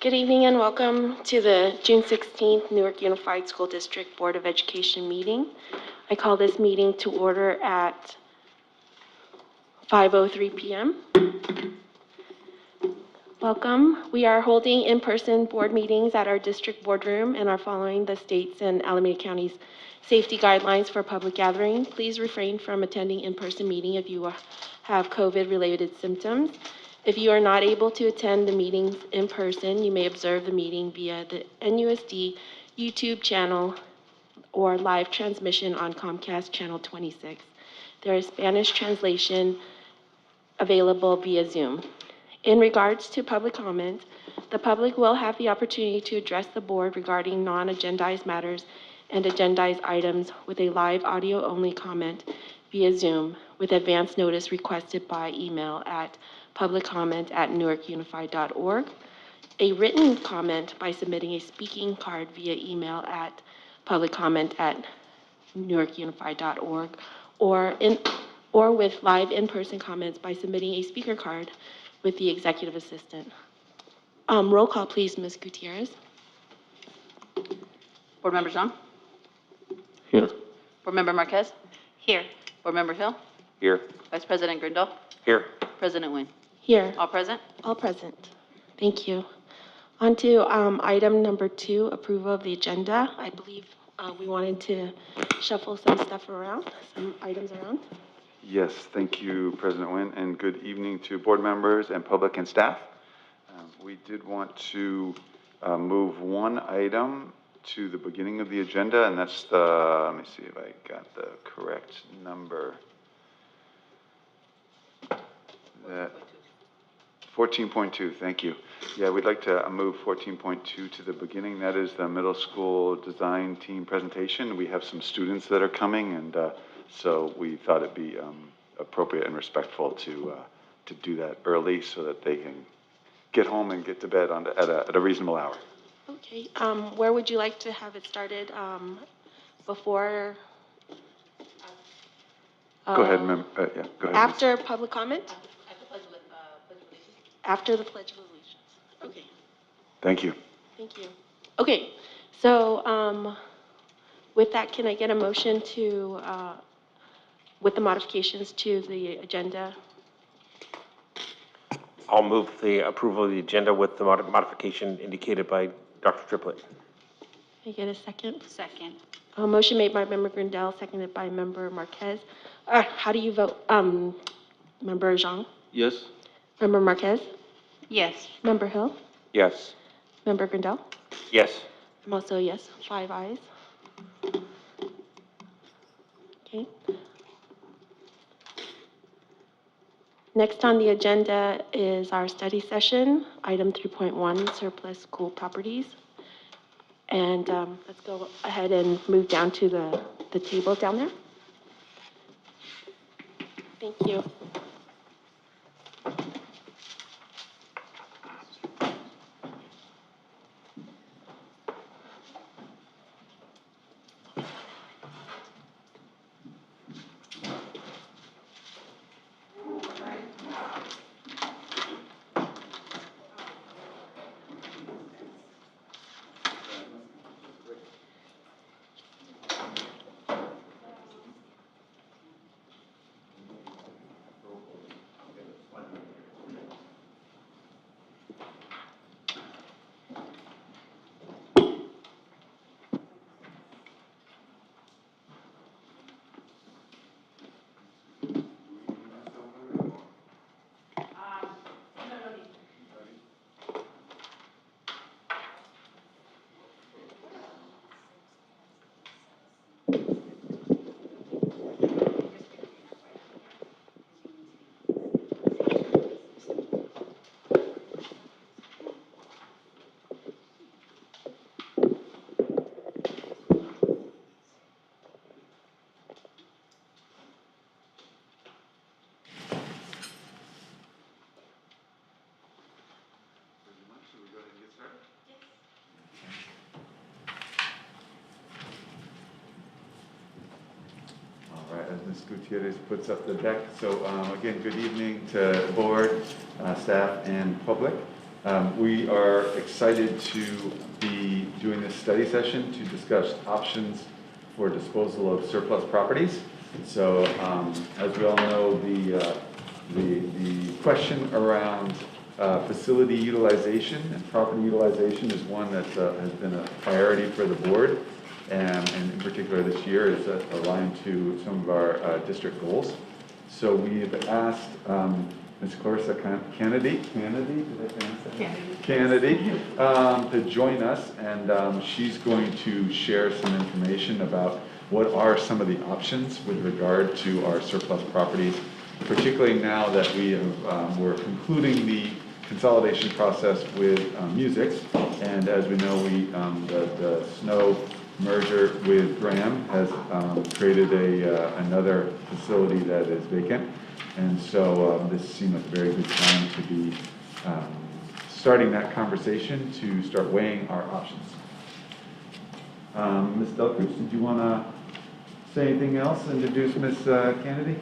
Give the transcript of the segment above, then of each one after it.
Good evening and welcome to the June 16th Newark Unified School District Board of Education meeting. I call this meeting to order at 5:03 p.m. Welcome. We are holding in-person board meetings at our district boardroom and are following the state's and Alameda County's safety guidelines for public gathering. Please refrain from attending in-person meeting if you have COVID-related symptoms. If you are not able to attend the meetings in person, you may observe the meeting via the NUSD YouTube channel or live transmission on Comcast Channel 26. There is Spanish translation available via Zoom. In regards to public comment, the public will have the opportunity to address the board regarding non-agendized matters and agendized items with a live audio-only comment via Zoom with advance notice requested by email at publiccomment@newarkunified.org, a written comment by submitting a speaking card via email at publiccomment@newarkunified.org, or with live in-person comments by submitting a speaker card with the executive assistant. Roll call, please, Ms. Gutierrez. Board Member Zhang? Here. Board Member Marquez? Here. Board Member Hill? Here. Vice President Grindal? Here. President Nguyen? Here. All present? All present. Thank you. On to item number 2, approval of the agenda. I believe we wanted to shuffle some stuff around, some items around. Yes, thank you, President Nguyen, and good evening to board members and public and staff. We did want to move one item to the beginning of the agenda, and that's the, let me see if I got the correct number. That 14.2, thank you. Yeah, we'd like to move 14.2 to the beginning. That is the middle school design team presentation. We have some students that are coming, and so we thought it'd be appropriate and respectful to do that early so that they can get home and get to bed at a reasonable hour. Okay. Where would you like to have it started? Before? Go ahead, yeah, go ahead. After public comment? After the Pledge of Allegiance. Okay. Thank you. Thank you. Okay. So with that, can I get a motion to, with the modifications to the agenda? I'll move the approval of the agenda with the modification indicated by Dr. Triplett. Can I get a second? Second. A motion made by Member Grindal, seconded by Member Marquez. How do you vote? Member Zhang? Yes. Member Marquez? Yes. Member Hill? Yes. Member Grindal? Yes. I'm also a yes, 5 ayes. Okay. Next on the agenda is our study session, item 3.1, surplus school properties. And let's go ahead and move down to the table down there. Thank you. As Ms. Gutierrez puts up the deck. So again, good evening to board, staff, and public. We are excited to be doing this study session to discuss options for disposal of surplus properties. So, as we all know, the question around facility utilization and property utilization is one that has been a priority for the board, and in particular this year is aligned to some of our district goals. So we've asked Ms. Clarissa Kennedy, did I pronounce that? Kennedy, to join us, and she's going to share some information about what are some of the options with regard to our surplus properties, particularly now that we're concluding the consolidation process with music. And as we know, the Snow merger with Graham has created another facility that is vacant. And so this seemed like a very good time to be starting that conversation to start weighing our options. Ms. Delcruz, did you want to say anything else? Introduce Ms. Kennedy?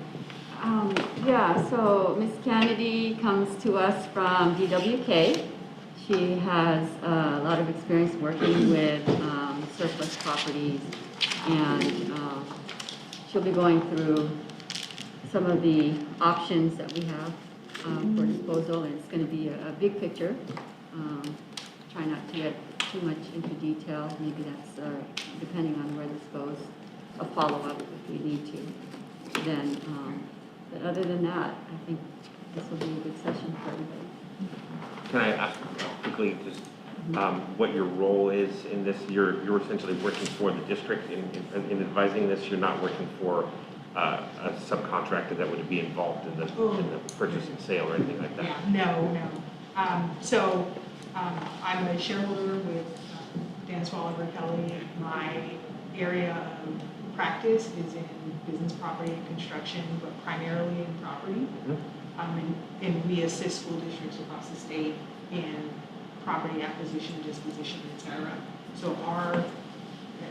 Yeah, so Ms. Kennedy comes to us from DWK. She has a lot of experience working with surplus properties, and she'll be going through some of the options that we have for disposal, and it's going to be a big picture. Try not to get too much into detail. Maybe that's depending on where this goes, a follow-up if we need to. Then, but other than that, I think this will be a good session for everybody. Can I ask quickly just what your role is in this? You're essentially working for the district in advising this. You're not working for a subcontractor that would be involved in the purchase and sale or anything like that? Yeah, no. So I'm a shareholder with Dan Swallover Kelly. My area of practice is in business property and construction, but primarily in property. And we assist school districts across the state in property acquisition, disposition, et cetera. So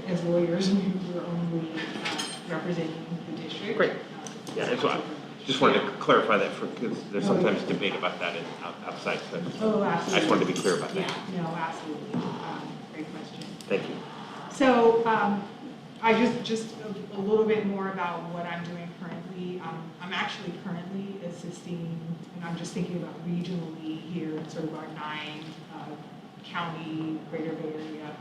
as lawyers, we're only representing the district. Great. Yeah, so I just wanted to clarify that because there's sometimes debate about that outside. So Oh, absolutely. I just wanted to be clear about that. Yeah, no, absolutely. Great question. Thank you. So I just a little bit more about what I'm doing currently. I'm actually currently assisting, and I'm just thinking about regionally here, sort of our 9 county Greater Bay Area,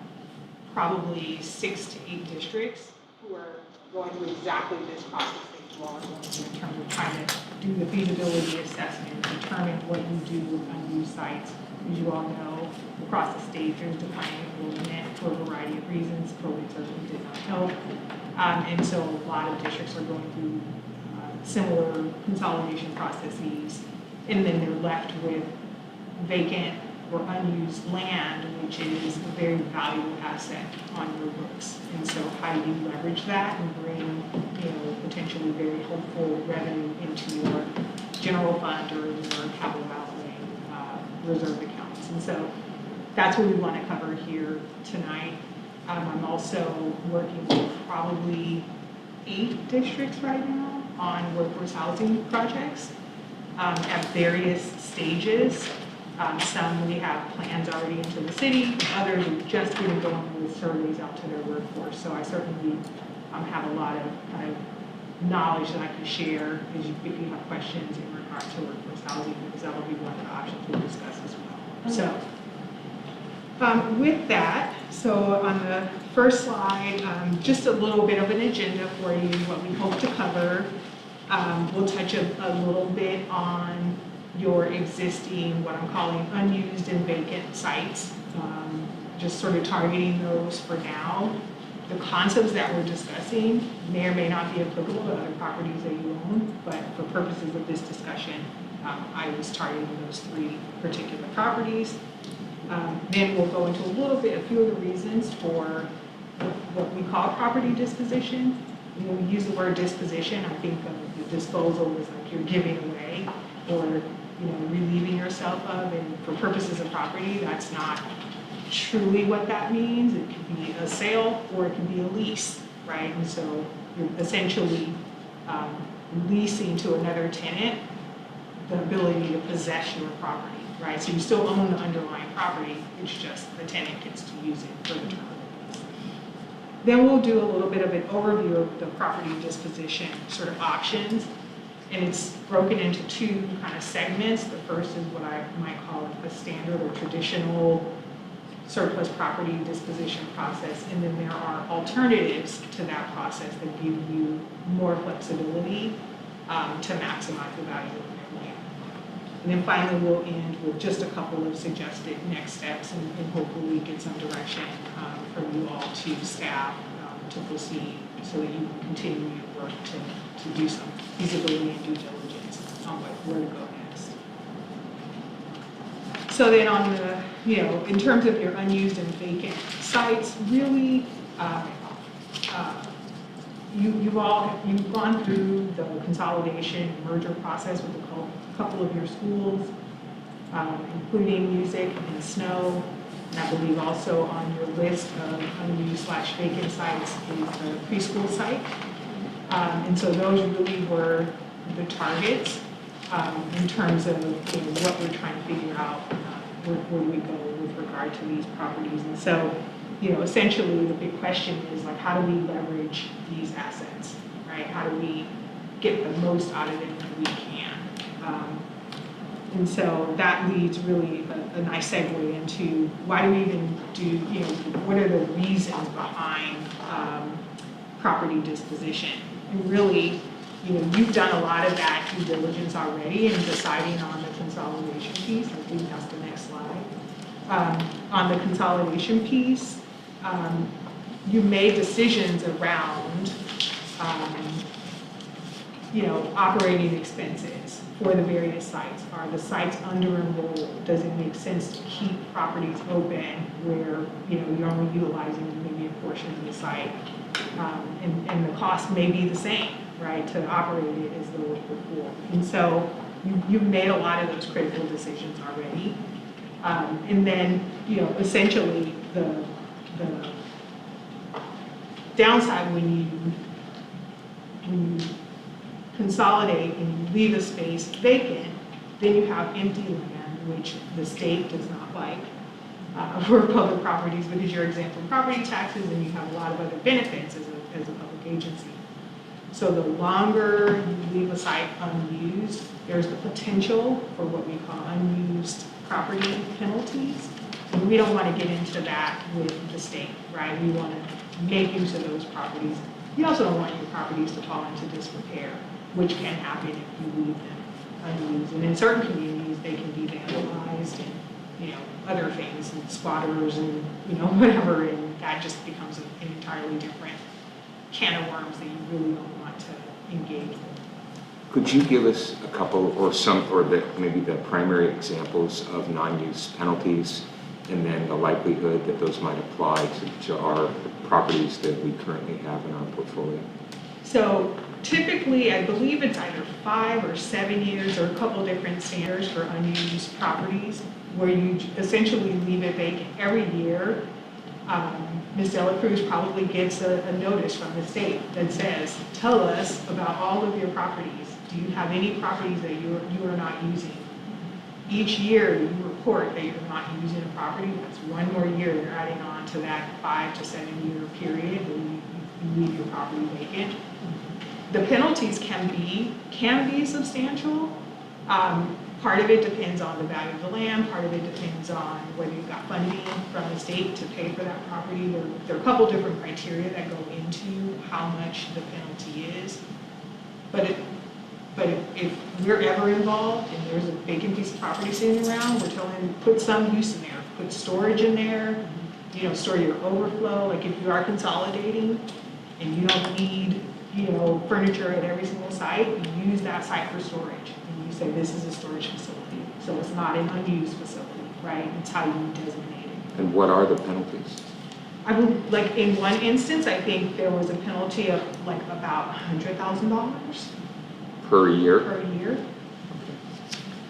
probably 6 to 8 districts who are going through exactly this process that you all are going through in terms of trying to do the feasibility assessment, determine what you do with unused sites. As you all know, across the state, there's declining enrollment for a variety of reasons. COVID certainly did not help. And so a lot of districts are going through similar consolidation processes, and then they're left with vacant or unused land, which is a very valuable asset on your books. And so how do you leverage that and bring, potentially very hopeful revenue into your general fund or in your capital outlay reserve accounts? And so that's what we want to cover here tonight. I'm also working with probably 8 districts right now on workforce housing projects at various stages. Some we have plans already into the city, others are just getting going with surveys out to their workforce. So I certainly have a lot of kind of knowledge that I can share if you have questions in regard to workforce housing, because that will be one of the options we'll discuss as well. So with that, so on the first slide, just a little bit of an agenda for you, what we hope to cover. We'll touch a little bit on your existing, what I'm calling unused and vacant sites, just sort of targeting those for now. The concepts that we're discussing may or may not be applicable to other properties that you own, but for purposes of this discussion, I was targeting those 3 particular properties. Then we'll go into a few of the reasons for what we call property disposition. When we use the word disposition, I think of the disposal as like you're giving away or relieving yourself of, and for purposes of property, that's not truly what that means. It could be a sale or it can be a lease, right? And so you're essentially leasing to another tenant the ability to possess your property. right? So you still own the underlying property, it's just the tenant gets to use it for the term of the lease. Then we'll do a little bit of an overview of the property disposition sort of options. And it's broken into two kind of segments. The first is what I might call a standard or traditional surplus property disposition process. And then there are alternatives to that process that give you more flexibility to maximize the value of your land. And then finally, we'll end with just a couple of suggested next steps and hopefully get some direction from you all to staff to proceed so that you can continue your work to do some feasibility and due diligence on where to go next. So then on the, in terms of your unused and vacant sites, really, you've gone through the consolidation and merger process with a couple of your schools, including music and snow. And I believe also on your list of unused/vacant sites is the preschool site. And so those really were the targets in terms of what we're trying to figure out where we go with regard to these properties. And so, essentially the big question is like, how do we leverage these assets, right? How do we get the most out of them that we can? And so that leads really a nice segue into why do we even do, what are the reasons behind property disposition? And really, you've done a lot of that due diligence already in deciding on the consolidation piece. I think that's the next slide. On the consolidation piece, you made decisions around, operating expenses for the various sites. Are the sites under enrolled? Does it make sense to keep properties open where, you're only utilizing maybe a portion of the site? And the cost may be the same, right, to operate it as though it were before. And so you've made a lot of those critical decisions already. And then, essentially the downside when you consolidate and you leave a space vacant, then you have empty land, which the state does not like for public properties because you're exempt from property taxes and you have a lot of other benefits as a public agency. So the longer you leave a site unused, there's the potential for what we call unused property penalties. And we don't want to get into that with the state, right? We want to make use of those properties. You also don't want your properties to fall into disrepair, which can happen if you leave them unused. And in certain communities, they can be vandalized and, other things, and squatters and, whatever, and that just becomes an entirely different can of worms that you really don't want to engage with. Could you give us a couple maybe the primary examples of non-use penalties and then the likelihood that those might apply to our properties that we currently have in our portfolio? So typically, I believe it's either 5 or 7 years or a couple different standards for unused properties where you essentially leave it vacant every year. Ms. Dela Cruz probably gets a notice from the state that says, tell us about all of your properties. Do you have any properties that you are not using? Each year you report that you're not using a property. That's one more year you're adding on to that 5 to 7 year period where you leave your property vacant. The penalties can be substantial. Part of it depends on the value of the land. Part of it depends on whether you've got funding from the state to pay for that property. There are a couple different criteria that go into how much the penalty is. But if we're ever involved and there's a vacant piece of property sitting around, we're telling them put some use in there, put storage in there, store your overflow. Like if you are consolidating and you don't need, furniture at every single site, you use that site for storage. And you say this is a storage facility. So it's not an unused facility, right? It's how you designate it. And what are the penalties? I would, like in one instance, I think there was a penalty of like about $100,000 Per year? per year.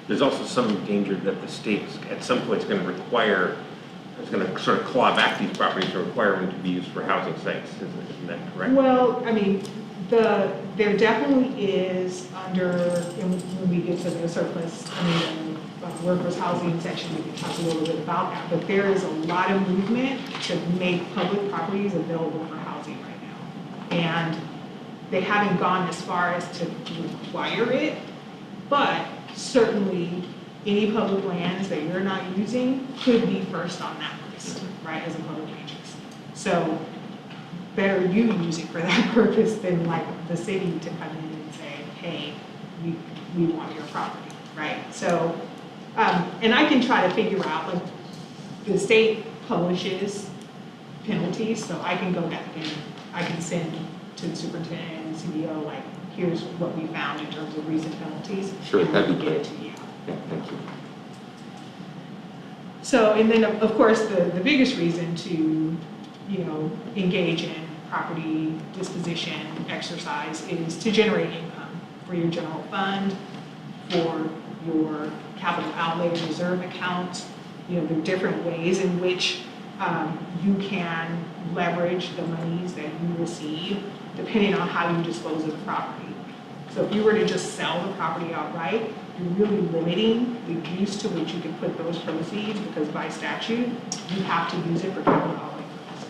There's also some danger that the state at some point is going to require, it's going to sort of claw back these properties and require them to be used for housing sites. Isn't that correct? Well, I mean, there definitely is when we get to the surplus, workforce housing section, we can talk a little bit about that. But there is a lot of movement to make public properties available for housing right now. And they haven't gone as far as to require it, but certainly any public lands that you're not using could be first on that list, right, as a public interest. So better you use it for that purpose than like the city to come in and say, hey, we want your property, right? So, and I can try to figure out, like, the state publishes penalties, so I can go back and I can send to the superintendent and CBO, like, here's what we found in terms of recent penalties. Sure, and that'd be get it great. to you. Yeah, thank you. So, and then of course, the biggest reason to, engage in property disposition exercise is to generate income for your general fund, for your capital outlay reserve accounts. There are different ways in which you can leverage the monies that you receive depending on how you dispose of the property. So if you were to just sell the property outright, you're really limiting the use to which you can put those proceeds, because by statute, you have to use it for capital outlay purposes.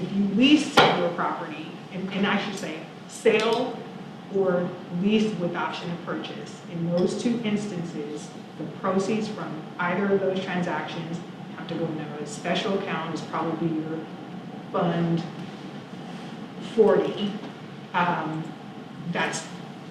If you lease your property, and I should say sale or lease with option of purchase, in those two instances, the proceeds from either of those transactions have to go in a special account. Is probably your Fund 40. That's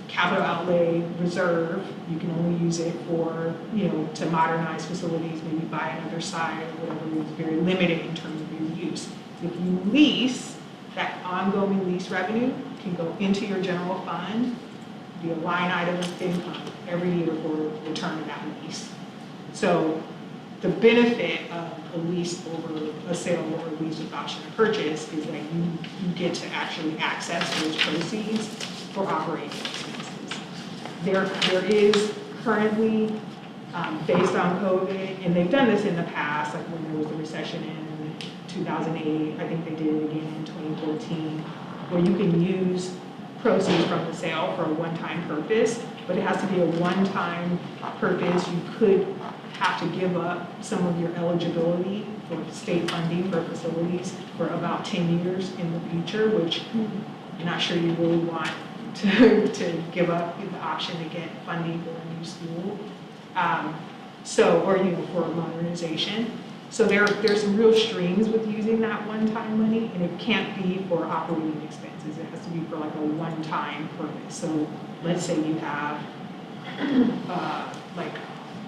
capital outlay reserve. You can only use it for, to modernize facilities, maybe buy another site or whatever. It's very limited in terms of your use. If you lease, that ongoing lease revenue can go into your general fund, be a line item of income every year for the term of that lease. So the benefit of a lease over a sale or a lease with option to purchase is that you get to actually access those proceeds for operating expenses. There is currently, based on COVID, and they've done this in the past, like when there was the recession in 2008, I think they did it again in 2014, where you can use proceeds from the sale for a one-time purpose, but it has to be a one-time purpose. You could have to give up some of your eligibility for state funding for facilities for about 10 years in the future, which I'm not sure you really want to give up the option to get funding for a new school. Or for a modernization. So there's some real strings with using that one-time money, and it can't be for operating expenses. It has to be for like a one-time purpose. So let's say you have like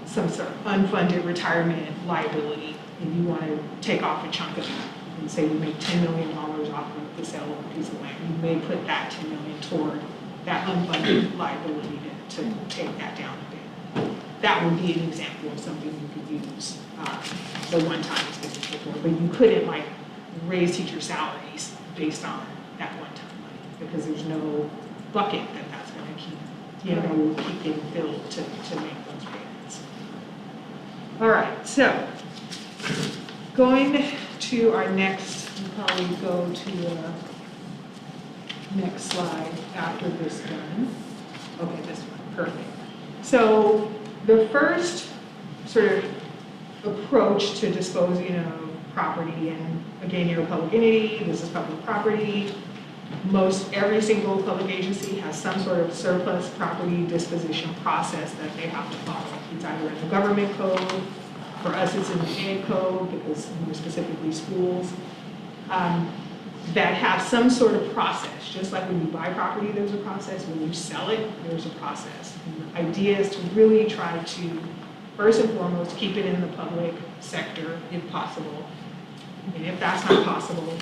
some sort of unfunded retirement liability, and you want to take off a chunk of it. And say you make $10 million off of the sale of a piece of land. You may put that $10 million toward that unfunded liability to take that down a bit. That would be an example of something you could use the one-time expenditure for, but you couldn't like raise teacher salaries based on that one-time money, because there's no bucket that's going to keep getting filled to make those payments. All right, so going to our next, we'll probably go to the next slide after this one. Okay, this one, perfect. So the first sort of approach to disposing of property, and again, you're a public entity, this is public property. Most every single public agency has some sort of surplus property disposition process that they have to follow. It's either in the government code, for us it's in the ed code, because we're specifically schools, that have some sort of process. Just like when you buy property, there's a process. When you sell it, there's a process. And the idea is to really try to, first and foremost, keep it in the public sector if possible. And if that's not possible,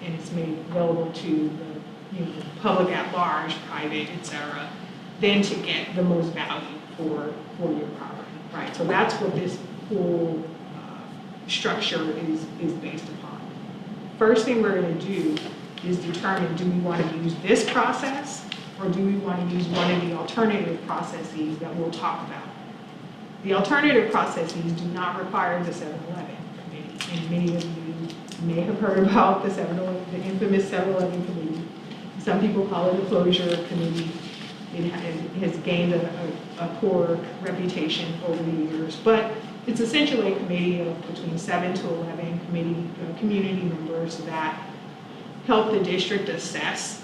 and it's made available to the public at large, private, et cetera, then to get the most value for your property, right? So that's what this whole structure is based upon. First thing we're going to do is determine, do we want to use this process, or do we want to use one of the alternative processes that we'll talk about? The alternative processes do not require the 7-Eleven committee, and many of you may have heard about the infamous 7-Eleven committee. Some people call it a closure committee. It has gained a poor reputation over the years, but it's essentially a committee of between 7 to 11 community members that help the district assess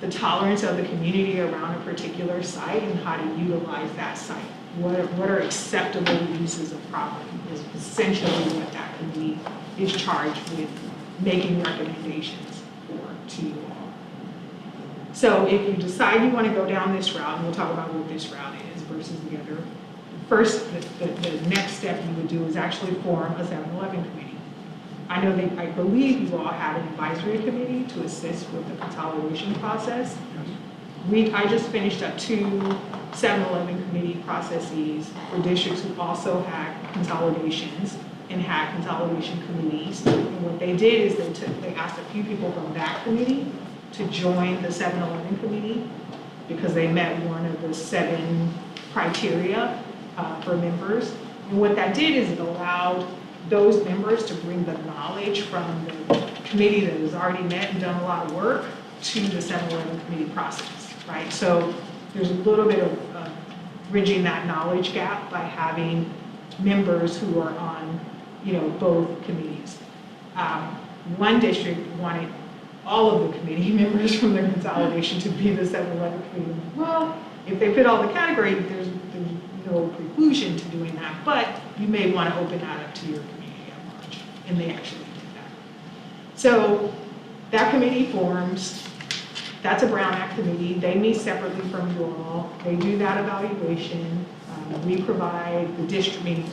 the tolerance of the community around a particular site and how to utilize that site. What are acceptable uses of property is essentially what that committee is charged with making recommendations to you all. So if you decide you want to go down this route, and we'll talk about what this route is versus the other, first, the next step you would do is actually form a 7-Eleven committee. I believe you all have an advisory committee to assist with the consolidation process. I just finished up 2 7-Eleven committee processes for districts who also had consolidations and had consolidation committees. And what they did is they asked a few people from that committee to join the 7-Eleven committee because they met one of the 7 criteria for members. And what that did is it allowed those members to bring the knowledge from the committee that has already met and done a lot of work to the 7-Eleven committee process, right? So there's a little bit of bridging that knowledge gap by having members who are on, both committees. One district wanted all of the committee members from their consolidation to be the 7-Eleven committee. Well, if they fit all the categories, there's no preclusion to doing that, but you may want to open that up to your community at large, and they actually did that. So that committee forms. That's a Brown Act committee. They meet separately from you all. They do that evaluation. We provide the district, meaning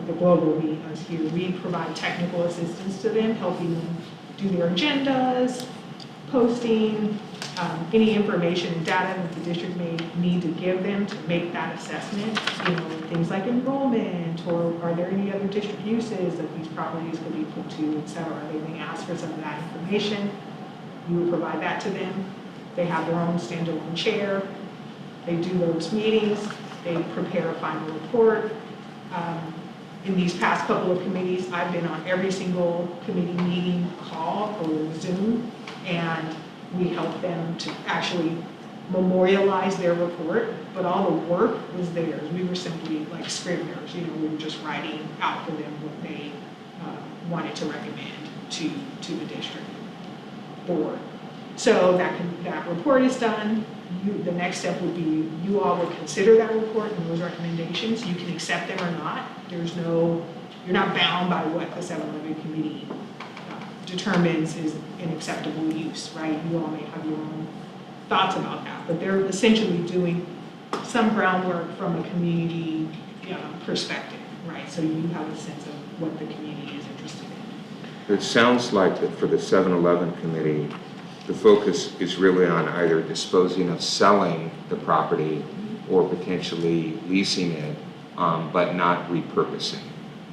the global meeting us here. We provide technical assistance to them, helping them do their agendas, posting, any information and data that the district may need to give them to make that assessment. Things like enrollment, or are there any other district uses that these properties could be put to, et cetera. They may ask for some of that information. You would provide that to them. They have their own standalone chair. They do those meetings. They prepare a final report. In these past couple of committees, I've been on every single committee meeting call or Zoom, and we help them to actually memorialize their report, but all the work was theirs. We were simply like scriveners, we were just writing out for them what they wanted to recommend to the district board. So that report is done. The next step would be you all would consider that report and those recommendations. You can accept them or not. You're not bound by what the 7-Eleven committee determines is an acceptable use, right? You all may have your own thoughts about that, but they're essentially doing some groundwork from a community perspective, right? So you have a sense of what the community is interested in. It sounds like that for the 7-Eleven committee, the focus is really on either disposing of selling the property or potentially leasing it, but not repurposing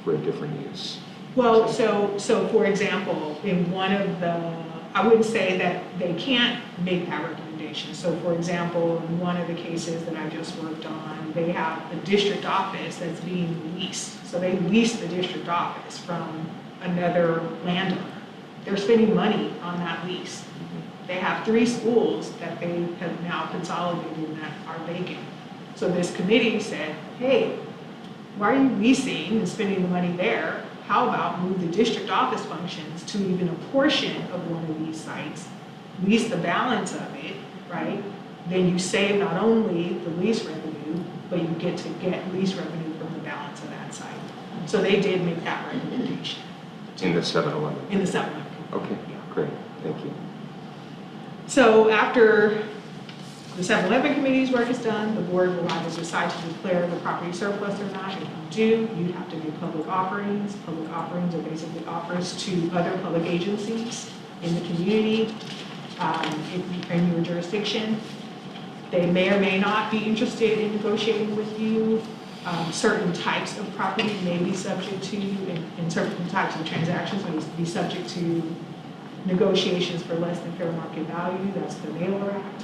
for a different use. Well, so for example, in one of I wouldn't say that they can't make that recommendation. So for example, in one of the cases that I just worked on, they have a district office that's being leased. So they lease the district office from another landowner. They're spending money on that lease. They have 3 schools that they have now consolidated and that are vacant. So this committee said, hey, why are you leasing and spending the money there? How about move the district office functions to even a portion of one of these sites, lease the balance of it, right? Then you save not only the lease revenue, but you get to get lease revenue from the balance of that site. So they did make that recommendation. In the 7-Eleven? In the 7-Eleven. Okay, great, thank you. So after the 7-Eleven committee's work is done, the board will either decide to declare the property surplus or not. If you do, you have to do public offerings. Public offerings are basically offers to other public agencies in the community, in your jurisdiction. They may or may not be interested in negotiating with you. Certain types of property may be subject to, and certain types of transactions may be subject to negotiations for less than fair market value. That's the Mailer Act.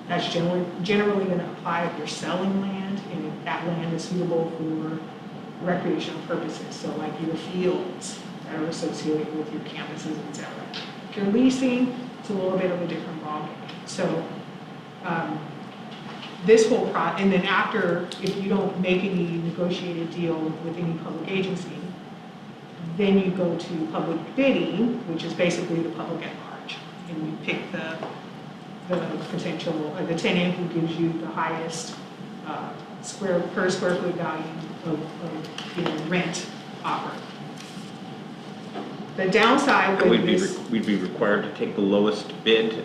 That's generally going to apply if you're selling land and if that land is suitable for recreational purposes. So like your fields that are associated with your campuses, et cetera. If you're leasing, it's a little bit of a different ballgame. So this whole and then after, if you don't make any negotiated deal with any public agency, then you go to public bidding, which is basically the public at large. And you pick the potential, the tenant who gives you the highest per square foot value of rent offer. The downside with this. We'd be required to take the lowest bid,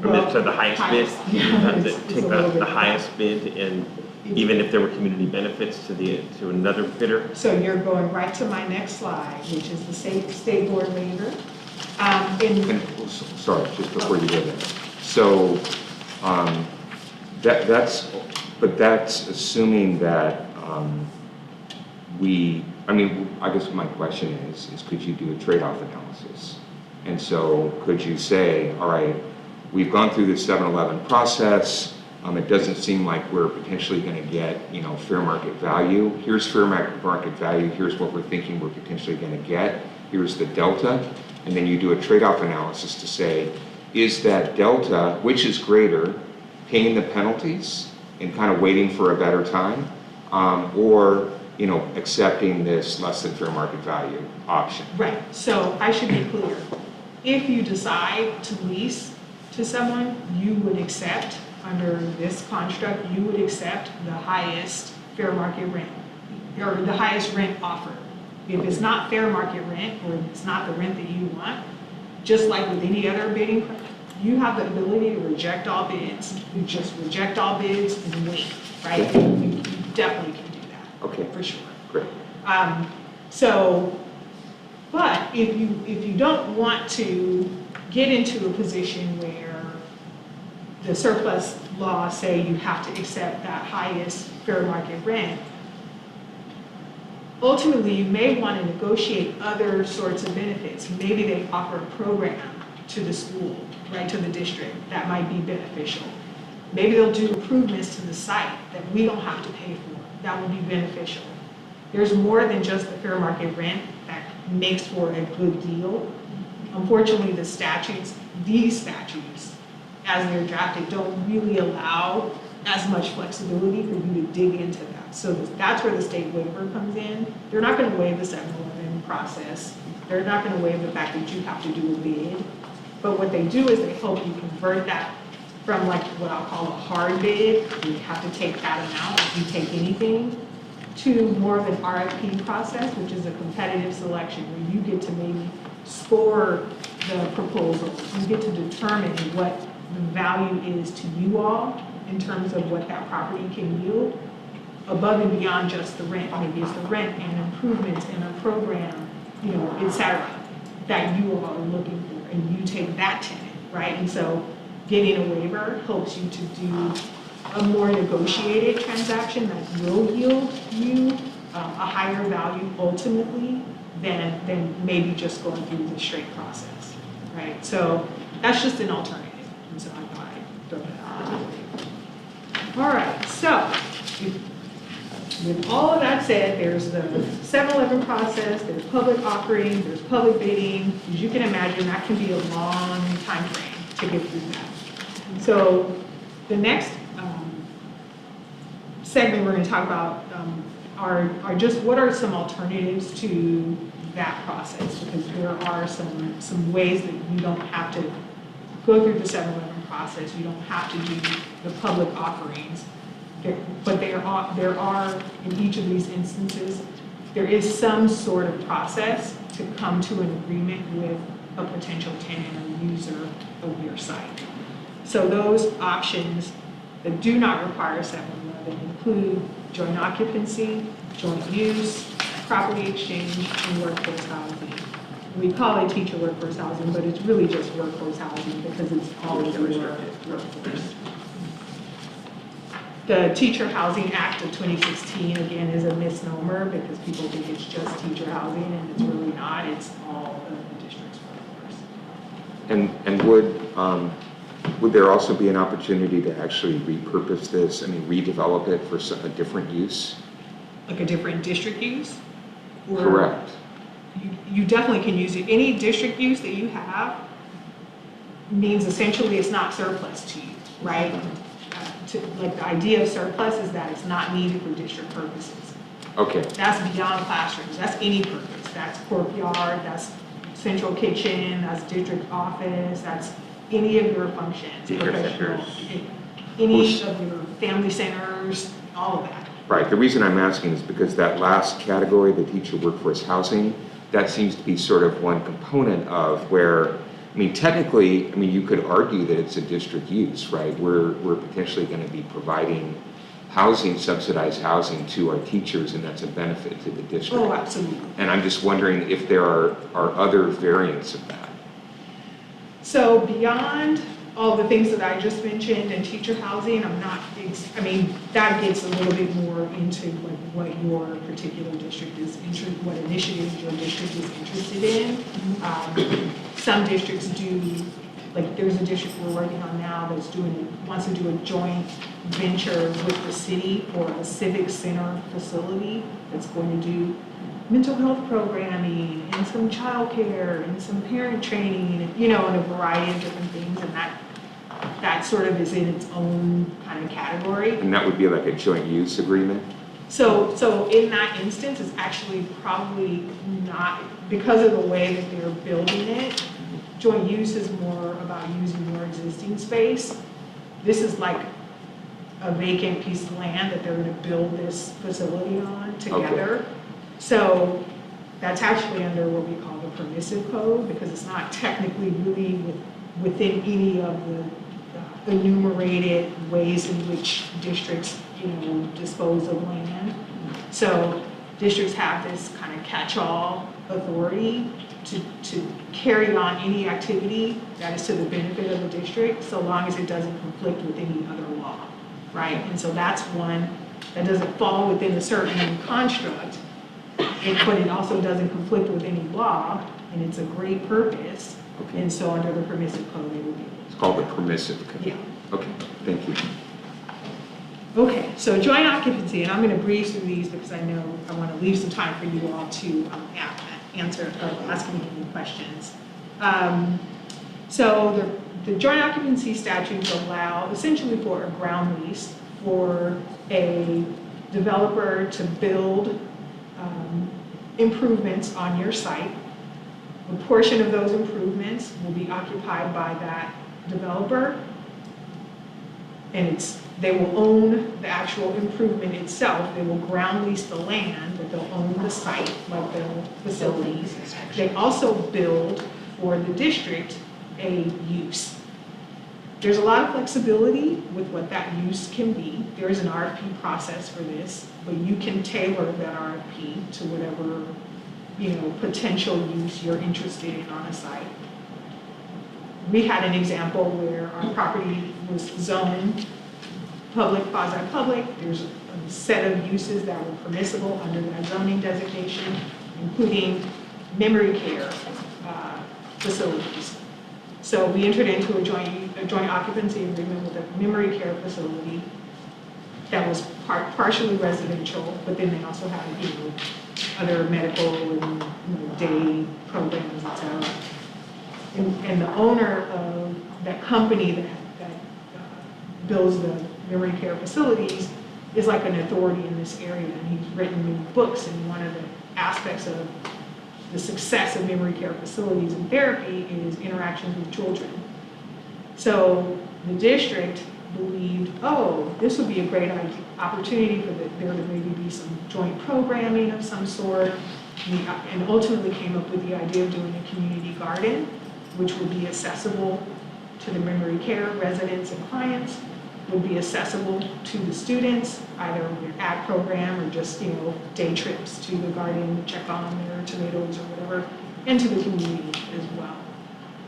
Well, to the highest bid. yeah, it's Take a little bit the highest bid, and even if there were community benefits to another bidder. So you're going right to my next slide, which is the state board waiver. In Sorry, just before you go there. So, that's assuming that, I guess my question is could you do a trade-off analysis? And so could you say, all right, we've gone through this 7-Eleven process, it doesn't seem like we're potentially going to get, fair market value. Here's fair market value, here's what we're thinking we're potentially going to get, here's the delta, and then you do a trade-off analysis to say, is that delta, which is greater, paying the penalties and kind of waiting for a better time, or accepting this less than fair market value option? Right, so I should be clear. If you decide to lease to someone, you would accept, under this construct, you would accept the highest fair market rent, or the highest rent offered. If it's not fair market rent, or it's not the rent that you want, just like with any other bidding, you have the ability to reject all bids. You just reject all bids and wait, right? You definitely can do that. Okay. For sure. Great. But if you don't want to get into a position where the surplus laws say you have to accept that highest fair market rent, ultimately you may want to negotiate other sorts of benefits. Maybe they offer a program to the school, right, to the district, that might be beneficial. Maybe they'll do improvements to the site that we don't have to pay for. That would be beneficial. There's more than just the fair market rent that makes for a good deal. Unfortunately, these statutes, as they're drafted, don't really allow as much flexibility for you to dig into that. So that's where the state waiver comes in. They're not going to waive the 7-Eleven process. They're not going to waive the fact that you have to do a bid. But what they do is they help you convert that from like what I'll call a hard bid, you have to take that amount if you take anything, to more of an RFP process, which is a competitive selection where you get to maybe score the proposal. You get to determine what the value is to you all in terms of what that property can yield above and beyond just the rent. Maybe it's the rent and improvements and a program, et cetera, that you all are looking for, and you take that tenant, right? And so getting a waiver helps you to do a more negotiated transaction that will yield you a higher value ultimately than maybe just going through the straight process, right? So that's just an alternative. And so I thought I'd throw that out. All right, so with all of that said, there's the 7-Eleven process, there's public offering, there's public bidding. As you can imagine, that can be a long time frame to get through that. So the next segment we're going to talk about are just what are some alternatives to that process, because there are some ways that you don't have to go through the 7-Eleven process. You don't have to do the public offerings. But there are, in each of these instances, there is some sort of process to come to an agreement with a potential tenant or user of your site. So those options that do not require 7-Eleven include joint occupancy, joint use, property exchange, and workforce housing. We call it teacher workforce housing, but it's really just workforce housing because it's all of your workforce. The Teacher Housing Act of 2016, again, is a misnomer because people think it's just teacher housing, and it's really not. It's all of the district's workforce. And would there also be an opportunity to actually repurpose this, redevelop it for a different use? Like a different district use? Or Correct. You definitely can use it. Any district use that you have means essentially it's not surplus to you, right? like the idea of surplus is that it's not needed for district purposes. Okay, That's beyond classrooms, that's any purpose, that's courtyard, that's central kitchen, that's district office, that's any of your functions, Teacher professional, centers. any of your family centers, all of that. right. The reason I'm asking is because that last category, the teacher workforce housing, that seems to be sort of one component of where, I mean, technically, I mean, you could argue that it's a district use, right? We're potentially going to be providing housing, subsidized housing to our teachers, and that's a benefit to the district. Oh, absolutely. And I'm just wondering if there are other variants of that. So beyond all the things that I just mentioned and teacher housing, I mean, that gets a little bit more into like what your particular district is interested, what initiatives your district is interested in. Some districts do, like there's a district we're working on now that's wants to do a joint venture with the city for a civic center facility that's going to do mental health programming and some childcare and some parent training, and, you know, and a variety of different things, and that sort of is in its own kind of category. And that would be like a joint use agreement? So in that instance, it's actually probably not, because of the way that they're building it, joint use is more about using your existing space. This is like a vacant piece of land that they're gonna build this facility on together. Okay. So that's actually under what we call the permissive code, because it's not technically really within any of the enumerated ways in which districts, you know, dispose of land. So districts have this kind of catch-all authority to carry on any activity that is to the benefit of the district, so long as it doesn't conflict with any other law, right? And so that's one that doesn't fall within a certain construct, but it also doesn't conflict with any law, and it's a great purpose. Okay. And so under the permissive code, it would be. It's called the permissive code? Yeah. Okay, thank you. Okay, so joint occupancy, and I'm going to breeze through these because I know I want to leave some time for you all to answer or ask me any questions. So the joint occupancy statutes allow essentially for a ground lease for a developer to build improvements on your site. A portion of those improvements will be occupied by that developer, and they will own the actual improvement itself. They will ground lease the land, but they'll own the site, like the facilities. They also build for the district a use. There's a lot of flexibility with what that use can be. There is an RFP process for this, but you can tailor that RFP to whatever, you know, potential use you're interested in on a site. We had an example where our property was zoned public, quasi-public. There's a set of uses that were permissible under that zoning designation, including memory care facilities. So we entered into a joint occupancy agreement with a memory care facility that was partially residential, but then they also had, you know, other medical and, you know, day programs, et cetera. And the owner of that company that builds the memory care facilities is like an authority in this area, and he's written many books, and one of the aspects of the success of memory care facilities and therapy is interactions with children. So the district believed, oh, this would be a great opportunity for there to maybe be some joint programming of some sort, and ultimately came up with the idea of doing a community garden, which would be accessible to the memory care residents and clients, would be accessible to the students, either with an ag program or just, you know, day trips to the garden to check on their tomatoes or whatever, and to the community as well.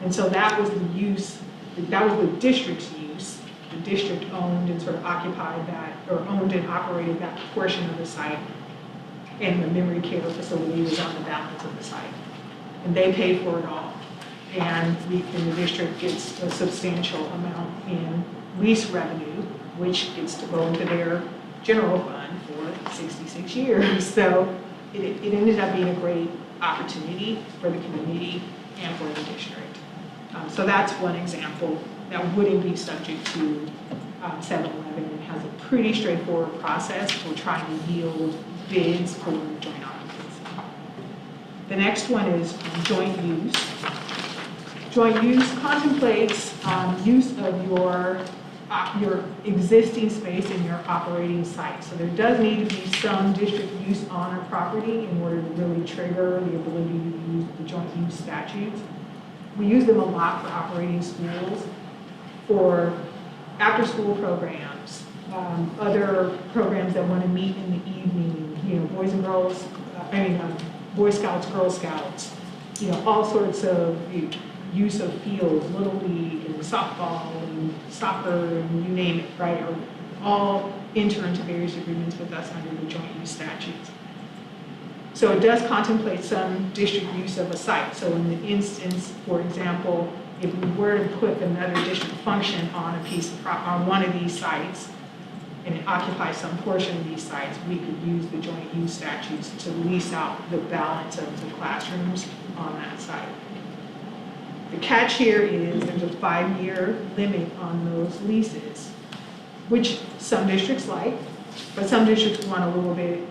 And so that was the use, that was the district's use. The district owned and sort of occupied that, or owned and operated that portion of the site, and the memory care facility was on the balance of the site. And they paid for it all. And the district gets a substantial amount in lease revenue, which gets to go into their general fund for 66 years. So it ended up being a great opportunity for the community and for the district. So that's one example that wouldn't be subject to 7-Eleven, and has a pretty straightforward process for trying to yield bids for joint occupancy. The next one is joint use. Joint use contemplates use of your existing space in your operating site. So there does need to be some district use on a property in order to really trigger the ability to use the joint use statutes. We use them a lot for operating schools, for after-school programs, other programs that want to meet in the evening, Boys and Girls, Boy Scouts, Girl Scouts, all sorts of use of fields, Little League and softball and soccer and you name it, right, are all enter into various agreements with us under the joint use statutes. So it does contemplate some district use of a site. So in the instance, for example, if we were to put another district function on on one of these sites, and it occupies some portion of these sites, we could use the joint use statutes to lease out the balance of the classrooms on that site. The catch here is there's a 5-year limit on those leases, which some districts like, but some districts want a little bit,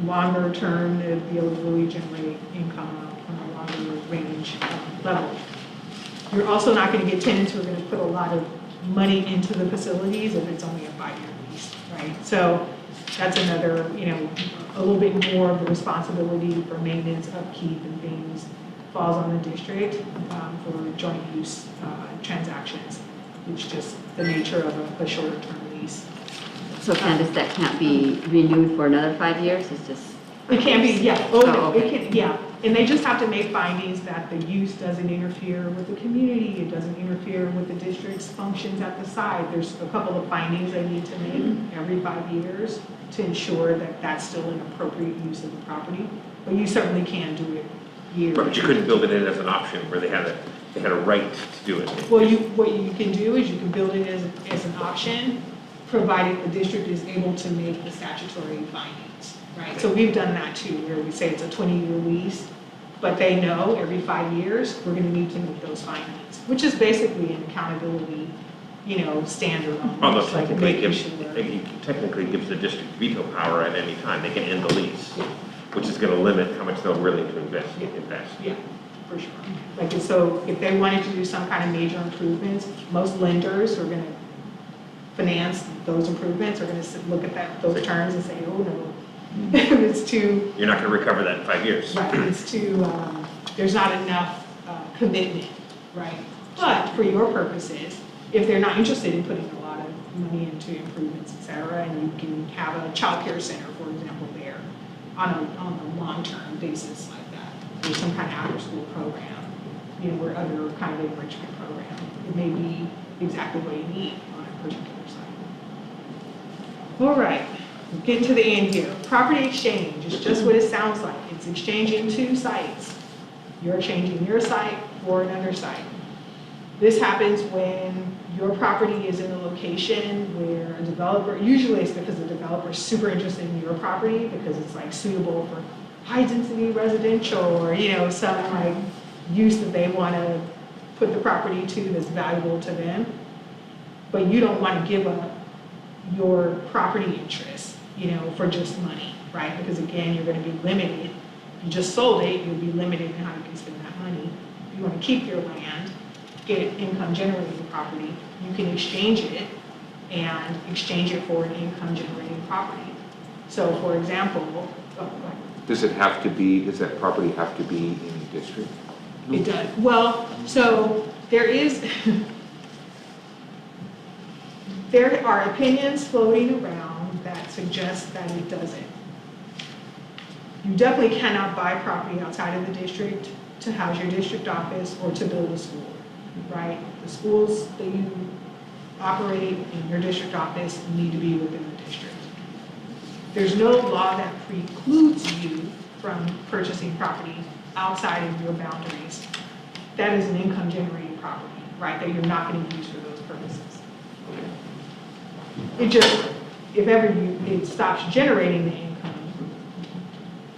longer term to be able to really generate income on a longer range level. You're also not going to get tenants who are going to put a lot of money into the facilities if it's only a 5-year lease, right? So that's another, a little bit more of the responsibility for maintenance, upkeep, and things falls on the district for joint use transactions. It's just the nature of a shorter term lease. So Candace, that can't be renewed for another 5 years? It's just... It can be, yeah. Oh, no, okay. it can, yeah. And they just have to make findings that the use doesn't interfere with the community, it doesn't interfere with the district's functions at the site. There's a couple of findings they need to make every 5 years to ensure that that's still an appropriate use of the property. But you certainly can do it yearly. But you couldn't build it in as an option where they had a right to do it. Well, what you can do is you can build it as an option, provided the district is able to make the statutory findings, right? So we've done that too, where we say it's a 20-year lease, but they know every 5 years, we're gonna need to make those findings, which is basically an accountability, standard. Although like technically making it gives the district veto power at any time. They can end the lease, Yeah. which is gonna limit how much they're willing to invest. Yeah, for sure. Like, so if they wanted to do some kind of major improvements, most lenders are gonna finance those improvements, are gonna look at those terms and say, oh no, it's too, You're not gonna recover that in 5 years. right, it's too, there's not enough commitment, right? But for your purposes, if they're not interested in putting a lot of money into improvements, et cetera, and you can have a childcare center, for example, there on a long-term basis like that, or some kind of after-school program, or other kind of enrichment program, it may be exactly what you need on a particular site. All right. Getting to the end here. Property exchange is just what it sounds like. It's exchanging 2 sites. You're changing your site for another site. This happens when your property is in a location where a developer, usually it's because the developer is super interested in your property because it's like suitable for high density residential or, some like use that they want to put the property to that's valuable to them. But you don't want to give up your property interest, for just money, right? Because again, you're going to be limited. If you just sold it, you'll be limited in how you can spend that money. If you want to keep your land, get income generating property, you can exchange it and exchange it for an income generating property. So for example, Does that property have to be in the district? it does. Well, so there are opinions floating around that suggest that it doesn't. You definitely cannot buy property outside of the district to house your district office or to build a school, right? The schools that you operate in your district office need to be within the district. There's no law that precludes you from purchasing property outside of your boundaries. That is an income generating property, right, that you're not going to use for those purposes. It just, if ever it stops generating the income,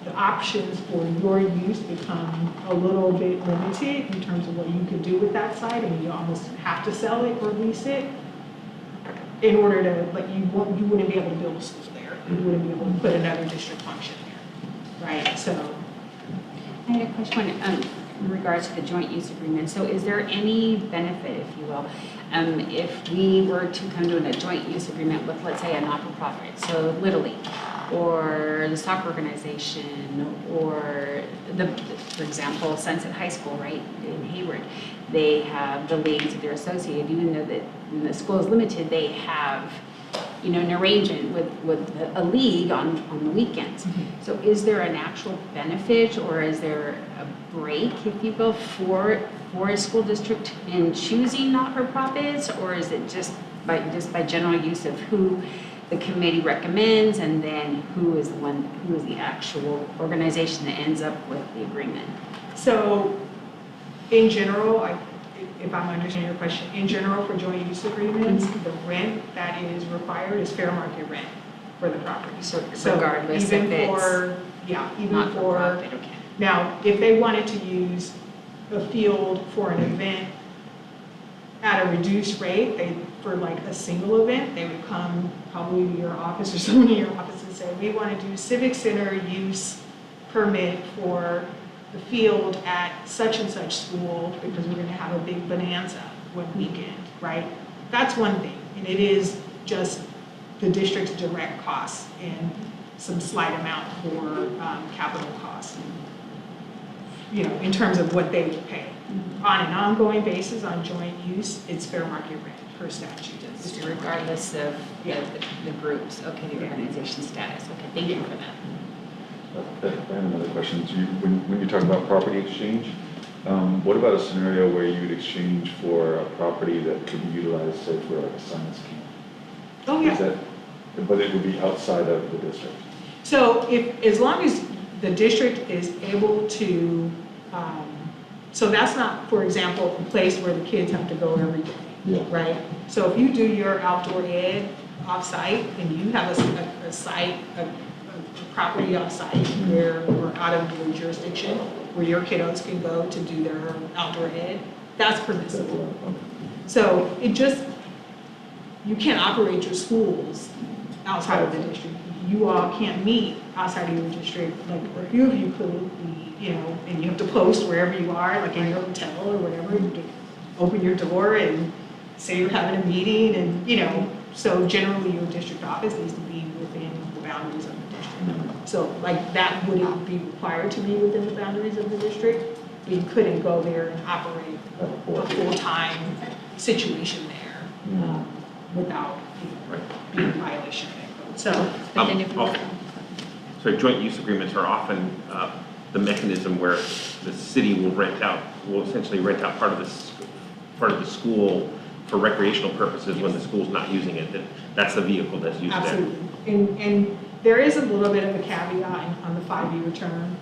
the options for your use become a little bit limited in terms of what you could do with that site, and you almost have to sell it or lease it. in order to, like, you wouldn't be able to build a school there. You wouldn't be able to put another district function there, right? So, I had a question in regards to the joint use agreement. So is there any benefit, if you will, if we were to come to a joint use agreement with, let's say, a not-for-profit, so Little League, or the soccer organization, or for example, Sunset High School, right, in Hayward, they have the leagues that they're associated, even though the school is limited, they have, you know, an arrangement with a league on the weekends. So is there an actual benefit, or is there a break, if you will, for a school district in choosing not-for-profits, or is it just by general use of who the committee recommends, and then who is the actual organization that ends up with the agreement? so in general, if I'm understanding your question, in general for joint use agreements, the rent that is required is fair market rent for the property. So regardless if even it's for not-for-profit, okay. Now, if they wanted to use a field for an event at a reduced rate, for like a single event, they would come probably to your office or someone in your office and say, we want to do civic center use permit for the field at such and such school because we're going to have a big bonanza one weekend, right? That's one thing, and it is just the district's direct costs and some slight amount for capital costs, you know, in terms of what they would pay. On an ongoing basis, on joint use, it's fair market rent per statute. Just regardless of the groups, okay, the organization status. Okay, thank you for that. I have another question. So when you talk about property exchange, what about a scenario where you would exchange for a property that could be utilized, say, for like a science camp? Oh, yeah. But it would be outside of the district? So as long as the district is able to, so that's not, for example, a place where the kids have to go every day, Yeah. right? So if you do your outdoor ed off-site and you have a site, a property off-site where, or out of your jurisdiction, where your kiddos can go to do their outdoor ed, that's permissible. So you can't operate your schools outside of the district. You all can't meet outside of your district, like a few of you could, you know, and you have to post wherever you are, like in your hotel or whatever, you can open your door and say you're having a meeting, and, you know, so generally your district office needs to be within the boundaries of the district. So like that wouldn't be required to be within the boundaries of the district, but you couldn't go there and operate a full-time situation there without, you know, being in violation of that code. So, But then if we So joint use agreements are often the mechanism where the city will essentially rent out part of the school for recreational purposes when the school's not using it. That's the vehicle that's used there. absolutely. And there is a little bit of a caveat on the 5-year term.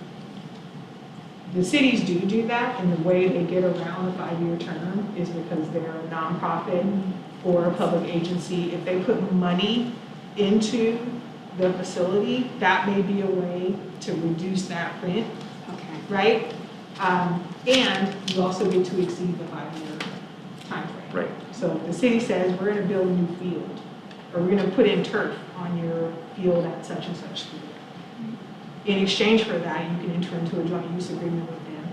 The cities do that, and the way they get around the 5-year term is because they're a nonprofit or a public agency. If they put money into the facility, that may be a way to reduce that rent, okay. right? And you also get to exceed the 5-year timeframe. Right. So if the city says, we're gonna build a new field, or we're gonna put in turf on your field at such and such school. In exchange for that, you can enter into a joint use agreement with them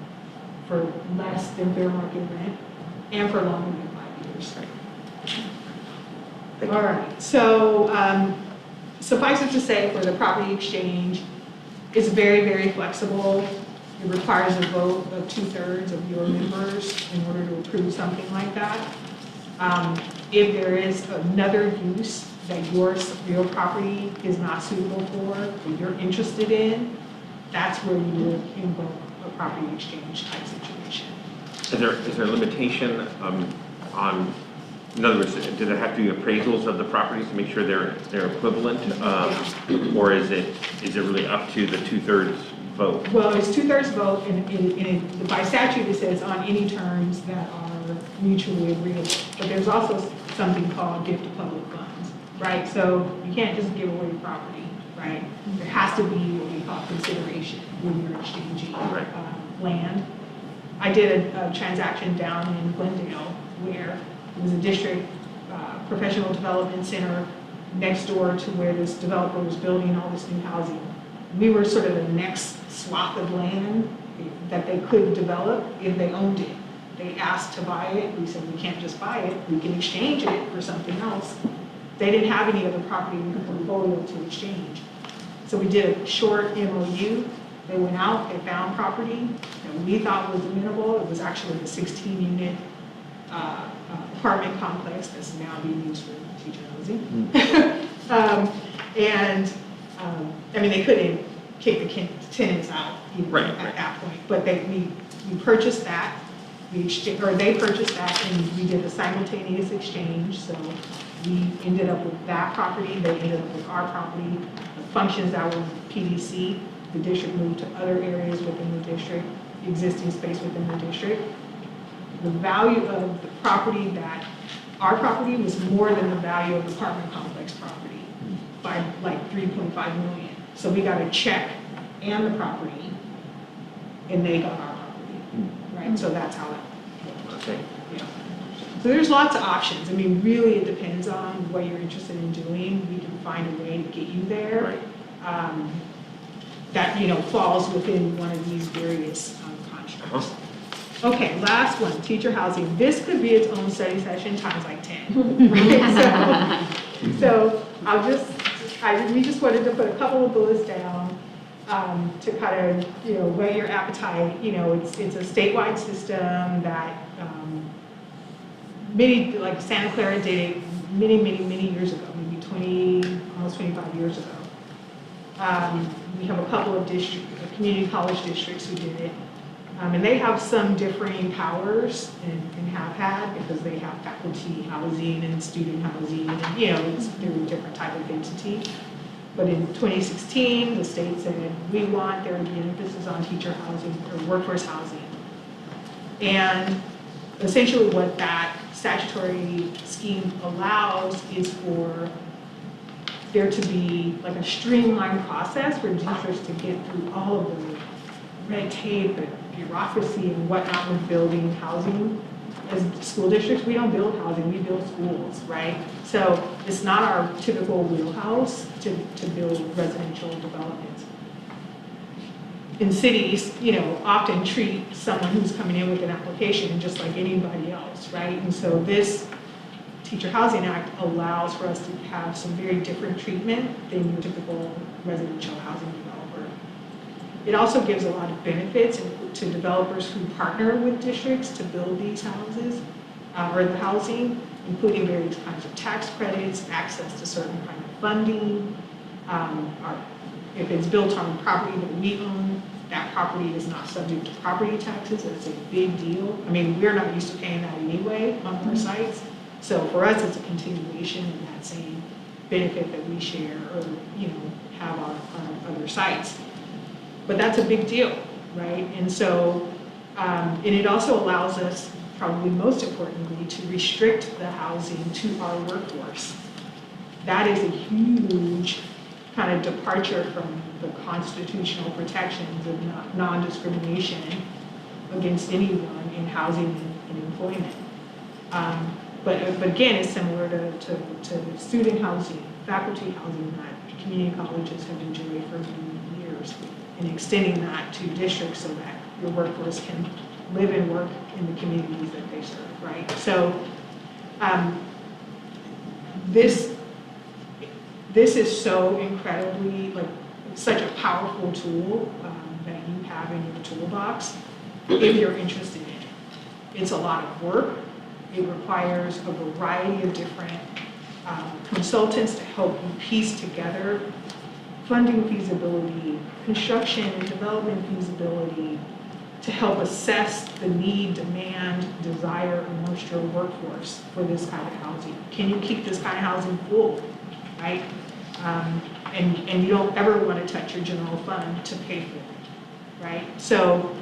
for less than fair market rent and for longer than 5 years. Thank you. All right, so suffice it to say, for the property exchange, it's very, very flexible. It requires a vote of 2/3 of your members in order to approve something like that. If there is another use that your property is not suitable for, that you're interested in, that's where you would invoke a property exchange type situation. Is there a limitation on, in other words, do there have to be appraisals of the properties to make sure they're equivalent? Or is it really up to the 2/3 vote? Well, it's 2/3 vote, and by statute, it says on any terms that are mutually agreeable. But there's also something called gift of public funds, right? So you can't just give away property, right? There has to be what we call consideration when you're exchanging land. I did a transaction down in Glendale where it was a district professional development center next door to where this developer was building all this new housing. We were sort of the next swath of land that they could develop if they owned it. They asked to buy it. We said, we can't just buy it. We can exchange it for something else. They didn't have any other property in the portfolio to exchange. So we did a short MOU. They went out, they found property that we thought was amenable. It was actually a 16-unit apartment complex that's now being used for teacher housing. I mean, they couldn't kick the tenants out at that point, but we purchased that. They purchased that, and we did a simultaneous exchange. So we ended up with that property. They ended up with our property. The functions that were PDC, the district moved to other areas within the district, the existing space within the district. The value of the property our property was more than the value of the apartment complex property by like 3.5 million. So we got a check and the property, and they got our property, right? So that's how it worked. Okay. Yeah. So there's lots of options. I mean, really, it depends on what you're interested in doing. We can find a way to get you there. Right. That falls within one of these various constructs. Okay, last one, teacher housing. This could be its own study session times like 10. Right? So we just wanted to put a couple of bullets down to kind of whet your appetite. It's a statewide system that like Santa Clara did it many years ago, maybe almost 25 years ago. We have a couple of community college districts who did it. And they have some differing powers and have had, because they have faculty housing and student housing, and they're a different type of entity. But in 2016, the state said, there to be an emphasis on teacher housing or workforce housing. And essentially what that statutory scheme allows is for there to be like a streamlined process for districts to get through all of the red tape and bureaucracy and whatnot with building housing. As school districts, we don't build housing, we build schools, right? So it's not our typical wheelhouse to build residential development. In cities, often treat someone who's coming in with an application just like anybody else, right? And so this Teacher Housing Act allows for us to have some very different treatment than your typical residential housing developer. It also gives a lot of benefits to developers who partner with districts to build these houses or the housing, including various kinds of tax credits, access to certain kind of funding. If it's built on property that we own, that property is not subject to property taxes. It's a big deal. I mean, we're not used to paying that anyway on our sites. So for us, it's a continuation of that same benefit that we share or, have on other sites. But that's a big deal, right? And so, and it also allows us, probably most importantly, to restrict the housing to our workforce. That is a huge kind of departure from the constitutional protections of non-discrimination against anyone in housing and employment. But again, it's similar to student housing, faculty housing that community colleges have enjoyed for many years, and extending that to districts so that your workforce can live and work in the communities that they serve, right? So this is so incredibly, such a powerful tool that you have in your toolbox if you're interested in it. It's a lot of work. It requires a variety of different consultants to help you piece together funding feasibility, construction and development feasibility, to help assess the need, demand, desire amongst your workforce for this kind of housing. Can you keep this kind of housing full, right? And you don't ever want to touch your general fund to pay for it, right? So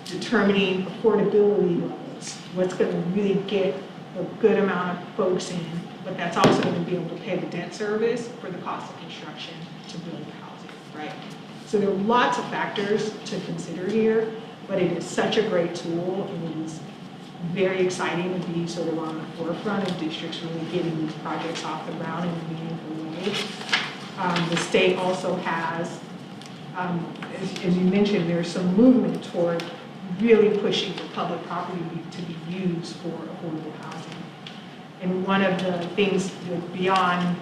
determining affordability levels, what's going to really get a good amount of folks in, but that's also going to be able to pay the debt service for the cost of construction to build the housing, right? So there are lots of factors to consider here, but it is such a great tool, and it is very exciting to be sort of on the forefront of districts really getting these projects off the ground in a meaningful way. The state also has, as you mentioned, there's some movement toward really pushing for public property to be used for affordable housing. And one of the things that beyond,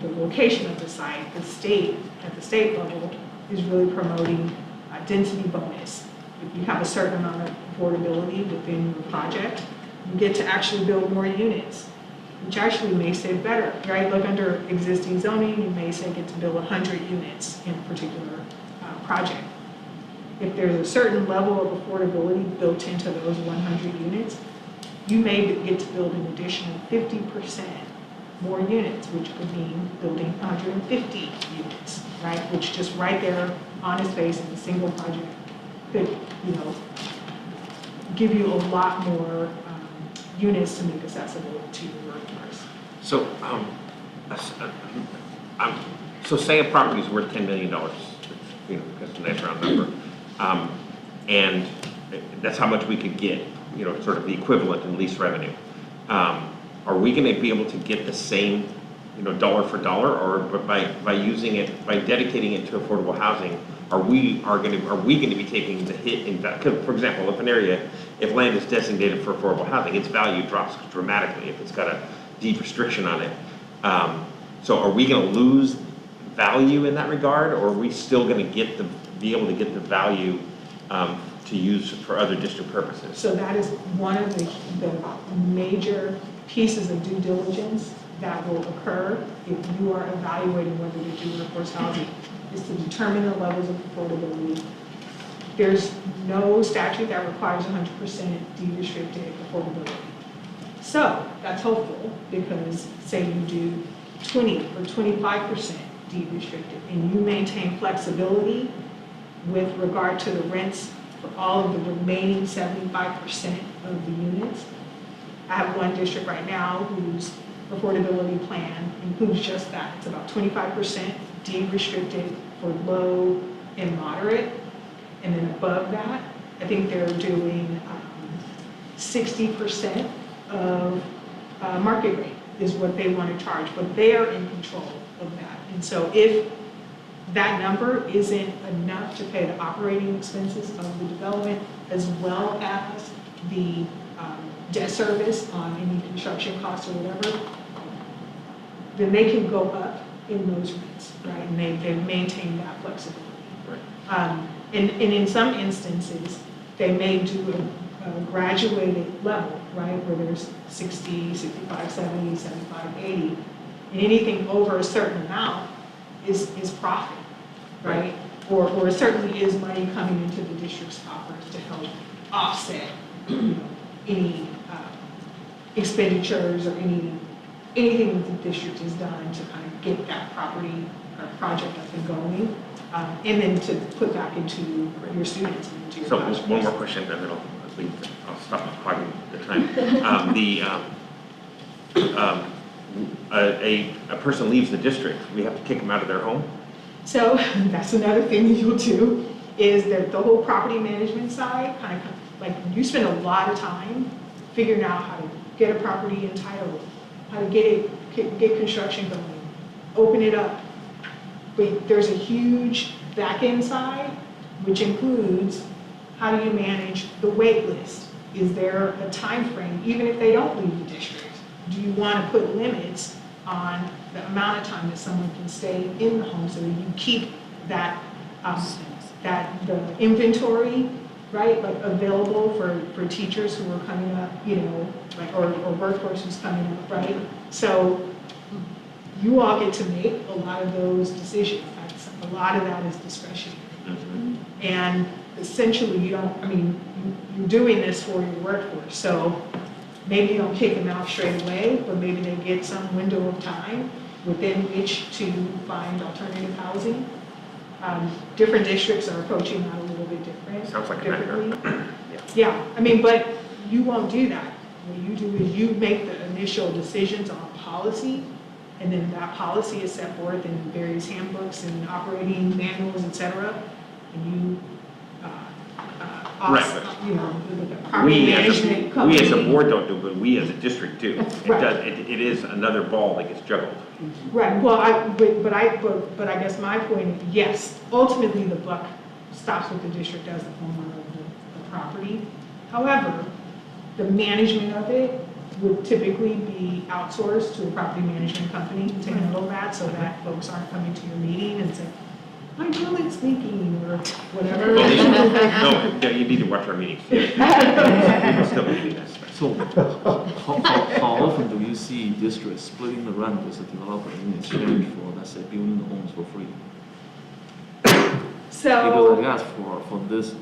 the location of the site, the state, at the state level, is really promoting a density bonus. If you have a certain amount of affordability within your project, you get to actually build more units, which actually may save better, right? Look, under existing zoning, you may say get to build 100 units in a particular project. If there's a certain level of affordability built into those 100 units, you may get to build an additional 50% more units, which could mean building 150 units, right? Which just right there on its face in a single project could, give you a lot more units to make accessible to your workforce. So, so say a property's worth $10 million, because it's a nice round number, and that's how much we could get, sort of the equivalent in lease revenue. Are we going to be able to get the same, dollar for dollar, or by using it, by dedicating it to affordable housing, are we going to be taking the hit in that? For example, if land is designated for affordable housing, its value drops dramatically if it's got a deed restriction on it. So are we going to lose value in that regard, or are we still going to be able to get the value to use for other district purposes? So that is one of the major pieces of due diligence that will occur if you are evaluating whether to do workforce housing, is to determine the levels of affordability. There's no statute that requires 100% deed restricted affordability. So that's helpful because say you do 20 or 25% deed restricted and you maintain flexibility with regard to the rents for all of the remaining 75% of the units. I have one district right now whose affordability plan includes just that. It's about 25% deed restricted for low and moderate. And then above that, I think they're doing 60% of market rate is what they want to charge, but they are in control of that. And so if that number isn't enough to pay the operating expenses of the development as well as the debt service on any construction costs or whatever, then they can go up in those rates, right? And they maintain that flexibility. Right. And in some instances, they may do a graduated level, right? Where there's 60, 65, 70, 75, 80. And anything over a certain amount is profit, right? Or certainly is money coming into the district's coffers to help offset any expenditures or anything that the district has done to kind of get that property or project up and going, and then to put back into your students and into your So classrooms. one more question, and then I'll stop hogging the time. A person leaves the district, we have to kick them out of their home? So that's another thing that you'll do, is that the whole property management side, kind of like you spend a lot of time figuring out how to get a property entitled, how to get construction going, open it up. But there's a huge back end side, which includes how do you manage the wait list? Is there a time frame, even if they don't leave the district? Do you want to put limits on the amount of time that someone can stay in the home so that you keep that the inventory, right, like available for teachers who are coming up, or workforce who's coming up, right? So you all get to make a lot of those decisions. A lot of that is discretionary. Mm-hmm. And essentially you're doing this for your workforce. So maybe you don't kick them out straight away, but maybe they get some window of time within which to find alternative housing. Different districts are approaching that a little bit Sounds like a differently. nightmare. Yeah, but you won't do that. What you do is you make the initial decisions on policy, and then that policy is set forth in various handbooks and operating manuals, et cetera, and you us, Right. you know, the property management We company. as a board don't do, but we as a district do. It Right. does, it is another ball that gets juggled. Right, well, but I guess my point, yes, ultimately the buck stops with the district as the owner of the property. However, the management of it would typically be outsourced to a property management company to handle that, so that folks aren't coming to your meeting and saying, my toilet's leaking, or whatever. No, you need to watch our meetings. We can still be this. So how often do you see districts splitting the rent with the developer in exchange for, let's say, building the homes for free? Because I So, guess for this,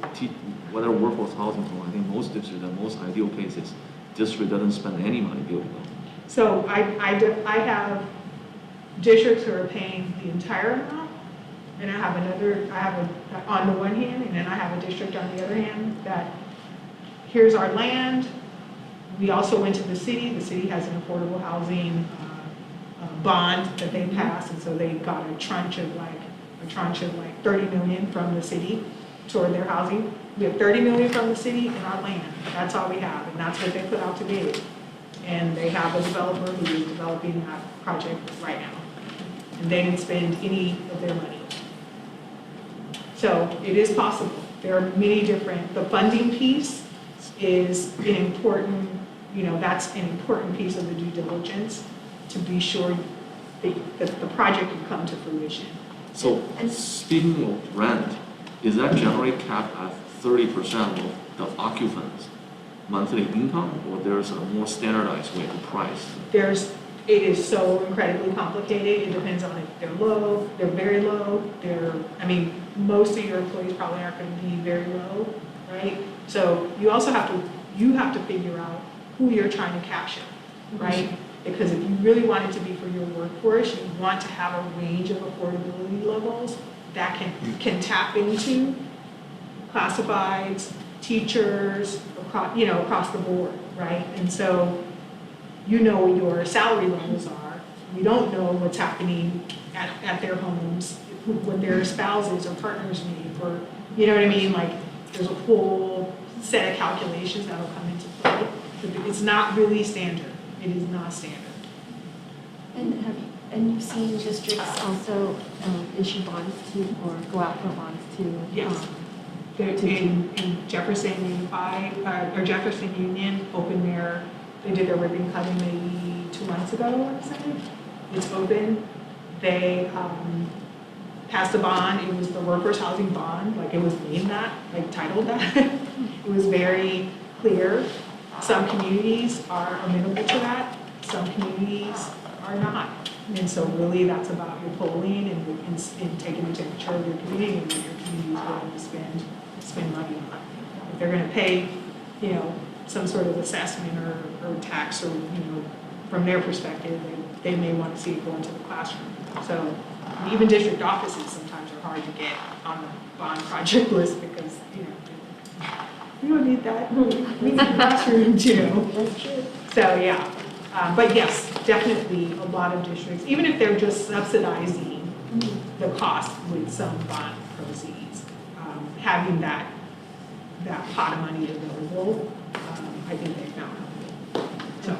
whether workforce housing, I think most districts, the most ideal case is district doesn't spend any money building them. so I have districts who are paying the entire amount, and I have on the one hand, and then I have a district on the other hand, that here's our land. We also went to the city has an affordable housing bond that they passed, and so they got a tranche of like 30 million from the city toward their housing. We have 30 million from the city in our land, that's all we have, and that's what they put out to bid. And they have a developer who is developing that project right now, and they didn't spend any of their money. So it is possible. There are many different, the funding piece is an important, that's an important piece of the due diligence to be sure that the project can come to fruition. So speaking of rent, is that generally capped at 30% of the occupants' monthly income, or there's a more standardized way to price? It is so incredibly complicated. It depends on if they're low, they're very low, most of your employees probably aren't going to be very low, right? So you also have to figure out who you're trying to capture, right? Because if you really want it to be for your workforce, you want to have a range of affordability levels that can tap into classifieds, teachers, across the board, right? And so you know what your salary levels are. We don't know what's happening at their homes, what their spouses or partners need, or, you know what I mean? Like, there's a whole set of calculations that'll come into play. It's not really standard. It is not standard. And you've seen districts also issue bonds to, or go out for bonds to? Yes. In Jefferson Unified, or Jefferson Union opened they did their ribbon cutting maybe 2 months ago, I want to say. It's open. They passed a bond. It was the workforce housing bond, like it was named that, like titled that. It was very clear. Some communities are amenable to that. Some communities are not. And so really that's about your polling and taking the temperature of your community and what your community is willing to spend money on. If they're going to pay, some sort of assessment or tax or, from their perspective, they may want to see it go into the classroom. So even district offices sometimes are hard to get on the bond project list because, we don't need that. We need the classroom too. That's true. So, yeah. But yes, definitely a lot of districts, even if they're just subsidizing the cost with some bond proceeds, having that pot of money available, I think they found helpful. So,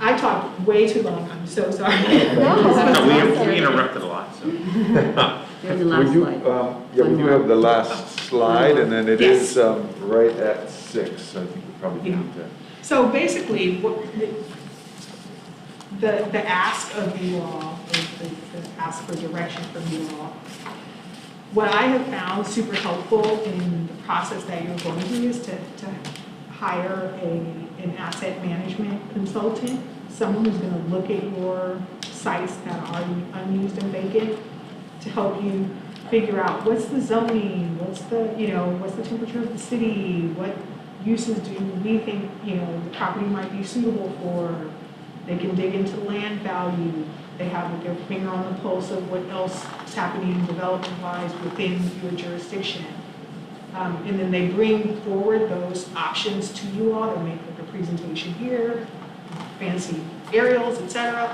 I talked way too long, I'm so sorry. No, we interrupted a lot, so. There's the last slide. Yeah, we do have the last slide, and then it Yes. is right at 6, so I think we probably need to. So basically, the ask of you all, the ask for direction from you all, what I have found super helpful in the process that you're going through is to hire an asset management consultant, someone who's going to look at your sites that are unused and vacant to help you figure out what's the zoning, what's the temperature of the city, what uses do we think, the property might be suitable for. They can dig into land value. They have their finger on the pulse of what else is happening development-wise within your jurisdiction. And then they bring forward those options to you all. They make like a presentation here, fancy aerials, etc.,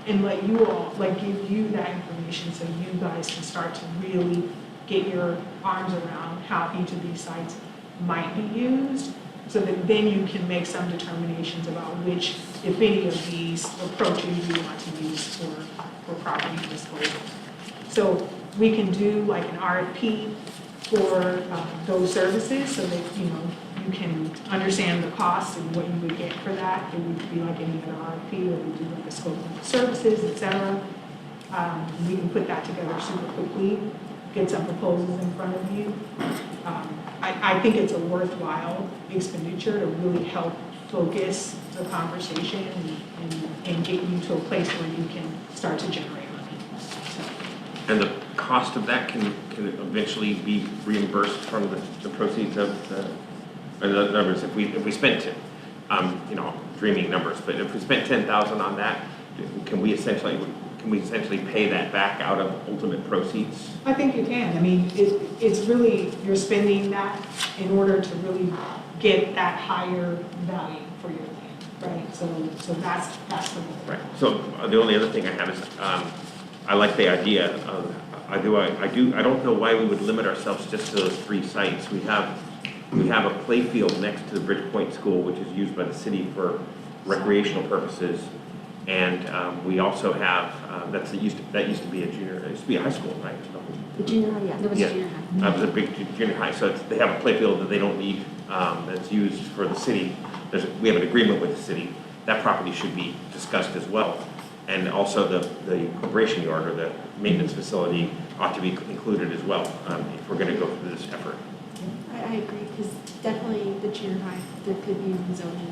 and let you all, give you that information so you guys can start to really get your arms around how each of these sites might be used, so that then you can make some determinations about which, if any of these approaches you want to use for property disposal. So we can do like an RFP for those services so that, you can understand the costs and what you would get for that. It would be like any other RFP, where we do like a scope of services, et cetera. We can put that together super quickly, get some proposals in front of you. I think it's a worthwhile expenditure to really help focus the conversation and get you to a place where you can start to generate money. And the cost of that can eventually be reimbursed from the proceeds of in other words, if we spent, dreaming numbers, but if we spent 10,000 on that, can we essentially pay that back out of ultimate proceeds? I think you can. I mean, it's really, you're spending that in order to really get that higher value for your land, right? So that's the goal. Right. So the only other thing I have is, I like the idea of, I don't know why we would limit ourselves just to those 3 sites. We have a play field next to the Bridgepoint School, which is used by the city for recreational purposes. And we also have, that used to be a high school, right? The junior high, yeah. There was a junior high. It was a big junior high, so they have a play field that they don't need, that's used for the city. We have an agreement with the city. That property should be discussed as well. And also the corporation yard or the maintenance facility ought to be included as well, if we're gonna go through this effort. I agree, because definitely the junior high, there could be rezoning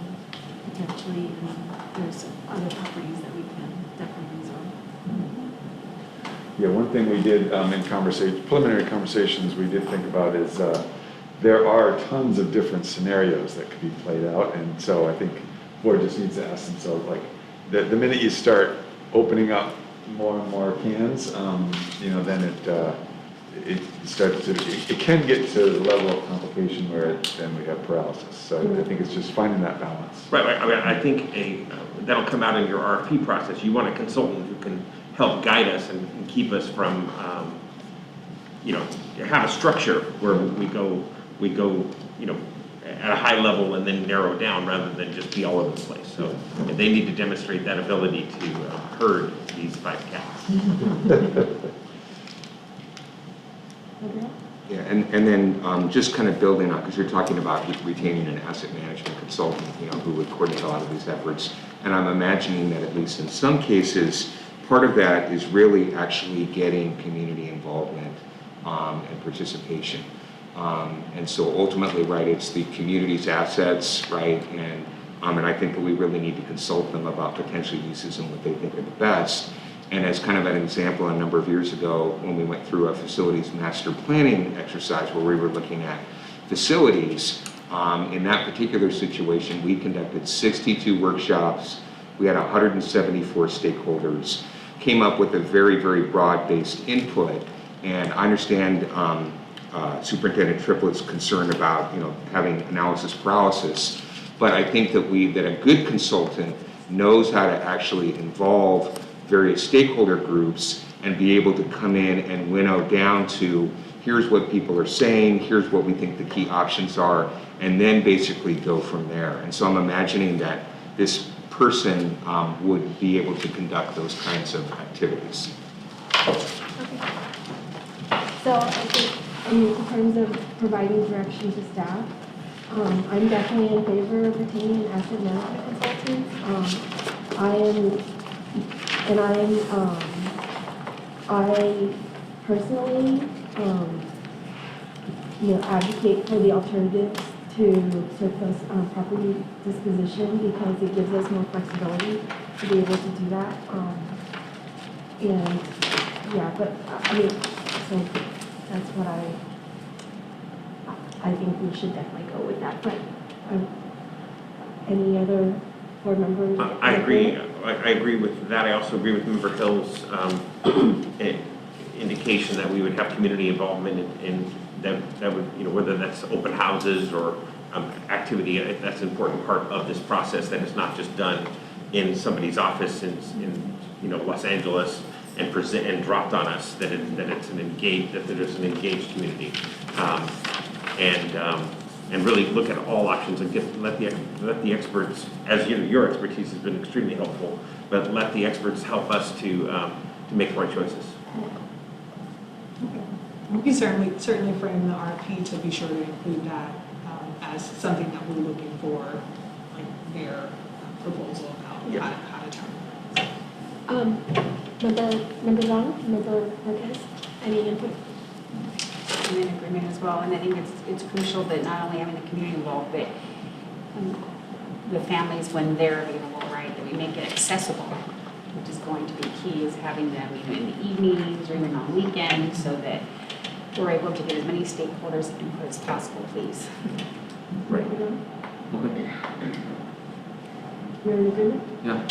potentially, and there's other properties that we can definitely rezone. Yeah, one thing we did in preliminary conversations we did think about is there are tons of different scenarios that could be played out, and so I think board just needs to ask themselves, like, the minute you start opening up more and more cans, then it can get to the level of complication where then we have paralysis. So I think it's just finding that balance. Right. I mean, I think that'll come out in your RFP process. You want a consultant who can help guide us and keep us from, have a structure where we go, at a high level and then narrow down rather than just be all over the place. So they need to demonstrate that ability to herd these 5 cats. Yeah, and then just kind of building on, because you're talking about retaining an asset management consultant, who would coordinate a lot of these efforts. And I'm imagining that at least in some cases, part of that is really actually getting community involvement and participation. And so ultimately, right, it's the community's assets, right, and I think that we really need to consult them about potential uses and what they think are the best. And as kind of an example, a number of years ago, when we went through a facilities master planning exercise where we were looking at facilities, in that particular situation, we conducted 62 workshops. We had 174 stakeholders, came up with a very, very broad-based input. And I understand Superintendent Triplett's concern about, having analysis paralysis, but I think that a good consultant knows how to actually involve various stakeholder groups and be able to come in and winnow down to, here's what people are saying, here's what we think the key options are, and then basically go from there. And so I'm imagining that this person would be able to conduct those kinds of activities. So I think, in terms of providing direction to staff, I'm definitely in favor of retaining an asset management consultant. I personally, advocate for the alternatives to surplus property disposition because it gives us more flexibility to be able to do that. So that's what I think we should definitely go with that. But any other board members? I agree. I agree with that. I also agree with Member Hill's indication that we would have community involvement in that would, whether that's open houses or activity, that's an important part of this process that is not just done in somebody's office in Los Angeles and dropped on us, that there's an engaged community. and really look at all options and let the experts, as your expertise has been extremely helpful, but let the experts help us to make the right choices. We can certainly frame the RFP to be sure to include that as something that we're looking for, like their proposal about how to turn Member Long, Member Marquez, any input? I'm in agreement as well, and I think it's crucial that not only having the community involved, but the families, when they're available, right, that we make it accessible, which is going to be key, is having them in the evenings or even on weekends, so that we're able to get as many stakeholders input as possible, please. Right. You're in agreement? Yeah.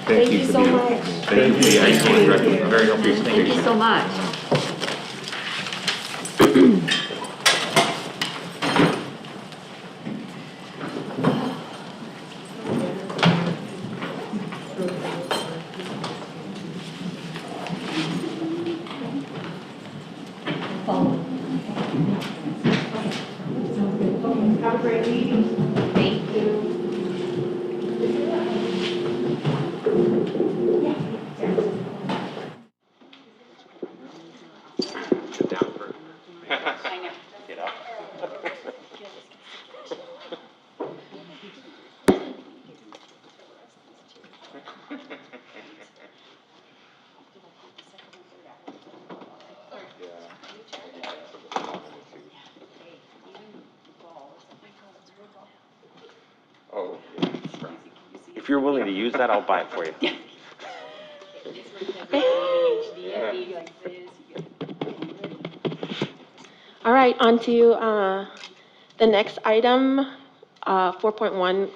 Thank you so much. Thank you for the excellent recommendation. Very helpful. Thank you so much. Have a great meeting. Thank you. If you're willing to use that, I'll buy it for you. All right, on to the next item, 4.1,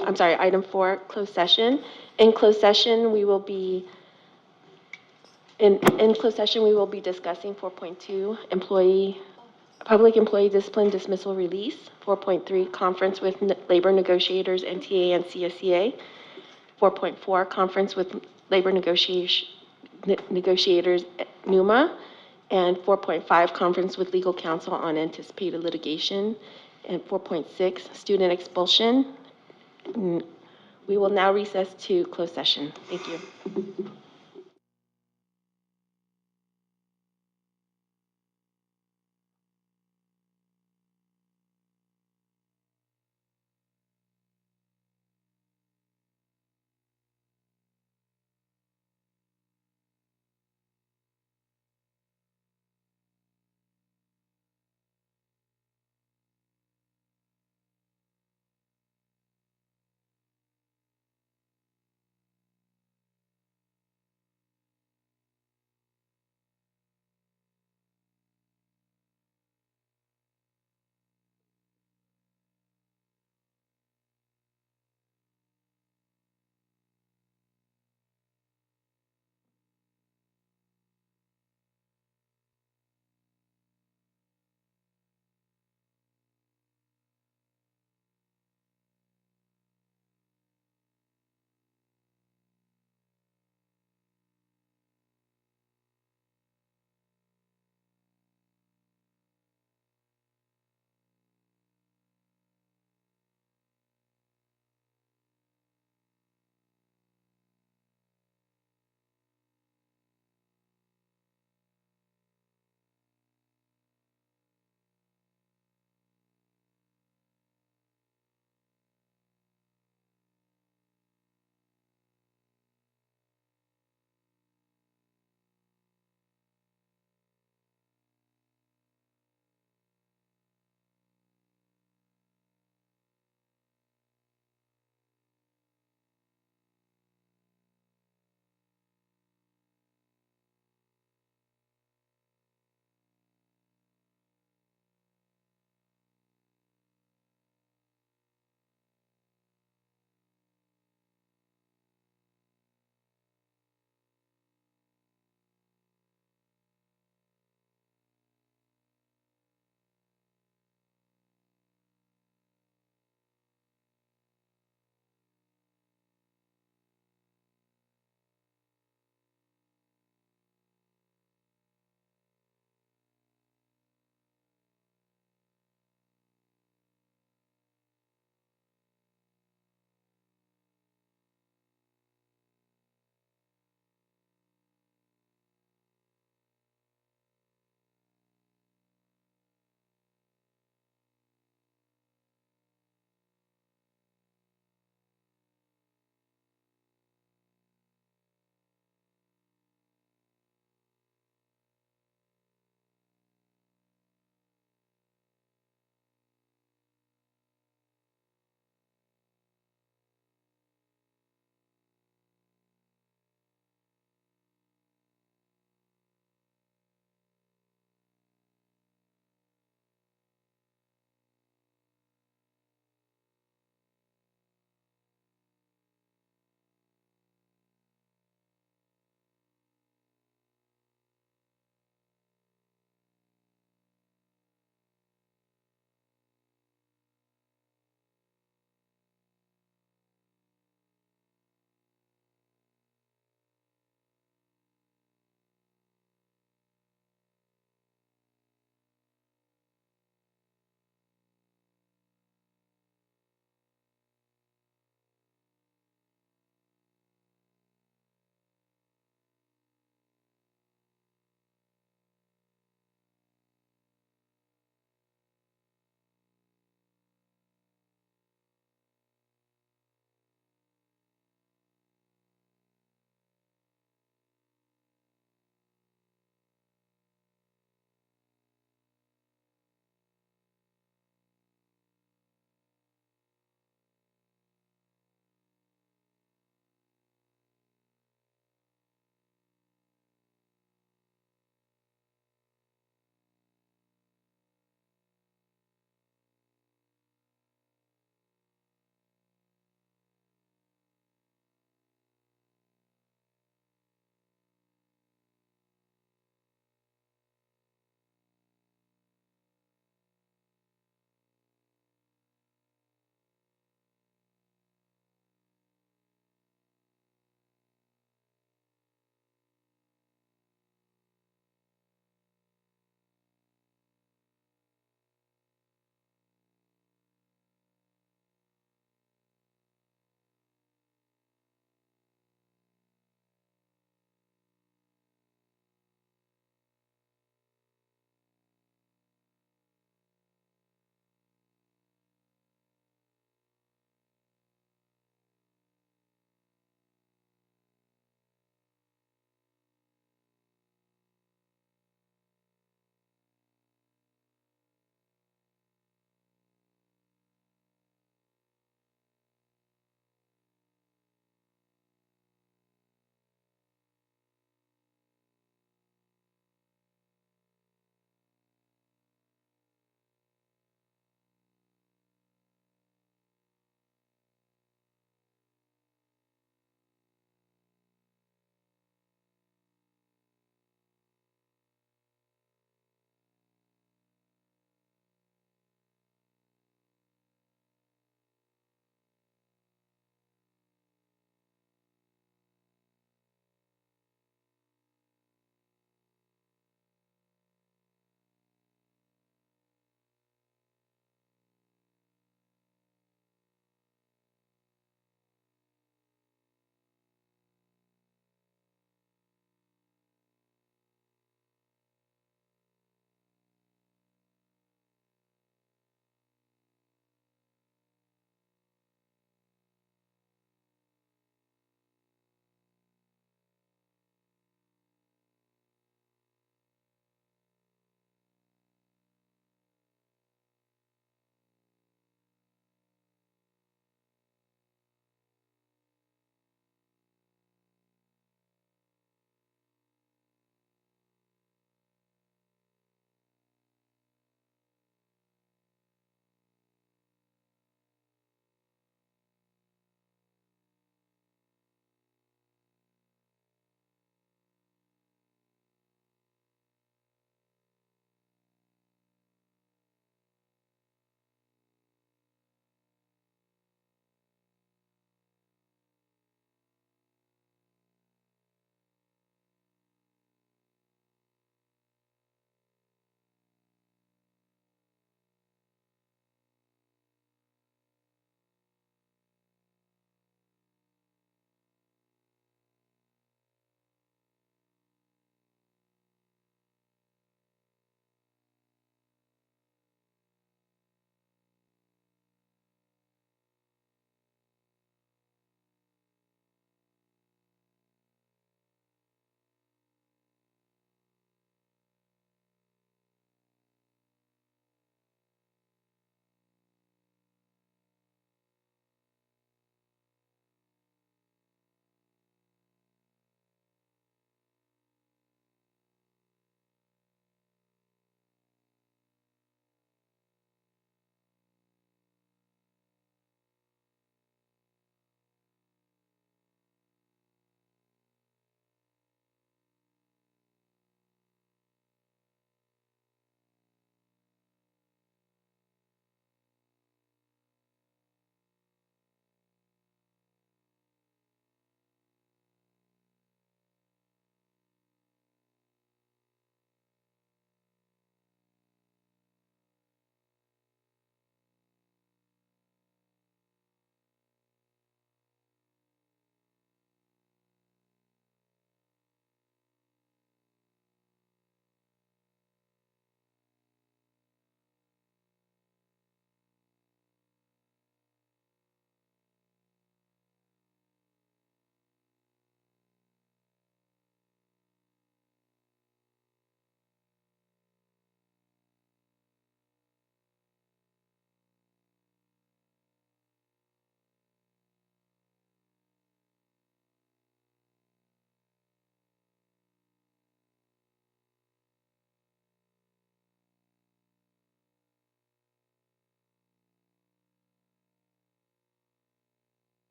I'm sorry, item 4, closed session. In closed session, we will be discussing 4.2, public employee discipline dismissal release, 4.3, conference with labor negotiators, NTA and CSEA, 4.4, conference with labor negotiators, NUMA, and 4.5, conference with legal counsel on anticipated litigation, and 4.6, student expulsion. We will now recess to closed session. Thank you.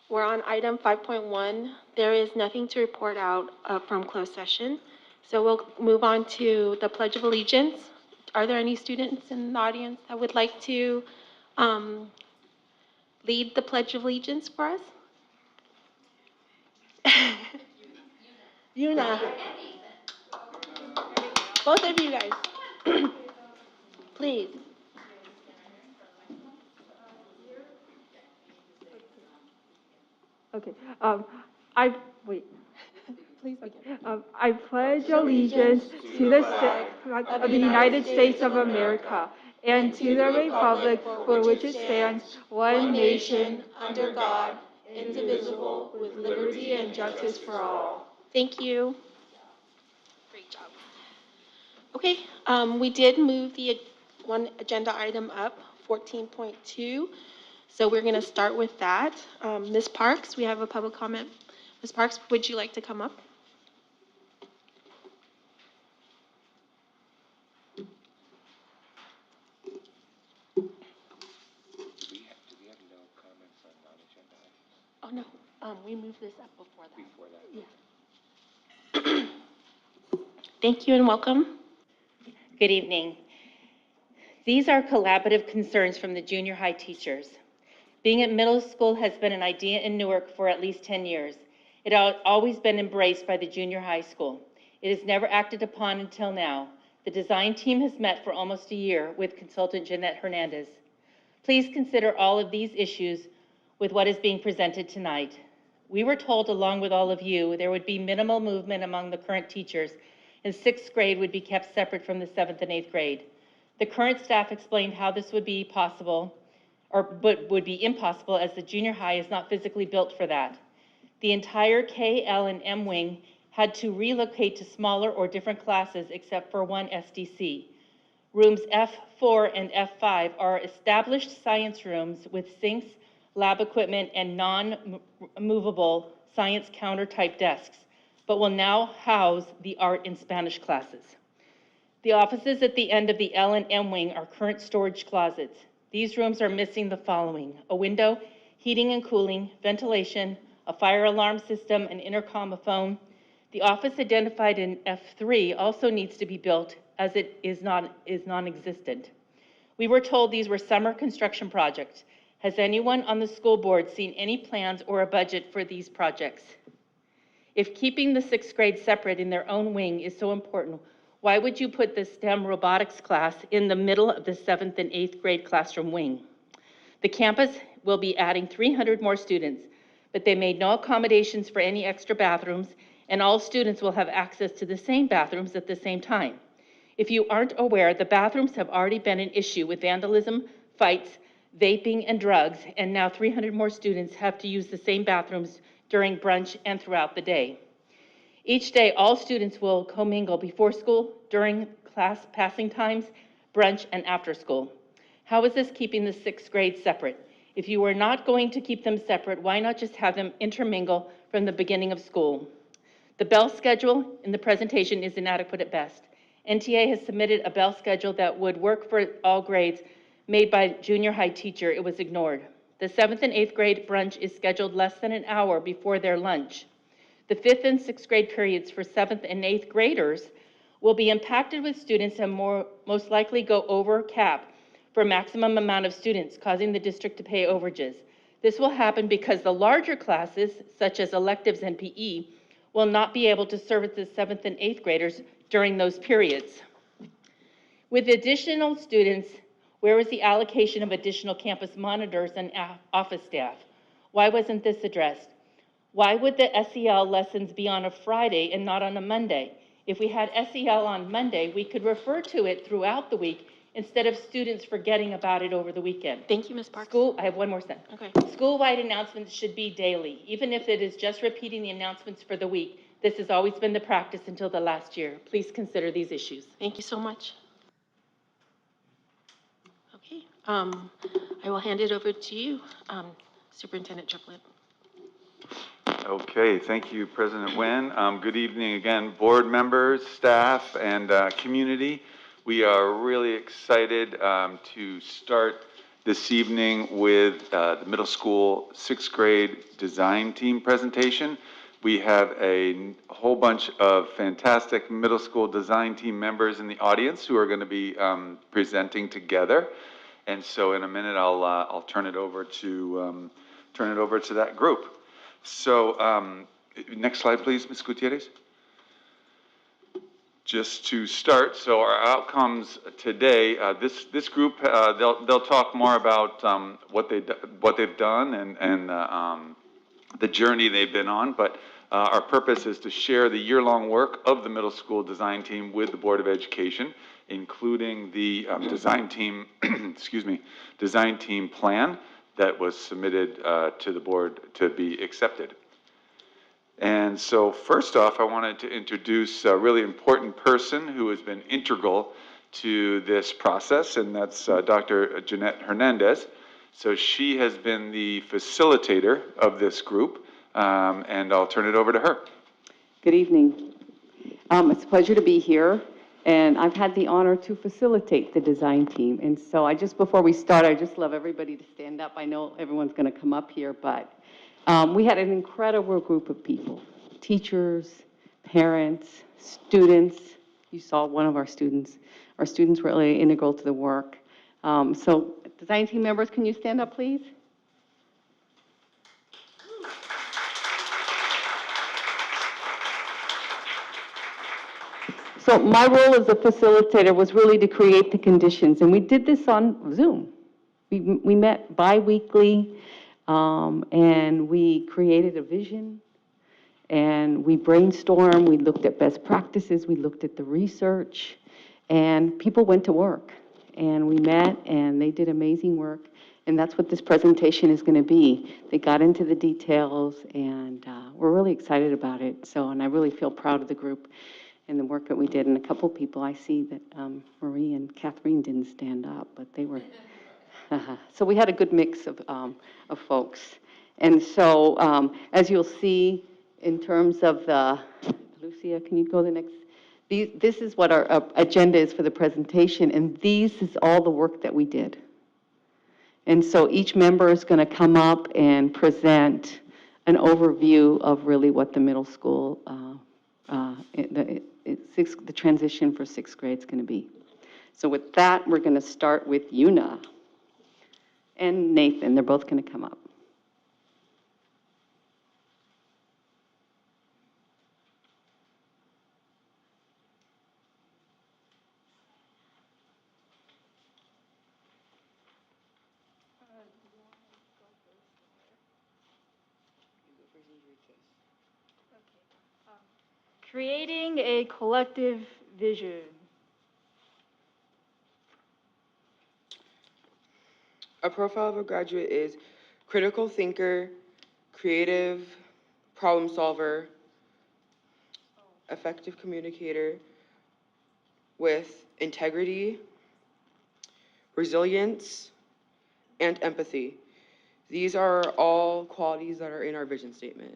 We're on item 5.1. There is nothing to report out from closed session. So we'll move on to the Pledge of Allegiance. Are there any students in the audience that would like to lead the Pledge of Allegiance for us? Yuna. Both of you guys. Please. Okay, please begin. I pledge allegiance to the flag of the United States of America and to the republic for which it stands, one nation, under God, indivisible, with liberty and justice for all. Thank you. Great job. Okay, we did move the one agenda item up, 14.2. So we're going to start with that. Ms. Parks, we have a public comment. Ms. Parks, would you like to come up? Do we have no comments on non-agenda items Oh, no, we moved this up before that. before that? Yeah. Thank you and welcome. Good evening. These are collaborative concerns from the junior high teachers. Being at middle school has been an idea in Newark for at least 10 years. It has always been embraced by the junior high school. It is never acted upon until now. The design team has met for almost a year with consultant Jeanette Hernandez. Please consider all of these issues with what is being presented tonight. We were told, along with all of you, there would be minimal movement among the current teachers, and 6th grade would be kept separate from the 7th and 8th grade. The current staff explained how this would be possible, but would be impossible as the junior high is not physically built for that. The entire K, L, and M wing had to relocate to smaller or different classes except for one SDC. Rooms F4 and F5 are established science rooms with sinks, lab equipment, and non-movable science counter-type desks, but will now house the art and Spanish classes. The offices at the end of the L and M wing are current storage closets. These rooms are missing the following: a window, heating and cooling, ventilation, a fire alarm system, an intercom, a phone. The office identified in F3 also needs to be built as it is non-existent. We were told these were summer construction projects. Has anyone on the school board seen any plans or a budget for these projects? If keeping the 6th grade separate in their own wing is so important, why would you put the STEM robotics class in the middle of the 7th and 8th grade classroom wing? The campus will be adding 300 more students, but they made no accommodations for any extra bathrooms, and all students will have access to the same bathrooms at the same time. If you aren't aware, the bathrooms have already been an issue with vandalism, fights, vaping, and drugs, and now 300 more students have to use the same bathrooms during brunch and throughout the day. Each day, all students will commingle before school, during class passing times, brunch, and after school. How is this keeping the 6th grade separate? If you are not going to keep them separate, why not just have them intermingle from the beginning of school? The bell schedule in the presentation is inadequate at best. NTA has submitted a bell schedule that would work for all grades made by junior high teacher. It was ignored. The 7th and 8th grade brunch is scheduled less than an hour before their lunch. The 5th and 6th grade periods for 7th and 8th graders will be impacted with students and most likely go over cap for maximum amount of students, causing the district to pay overages. This will happen because the larger classes, such as electives and PE, will not be able to service the 7th and 8th graders during those periods. With additional students, where was the allocation of additional campus monitors and office staff? Why wasn't this addressed? Why would the SEL lessons be on a Friday and not on a Monday? If we had SEL on Monday, we could refer to it throughout the week instead of students forgetting about it over the weekend. Thank you, Ms. Parks. I have one more sentence. Okay. School-wide announcements should be daily, even if it is just repeating the announcements for the week. This has always been the practice until the last year. Please consider these issues. Thank you so much. Okay, I will hand it over to you, Superintendent Triplett. Okay, thank you, President Nguyen. Good evening again, board members, staff, and community. We are really excited to start this evening with the middle school sixth grade design team presentation. We have a whole bunch of fantastic middle school design team members in the audience who are going to be presenting together. And so in a minute, I'll turn it over to that group. So next slide, please, Ms. Gutierrez. Just to start, so our outcomes today, this group, they'll talk more about what they've done and the journey they've been on, but our purpose is to share the year-long work of the middle school design team with the Board of Education, including the design team, design team plan that was submitted to the board to be accepted. And so first off, I wanted to introduce a really important person who has been integral to this process, and that's Dr. Jeanette Hernandez. So she has been the facilitator of this group, and I'll turn it over to her. Good evening. It's a pleasure to be here, and I've had the honor to facilitate the design team. And so before we start, I just love everybody to stand up. I know everyone's going to come up here, but we had an incredible group of people, teachers, parents, students. You saw one of our students. Our students were really integral to the work. So design team members, can you stand up, please? So my role as a facilitator was really to create the conditions, and we did this on Zoom. We met bi-weekly, and we created a vision, and we brainstormed, we looked at best practices, we looked at the research, and people went to work. And we met, and they did amazing work, and that's what this presentation is going to be. They got into the details, and we're really excited about it. So, and I really feel proud of the group and the work that we did. And a couple people, I see that Marie and Catherine didn't stand up, but they were. So we had a good mix of folks. And so as you'll see in terms of the, Lucia, can you go to the next? This is what our agenda is for the presentation, and this is all the work that we did. And so each member is going to come up and present an overview of really what the middle school, the transition for sixth grade is going to be. So with that, we're going to start with Una and Nathan. They're both going to come up. Creating a collective vision. A profile of a graduate is critical thinker, creative, problem solver, effective communicator with integrity, resilience, and empathy. These are all qualities that are in our vision statement.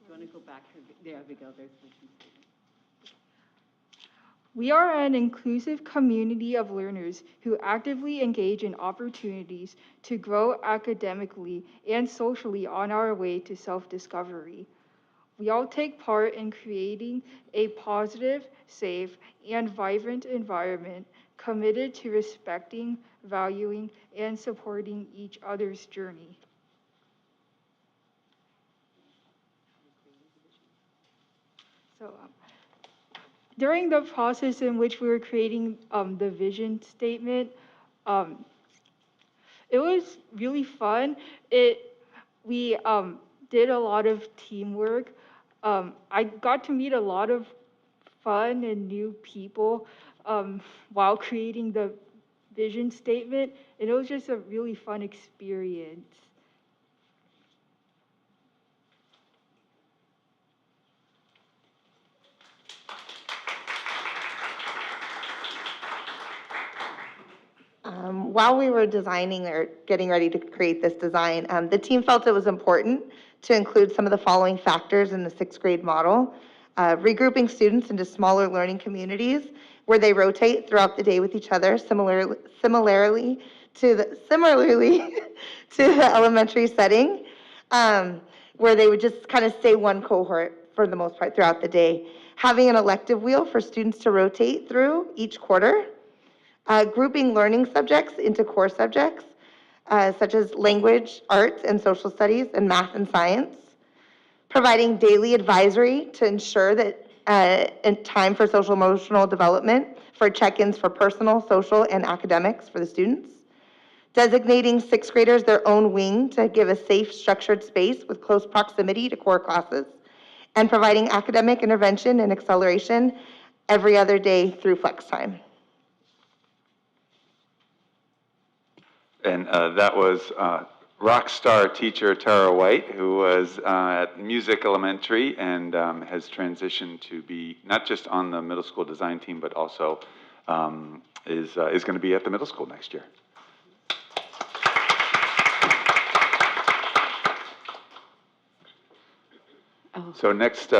You want to go back? There we go. There's vision statement. We are an inclusive community of learners who actively engage in opportunities to grow academically and socially on our way to self-discovery. We all take part in creating a positive, safe, and vibrant environment committed to respecting, valuing, and supporting each other's journey. So, during the process in which we were creating the vision statement, it was really fun. We did a lot of teamwork. I got to meet a lot of fun and new people while creating the vision statement, and it was just a really fun experience. While we were designing or getting ready to create this design, the team felt it was important to include some of the following factors in the sixth grade model. regrouping students into smaller learning communities where they rotate throughout the day with each other, similarly to the elementary setting, where they would just kind of stay one cohort for the most part throughout the day. Having an elective wheel for students to rotate through each quarter, grouping learning subjects into core subjects, such as language, arts, and social studies, and math and science, providing daily advisory to ensure that in time for social emotional development, for check-ins for personal, social, and academics for the students, designating sixth graders their own wing to give a safe, structured space with close proximity to core classes, and providing academic intervention and acceleration every other day through flex time. And that was rock star teacher Tara White, who was at Music Elementary and has transitioned to be not just on the middle school design team, but also is going to be at the middle school next year. So next,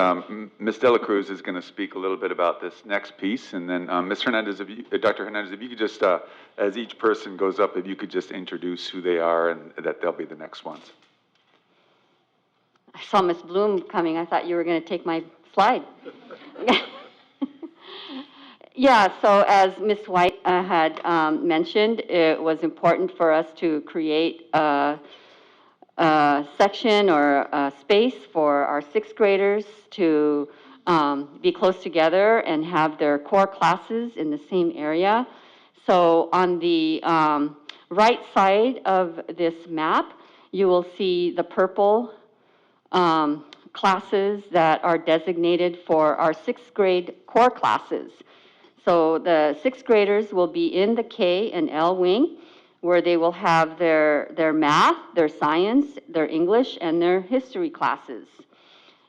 Ms. Dela Cruz is going to speak a little bit about this next piece, and then Ms. Hernandez, Dr. Hernandez, if you could just, as each person goes up, if you could just introduce who they are and that they'll be the next ones. I saw Ms. Bloom coming. I thought you were going to take my slide. Yeah, so as Ms. White had mentioned, it was important for us to create a section or a space for our sixth graders to be close together and have their core classes in the same area. So on the right side of this map, you will see the purple classes that are designated for our sixth grade core classes. So the sixth graders will be in the K and L wing, where they will have their math, their science, their English, and their history classes.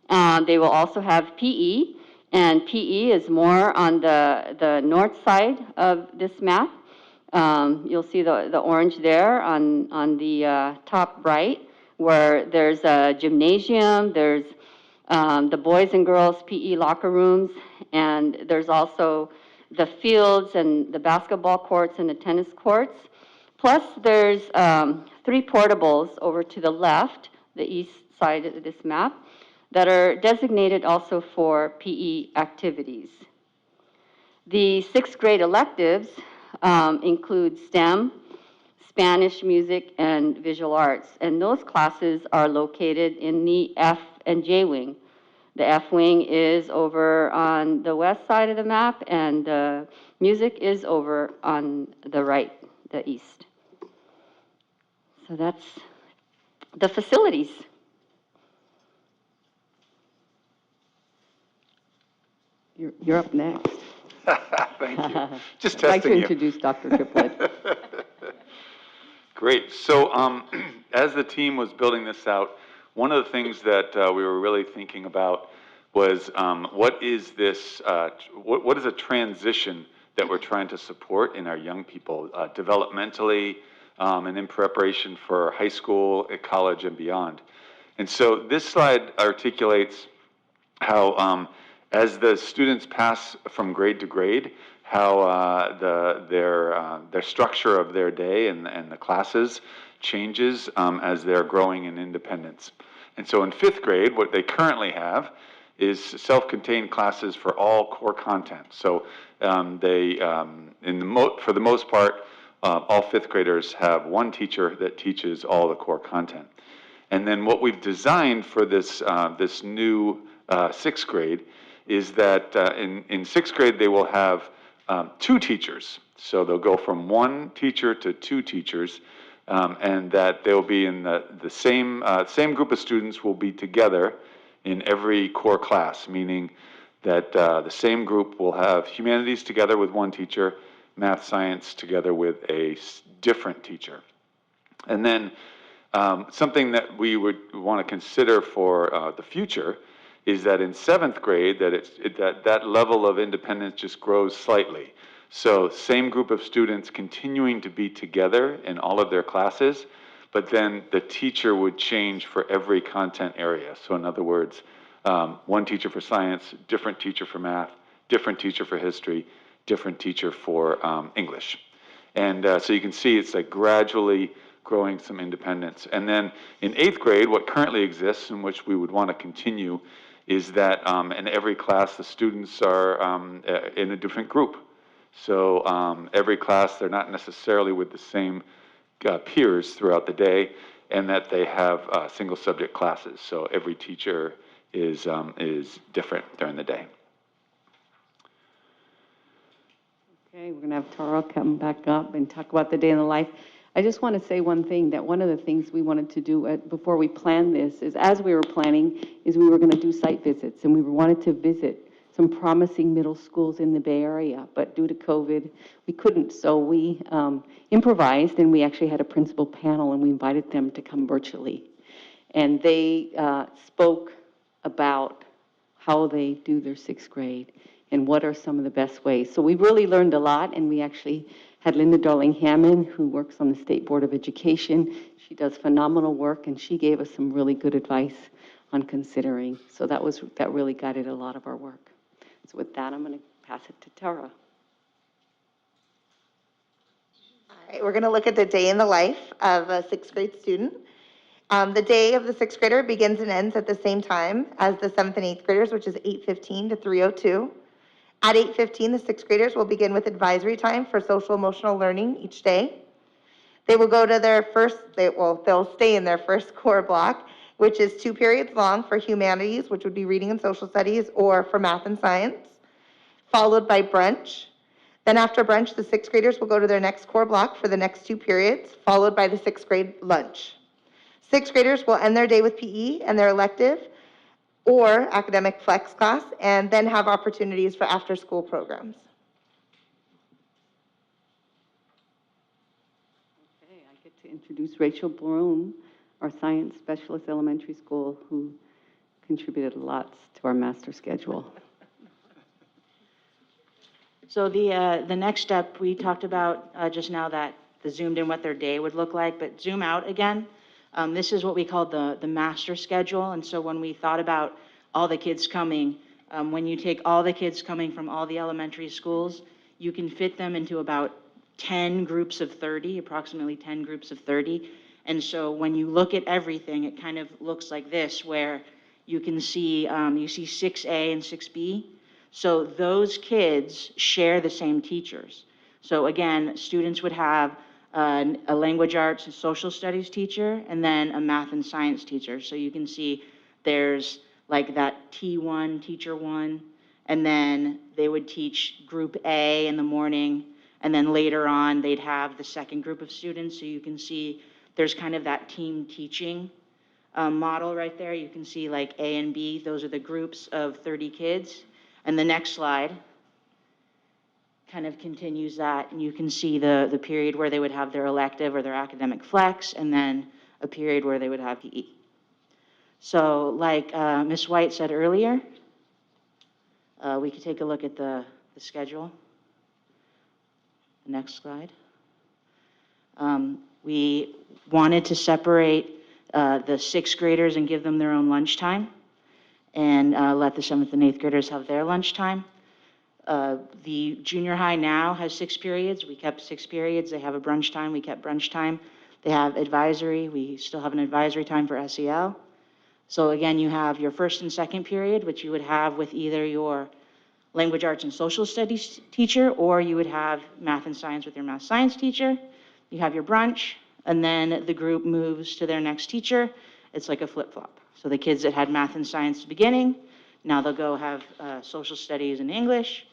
They will also have PE, and PE is more on the north side of this map. You'll see the orange there on the top right, where there's a gymnasium, there's the boys and girls PE locker rooms, and there's also the fields and the basketball courts and the tennis courts. Plus, there's 3 portables over to the left, the east side of this map, that are designated also for PE activities. The sixth grade electives include STEM, Spanish, music, and visual arts, and those classes are located in the F and J wing. The F wing is over on the west side of the map, and the music is over on the right, the east. So that's the facilities. You're up next. Thank you. Just I'd like to testing you. introduce Dr. Triplett. Great. So as the team was building this out, one of the things that we were really thinking about was what is this, what is a transition that we're trying to support in our young people developmentally and in preparation for high school, college, and beyond. And so this slide articulates how as the students pass from grade to grade, how their structure of their day and the classes changes as they're growing in independence. And so in 5th grade, what they currently have is self-contained classes for all core content. So for the most part, all 5th graders have one teacher that teaches all the core content. And then what we've designed for this new 6th grade is that in 6th grade they will have 2 teachers. So they'll go from 1 teacher to 2 teachers, and that they'll be in the same group of students will be together in every core class, meaning that the same group will have humanities together with 1 teacher, math, science together with a different teacher. And then something that we would want to consider for the future is that in 7th grade, that level of independence just grows slightly. So same group of students continuing to be together in all of their classes, but then the teacher would change for every content area. So in other words, one teacher for science, different teacher for math, different teacher for history, different teacher for English. And so you can see it's like gradually growing some independence. And then in 8th grade, what currently exists and which we would want to continue is that in every class the students are in a different group. So every class, they're not necessarily with the same peers throughout the day, and that they have single subject classes. So every teacher is different during the day. Okay, we're gonna have Tara come back up and talk about the day in the life. I just want to say one thing, that one of the things we wanted to do before we planned this is, as we were planning, is we were going to do site visits, and we wanted to visit some promising middle schools in the Bay Area, but due to COVID, we couldn't. So we improvised, and we actually had a principal panel, and we invited them to come virtually. And they spoke about how they do their 6th grade and what are some of the best ways. So we really learned a lot, and we actually had Linda Darling-Hammond, who works on the State Board of Education. She does phenomenal work, and she gave us some really good advice on considering. So that really guided a lot of our work. So with that, I'm going to pass it to Tara. All right, we're going to look at the day in the life of a 6th grade student. The day of the 6th grader begins and ends at the same time as the 7th and 8th graders, which is 8:15 to 3:02. At 8:15, the 6th graders will begin with advisory time for social emotional learning each day. They will go to their they'll stay in their first core block, which is 2 periods long for humanities, which would be reading and social studies, or for math and science, followed by brunch. Then after brunch, the 6th graders will go to their next core block for the next 2 periods, followed by the 6th grade lunch. 6th graders will end their day with PE and their elective or academic flex class, and then have opportunities for after-school programs. Okay, I get to introduce Rachel Bloom, our science specialist elementary school, who contributed a lot to our master schedule. So the next step, we talked about just now that the zoomed in what their day would look like, but zoom out again. This is what we call the master schedule. And so when we thought about all the kids coming, when you take all the kids coming from all the elementary schools, you can fit them into about 10 groups of 30, approximately 10 groups of 30. And so when you look at everything, it kind of looks like this, where you can see, you see 6A and 6B. So those kids share the same teachers. So again, students would have a language arts and social studies teacher, and then a math and science teacher. So you can see there's like that T1, teacher 1, and then they would teach group A in the morning, and then later on they'd have the second group of students. So you can see there's kind of that team teaching model right there. You can see like A and B, those are the groups of 30 kids. And the next slide kind of continues that, and you can see the period where they would have their elective or their academic flex, and then a period where they would have PE. So like Ms. White said earlier, we could take a look at the schedule. The next slide. We wanted to separate the 6th graders and give them their own lunchtime, and let the 7th and 8th graders have their lunchtime. The junior high now has 6 periods. We kept 6 periods. They have a brunch time. We kept brunch time. They have advisory. We still have an advisory time for SEL. So again, you have your first and second period, which you would have with either your language arts and social studies teacher, or you would have math and science with your math science teacher. You have your brunch, and then the group moves to their next teacher. It's like a flip-flop. So the kids that had math and science at the beginning, now they'll go have social studies and English,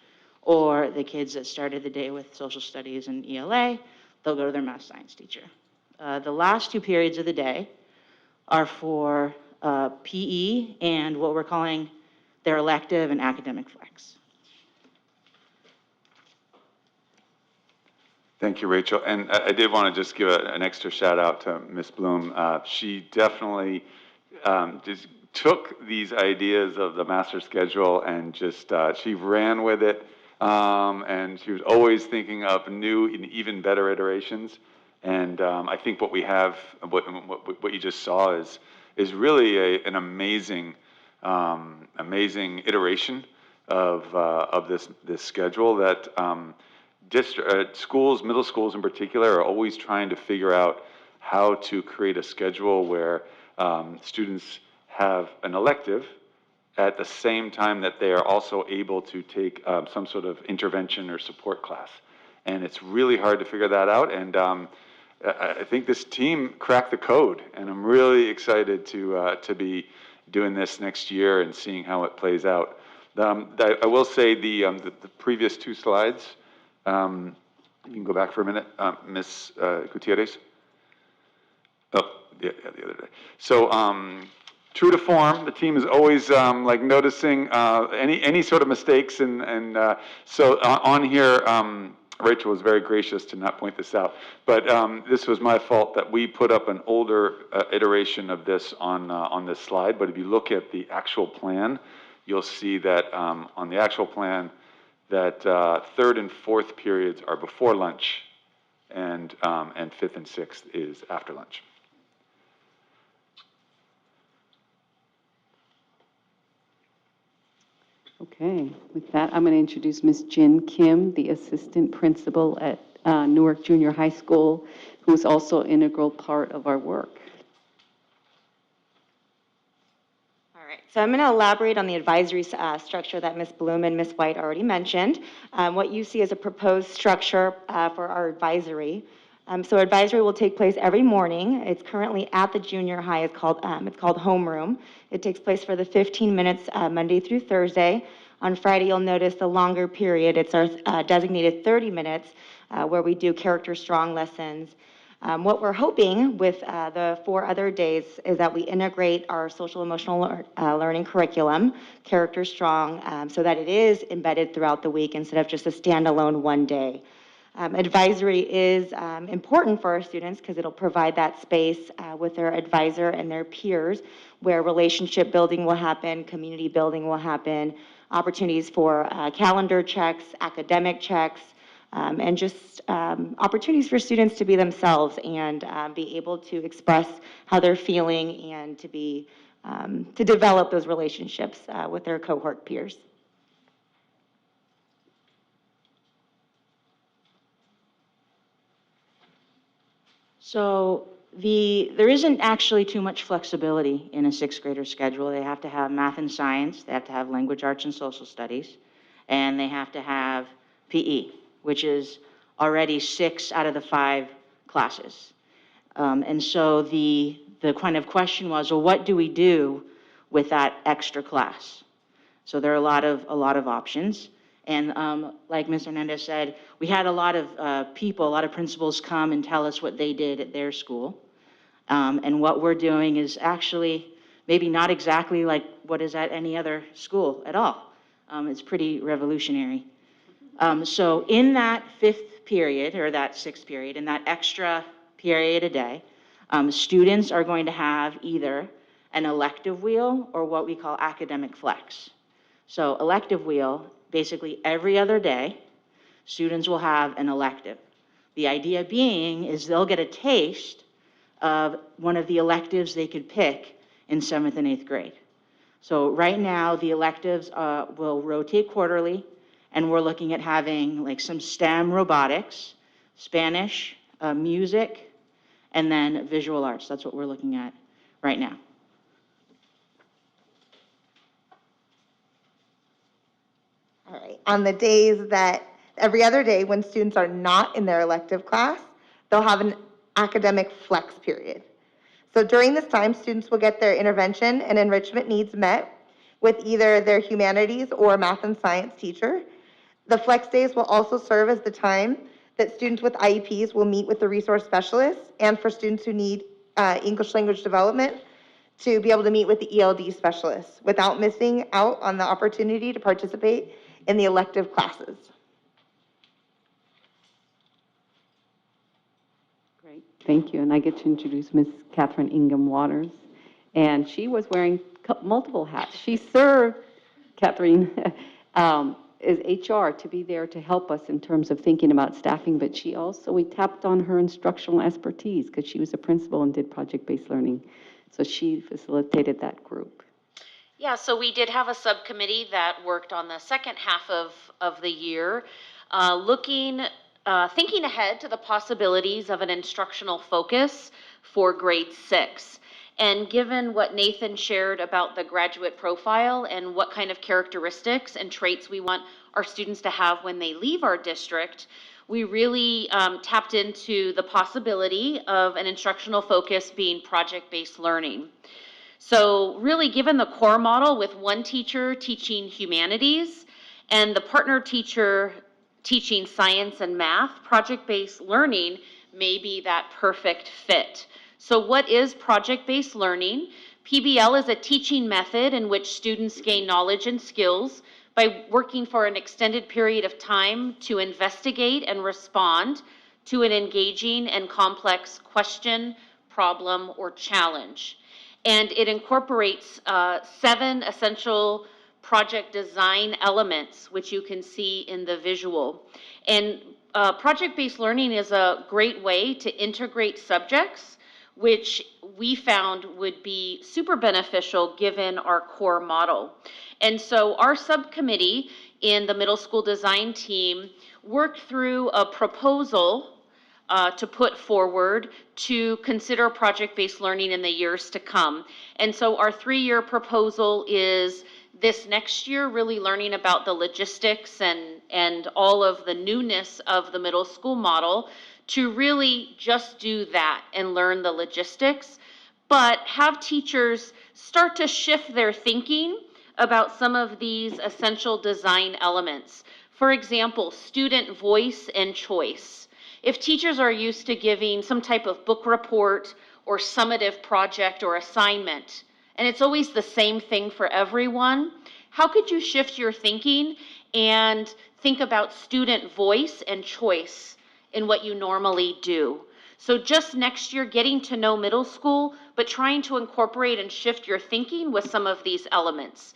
or the kids that started the day with social studies and ELA, they'll go to their math science teacher. The last 2 periods of the day are for PE and what we're calling their elective and academic flex. Thank you, Rachel. And I did want to just give an extra shout out to Ms. Bloom. She definitely just took these ideas of the master schedule and just, she ran with it. And she was always thinking of new and even better iterations. And I think what we have, what you just saw is really an amazing amazing iteration of this schedule that schools, middle schools in particular, are always trying to figure out how to create a schedule where students have an elective at the same time that they are also able to take some sort of intervention or support class. And it's really hard to figure that out. And I think this team cracked the code, and I'm really excited to be doing this next year and seeing how it plays out. I will say the previous two slides, you can go back for a minute, Ms. Gutierrez. Oh, yeah, the other day. So, true to form, the team is always like noticing any sort of mistakes, and so on here, Rachel was very gracious to not point this out, but this was my fault that we put up an older iteration of this on this slide. But if you look at the actual plan, you'll see that on the actual plan that third and fourth periods are before lunch, and fifth and sixth is after lunch. Okay, with that, I'm going to introduce Ms. Jin Kim, the assistant principal at Newark Junior High School, who is also an integral part of our work. All right, so I'm going to elaborate on the advisory structure that Ms. Bloom and Ms. White already mentioned. What you see is a proposed structure for our advisory. So advisory will take place every morning. It's currently at the junior high. It's called homeroom. It takes place for the 15 minutes Monday through Thursday. On Friday, you'll notice the longer period. It's our designated 30 minutes where we do character strong lessons. What we're hoping with the 4 other days is that we integrate our social emotional learning curriculum, character strong, so that it is embedded throughout the week instead of just a standalone one day. Advisory is important for our students because it'll provide that space with their advisor and their peers where relationship building will happen, community building will happen, opportunities for calendar checks, academic checks, and just opportunities for students to be themselves and be able to express how they're feeling and to develop those relationships with their cohort peers. So there isn't actually too much flexibility in a sixth grader schedule. They have to have math and science, they have to have language, arts, and social studies, and they have to have PE, which is already 6 out of the 5 classes. And so the kind of question was, well, what do we do with that extra class? So there are a lot of options. And like Ms. Hernandez said, we had a lot of people, a lot of principals come and tell us what they did at their school. And what we're doing is actually maybe not exactly like what is at any other school at all. It's pretty revolutionary. So in that 5th period, or that 6th period, in that extra period a day, students are going to have either an elective wheel or what we call academic flex. So elective wheel, basically every other day, students will have an elective. The idea being is they'll get a taste of one of the electives they could pick in 7th and 8th grade. So right now, the electives will rotate quarterly, and we're looking at having like some STEM robotics, Spanish, music, and then visual arts. That's what we're looking at right now. All right. On the days that, every other day when students are not in their elective class, they'll have an academic flex period. So during this time, students will get their intervention and enrichment needs met with either their humanities or math and science teacher. The flex days will also serve as the time that students with IEPs will meet with the resource specialists, and for students who need English language development to be able to meet with the ELD specialists without missing out on the opportunity to participate in the elective classes. Great, thank you. And I get to introduce Ms. Catherine Ingham Waters. And she was wearing multiple hats. She served, Catherine, as HR to be there to help us in terms of thinking about staffing, but we tapped on her instructional expertise because she was a principal and did project-based learning. So she facilitated that group. Yeah, so we did have a subcommittee that worked on the second half of the year, thinking ahead to the possibilities of an instructional focus for grade 6. And given what Nathan shared about the graduate profile and what kind of characteristics and traits we want our students to have when they leave our district, we really tapped into the possibility of an instructional focus being project-based learning. So really, given the core model with one teacher teaching humanities and the partner teacher teaching science and math, project-based learning may be that perfect fit. So what is project-based learning? PBL is a teaching method in which students gain knowledge and skills by working for an extended period of time to investigate and respond to an engaging and complex question, problem, or challenge. And it incorporates 7 essential project design elements, which you can see in the visual. And project-based learning is a great way to integrate subjects, which we found would be super beneficial given our core model. And so our subcommittee in the middle school design team worked through a proposal to put forward to consider project-based learning in the years to come. And so our 3-year proposal is this next year, really learning about the logistics and all of the newness of the middle school model, to really just do that and learn the logistics, but have teachers start to shift their thinking about some of these essential design elements. For example, student voice and choice. If teachers are used to giving some type of book report or summative project or assignment, and it's always the same thing for everyone, how could you shift your thinking and think about student voice and choice in what you normally do? So just next year, getting to know middle school, but trying to incorporate and shift your thinking with some of these elements.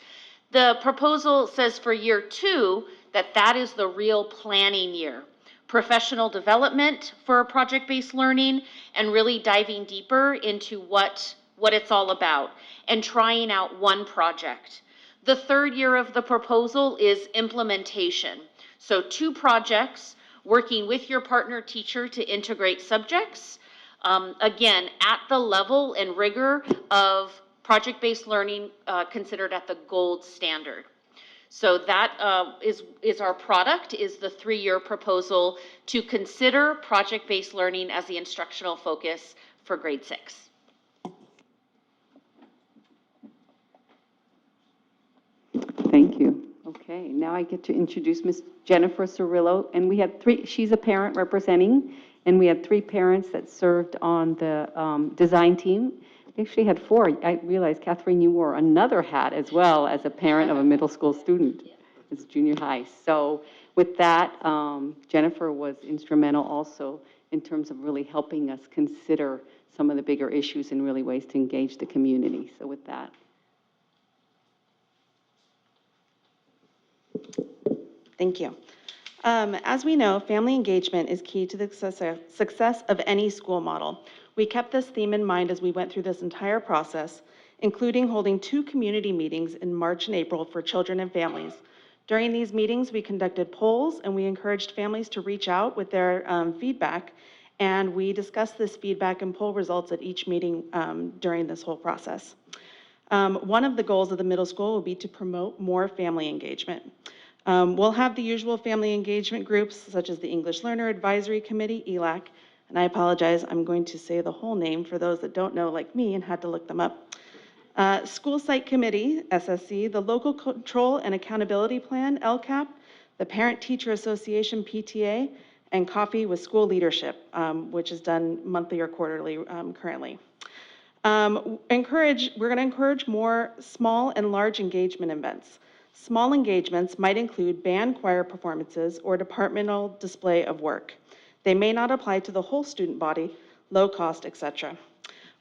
The proposal says for year 2 that is the real planning year. Professional development for project-based learning and really diving deeper into what it's all about and trying out one project. The 3rd year of the proposal is implementation. So 2 projects, working with your partner teacher to integrate subjects, again, at the level and rigor of project-based learning considered at the gold standard. So that is our product, is the 3-year proposal to consider project-based learning as the instructional focus for grade 6. Thank you. Okay, now I get to introduce Ms. Jennifer Cirillo, and we had 3, she's a parent representing, and we had 3 parents that served on the design team. We actually had 4. I realized, Catherine, you wore another hat as well as a parent of a middle school student. It's junior high. So with that, Jennifer was instrumental also in terms of really helping us consider some of the bigger issues and really ways to engage the community. So with that. Thank you. As we know, family engagement is key to the success of any school model. We kept this theme in mind as we went through this entire process, including holding 2 community meetings in March and April for children and families. During these meetings, we conducted polls and we encouraged families to reach out with their feedback, and we discussed this feedback and poll results at each meeting during this whole process. One of the goals of the middle school will be to promote more family engagement. We'll have the usual family engagement groups, such as the English Learner Advisory Committee, ELAC, and I apologize, I'm going to say the whole name for those that don't know like me and had to look them up. School Site Committee, SSC, the Local Control and Accountability Plan, LCAP, the Parent Teacher Association, PTA, and Coffee with School Leadership, which is done monthly or quarterly currently. We're going to encourage more small and large engagement events. Small engagements might include band choir performances or departmental display of work. They may not apply to the whole student body, low cost, etc.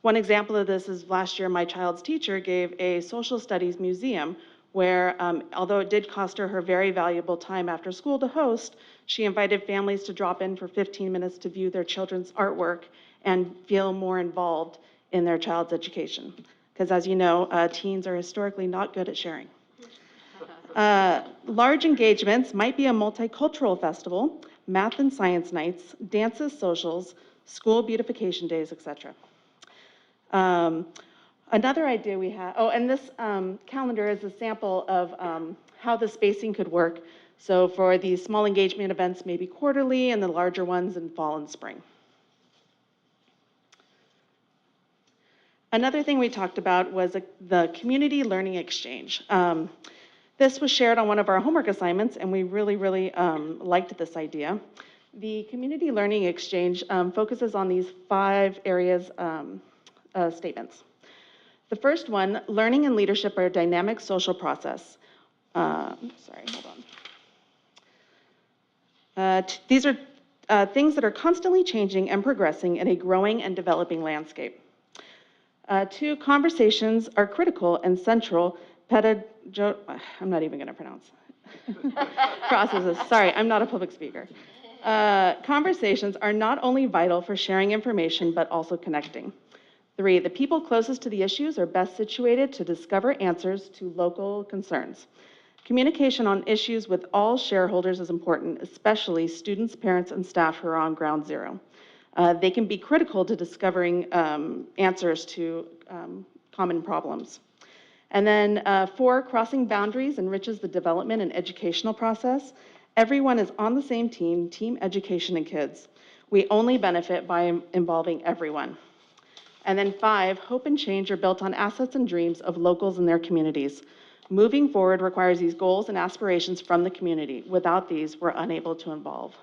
One example of this is last year my child's teacher gave a social studies museum where, although it did cost her very valuable time after school to host, she invited families to drop in for 15 minutes to view their children's artwork and feel more involved in their child's education. because as you know, teens are historically not good at sharing. Large engagements might be a multicultural festival, math and science nights, dances, socials, school beautification days, etc. Another idea we have, and this calendar is a sample of how the spacing could work. So for these small engagement events, maybe quarterly, and the larger ones in fall and spring. Another thing we talked about was the community learning exchange. This was shared on one of our homework assignments, and we really, really liked this idea. The community learning exchange focuses on these 5 areas statements. The first one, learning and leadership are a dynamic social process. These are things that are constantly changing and progressing in a growing and developing landscape. 2, conversations are critical and central I'm not even going to pronounce processes. Sorry, I'm not a public speaker. Conversations are not only vital for sharing information, but also connecting. 3, the people closest to the issues are best situated to discover answers to local concerns. Communication on issues with all shareholders is important, especially students, parents, and staff who are on ground zero. They can be critical to discovering answers to common problems. And then 4, crossing boundaries enriches the development and educational process. Everyone is on the same team, team education and kids. We only benefit by involving everyone. And then 5, hope and change are built on assets and dreams of locals and their communities. Moving forward requires these goals and aspirations from the community. Without these, we're unable to evolve.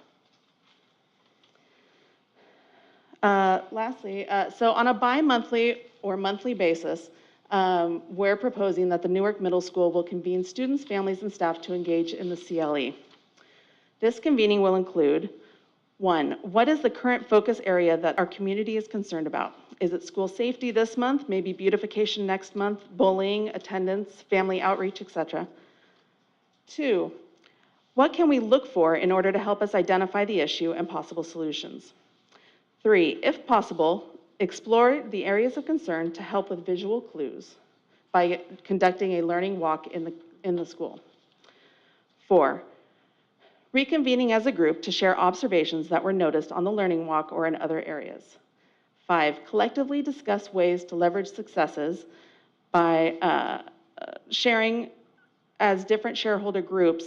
Lastly, so on a bi-monthly or monthly basis, we're proposing that the Newark Middle School will convene students, families, and staff to engage in the CLE. This convening will include, 1, what is the current focus area that our community is concerned about? Is it school safety this month, maybe beautification next month, bullying, attendance, family outreach, etc.? 2, what can we look for in order to help us identify the issue and possible solutions? 3, if possible, explore the areas of concern to help with visual clues by conducting a learning walk in the school. 4, reconvening as a group to share observations that were noticed on the learning walk or in other areas. 5, collectively discuss ways to leverage successes by sharing as different shareholder groups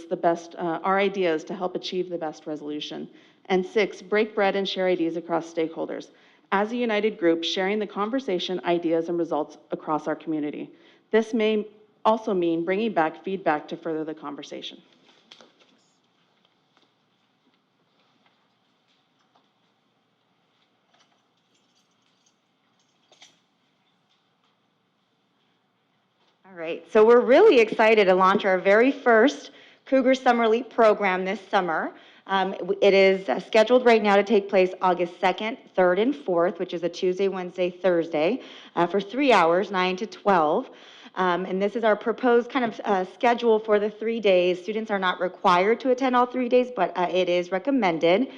our ideas to help achieve the best resolution. And 6, break bread and share ideas across stakeholders. As a united group, sharing the conversation, ideas, and results across our community. This may also mean bringing back feedback to further the conversation. All right, so we're really excited to launch our very first Cougar Summer Leap program this summer. It is scheduled right now to take place August 2nd, 3rd, and 4th, which is a Tuesday, Wednesday, Thursday, for 3 hours, 9 to 12. And this is our proposed kind of schedule for the 3 days. Students are not required to attend all 3 days, but it is recommended.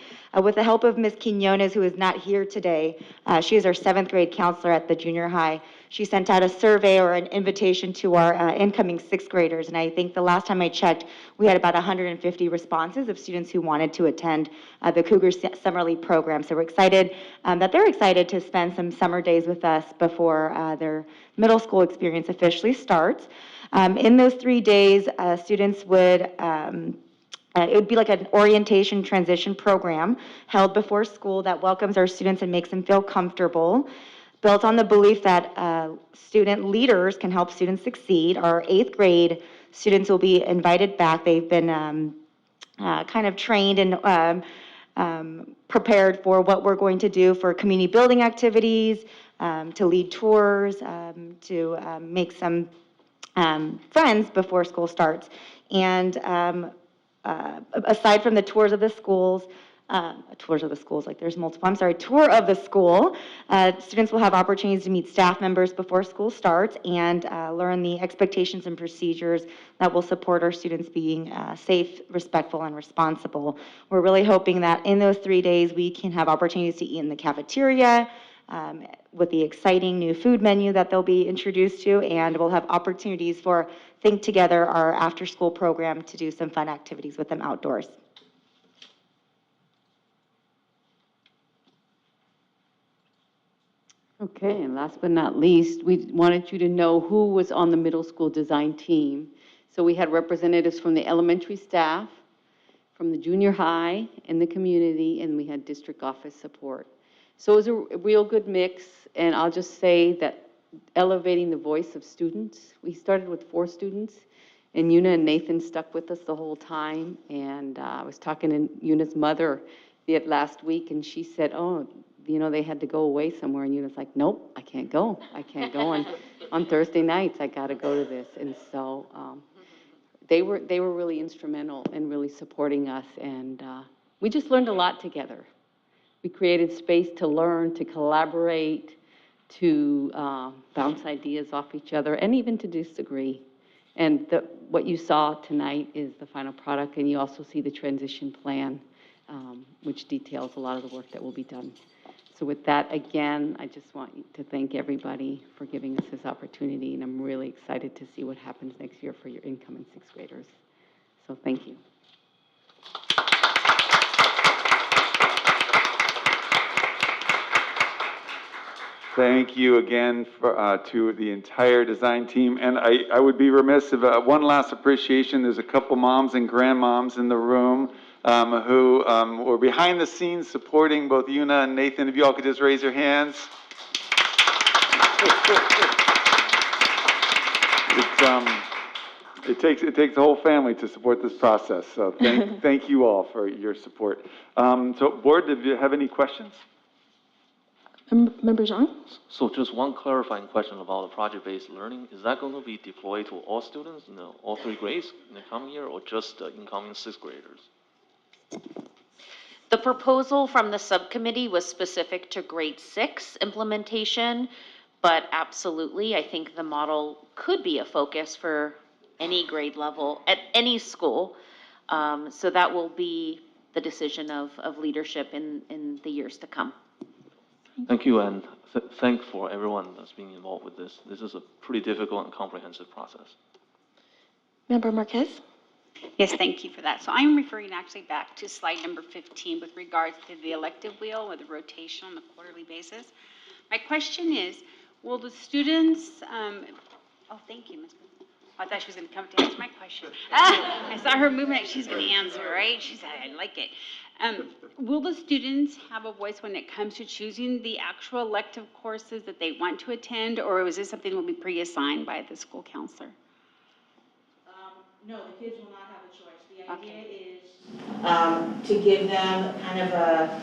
With the help of Ms. Quinones, who is not here today, she is our 7th grade counselor at the junior high. She sent out a survey or an invitation to our incoming 6th graders, and I think the last time I checked, we had about 150 responses of students who wanted to attend the Cougar Summer Leap program. So we're excited that they're excited to spend some summer days with us before their middle school experience officially starts. In those 3 days, students would it would be like an orientation transition program held before school that welcomes our students and makes them feel comfortable, built on the belief that student leaders can help students succeed. Our 8th grade students will be invited back. They've been kind of trained and prepared for what we're going to do for community building activities, to lead tours, to make some friends before school starts. And aside from the tours of the schools, like there's multiple, tour of the school, students will have opportunities to meet staff members before school starts and learn the expectations and procedures that will support our students being safe, respectful, and responsible. We're really hoping that in those 3 days we can have opportunities to eat in the cafeteria, with the exciting new food menu that they'll be introduced to, and we'll have opportunities for Think Together, our after-school program, to do some fun activities with them outdoors. Okay, and last but not least, we wanted you to know who was on the middle school design team. So we had representatives from the elementary staff, from the junior high, and the community, and we had district office support. So it was a real good mix, and I'll just say that elevating the voice of students. We started with 4 students, and Una and Nathan stuck with us the whole time. And I was talking to Una's mother last week, and she said, oh, you know, they had to go away somewhere. And Una's like, nope, I can't go. I can't go on Thursday nights. I got to go to this. And so they were really instrumental in really supporting us. And we just learned a lot together. We created space to learn, to collaborate, to bounce ideas off each other, and even to disagree. And what you saw tonight is the final product, and you also see the transition plan, which details a lot of the work that will be done. So with that, again, I just want to thank everybody for giving us this opportunity, and I'm really excited to see what happens next year for your incoming 6th graders. So thank you. Thank you again to the entire design team. And I would be remiss if one last appreciation. There's a couple moms and grandmoms in the room who were behind the scenes supporting both Una and Nathan. If you all could just raise your hands. It takes a whole family to support this process. So thank you all for your support. So board, do you have any questions? Member Zhang? So just one clarifying question about the project-based learning. Is that going to be deployed to all students in all 3 grades in the coming year, or just incoming 6th graders? The proposal from the subcommittee was specific to grade 6 implementation, but absolutely, I think the model could be a focus for any grade level at any school. So that will be the decision of leadership in the years to come. Thank you, and thank for everyone that's being involved with this. This is a pretty difficult and comprehensive process. Member Marquez? Yes, thank you for that. So I'm referring actually back to slide number 15 with regards to the elective wheel with the rotation on a quarterly basis. My question is, will the students, oh, thank you, Ms. I thought she was going to come to answer my question. I saw her movement. She's going to answer, right? She said, I like it. Will the students have a voice when it comes to choosing the actual elective courses that they want to attend, or is this something that will be pre-assigned by the school counselor? No, the kids will not have a choice. The idea is to give them kind of a,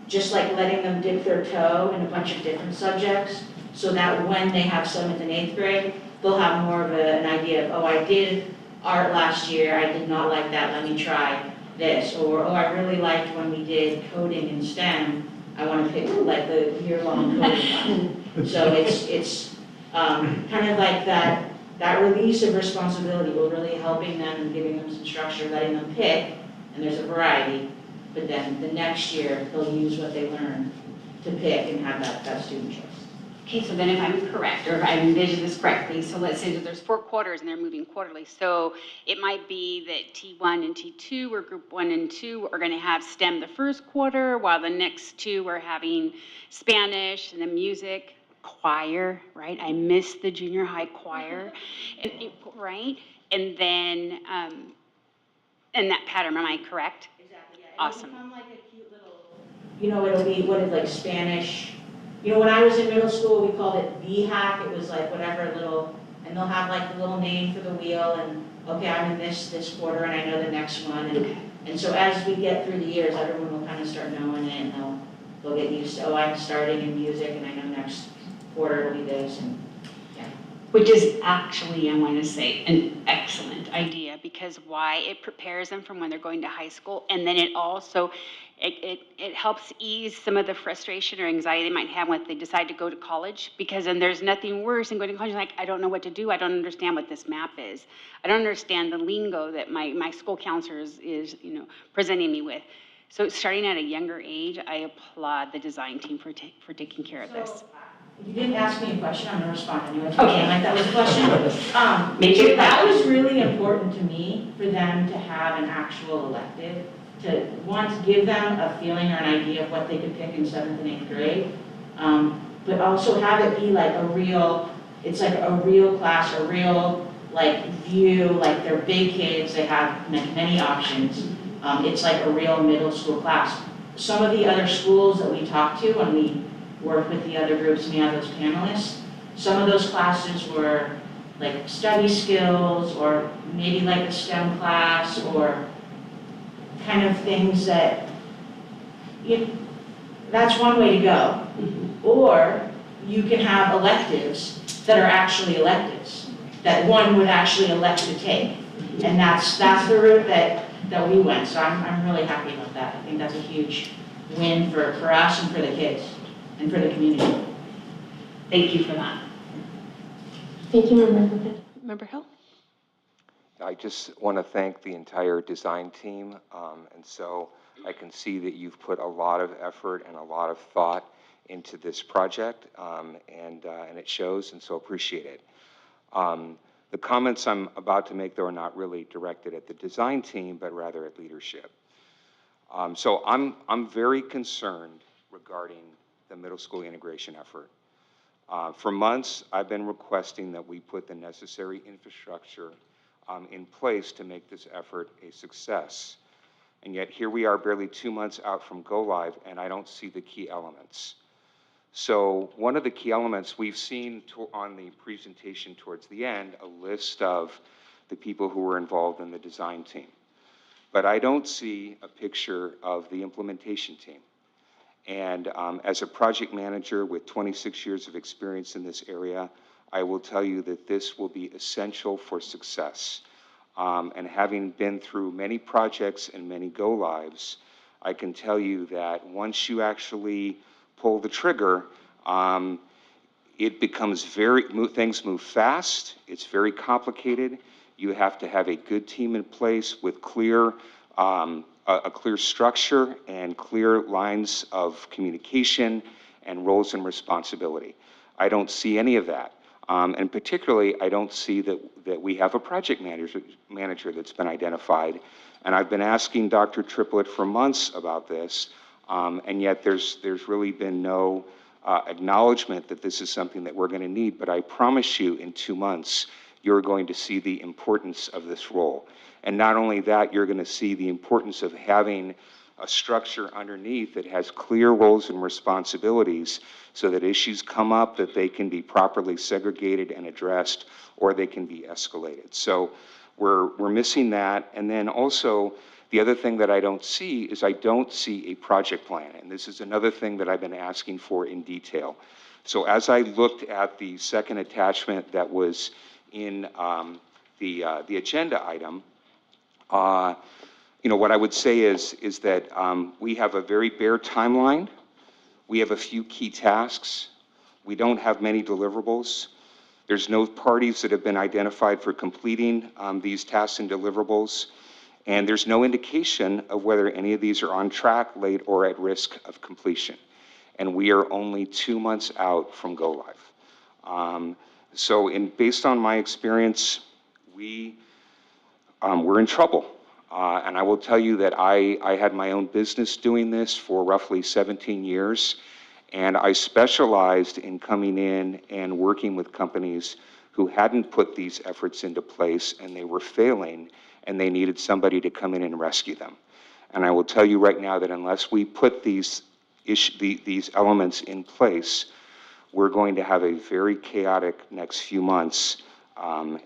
just like letting them dip their toe in a bunch of different subjects, so that when they have 7th and 8th grade, they'll have more of an idea of, oh, I did art last year, I did not like that, let me try this. Or, oh, I really liked when we did coding in STEM, I want to pick like the year-long coding class. So it's kind of like that release of responsibility. We're really helping them and giving them some structure, letting them pick, and there's a variety, but then the next year, they'll use what they learned to pick and have that student choice. Okay, so then if I'm correct, or if I envision this correctly, so let's say that there's 4 quarters and they're moving quarterly. So it might be that T1 and T2, or group 1 and 2, are going to have STEM the first quarter, while the next 2 are having Spanish and then music, choir, right? I miss the junior high choir, right? And then, in that pattern, am I correct? Exactly, yeah. Awesome. It'll become like a cute little, it'll be, like Spanish. When I was in middle school, we called it VHAC. It was like whatever little, and they'll have like the little name for the wheel, and okay, I'm in this quarter, and I know the next one. And so as we get through the years, everyone will kind of start knowing it, and they'll get used to, oh, I'm starting in music, and I know next quarter it'll be this, and yeah. Which is actually, I want to say, an excellent idea, because why? It prepares them from when they're going to high school, and then it also, it helps ease some of the frustration or anxiety they might have when they decide to go to college, because then there's nothing worse than going to college like, I don't know what to do, I don't understand what this map is, I don't understand the lingo that my school counselor is presenting me with. So starting at a younger age, I applaud the design team for taking care of this. If you didn't ask me a question, I'm gonna respond anyway. Okay, like that was a question. That was really important to me for them to have an actual elective, to want to give them a feeling or an idea of what they could pick in 7th and 8th grade. But also have it be like a real, it's like a real class, a real like view, like they're big kids, they have many options. It's like a real middle school class. Some of the other schools that we talked to when we work with the other groups and we have those panelists, some of those classes were like study skills or maybe like a STEM class or kind of things that, that's one way to go. Or you can have electives that are actually electives, that one would actually elect to take. And that's the route that we went. So I'm really happy about that. I think that's a huge win for us and for the kids and for the community. Thank you for that. Thank you, Member Hill. I just want to thank the entire design team. And so I can see that you've put a lot of effort and a lot of thought into this project, and it shows, and so appreciate it. The comments I'm about to make, though, are not really directed at the design team, but rather at leadership. So I'm very concerned regarding the middle school integration effort. For months, I've been requesting that we put the necessary infrastructure in place to make this effort a success. And yet here we are barely 2 months out from go live, and I don't see the key elements. So one of the key elements we've seen on the presentation towards the end, a list of the people who were involved in the design team. But I don't see a picture of the implementation team. And as a project manager with 26 years of experience in this area, I will tell you that this will be essential for success. And having been through many projects and many go-lives, I can tell you that once you actually pull the trigger, it becomes things move fast, it's very complicated. You have to have a good team in place with a clear structure and clear lines of communication and roles and responsibility. I don't see any of that. And particularly, I don't see that we have a project manager that's been identified. And I've been asking Dr. Triplett for months about this, and yet there's really been no acknowledgement that this is something that we're going to need. But I promise you, in 2 months, you're going to see the importance of this role. And not only that, you're going to see the importance of having a structure underneath that has clear roles and responsibilities so that issues come up, that they can be properly segregated and addressed, or they can be escalated. So we're missing that. And then also, the other thing that I don't see is I don't see a project plan. And this is another thing that I've been asking for in detail. So as I looked at the second attachment that was in the agenda item, what I would say is that we have a very bare timeline. We have a few key tasks. We don't have many deliverables. There's no parties that have been identified for completing these tasks and deliverables. And there's no indication of whether any of these are on track, late, or at risk of completion. And we are only 2 months out from go live. So based on my experience, we're in trouble. And I will tell you that I had my own business doing this for roughly 17 years. And I specialized in coming in and working with companies who hadn't put these efforts into place and they were failing and they needed somebody to come in and rescue them. And I will tell you right now that unless we put these elements in place, we're going to have a very chaotic next few months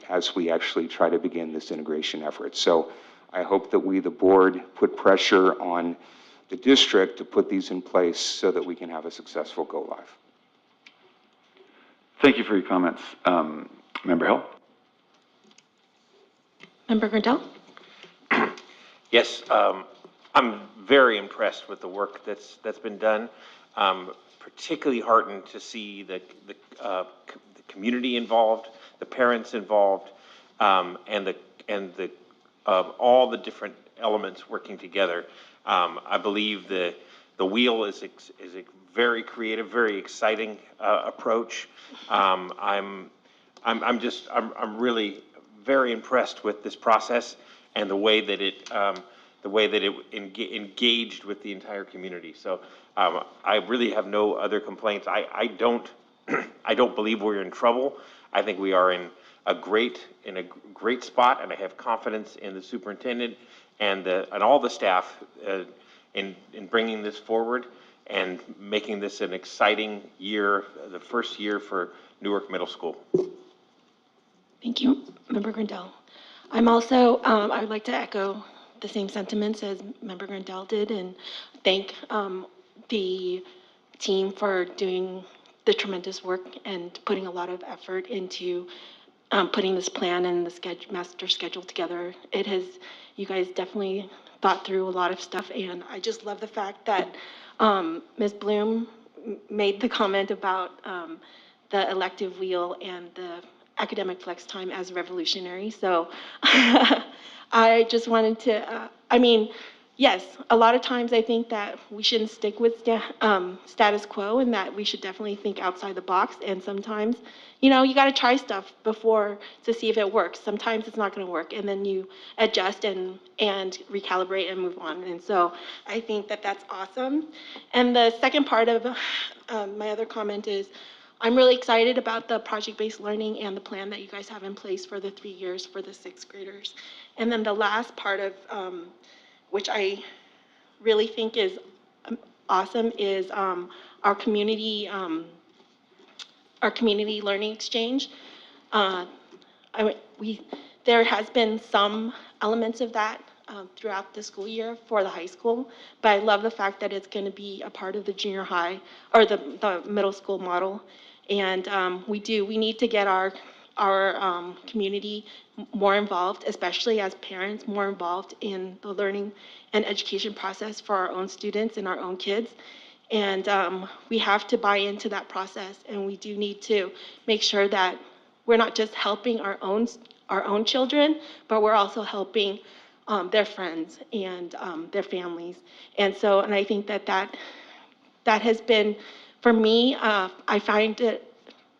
as we actually try to begin this integration effort. So I hope that we, the board, put pressure on the district to put these in place so that we can have a successful go live. Thank you for your comments. Member Hill? Member Grindell? Yes, I'm very impressed with the work that's been done. Particularly heartened to see the community involved, the parents involved, and all the different elements working together. I believe the wheel is a very creative, very exciting approach. I'm really very impressed with this process and the way that it engaged with the entire community. So I really have no other complaints. I don't believe we're in trouble. I think we are in a great spot, and I have confidence in the superintendent and all the staff in bringing this forward and making this an exciting year, the first year for Newark Middle School. Thank you, Member Grandel. I'm also, I would like to echo the same sentiments as Member Grandel did and thank the team for doing the tremendous work and putting a lot of effort into putting this plan and the master schedule together. You guys definitely thought through a lot of stuff, and I just love the fact that Ms. Bloom made the comment about the elective wheel and the academic flex time as revolutionary. So I just wanted to, yes, a lot of times I think that we shouldn't stick with status quo and that we should definitely think outside the box. And sometimes, you got to try stuff before to see if it works. Sometimes it's not going to work, and then you adjust and recalibrate and move on. And so I think that that's awesome. And the second part of my other comment is I'm really excited about the project-based learning and the plan that you guys have in place for the 3 years for the 6th graders. And then the last part of which I really think is awesome is our community learning exchange. There has been some elements of that throughout the school year for the high school, but I love the fact that it's going to be a part of the junior high or the middle school model. And we need to get our community more involved, especially as parents, more involved in the learning and education process for our own students and our own kids. And we have to buy into that process, and we do need to make sure that we're not just helping our own children, but we're also helping their friends and their families. And I think that has been, for me, I find it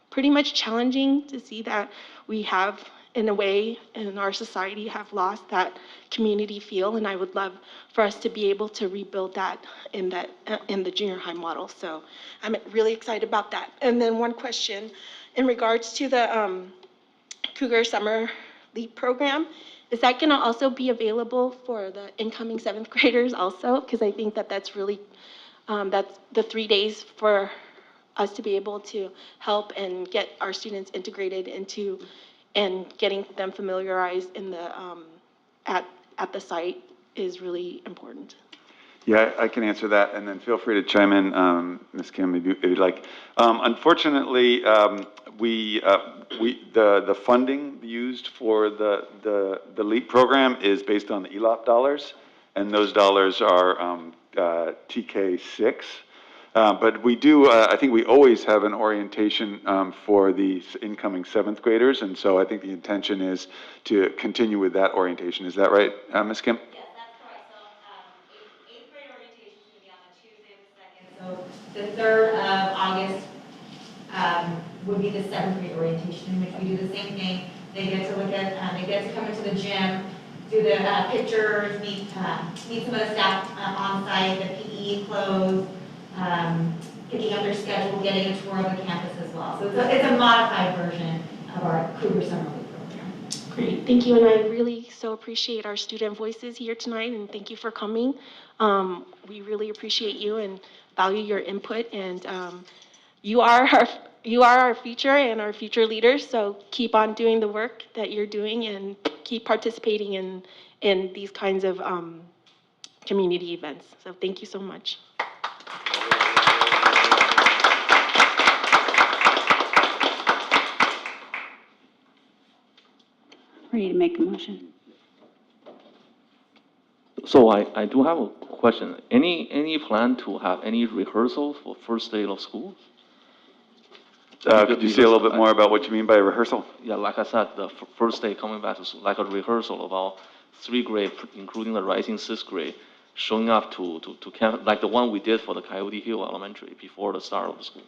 pretty much challenging to see that we have, in a way, in our society, have lost that community feel, and I would love for us to be able to rebuild that in the junior high model. So I'm really excited about that. And then one question in regards to the Cougar Summer Leap Program, is that going to also be available for the incoming 7th graders also? Because I think that that's really, that's the 3 days for us to be able to help and get our students integrated into and getting them familiarized in the at the site is really important. Yeah, I can answer that, and then feel free to chime in, Ms. Kim, if you'd like. Unfortunately, the funding used for the LEAP program is based on the ELOP dollars, and those dollars are TK6. But we do, I think we always have an orientation for the incoming 7th graders, and so I think the intention is to continue with that orientation. Is that right, Ms. Kim? Yes, that's correct. So 8th grade orientation is going to be on the Tuesday the 2nd. So the 3rd of August would be the 7th grade orientation, in which we do the same thing. They get to look at, they get to come into the gym, do the pictures, meet some of the staff on site, the PE clothes, picking up their schedule, getting a tour of the campus as well. So it's a modified version of our Cougar Summer League program. Great, thank you, and I really so appreciate our student voices here tonight, and thank you for coming. We really appreciate you and value your input, and you are our future and our future leaders, so keep on doing the work that you're doing and keep participating in these kinds of community events. So thank you so much. Ready to make a motion? So I do have a question. Any plan to have any rehearsals for first day of school? Could you say a little bit more about what you mean by rehearsal? Yeah, like I said, the first day coming back is like a rehearsal about 3 grade, including the rising 6th grade. showing up to camp, like the one we did for the Coyote Hill Elementary before the start of the school.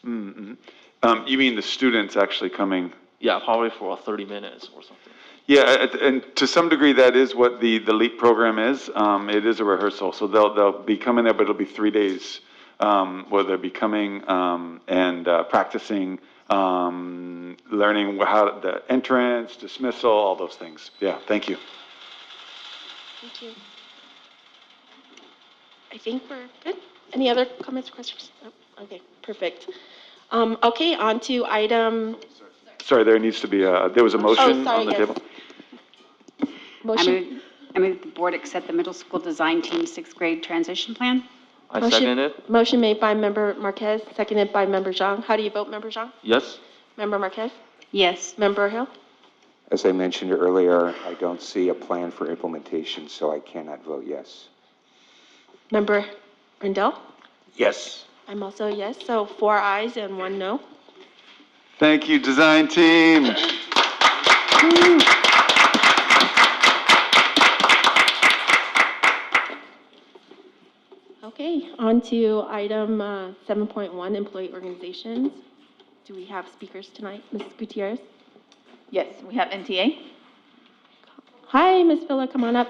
Mm-hmm. You mean the students actually coming? Yeah, probably for 30 minutes or something. Yeah, and to some degree, that is what the LEAP program is. It is a rehearsal, so they'll be coming there, but it'll be 3 days where they'll be coming and practicing, learning how the entrance, dismissal, all those things. Yeah, thank you. Thank you. I think we're good. Any other comments, questions? No? Okay, perfect. Okay, on to item. Sorry, there needs to be there was a motion sorry, on the yes. table. Motion. I move the board accept the middle school design team 6th grade transition plan. I second it. Motion made by Member Marquez, seconded by Member Zhang. How do you vote, Member Zhang? Yes. Member Marquez? Yes. Member Hill? As I mentioned earlier, I don't see a plan for implementation, so I cannot vote yes. Member Rendell? Yes. I'm also a yes, so 4 ayes and 1 no. Thank you, design team. Okay, on to item 7.1, employee organizations. Do we have speakers tonight? Ms. Gutierrez? Yes, we have NTA. Hi, Ms. Villa, come on up.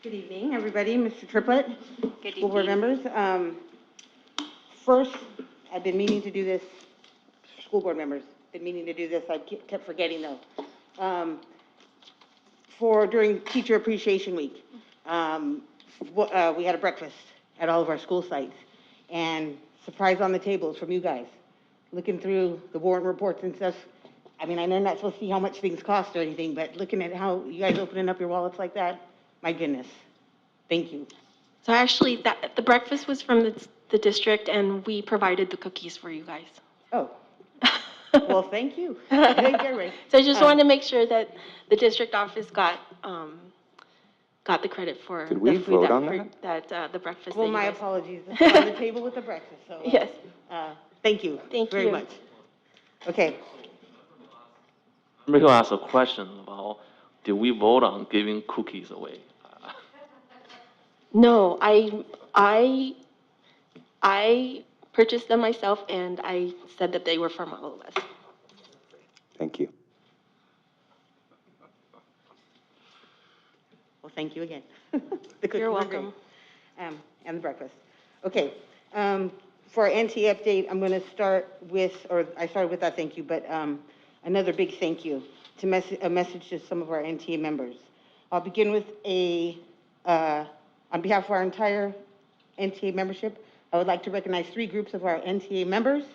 Good evening, everybody. Mr. Triplett, Good school board evening. members. First, I've been meaning to do this, school board members, been meaning to do this. I kept forgetting though. During Teacher Appreciation Week, we had a breakfast at all of our school sites. And surprise on the tables from you guys. Looking through the warrant reports and stuff. I mean, I know I'm not supposed to see how much things cost or anything, but looking at how you guys opening up your wallets like that, my goodness. Thank you. So actually, the breakfast was from the district, and we provided the cookies for you guys. Oh. Well, thank you. Thank you, Ray. So I just wanted to make sure that the district office got the credit for Did we the food vote on the breakfast. Well, that you my guys- apologies. This is on the table with the breakfast, so. Yes. Thank you. Thank very you. much. Okay. I'm going to ask a question about, did we vote on giving cookies away? No, I purchased them myself, and I said that they were from all of us. Thank you. Well, thank you again. The cookies You're were welcome. great. And the breakfast. Okay. For our NT update, I'm going to start with, or I started with that thank you, but another big thank you to a message to some of our NTA members. I'll begin with on behalf of our entire NTA membership, I would like to recognize 3 groups of our NTA members.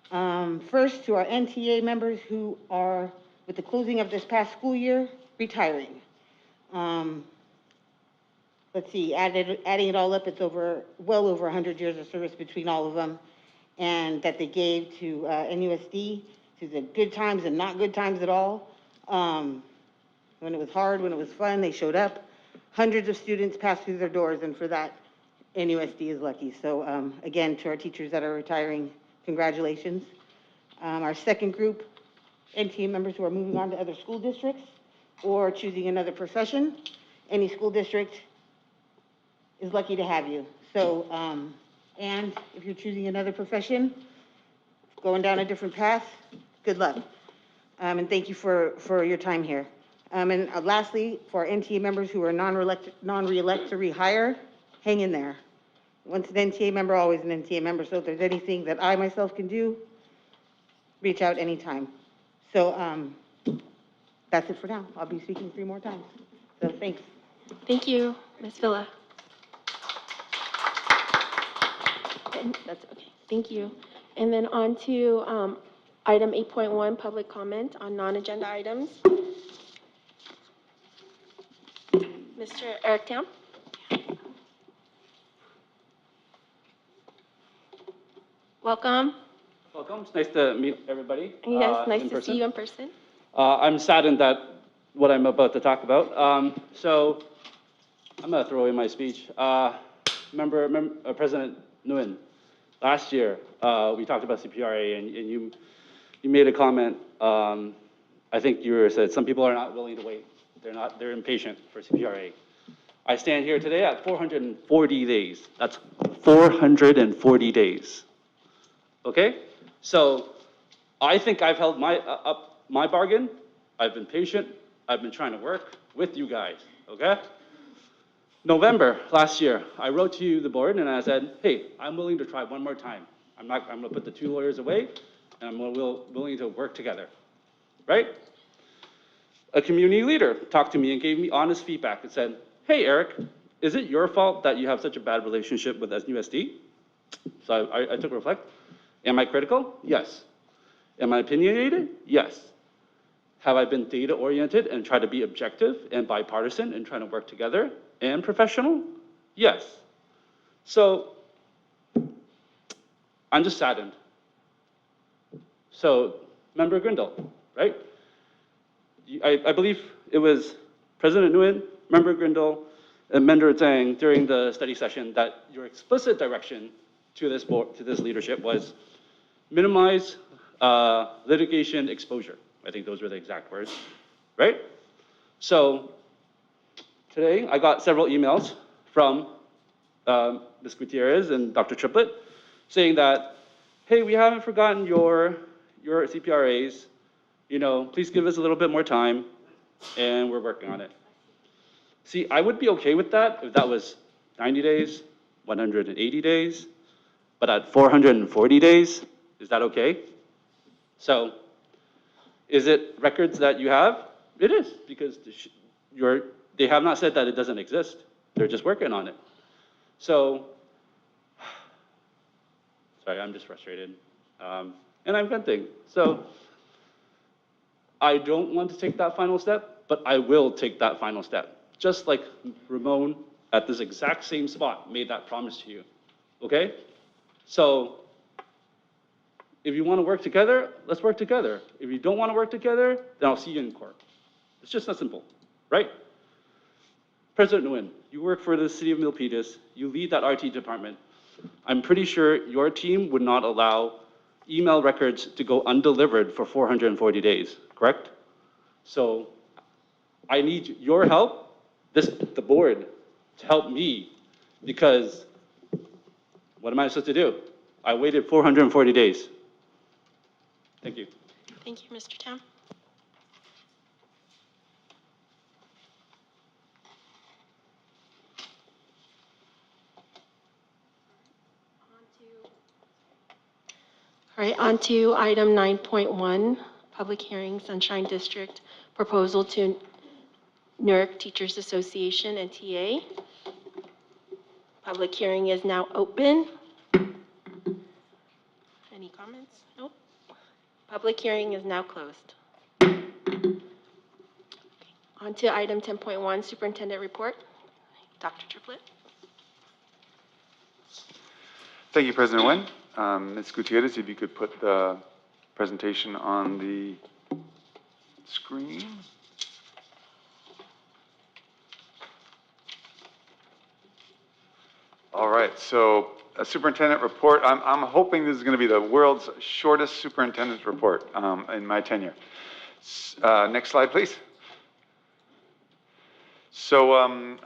First, to our NTA members who are, with the closing of this past school year, retiring. Let's see, adding it all up, it's well over 100 years of service between all of them, and that they gave to NUSD, to the good times and not good times at all. When it was hard, when it was fun, they showed up. Hundreds of students passed through their doors, and for that, NUSD is lucky. So again, to our teachers that are retiring, congratulations. Our second group, NTA members who are moving on to other school districts or choosing another profession. Any school district is lucky to have you. So, and if you're choosing another profession, going down a different path, good luck. And thank you for your time here. And lastly, for our NTA members who are non-reelect to rehire, hang in there. Once an NTA member, always an NTA member. So if there's anything that I myself can do, reach out anytime. So that's it for now. I'll be speaking 3 more times. So thanks. Thank you, Ms. Villa. And that's okay. Thank you. And then on to item 8.1, public comment on non-agenda items. Mr. Eric Town? Welcome. Welcome. It's nice to meet everybody. Yes, nice in to person. see you in person. I'm saddened that what I'm about to talk about. So I'm gonna throw in my speech. President Nguyen, last year, we talked about CPRA and you made a comment, I think you said some people are not willing to wait. They're impatient for CPRA. I stand here today at 440 days. That's 440 days. Okay? So I think I've held up my bargain. I've been patient. I've been trying to work with you guys, okay? November last year, I wrote to you, the board, and I said, hey, I'm willing to try one more time. I'm gonna put the 2 lawyers away, and I'm willing to work together, right? A community leader talked to me and gave me honest feedback and said, hey, Eric, is it your fault that you have such a bad relationship with NUSD? So I took a reflect. Am I critical? Yes. Am I opinionated? Yes. Have I been data-oriented and tried to be objective and bipartisan and trying to work together and professional? Yes. So I'm just saddened. So Member Grindle, right? I believe it was President Nguyen, Member Grindle, and Member Zhang during the study session that your explicit direction to this board, to this leadership was minimize litigation exposure. I think those were the exact words, right? So today I got several emails from Ms. Gutierrez and Dr. Triplett saying that, hey, we haven't forgotten your CPRAs, you know, please give us a little bit more time and we're working on it. See, I would be okay with that if that was 90 days, 180 days, but at 440 days, is that okay? So, is it records that you have? It is, because they have not said that it doesn't exist. They're just working on it. So, sorry, I'm just frustrated. And I'm venting. So, I don't want to take that final step, but I will take that final step. Just like Ramon at this exact same spot made that promise to you, okay? So, if you want to work together, let's work together. If you don't want to work together, then I'll see you in court. It's just that simple, right? President Nguyen, you work for the city of Milpitas. You lead that RT department. I'm pretty sure your team would not allow email records to go undelivered for 440 days, correct? So I need your help, the board, to help me, because what am I supposed to do? I waited 440 days. Thank you. Thank you, Mr. Tam. All right, on to item 9.1, public hearing, Sunshine District, proposal to Newark Teachers Association and TA. Public hearing is now open. Any comments? Nope. Public hearing is now closed. On to item 10.1, Superintendent Report. Dr. Triplett. Thank you, President Nguyen. Ms. Gutierrez, if you could put the presentation on the screen. All right, so a superintendent report. I'm hoping this is going to be the world's shortest superintendent's report in my tenure. Next slide, please. So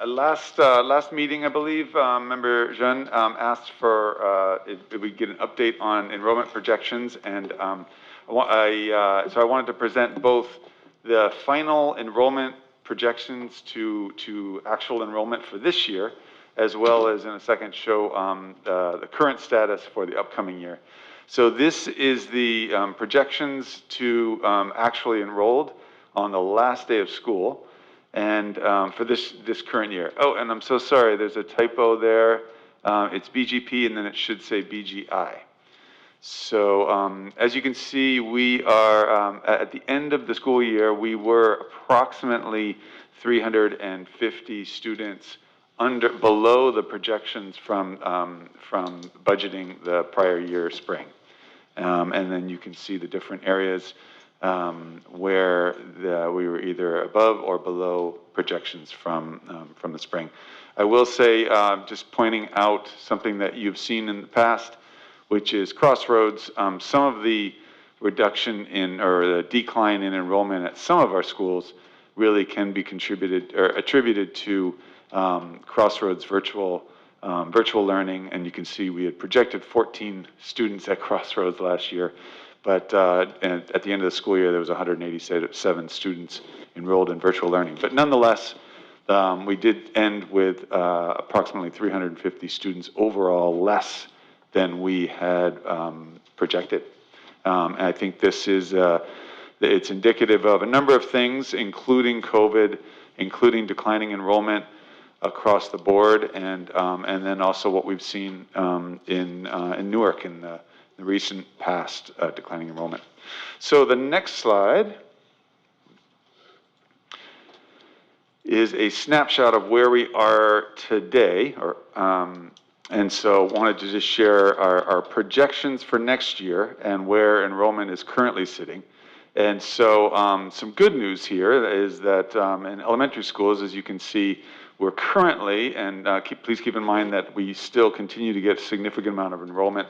last meeting, I believe, Member Jean asked for if we get an update on enrollment projections, and so I wanted to present both the final enrollment projections to actual enrollment for this year, as well as in a second show the current status for the upcoming year. So this is the projections to actually enrolled on the last day of school. And for this current year. Oh, and I'm so sorry, there's a typo there. It's BGP and then it should say BGI. So as you can see, we are at the end of the school year, we were approximately 350 students below the projections from budgeting the prior year spring. And then you can see the different areas where we were either above or below projections from the spring. I will say, just pointing out something that you've seen in the past, which is Crossroads. Some of the reduction in, or the decline in enrollment at some of our schools really can be contributed or attributed to Crossroads virtual learning. And you can see we had projected 14 students at Crossroads last year, but and at the end of the school year, there was 187 students enrolled in virtual learning. But nonetheless, we did end with approximately 350 students overall less than we had projected. And I think this is, it's indicative of a number of things, including COVID, including declining enrollment across the board, and then also what we've seen in Newark in the recent past, declining enrollment. So the next slide is a snapshot of where we are today, and so wanted to just share our projections for next year and where enrollment is currently sitting. And so some good news here is that in elementary schools, as you can see, we're currently, and please keep in mind that we still continue to get a significant amount of enrollment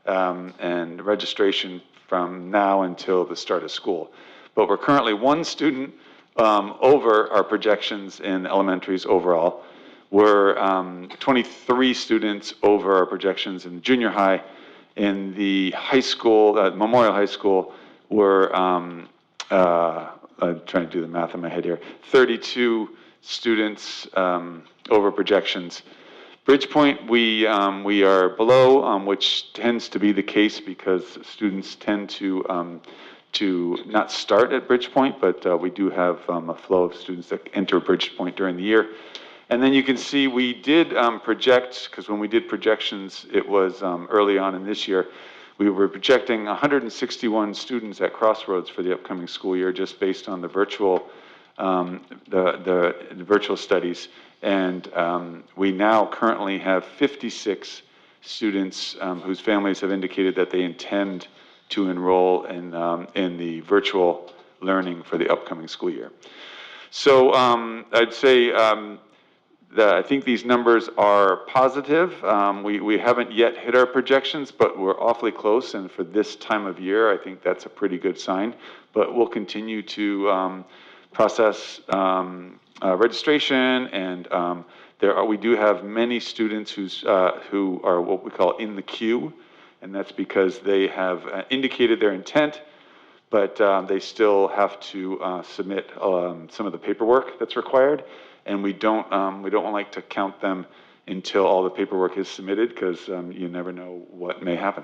and registration from now until the start of school. But we're currently one student over our projections in elementaries overall. We're 23 students over our projections in junior high. In the high school, Memorial High School, we're, I'm trying to do the math in my head here, 32 students over projections. Bridgepoint, we are below, which tends to be the case because students tend to not start at Bridgepoint, but we do have a flow of students that enter Bridgepoint during the year. And then you can see we did project, because when we did projections, it was early on in this year, we were projecting 161 students at Crossroads for the upcoming school year, just based on the virtual, the virtual studies. And we now currently have 56 students whose families have indicated that they intend to enroll in the virtual learning for the upcoming school year. So I'd say I think these numbers are positive. We haven't yet hit our projections, but we're awfully close. And for this time of year, I think that's a pretty good sign. But we'll continue to process registration, and we do have many students who are what we call in the queue, and that's because they have indicated their intent, but they still have to submit some of the paperwork that's required. And we don't like to count them until all the paperwork is submitted, because you never know what may happen.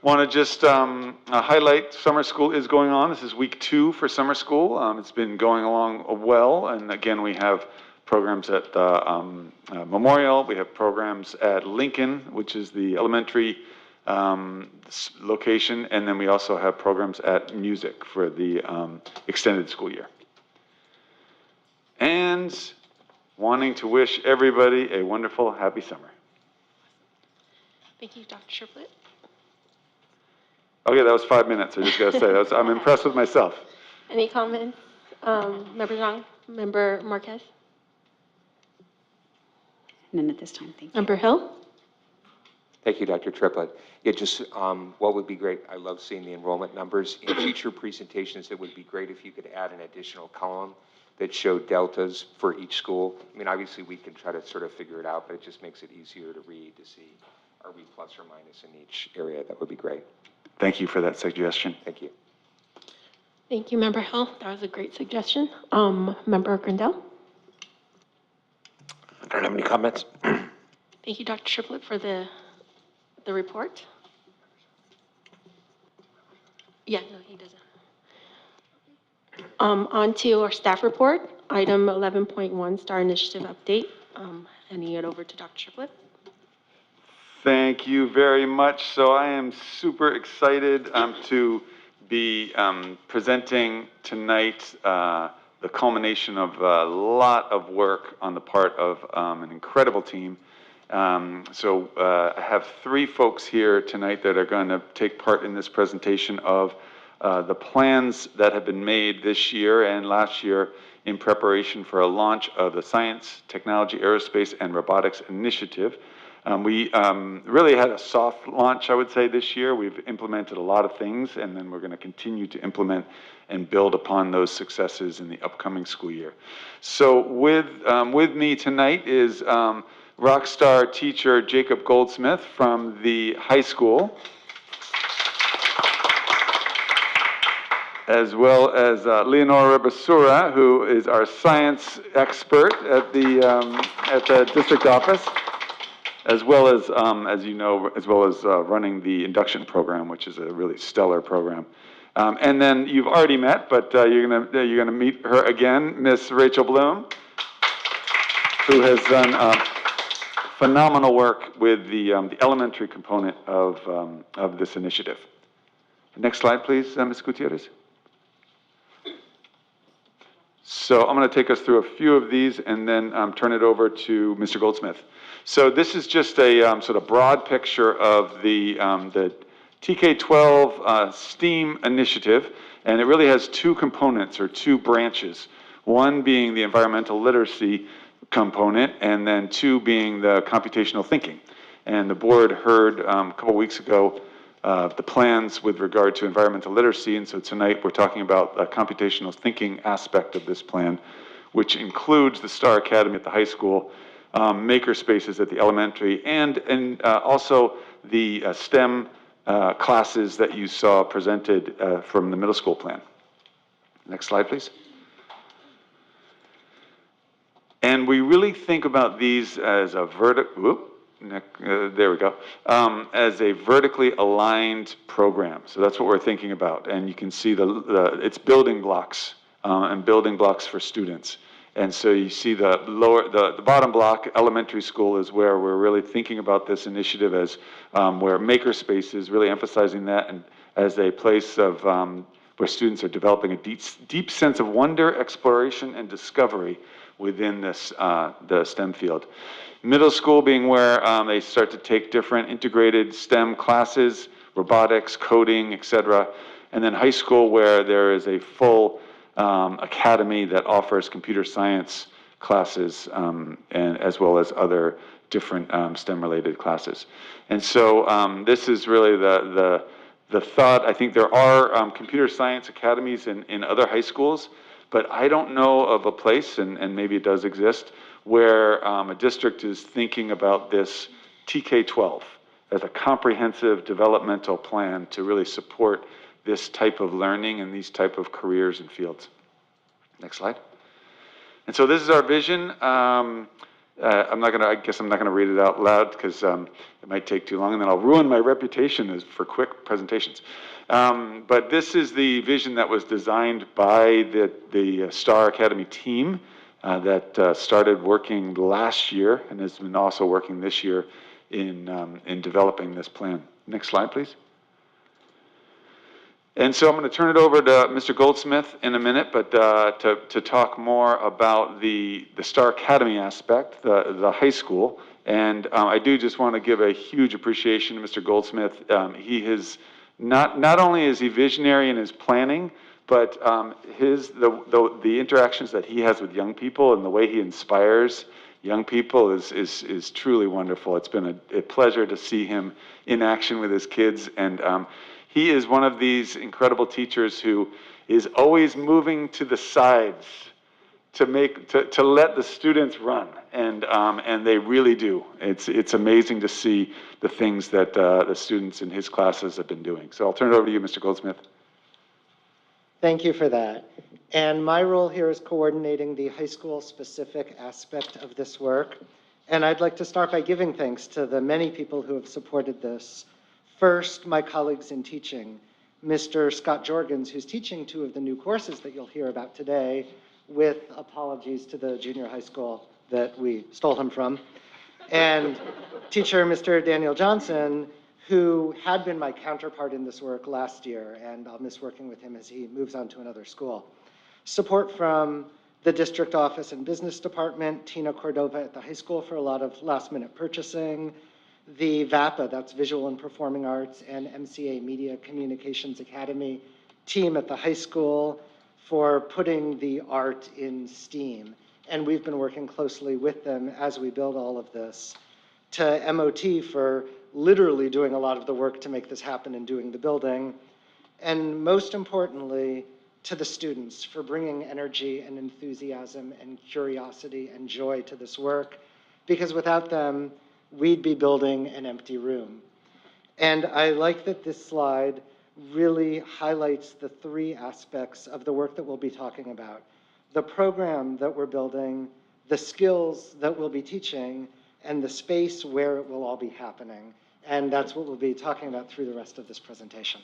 Want to just highlight summer school is going on. This is week 2 for summer school. It's been going along well, and again, we have programs at Memorial. We have programs at Lincoln, which is the elementary location, and then we also have programs at Music for the extended school year. And wanting to wish everybody a wonderful, happy summer. Thank you, Dr. Triplett. Okay, that was 5 minutes. I just got to say, I'm impressed with myself. Any comments? Member Zhang, Member Marquez? None at this time, thank you. Member Hill? Thank you, Dr. Triplett. Yeah, just what would be great, I love seeing the enrollment numbers. In future presentations, it would be great if you could add an additional column that showed deltas for each school. I mean, obviously, we can try to sort of figure it out, but it just makes it easier to read, to see, are we plus or minus in each area? That would be great. Thank you for that suggestion. Thank you. Thank you, Member Hill. That was a great suggestion. Member Grindell? I don't have any comments. Thank you, Dr. Triplett, for the report. Yeah, no, he doesn't. On to our staff report, item 11.1, STAR Initiative Update. Handing it over to Dr. Triplett. Thank you very much. So I am super excited to be presenting tonight the culmination of a lot of work on the part of an incredible team. I have 3 folks here tonight that are going to take part in this presentation of the plans that have been made this year and last year in preparation for a launch of the Science, Technology, Aerospace, and Robotics Initiative. We really had a soft launch, I would say, this year. We've implemented a lot of things, and then we're going to continue to implement and build upon those successes in the upcoming school year. So with me tonight is rock star teacher Jacob Goldsmith from the high school, as well as Leonora Basura, who is our science expert at the district office, as well as you know, as well as running the induction program, which is a really stellar program. And then you've already met, but you're gonna meet her again, Miss Rachel Bloom, who has done phenomenal work with the elementary component of this initiative. Next slide, please, Ms. Gutierrez. So I'm going to take us through a few of these and then turn it over to Mr. Goldsmith. So this is just a sort of broad picture of the TK-12 STEAM initiative, and it really has two components or two branches. One being the environmental literacy component, and then two being the computational thinking. And the board heard a couple weeks ago the plans with regard to environmental literacy, and so tonight we're talking about the computational thinking aspect of this plan, which includes the Star Academy at the high school, maker spaces at the elementary, and also the STEM classes that you saw presented from the middle school plan. Next slide, please. And we really think about these as a there we go, as a vertically aligned program. So that's what we're thinking about. And you can see it's building blocks and building blocks for students. And so you see the bottom block, elementary school, is where we're really thinking about this initiative as where maker spaces, really emphasizing that, and as a place of where students are developing a deep sense of wonder, exploration, and discovery within this the STEM field. Middle school being where they start to take different integrated STEM classes, robotics, coding, etc. And then high school where there is a full academy that offers computer science classes and as well as other different STEM-related classes. And so this is really the thought. I think there are computer science academies in other high schools, but I don't know of a place, and maybe it does exist, where a district is thinking about this TK-12 as a comprehensive developmental plan to really support this type of learning and these type of careers and fields. Next slide. And so this is our vision. I guess I'm not gonna read it out loud because it might take too long, and then I'll ruin my reputation for quick presentations. But this is the vision that was designed by the Star Academy team that started working last year and has been also working this year in developing this plan. Next slide, please. And so I'm going to turn it over to Mr. Goldsmith in a minute, but to talk more about the Star Academy aspect, the high school. And I do just want to give a huge appreciation to Mr. Goldsmith. He has not only is he visionary in his planning, but the interactions that he has with young people and the way he inspires young people is truly wonderful. It's been a pleasure to see him in action with his kids, and he is one of these incredible teachers who is always moving to the sides to let the students run, and they really do. It's amazing to see the things that the students in his classes have been doing. So I'll turn it over to you, Mr. Goldsmith. Thank you for that. And my role here is coordinating the high school specific aspect of this work. And I'd like to start by giving thanks to the many people who have supported this. First, my colleagues in teaching, Mr. Scott Jorgens, who's teaching 2 of the new courses that you'll hear about today, with apologies to the junior high school that we stole him from, and teacher Mr. Daniel Johnson, who had been my counterpart in this work last year, and I'll miss working with him as he moves on to another school. Support from the district office and business department, Tina Cordova at the high school for a lot of last-minute purchasing, the VAPA, that's Visual and Performing Arts, and MCA Media Communications Academy team at the high school for putting the art in STEAM. And we've been working closely with them as we build all of this, to MOT for literally doing a lot of the work to make this happen and doing the building, and most importantly, to the students for bringing energy and enthusiasm and curiosity and joy to this work, because without them, we'd be building an empty room. And I like that this slide really highlights the three aspects of the work that we'll be talking about: the program that we're building, the skills that we'll be teaching, and the space where it will all be happening. And that's what we'll be talking about through the rest of this presentation.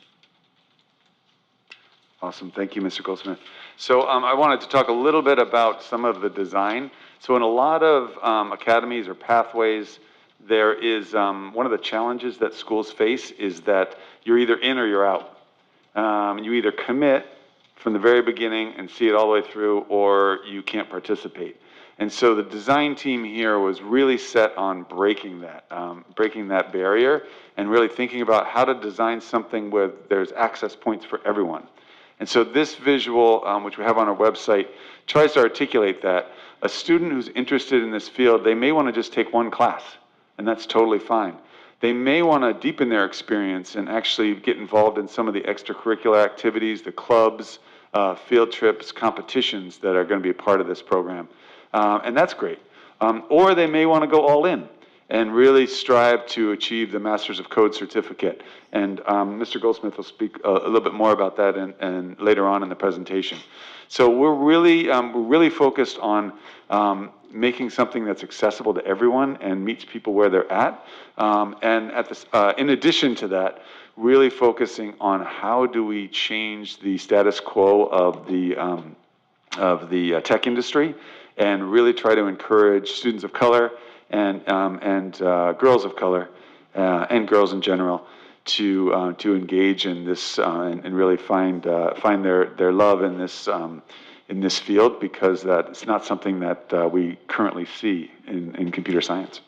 Awesome. Thank you, Mr. Goldsmith. So I wanted to talk a little bit about some of the design. So in a lot of academies or pathways, there is one of the challenges that schools face is that you're either in or you're out. You either commit from the very beginning and see it all the way through, or you can't participate. And so the design team here was really set on breaking that barrier and really thinking about how to design something where there's access points for everyone. And so this visual, which we have on our website, tries to articulate that. A student who's interested in this field, they may want to just take one class, and that's totally fine. They may want to deepen their experience and actually get involved in some of the extracurricular activities, the clubs, field trips, competitions that are going to be a part of this program. And that's great. Or they may want to go all in and really strive to achieve the Masters of Code certificate. And Mr. Goldsmith will speak a little bit more about that and later on in the presentation. So we're really focused on making something that's accessible to everyone and meets people where they're at. And at this, in addition to that, really focusing on how do we change the status quo of the tech industry and really try to encourage students of color and girls of color and girls in general to engage in this and really find their love in this field, because it's not something that we currently see in computer science.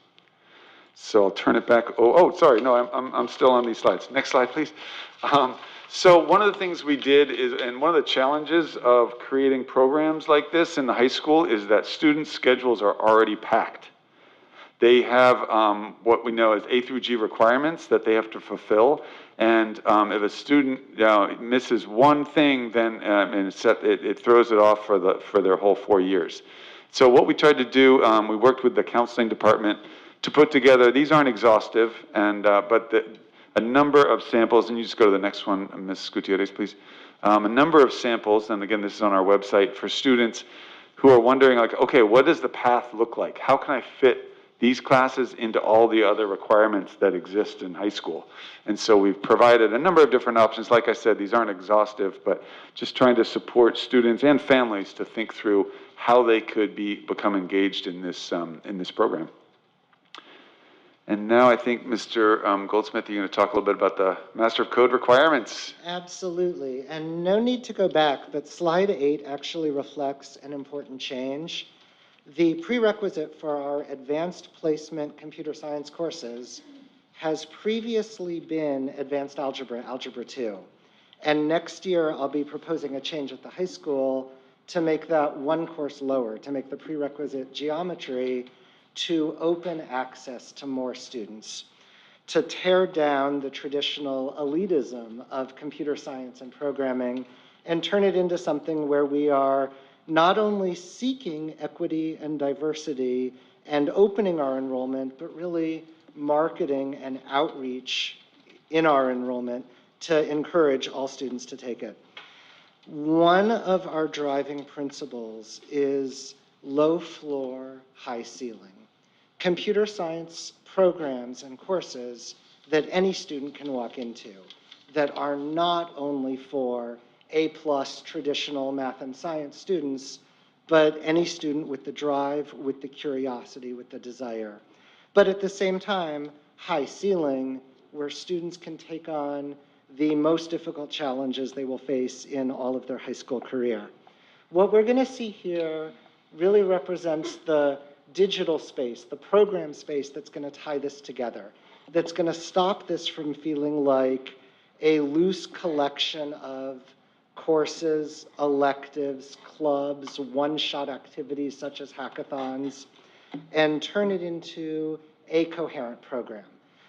So I'll turn it back. Sorry, no, I'm still on these slides. Next slide, please. So one of the things we did is, and one of the challenges of creating programs like this in the high school is that student schedules are already packed. They have what we know as A through G requirements that they have to fulfill. And if a student misses one thing, then it throws it off for their whole 4 years. So what we tried to do, we worked with the counseling department to put together, these aren't exhaustive, but a number of samples, and you just go to the next one, Ms. Gutierrez, please. A number of samples, and again, this is on our website, for students who are wondering, like, okay, what does the path look like? How can I fit these classes into all the other requirements that exist in high school? And so we've provided a number of different options. Like I said, these aren't exhaustive, but just trying to support students and families to think through how they could become engaged in this program. And now I think, Mr. Goldsmith, you're going to talk a little bit about the Master of Code requirements. Absolutely. And no need to go back, but slide 8 actually reflects an important change. The prerequisite for our advanced placement computer science courses has previously been advanced algebra, Algebra 2. And next year, I'll be proposing a change at the high school to make that one course lower, to make the prerequisite geometry to open access to more students, to tear down the traditional elitism of computer science and programming and turn it into something where we are not only seeking equity and diversity and opening our enrollment, but really marketing and outreach in our enrollment to encourage all students to take it. One of our driving principles is low floor, high ceiling. Computer science programs and courses that any student can walk into, that are not only for A+ traditional math and science students, but any student with the drive, with the curiosity, with the desire. But at the same time, high ceiling, where students can take on the most difficult challenges they will face in all of their high school career. What we're going to see here really represents the digital space, the program space that's going to tie this together, that's going to stop this from feeling like a loose collection of courses, electives, clubs, one-shot activities such as hackathons, and turn it into a coherent program.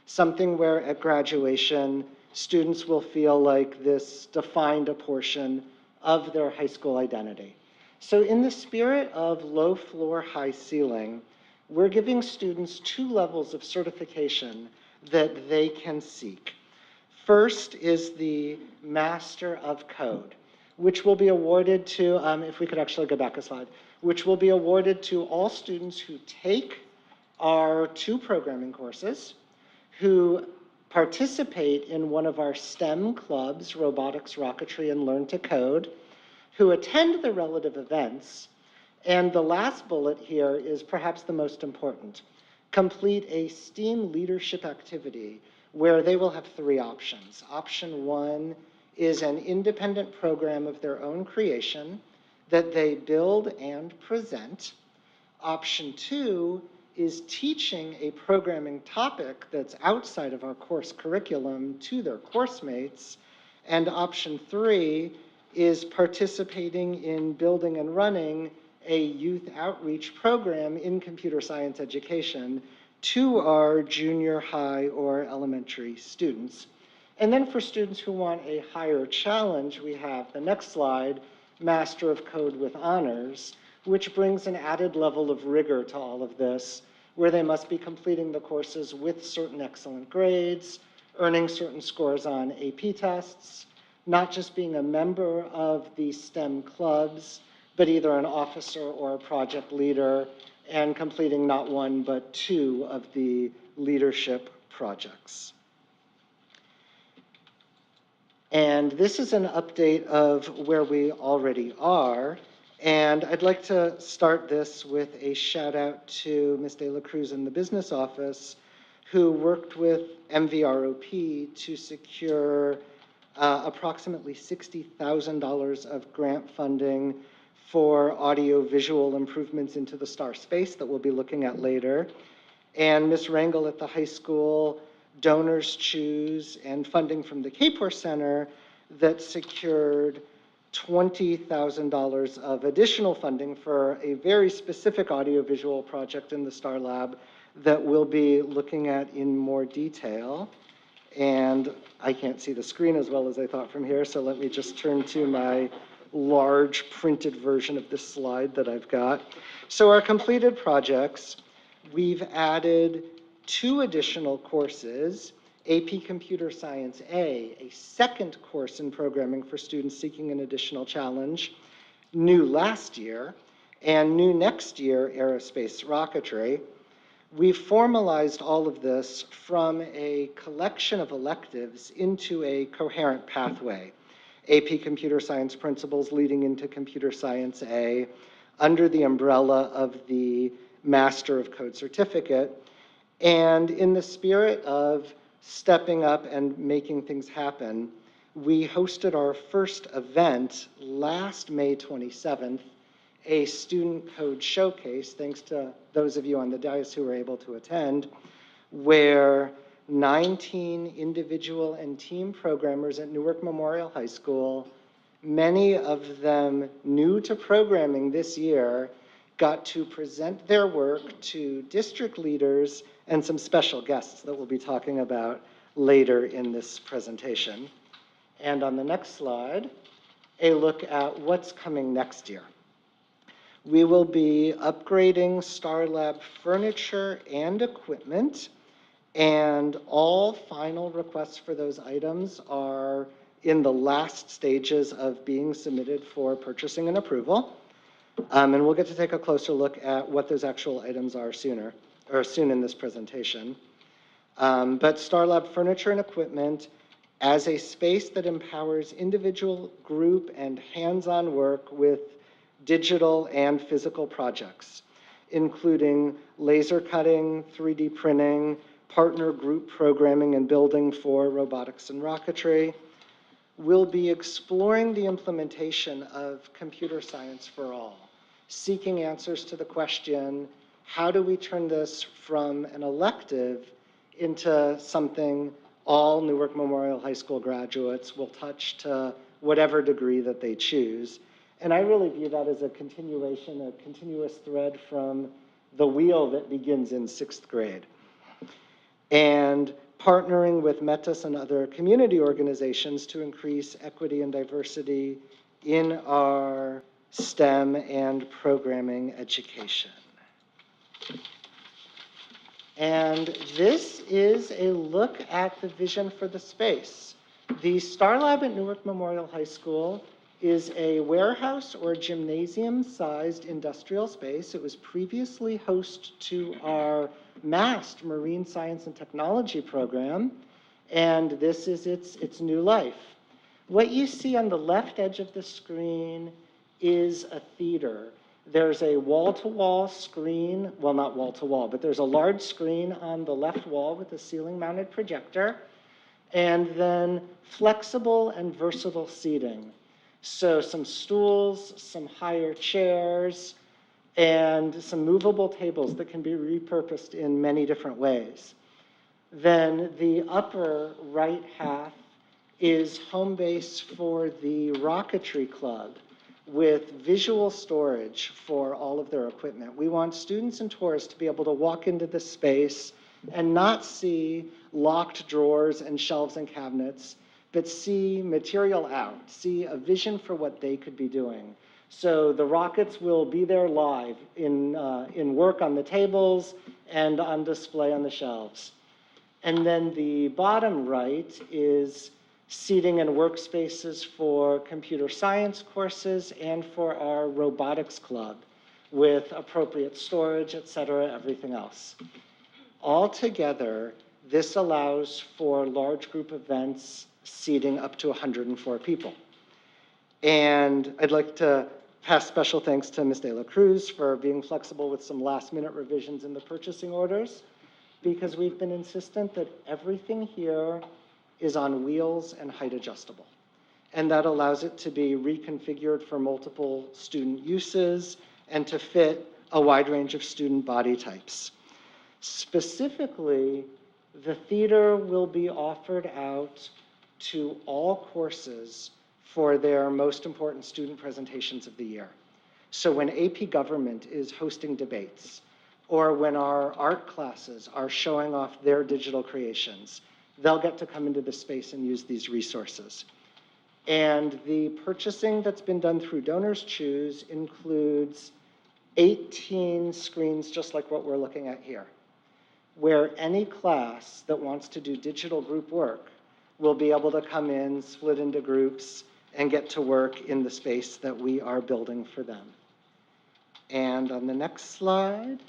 Something where at graduation, students will feel like this defined a portion of their high school identity. So in the spirit of low floor, high ceiling, we're giving students 2 levels of certification that they can seek. First is the Master of Code, which will be awarded to, if we could actually go back a slide, which will be awarded to all students who take our 2 programming courses, who participate in one of our STEM clubs, robotics, rocketry, and learn to code, who attend the relative events, and the last bullet here is perhaps the most important. Complete a STEAM leadership activity where they will have 3 options. Option 1 is an independent program of their own creation that they build and present. Option 2 is teaching a programming topic that's outside of our course curriculum to their course mates. And option 3 is participating in building and running a youth outreach program in computer science education to our junior high or elementary students. And then for students who want a higher challenge, we have the next slide, Master of Code with Honors, which brings an added level of rigor to all of this, where they must be completing the courses with certain excellent grades, earning certain scores on AP tests, not just being a member of the STEM clubs, but either an officer or a project leader, and completing not 1, but 2 of the leadership projects. And this is an update of where we already are. And I'd like to start this with a shout out to Ms. De La Cruz in the business office, who worked with MVROP to secure approximately $60,000 of grant funding for audio-visual improvements into the STAR space that we'll be looking at later. And Ms. Rangel at the high school, Donors Choose, and funding from the Kapor Center that secured $20,000 of additional funding for a very specific audiovisual project in the STAR Lab that we'll be looking at in more detail. And I can't see the screen as well as I thought from here, so let me just turn to my large printed version of this slide that I've got. So our completed projects, we've added 2 additional courses, AP Computer Science A second course in programming for students seeking an additional challenge, new last year, and new next year, Aerospace Rocketry. We've formalized all of this from a collection of electives into a coherent pathway. AP Computer Science Principles leading into Computer Science A under the umbrella of the Master of Code certificate. And in the spirit of stepping up and making things happen, we hosted our first event last May 27th, a student code showcase, thanks to those of you on the dais who were able to attend, where 19 individual and team programmers at Newark Memorial High School, many of them new to programming this year, got to present their work to district leaders and some special guests that we'll be talking about later in this presentation. And on the next slide, a look at what's coming next year. We will be upgrading STAR Lab furniture and equipment, and all final requests for those items are in the last stages of being submitted for purchasing and approval. And we'll get to take a closer look at what those actual items are soon in this presentation. But STAR Lab furniture and equipment as a space that empowers individual, group, and hands-on work with digital and physical projects, including laser cutting, 3D printing, partner group programming and building for robotics and rocketry. We'll be exploring the implementation of computer science for all, seeking answers to the question, how do we turn this from an elective into something all Newark Memorial High School graduates will touch to whatever degree that they choose. And I really view that as a continuation, a continuous thread from the wheel that begins in 6th grade. And partnering with Metis and other community organizations to increase equity and diversity in our STEM and programming education. And this is a look at the vision for the space. The Star Lab at Newark Memorial High School is a warehouse or gymnasium-sized industrial space. It was previously host to our MAST, Marine Science and Technology program, and this is its new life. What you see on the left edge of the screen is a theater. There's a wall-to-wall screen, well, not wall-to-wall, but there's a large screen on the left wall with a ceiling-mounted projector, and then flexible and versatile seating. So some stools, some higher chairs, and some movable tables that can be repurposed in many different ways. Then the upper right half is home base for the Rocketry Club with visual storage for all of their equipment. We want students and tourists to be able to walk into this space and not see locked drawers and shelves and cabinets, but see material out, see a vision for what they could be doing. So the rockets will be there live in work on the tables and on display on the shelves. And then the bottom right is seating and workspaces for computer science courses and for our robotics club with appropriate storage, et cetera, everything else. Altogether, this allows for large group events seating up to 104 people. And I'd like to pass special thanks to Ms. De La Cruz for being flexible with some last-minute revisions in the purchasing orders, because we've been insistent that everything here is on wheels and height adjustable. And that allows it to be reconfigured for multiple student uses and to fit a wide range of student body types. Specifically, the theater will be offered out to all courses for their most important student presentations of the year. So when AP Government is hosting debates, or when our art classes are showing off their digital creations, they'll get to come into the space and use these resources. And the purchasing that's been done through Donors Choose includes 18 screens, just like what we're looking at here, where any class that wants to do digital group work will be able to come in, split into groups, and get to work in the space that we are building for them. And on the next slide,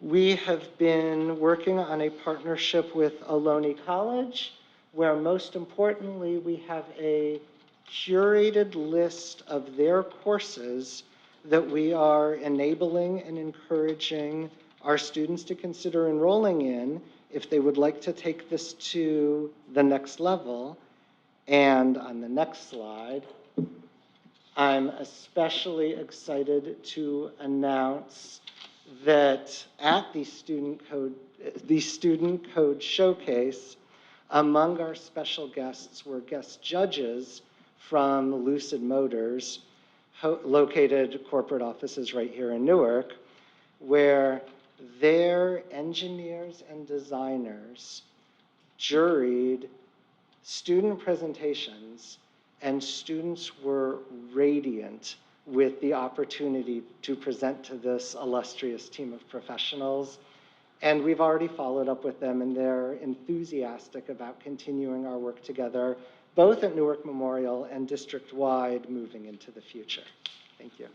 we have been working on a partnership with Ohlone College, where most importantly, we have a curated list of their courses that we are enabling and encouraging our students to consider enrolling in if they would like to take this to the next level. And on the next slide, I'm especially excited to announce that at the Student Code Showcase, among our special guests were guest judges from Lucid Motors, located corporate offices right here in Newark, where their engineers and designers juried student presentations, and students were radiant with the opportunity to present to this illustrious team of professionals. And we've already followed up with them, and they're enthusiastic about continuing our work together, both at Newark Memorial and district-wide moving into the future. Thank you.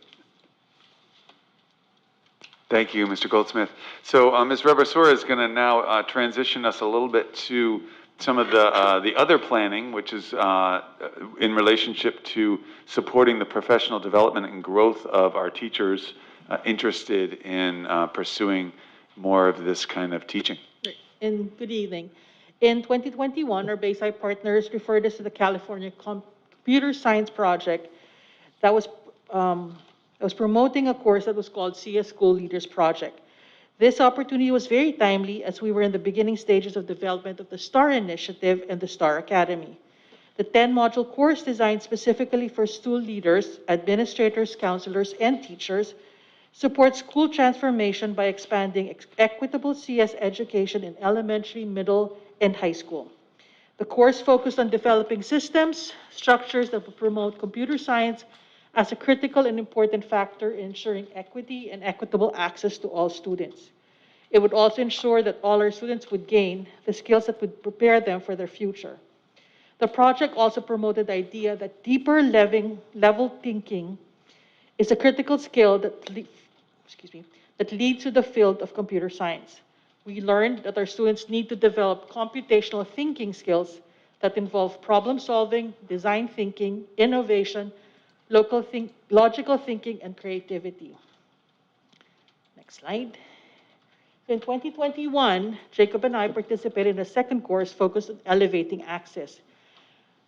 Thank you, Mr. Goldsmith. So Ms. Rebasura is going to now transition us a little bit to some of the other planning, which is in relationship to supporting the professional development and growth of our teachers interested in pursuing more of this kind of teaching. And good evening. In 2021, our Bayside partners referred us to the California Computer Science Project that was promoting a course that was called CS School Leaders Project. This opportunity was very timely as we were in the beginning stages of development of the STAR Initiative and the STAR Academy. The 10-module course designed specifically for school leaders, administrators, counselors, and teachers supports school transformation by expanding equitable CS education in elementary, middle, and high school. The course focused on developing systems, structures that will promote computer science as a critical and important factor in ensuring equity and equitable access to all students. It would also ensure that all our students would gain the skills that would prepare them for their future. The project also promoted the idea that deeper level thinking is a critical skill that leads to the field of computer science. We learned that our students need to develop computational thinking skills that involve problem solving, design thinking, innovation, logical thinking, and creativity. Next slide. In 2021, Jacob and I participated in a second course focused on elevating access.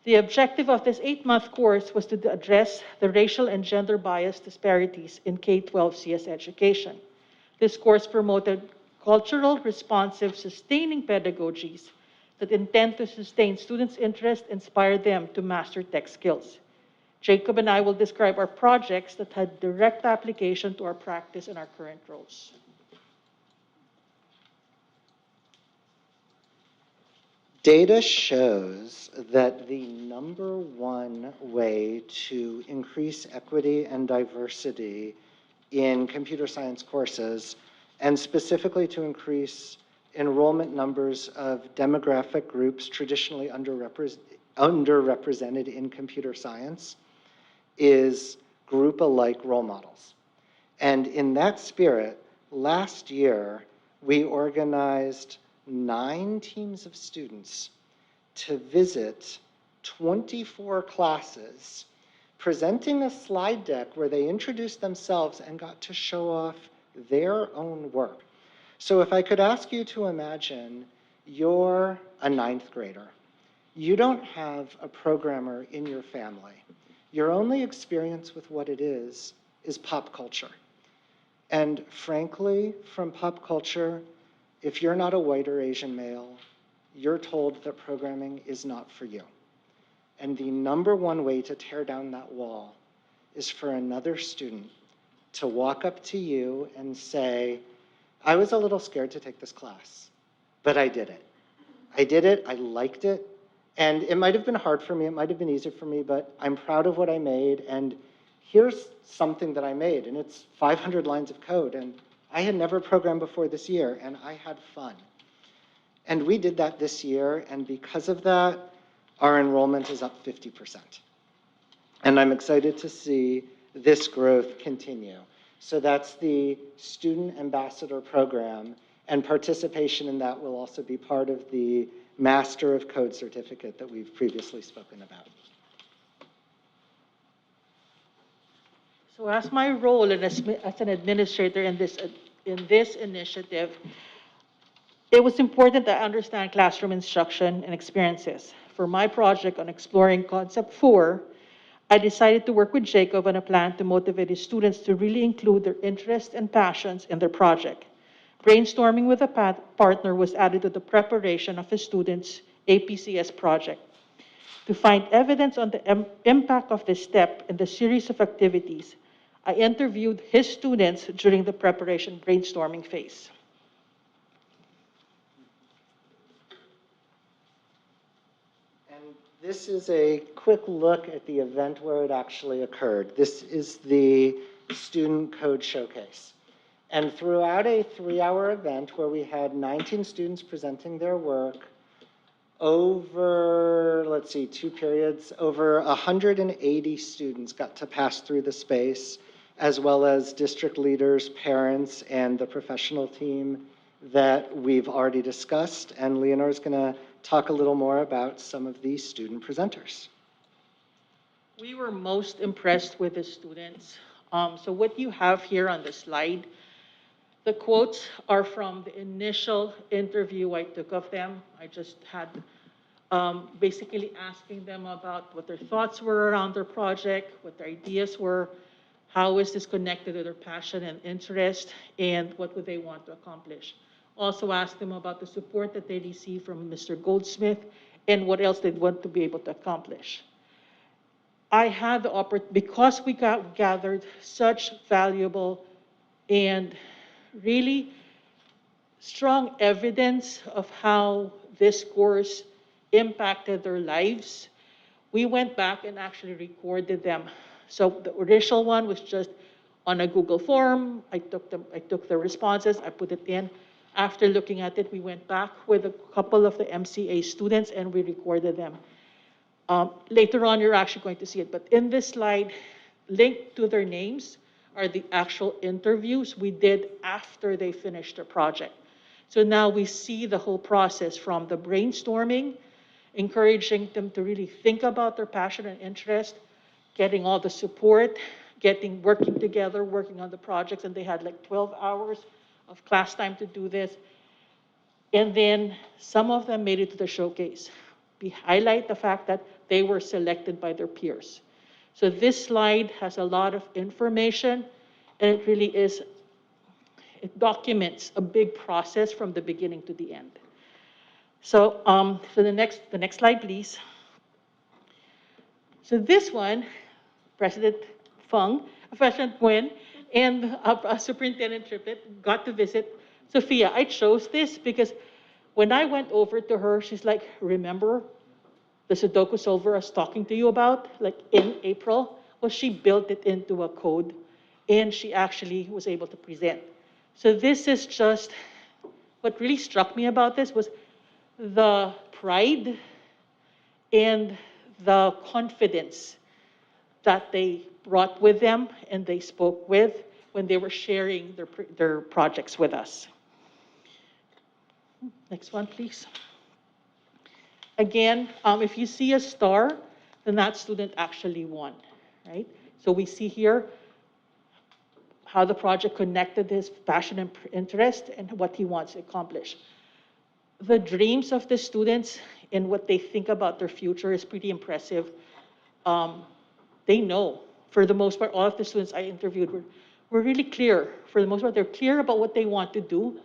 The objective of this 8-month course was to address the racial and gender bias disparities in K-12 CS education. This course promoted cultural, responsive, sustaining pedagogies that intend to sustain students' interest, inspire them to master tech skills. Jacob and I will describe our projects that had direct application to our practice and our current roles. Data shows that the number one way to increase equity and diversity in computer science courses, and specifically to increase enrollment numbers of demographic groups traditionally underrepresented in computer science, is group-alike role models. And in that spirit, last year, we organized 9 teams of students to visit 24 classes, presenting a slide deck where they introduced themselves and got to show off their own work. So if I could ask you to imagine you're a 9th grader. You don't have a programmer in your family. Your only experience with what it is pop culture. And frankly, from pop culture, if you're not a white or Asian male, you're told that programming is not for you. And the number one way to tear down that wall is for another student to walk up to you and say, I was a little scared to take this class, but I did it. I liked it, and it might have been hard for me, it might have been easy for me, but I'm proud of what I made, and here's something that I made, and it's 500 lines of code, and I had never programmed before this year, and I had fun. And we did that this year, and because of that, our enrollment is up 50%. And I'm excited to see this growth continue. So that's the Student Ambassador Program, and participation in that will also be part of the Master of Code certificate that we've previously spoken about. So as my role as an administrator in this initiative, it was important that I understand classroom instruction and experiences. For my project on exploring Concept 4, I decided to work with Jacob on a plan to motivate his students to really include their interests and passions in their project. Brainstorming with a partner was added to the preparation of his students' APCS project. To find evidence on the impact of this step in the series of activities, I interviewed his students during the preparation brainstorming phase. This is a quick look at the event where it actually occurred. This is the Student Code Showcase. And throughout a 3-hour event where we had 19 students presenting their work, over, 2 periods, over 180 students got to pass through the space, as well as district leaders, parents, and the professional team that we've already discussed. And Leonore's gonna talk a little more about some of these student presenters. We were most impressed with the students. So what you have here on the slide, the quotes are from the initial interview I took of them. I just had basically asking them about what their thoughts were around their project, what their ideas were, how is this connected to their passion and interest, and what would they want to accomplish. Also asked them about the support that they receive from Mr. Goldsmith and what else they want to be able to accomplish. I had the opportunity, because we gathered such valuable and really strong evidence of how this course impacted their lives, we went back and actually recorded them. So the initial one was just on a Google form. I took the responses, I put it in. After looking at it, we went back with a couple of the MCA students and we recorded them. Later on, you're actually going to see it, but in this slide, linked to their names are the actual interviews we did after they finished their project. So now we see the whole process from the brainstorming, encouraging them to really think about their passion and interest, getting all the support, working together, working on the projects, and they had like 12 hours of class time to do this. And then some of them made it to the showcase. We highlight the fact that they were selected by their peers. So this slide has a lot of information, and it really is, it documents a big process from the beginning to the end. So the next slide, please. So this one, President Nguyen, and Superintendent Triplett got to visit Sophia. I chose this because when I went over to her, she's like, remember the Sudoku solver I was talking to you about, like in April? Well, she built it into a code, and she actually was able to present. So this is just, what really struck me about this was the pride and the confidence that they brought with them and they spoke with when they were sharing their projects with us. Next one, please. Again, if you see a star, then that student actually won, right? So we see here how the project connected his passion and interest and what he wants to accomplish. The dreams of the students and what they think about their future is pretty impressive. They know, for the most part, all of the students I interviewed were really clear. For the most part, they're clear about what they want to do,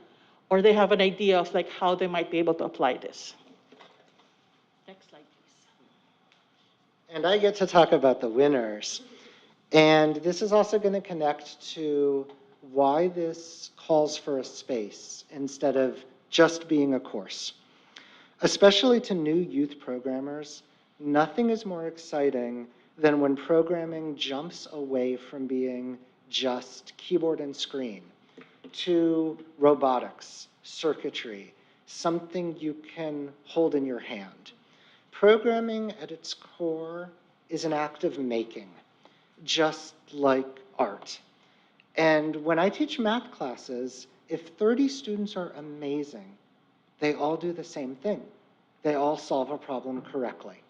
or they have an idea of like how they might be able to apply this. Next slide, please. And I get to talk about the winners. And this is also going to connect to why this calls for a space instead of just being a course. Especially to new youth programmers, nothing is more exciting than when programming jumps away from being just keyboard and screen to robotics, circuitry, something you can hold in your hand. Programming at its core is an act of making, just like art. And when I teach math classes, if 30 students are amazing, they all do the same thing. They all solve a problem correctly.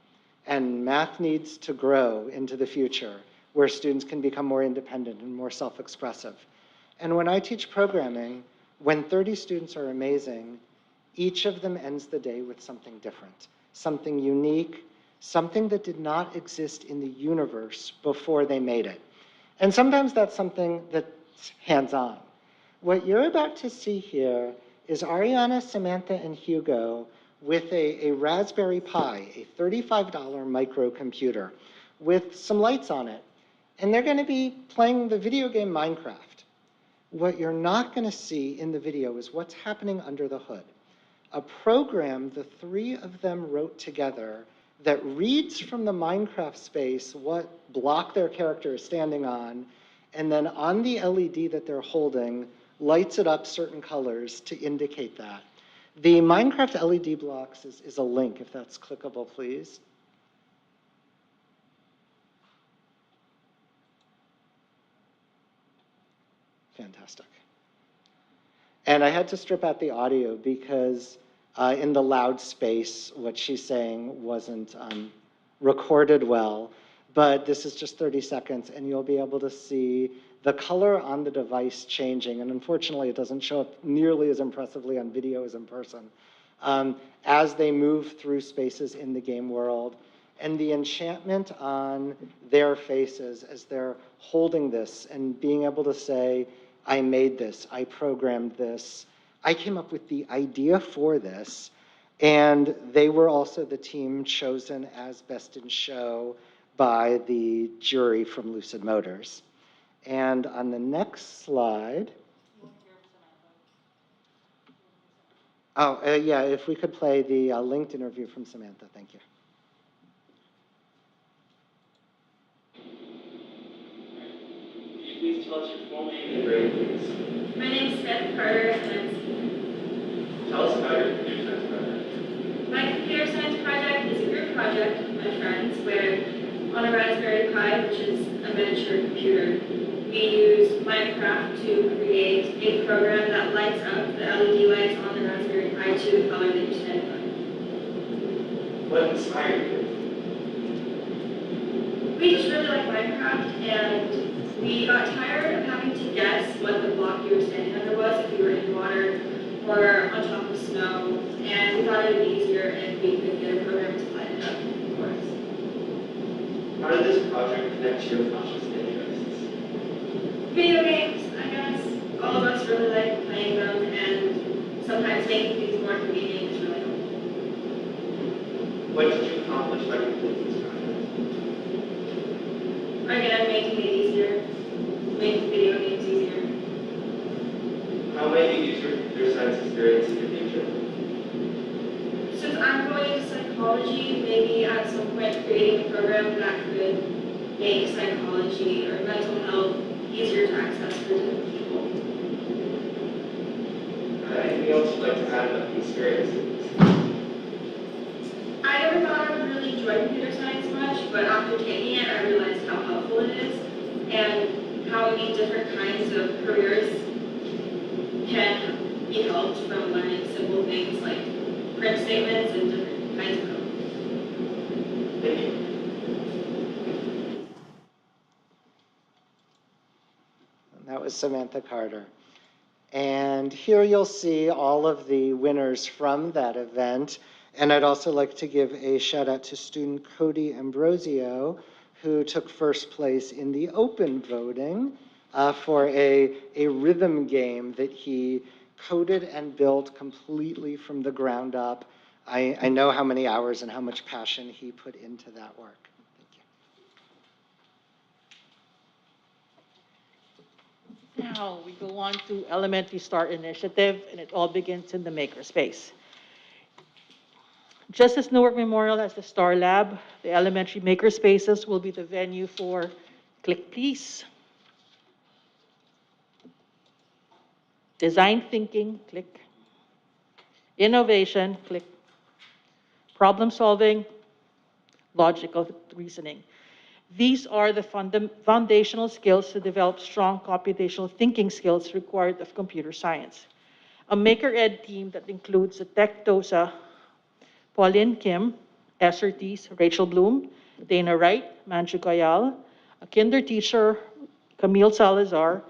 And math needs to grow into the future where students can become more independent and more self-expressive. And when I teach programming, when 30 students are amazing, each of them ends the day with something different, something unique, something that did not exist in the universe before they made it. And sometimes that's something that's hands-on. What you're about to see here is Ariana, Samantha, and Hugo with a Raspberry Pi, a $35 microcomputer with some lights on it. And they're going to be playing the video game Minecraft. What you're not going to see in the video is what's happening under the hood. A program the three of them wrote together that reads from the Minecraft space what block their character is standing on, and then on the LED that they're holding, lights it up certain colors to indicate that. The Minecraft LED blocks is a link, if that's clickable, please. Fantastic. And I had to strip out the audio because in the loud space, what she's saying wasn't recorded well. But this is just 30 seconds, and you'll be able to see the color on the device changing. And unfortunately, it doesn't show up nearly as impressively on video as in person. As they move through spaces in the game world, and the enchantment on their faces as they're holding this and being able to say, I made this, I programmed this, I came up with the idea for this, And they were also the team chosen as Best in Show by the jury from Lucid Motors. And on the next slide, yeah, if we could play the linked interview from Samantha, thank you. Could you please tell us your full name and grade, please? My name is Beth Carter, and I'm Tell us about your computer science project. my computer science project is a group project with my friends where on a Raspberry Pi, which is a miniature computer, we use Minecraft to create a program that lights up the LED lights on the Raspberry Pi to the color that you're standing on. What inspired you? We just really like Minecraft, and we got tired of having to guess what the block you were standing under was if you were in water or on top of snow, and we thought it would be easier if we could get a program to light it up for us. How did this project connect to your conscious interests? Video games, I guess. All of us really like playing them, and sometimes making things more convenient is really helpful. What did you accomplish by completing this project? Again, making it easier, making video games easier. How might you use your computer science experience in your future? Since I'm going into psychology, maybe at some point creating a program that could make psychology or mental health easier to access for different people. Anything else you'd like to add about the experience? I never thought I would really enjoy computer science much, but after taking it, I realized how helpful it is and how many different kinds of careers can be helped from learning simple things like print statements and different kinds of code. Thank you. And that was Samantha Carter. And here you'll see all of the winners from that event. And I'd also like to give a shout out to student Cody Ambrosio, who took first place in the open voting for a rhythm game that he coded and built completely from the ground up. I know how many hours and how much passion he put into that work. Now we go on to Elementary Star Initiative, and it all begins in the makerspace. Just as Newark Memorial has the Star Lab, the elementary makerspaces will be the venue for Click Please, Design Thinking, click, Innovation, click, Problem Solving, Logical Reasoning. These are the foundational skills to develop strong computational thinking skills required of computer science. A Maker Ed team that includes a tech DOSA, Pauline Kim, SRTs, Rachel Bloom, Dana Wright, Manju Gayal, a kinder teacher, Camille Salazar,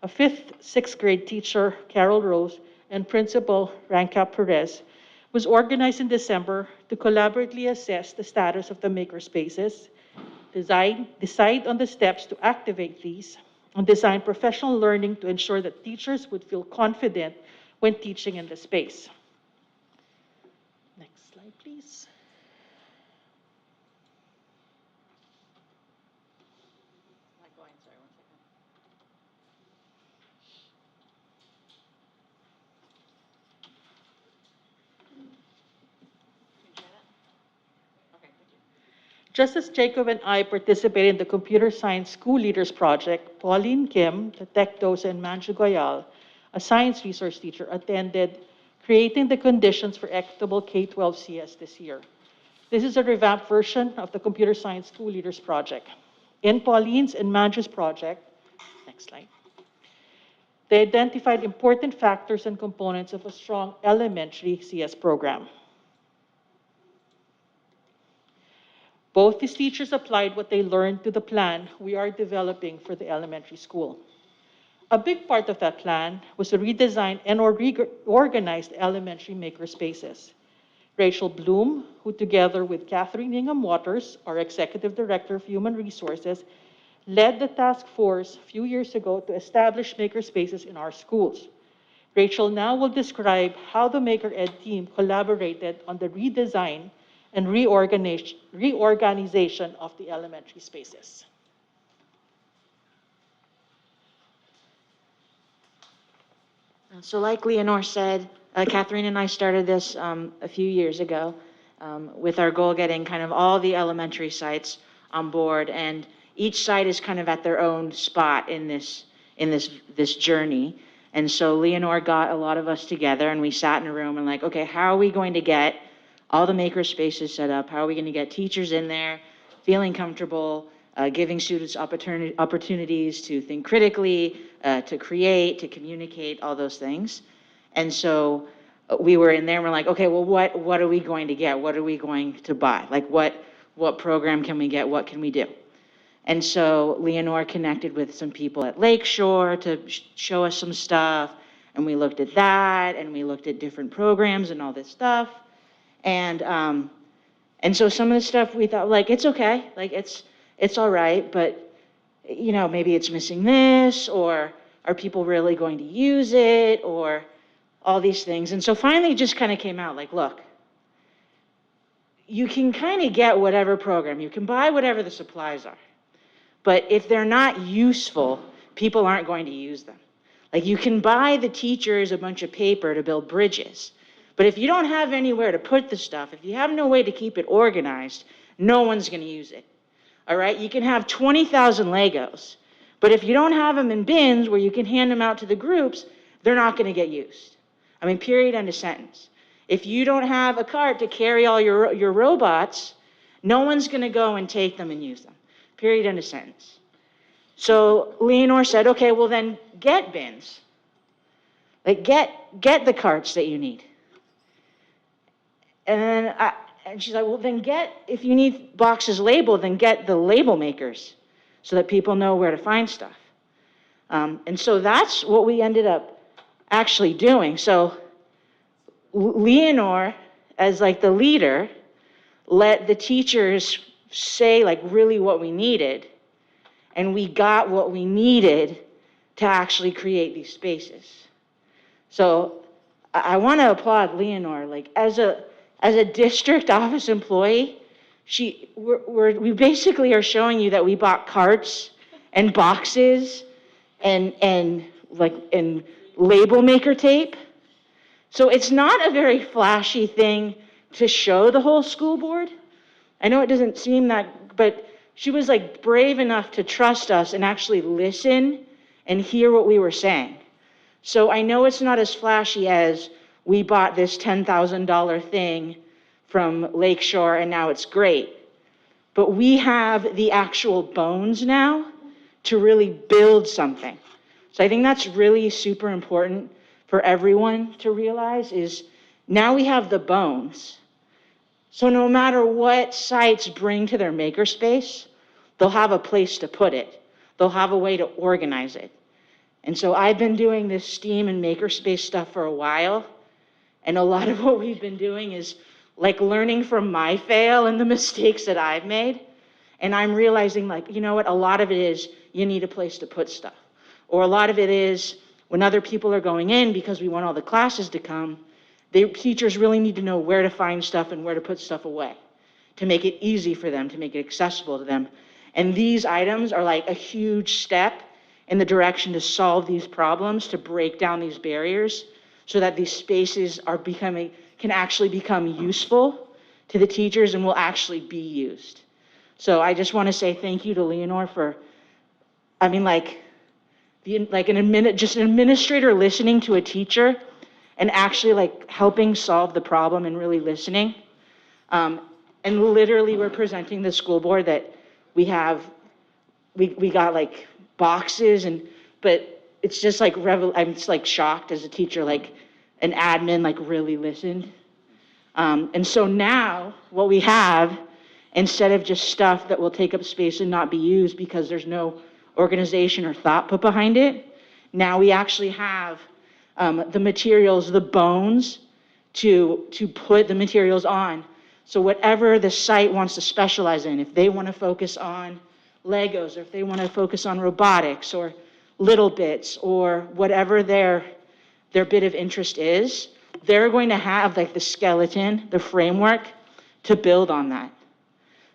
a 5th, 6th grade teacher, Carol Rose, and principal, Ranka Perez, was organized in December to collaboratively assess the status of the makerspaces, decide on the steps to activate these, and design professional learning to ensure that teachers would feel confident when teaching in the space. Next slide, please. Just as Jacob and I participated in the Computer Science School Leaders Project, Pauline Kim, the tech docent, and Manju Goyal, a science research teacher, attended Creating the Conditions for Equitable K-12 CS this year. This is a revamped version of the Computer Science School Leaders Project. In Pauline's and Manju's project, next slide, they identified important factors and components of a strong elementary CS program. Both these teachers applied what they learned to the plan we are developing for the elementary school. A big part of that plan was to redesign and reorganize the elementary makerspaces. Rachel Bloom, who together with Catherine Ingham Waters, our Executive Director of Human Resources, led the task force a few years ago to establish makerspaces in our schools. Rachel now will describe how the Maker Ed team collaborated on the redesign and reorganization of the elementary spaces. So like Leonore said, Catherine and I started this a few years ago with our goal getting kind of all the elementary sites on board, and each site is kind of at their own spot in this journey. And so Leonore got a lot of us together and we sat in a room and like, okay, how are we going to get all the maker spaces set up? How are we going to get teachers in there feeling comfortable, giving students opportunities to think critically, to create, to communicate, all those things. And so we were in there and we're like, okay, well, what are we going to get? What are we going to buy? Like what program can we get? What can we do? And so Leonore connected with some people at Lakeshore to show us some stuff. And we looked at that and we looked at different programs and all this stuff. And so some of the stuff we thought, like, it's okay, like it's all right, but you know, maybe it's missing this, or are people really going to use it, or all these things. And so finally it just kind of came out like, look, you can kind of get whatever program, you can buy whatever the supplies are, but if they're not useful, people aren't going to use them. Like, you can buy the teachers a bunch of paper to build bridges, but if you don't have anywhere to put the stuff, if you have no way to keep it organized, no one's going to use it. All right? You can have 20,000 Legos, but if you don't have them in bins where you can hand them out to the groups, they're not going to get used. I mean, period, end of sentence. If you don't have a cart to carry all your robots, no one's going to go and take them and use them. Period, end of sentence. So Leonore said, okay, well then get bins. Like, get the carts that you need. And she's like, well then if you need boxes labeled, then get the label makers so that people know where to find stuff. And so that's what we ended up actually doing. So Leonore, as like the leader, let the teachers say like really what we needed, and we got what we needed to actually create these spaces. So I want to applaud Leonore. Like, as a district office employee, we basically are showing you that we bought carts and boxes and label maker tape. So it's not a very flashy thing to show the whole school board. I know it doesn't seem that, but she was like brave enough to trust us and actually listen and hear what we were saying. So I know it's not as flashy as we bought this $10,000 thing from Lakeshore and now it's great. But we have the actual bones now to really build something. So I think that's really super important for everyone to realize, is now we have the bones. So no matter what sites bring to their makerspace, they'll have a place to put it. They'll have a way to organize it. And so I've been doing this STEAM and makerspace stuff for a while, and a lot of what we've been doing is like learning from my fail and the mistakes that I've made. And I'm realizing, like, you know what, a lot of it is you need a place to put stuff. Or a lot of it is when other people are going in, because we want all the classes to come, the teachers really need to know where to find stuff and where to put stuff away to make it easy for them, to make it accessible to them. And these items are like a huge step in the direction to solve these problems, to break down these barriers so that these spaces can actually become useful to the teachers and will actually be used. So I just want to say thank you to Leonore for, I mean, just an administrator listening to a teacher and actually like helping solve the problem and really listening. And literally we're presenting the school board that we got like boxes, but it's just like, I'm just like shocked as a teacher, like an admin like really listened. And so now what we have, instead of just stuff that will take up space and not be used because there's no organization or thought put behind it, now we actually have the materials, the bones to put the materials on. So whatever the site wants to specialize in, if they want to focus on Legos, or if they want to focus on robotics or little bits or whatever their their bit of interest is, they're going to have like the skeleton, the framework to build on that.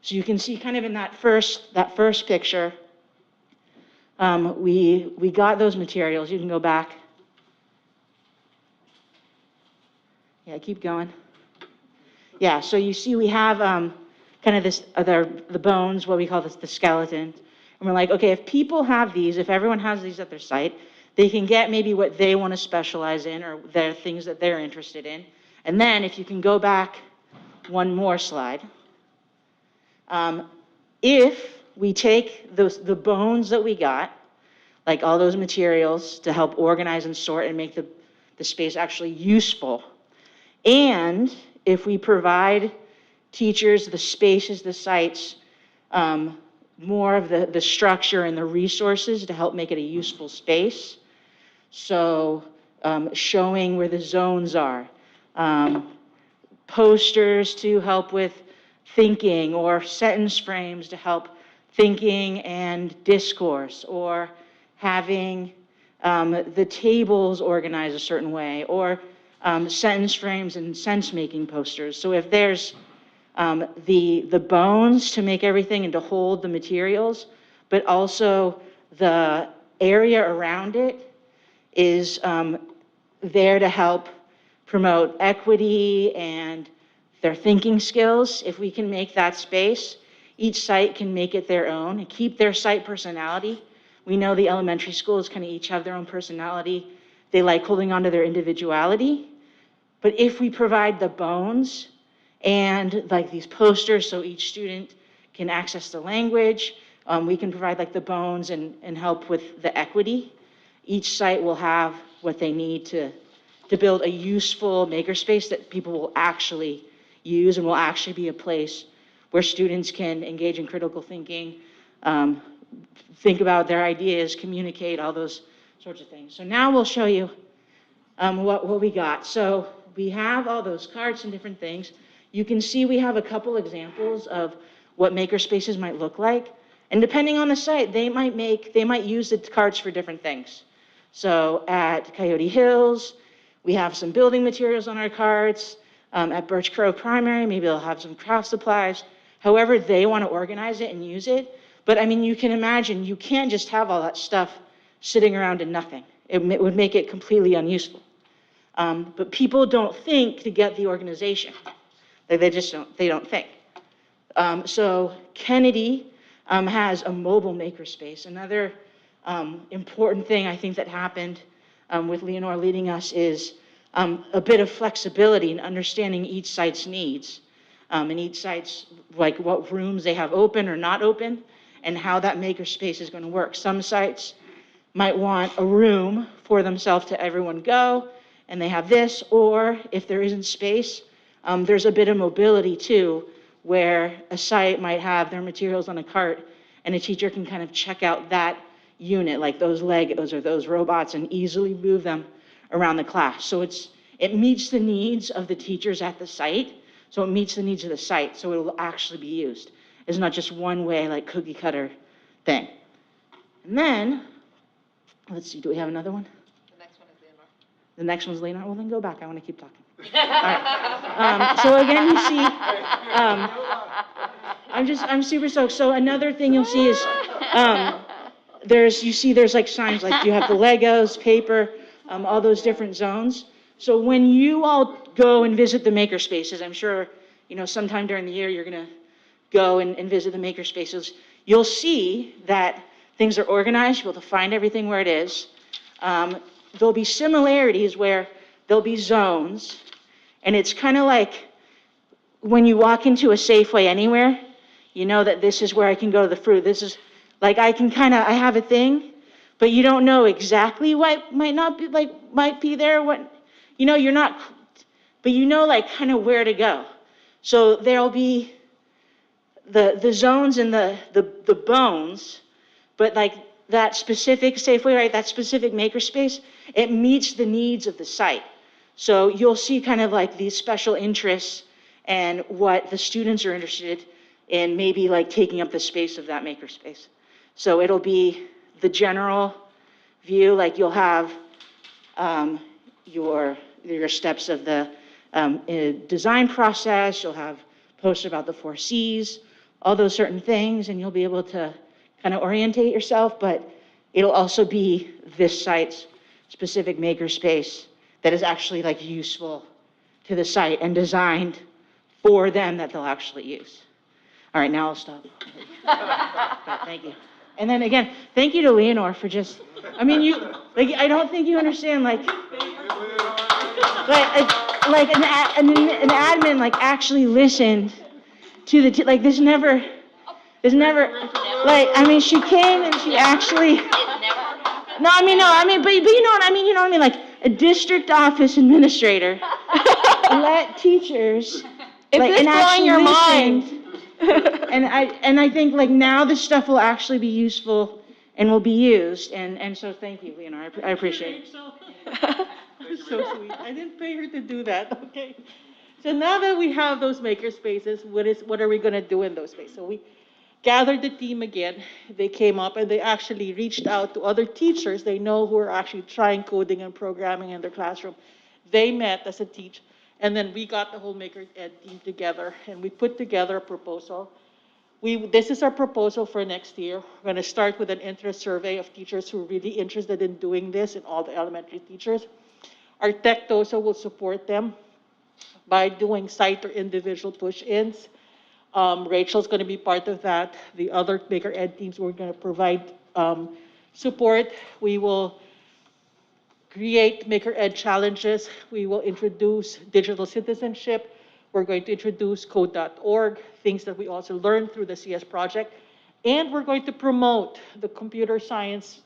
So you can see kind of in that first picture, we got those materials. You can go back. Yeah, keep going. Yeah, so you see we have kind of this the bones, what we call this the skeleton. And we're like, okay, if people have these, if everyone has these at their site, they can get maybe what they want to specialize in or their things that they're interested in. And then if you can go back one more slide. If we take the bones that we got, like all those materials to help organize and sort and make the space actually useful, and if we provide teachers the spaces, the sites, more of the structure and the resources to help make it a useful space. So showing where the zones are, posters to help with thinking, or sentence frames to help thinking and discourse, or having the tables organized a certain way, or sentence frames and sense-making posters. So if there's the bones to make everything and to hold the materials, but also the area around it is there to help promote equity and their thinking skills. If we can make that space, each site can make it their own and keep their site personality. We know the elementary schools kind of each have their own personality. They like holding on to their individuality. But if we provide the bones and like these posters so each student can access the language, we can provide like the bones and help with the equity. Each site will have what they need to build a useful makerspace that people will actually use and will actually be a place where students can engage in critical thinking, think about their ideas, communicate, all those sorts of things. So now we'll show you what we got. So we have all those cards and different things. You can see we have a couple examples of what makerspaces might look like. And depending on the site, they might use the cards for different things. So at Coyote Hills, we have some building materials on our cards. At Birch Grove Primary, maybe they'll have some craft supplies, however they want to organize it and use it. But I mean, you can imagine, you can't just have all that stuff sitting around and nothing. It would make it completely unuseful. But people don't think to get the organization. They just don't think. So Kennedy has a mobile makerspace. Another important thing I think that happened with Leonore leading us is a bit of flexibility in understanding each site's needs, and each site's, like what rooms they have open or not open, and how that makerspace is going to work. Some sites might want a room for themselves to everyone go, and they have this, or if there isn't space, there's a bit of mobility too, where a site might have their materials on a cart, and a teacher can kind of check out that unit, like those Legos or those robots, and easily move them around the class. So it meets the needs of the teachers at the site, so it meets the needs of the site, so it will actually be used. It's not just one way, like cookie cutter thing. And then, let's see, do we have another one? The next one is Leonore. The next one's Leonore? Well, then go back, I want to keep talking. All right. So again, you see, I'm super stoked. So another thing you'll see is, there's like signs, like you have the Legos, paper, all those different zones. So when you all go and visit the makerspaces, I'm sure, sometime during the year you're gonna go and visit the makerspaces, you'll see that things are organized, you'll be able to find everything where it is. There'll be similarities where there'll be zones, and it's kind of like when you walk into a Safeway anywhere, you know that this is where I can go to the fruit. This is, like I have a thing, but you don't know exactly what might be there, you're not, but like kind of where to go. So there'll be the zones and the bones, but like that specific Safeway, right, that specific makerspace, it meets the needs of the site. So you'll see kind of like these special interests and what the students are interested in, maybe like taking up the space of that makerspace. So it'll be the general view, like you'll have your steps of the design process. You'll have posts about the 4 Cs, all those certain things, and you'll be able to kind of orientate yourself, but it'll also be this site's specific makerspace that is actually like useful to the site and designed for them that they'll actually use. All right, now I'll stop. But thank you. And then again, thank you to Leonore for just, I mean, I don't think you understand, an admin, actually listened to there's never, I mean, she came and she actually, but you know what I mean, like, a district office administrator let teachers, Is this and blowing your listened. And I think now this stuff will actually be useful and will be used, and so thank you, Leonore, I appreciate it. That's so sweet. I didn't pay her to do that, okay? So now that we have those maker spaces, what are we gonna do in those spaces? So we gathered the team again. They came up and they actually reached out to other teachers they know who are actually trying coding and programming in their classroom. They met as a teach, and then we got the whole Maker Ed team together and we put together a proposal. This is our proposal for next year. We're gonna start with an interest survey of teachers who are really interested in doing this, and all the elementary teachers. Our tech TOSA will support them by doing site or individual push-ins. Rachel's going to be part of that. The other Maker Ed teams, we're going to provide support. We will create Maker Ed challenges. We will introduce digital citizenship. We're going to introduce code.org, things that we also learned through the CS project. And we're going to promote the computer science,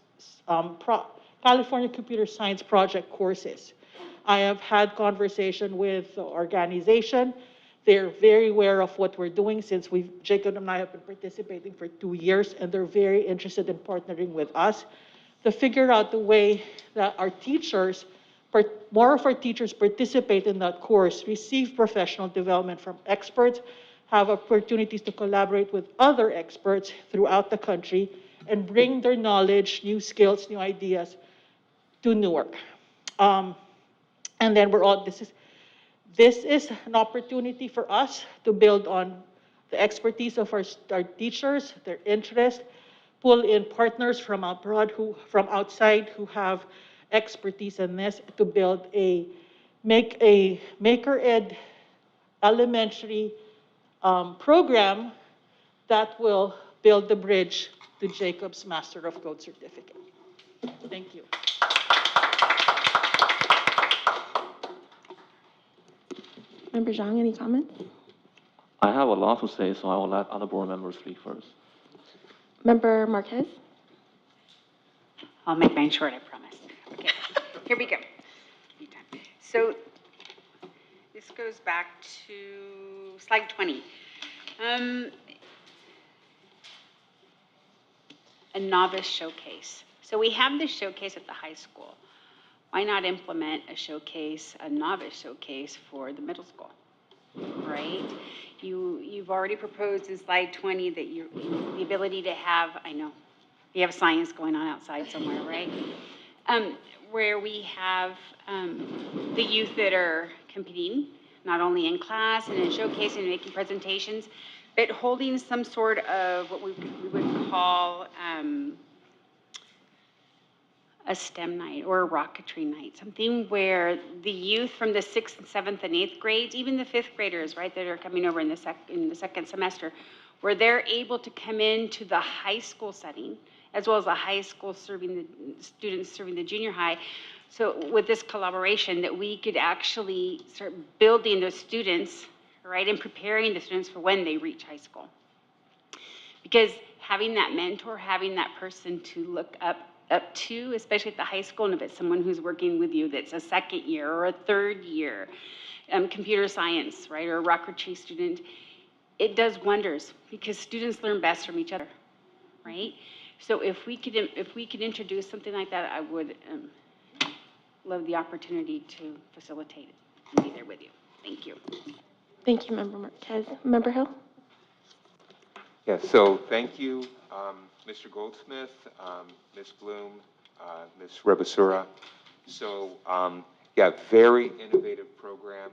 California Computer Science Project courses. I have had conversation with the organization. They're very aware of what we're doing since Jacob and I have been participating for 2 years, and they're very interested in partnering with us to figure out the way that our teachers, more of our teachers participate in that course, receive professional development from experts, have opportunities to collaborate with other experts throughout the country, and bring their knowledge, new skills, new ideas to Newark. And then this is an opportunity for us to build on the expertise of our teachers, their interest, pull in partners from abroad, from outside who have expertise in this, to build make a Maker Ed elementary program that will build the bridge to Jacob's Master of Code certificate. Thank you. Member Zhang, any comments? I have a lot to say, so I will let other board members speak first. Member Marquez? I'll make mine short, I promise. Okay, here we go. So this goes back to slide 20. A novice showcase. So we have this showcase at the high school. Why not implement a novice showcase for the middle school, right? You've already proposed in slide 20 that the ability to have, I know, you have science going on outside somewhere, right? Where we have the youth that are competing, not only in class and in showcasing and making presentations, but holding some sort of what we would call a STEM night or a rocketry night, something where the youth from the 6th, 7th, and 8th grades, even the 5th graders, right, that are coming over in the second semester, where they're able to come into the high school setting, as well as the high school serving the students serving the junior high. So with this collaboration, that we could actually start building those students, right, and preparing the students for when they reach high school. Because having that mentor, having that person to look up to, especially at the high school, and if it's someone who's working with you that's a second year or a third year, computer science, right, or a rocketry student, it does wonders because students learn best from each other, right? So if we could introduce something like that, I would love the opportunity to facilitate it and be there with you. Thank you. Thank you, Member Marquez. Member Hill? Yeah, so thank you, Mr. Goldsmith, Ms. Bloom, Ms. Rebasura. So yeah, very innovative program.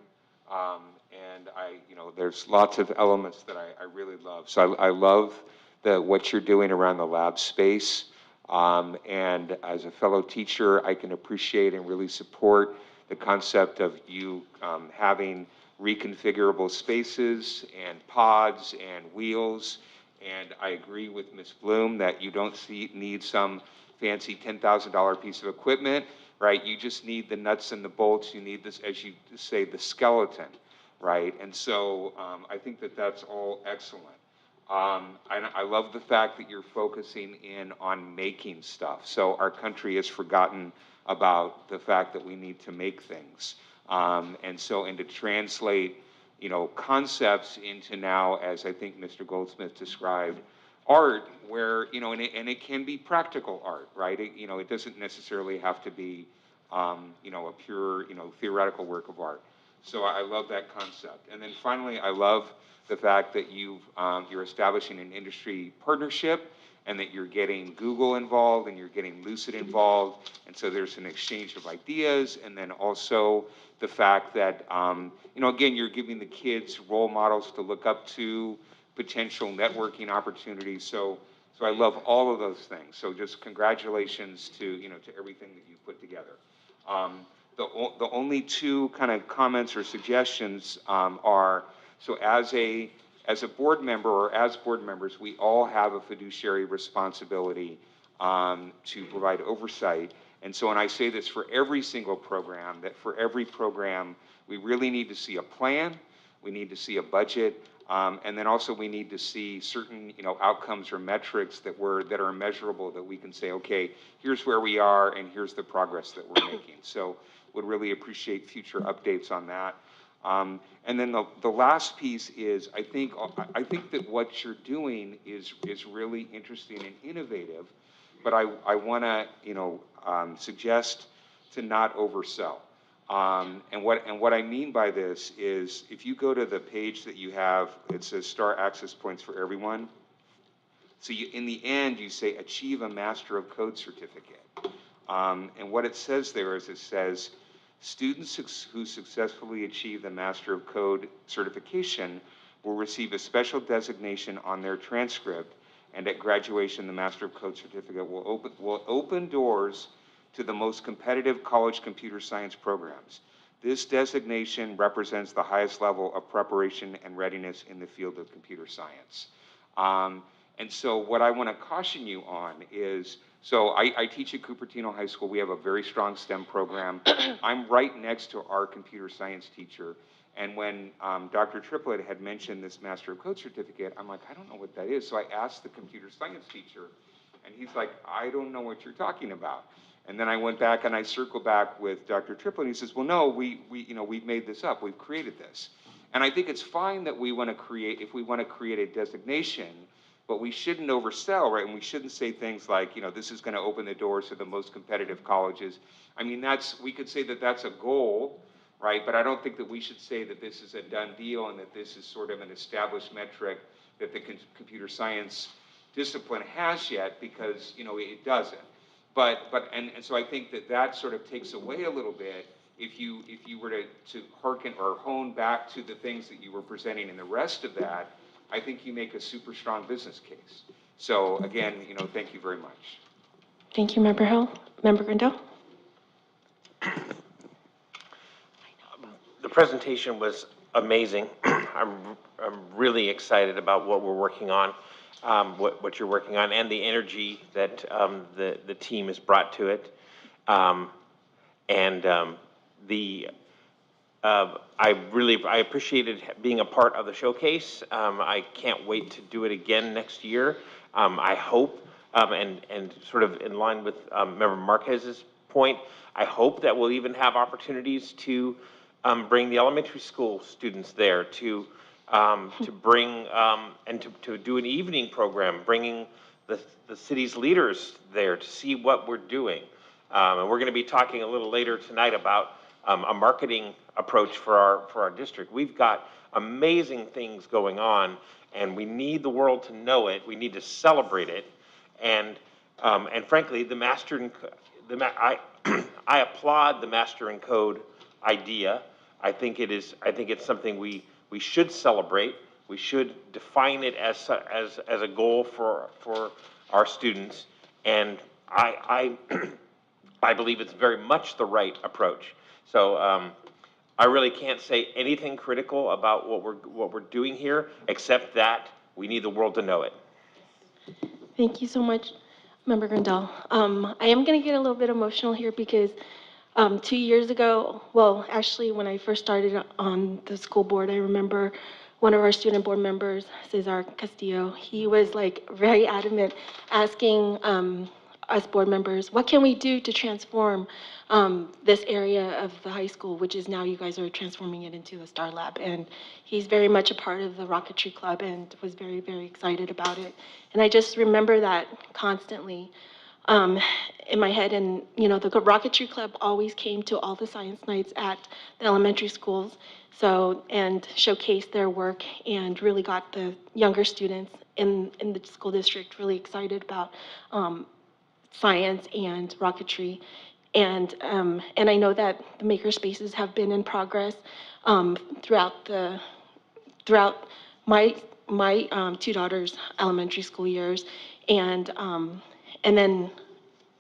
And there's lots of elements that I really love. So I love what you're doing around the lab space. And as a fellow teacher, I can appreciate and really support the concept of you having reconfigurable spaces and pods and wheels. And I agree with Ms. Bloom that you don't need some fancy $10,000 piece of equipment, right? You just need the nuts and the bolts. You need this, as you say, the skeleton, right? And so I think that that's all excellent. I love the fact that you're focusing in on making stuff. So our country has forgotten about the fact that we need to make things. And to translate, concepts into now, as I think Mr. Goldsmith described, art where, and it can be practical art, right? It doesn't necessarily have to be, a pure, theoretical work of art. So I love that concept. And then finally, I love the fact that you're establishing an industry partnership and that you're getting Google involved and you're getting Lucid involved. And so there's an exchange of ideas. And then also the fact that, again, you're giving the kids role models to look up to, potential networking opportunities. So I love all of those things. So just congratulations to everything that you put together. The only two kind of comments or suggestions are, so as a board member or as board members, we all have a fiduciary responsibility to provide oversight. And so when I say this for every single program, that for every program, we really need to see a plan, we need to see a budget, and then also we need to see certain outcomes or metrics that are measurable, that we can say, okay, here's where we are and here's the progress that we're making. So would really appreciate future updates on that. And then the last piece is, I think that what you're doing is really interesting and innovative, but I want to suggest to not oversell. And what I mean by this is, if you go to the page that you have, it says Star Access Points for Everyone. So in the end, you say achieve a Master of Code certificate. And what it says there is, it says, students who successfully achieve the Master of Code certification will receive a special designation on their transcript, and at graduation, the Master of Code certificate will open doors to the most competitive college computer science programs. This designation represents the highest level of preparation and readiness in the field of computer science. And so what I want to caution you on is, so I teach at Cupertino High School. We have a very strong STEM program. I'm right next to our computer science teacher. And when Dr. Triplett had mentioned this Master of Code certificate, I'm like, I don't know what that is. So I asked the computer science teacher, and he's like, I don't know what you're talking about. And then I went back and I circled back with Dr. Triplett, and he says, well, no, we've made this up. We've created this. And I think it's fine that if we want to create a designation, but we shouldn't oversell, right? And we shouldn't say things like, this is going to open the doors to the most competitive colleges. I mean, we could say that that's a goal, right? But I don't think that we should say that this is a done deal and that this is sort of an established metric that the computer science discipline has yet, because, it doesn't. And so I think that sort of takes away a little bit if you were to hearken or hone back to the things that you were presenting in the rest of that. I think you make a super strong business case. So again, thank you very much. Thank you, Member Hill. Member Grindel? The presentation was amazing. I'm really excited about what we're working on, what you're working on, and the energy that the team has brought to it. I appreciated being a part of the showcase. I can't wait to do it again next year. I hope, and sort of in line with Member Marquez's point, I hope that we'll even have opportunities to bring the elementary school students there to bring and to do an evening program, bringing the city's leaders there to see what we're doing. And we're going to be talking a little later tonight about a marketing approach for our district. We've got amazing things going on, and we need the world to know it. We need to celebrate it, and frankly, I applaud the Master in Code idea. I think it's something we should celebrate. We should define it as a goal for our students. And I believe it's very much the right approach. So I really can't say anything critical about what we're doing here, except that we need the world to know it. Thank you so much, Member Grandal. I am going to get a little bit emotional here because 2 years ago, well, actually, when I first started on the school board, I remember one of our student board members, Cesar Castillo, he was like very adamant asking us board members, what can we do to transform this area of the high school, which is now you guys are transforming it into the Star Lab. And he's very much a part of the Rocketry Club and was very, very excited about it. And I just remember that constantly in my head. And, you know, the Rocketry Club always came to all the science nights at the elementary schools, and showcased their work and really got the younger students in the school district really excited about science and rocketry. And I know that the maker spaces have been in progress throughout my two daughters' elementary school years. And then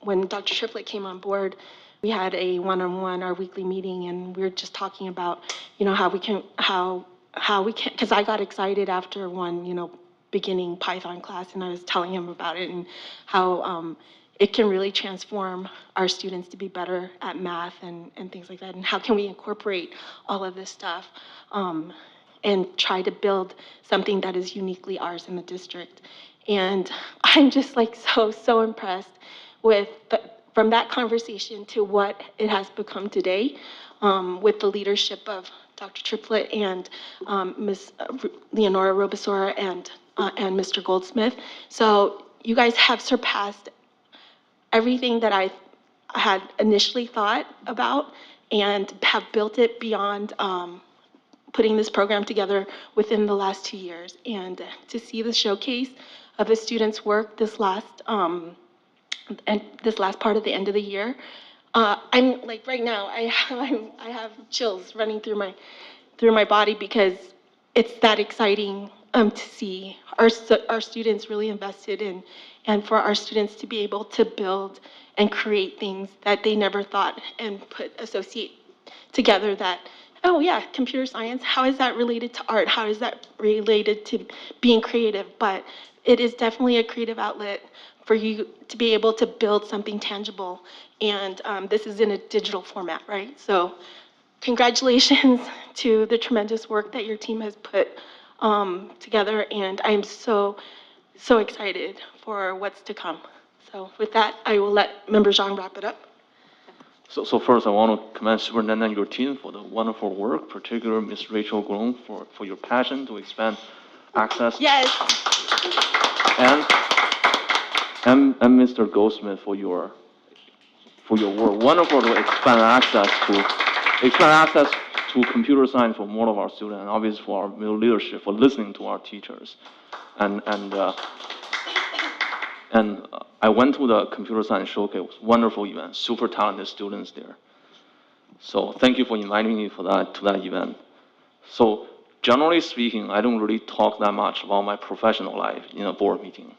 when Dr. Triplett came on board, we had a one-on-one, our weekly meeting, and we were just talking about, you know, how we can, because I got excited after one, you know, beginning Python class, and I was telling him about it and how it can really transform our students to be better at math and things like that, and how can we incorporate all of this stuff and try to build something that is uniquely ours in the district. And I'm just like so impressed with from that conversation to what it has become today, with the leadership of Dr. Triplett and Ms. Leonora Robesora and Mr. Goldsmith. So you guys have surpassed everything that I had initially thought about and have built it beyond putting this program together within the last 2 years. And to see the showcase of the students' work this last part of the end of the year, I'm like right now I have chills running through my body because it's that exciting to see our students really invested in, and for our students to be able to build and create things that they never thought and associate together. That, oh yeah, computer science, how is that related to art? How is that related to being creative? But it is definitely a creative outlet for you to be able to build something tangible. And this is in a digital format, right? So congratulations to the tremendous work that your team has put together. And I'm so excited for what's to come. So with that, I will let Member Zhang wrap it up. So first, I want to commend Superintendent and your team for the wonderful work, particularly Ms. Rachel Grong for your passion to expand access. Yes. And Mr. Goldsmith for your work. Wonderful to expand access to computer science for more of our students, and obviously for our middle leadership for listening to our teachers. And I went to the computer science showcase, wonderful event, super talented students there. So thank you for inviting me to that event. So generally speaking, I don't really talk that much about my professional life in a board meeting.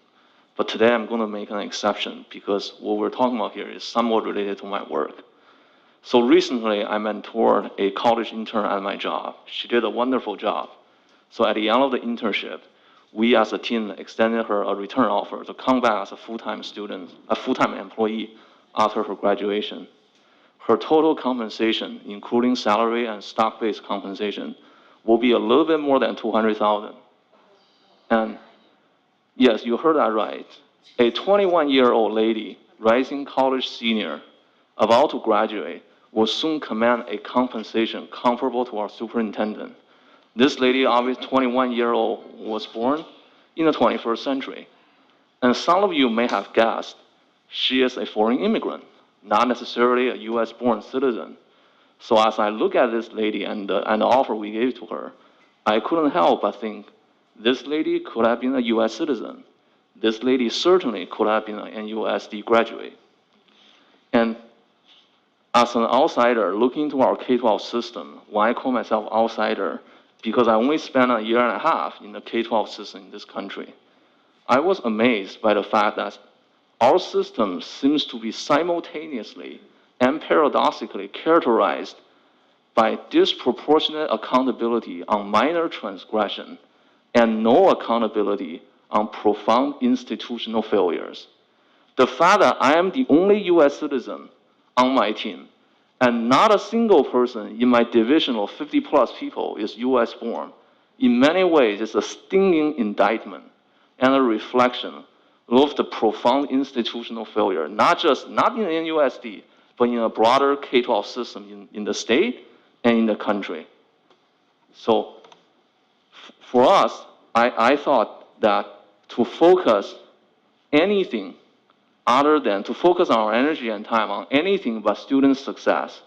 But today I'm going to make an exception because what we're talking about here is somewhat related to my work. So recently I mentored a college intern at my job. She did a wonderful job. So at the end of the internship, we as a team extended her a return offer to come back as a full-time employee after her graduation. Her total compensation, including salary and stock-based compensation, will be a little bit more than $200,000. And yes, you heard that right. A 21-year-old lady, rising college senior, about to graduate, will soon command a compensation comparable to our superintendent. This lady, obviously 21-year-old, was born in the 21st century. And some of you may have guessed, she is a foreign immigrant, not necessarily a US-born citizen. So as I look at this lady and the offer we gave to her, I couldn't help but think, this lady could have been a US citizen. This lady certainly could have been an NUSD graduate. And as an outsider looking into our K-12 system, why I call myself outsider? Because I only spent a year and a half in the K-12 system in this country. I was amazed by the fact that our system seems to be simultaneously and paradoxically characterized by disproportionate accountability on minor transgression and no accountability on profound institutional failures. The fact that I am the only US citizen on my team and not a single person in my division of 50 plus people is US born, in many ways is a stinging indictment and a reflection of the profound institutional failure, not in NUSD, but in a broader K-12 system in the state and in the country. So for us, I thought that to focus anything other than to focus our energy and time on anything but student success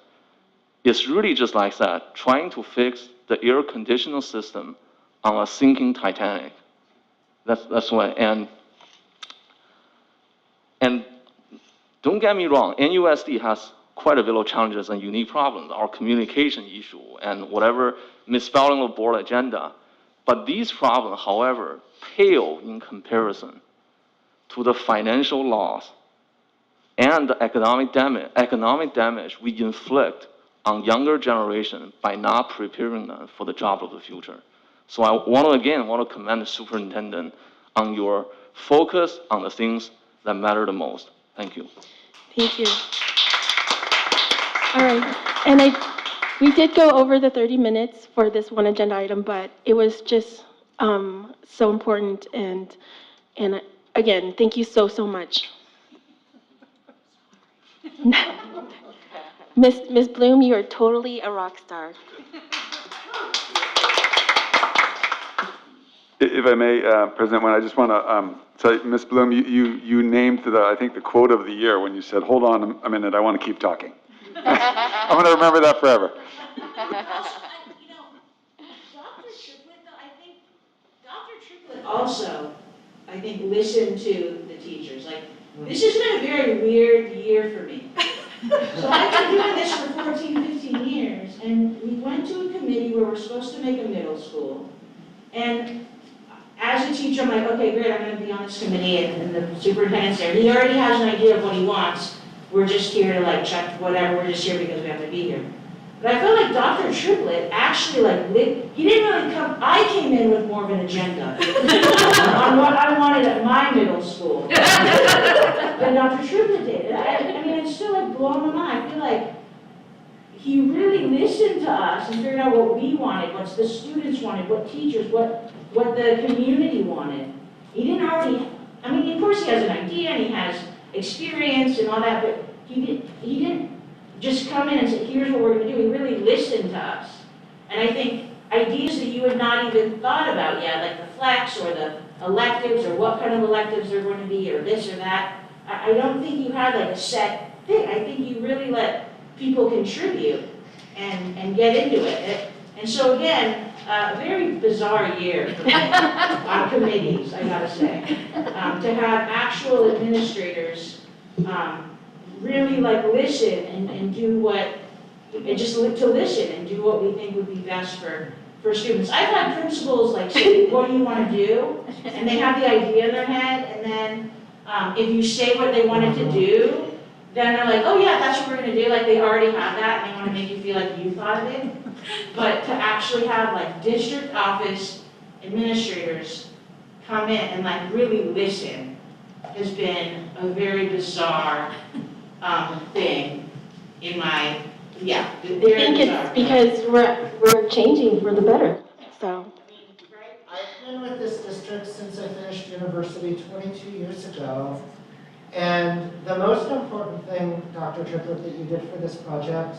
is really just like that, trying to fix the air conditioning system on a sinking Titanic. That's why, and don't get me wrong, NUSD has quite a bit of challenges and unique problems, our communication issue and whatever misspelling of board agenda. But these problems, however, pale in comparison to the financial loss and the economic damage we inflict on younger generation by not preparing them for the job of the future. So I want to commend the superintendent on your focus on the things that matter the most. Thank you. Thank you. All right, and we did go over the 30 minutes for this one agenda item, but it was just so important, and again, thank you so much. Miss Bloom, you are totally a rock star. If I may, President Nguyen, I just want to say, Ms. Bloom, you named I think the quote of the year when you said, "Hold on a minute, I want to keep talking." I'm going to remember that forever. Also, I think, listen to the teachers. Like, this has been a very weird year for me. So I've been doing this for 14, 15 years, and we went to a committee where we're supposed to make a middle school. And as a teacher, I'm like, okay, great, I'm going to be on this committee, and the superintendent's there. He already has an idea of what he wants. We're just here to like check whatever, we're just here because we have to be here. But I feel like Dr. Triplett actually he didn't really come, I came in with more of an agenda on what I wanted at my middle school than Dr. Triplett did. And I mean, it's still like blowing my mind. I feel like he really listened to us and figured out what we wanted, what the students wanted, what teachers, what the community wanted. He didn't already, I mean, of course he has an idea and he has experience and all that, but he didn't just come in and say, here's what we're going to do. He really listened to us. And I think ideas that you had not even thought about yet, like the flex or the electives or what kind of electives they're going to be or this or that, I don't think you had like a set thing. I think you really let people contribute and get into it. And so again, a very bizarre year for me on committees, I gotta say. To have actual administrators really like listen and do to listen and do what we think would be best for students. I've had principals like say, what do you want to do? And they have the idea in their head, and then if you say what they wanted to do, then they're like, oh yeah, that's what we're going to do. Like they already have that, and they want to make you feel like you thought of it. But to actually have like district office administrators come in and like really listen has been a very bizarre thing in my, I think it's because we're changing for the better, so. I've been with this district since I finished university 22 years ago. And the most important thing, Dr. Triplett, that you did for this project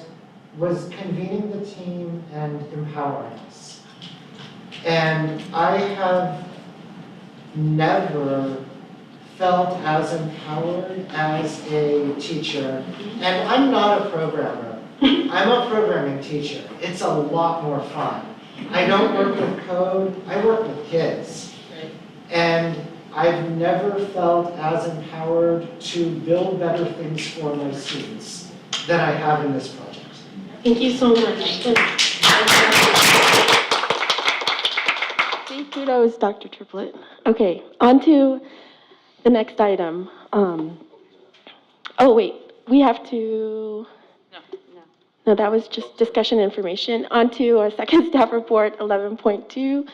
was convening the team and empowering us. And I have never felt as empowered as a teacher. And I'm not a programmer. I'm a programming teacher. It's a lot more fun. I don't work with code, I work with kids. And I've never felt as empowered to build better things for my students that I have in this project. Thank you so much. See, kudos, Dr. Triplett. Okay, on to the next item. Oh, wait, we have to... No, that was just discussion information. On to our second staff report, 11.2,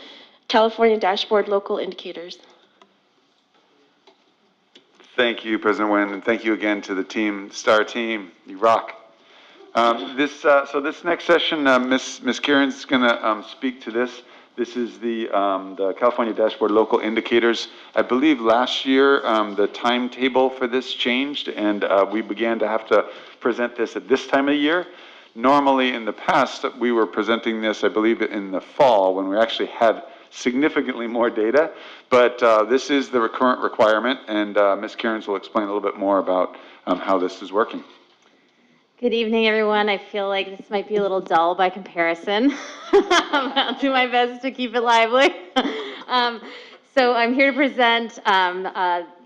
California Dashboard Local Indicators. Thank you, President Nguyen, and thank you again to the team, STAR team. You rock. So this next session, Ms. Kieran's going to speak to this. This is the California Dashboard Local Indicators. I believe last year the timetable for this changed, and we began to have to present this at this time of year. Normally, in the past, we were presenting this, I believe, in the fall when we actually had significantly more data, but this is the current requirement, and Ms. Cairns will explain a little bit more about how this is working. Good evening, everyone. I feel like this might be a little dull by comparison. I'll do my best to keep it lively. So I'm here to present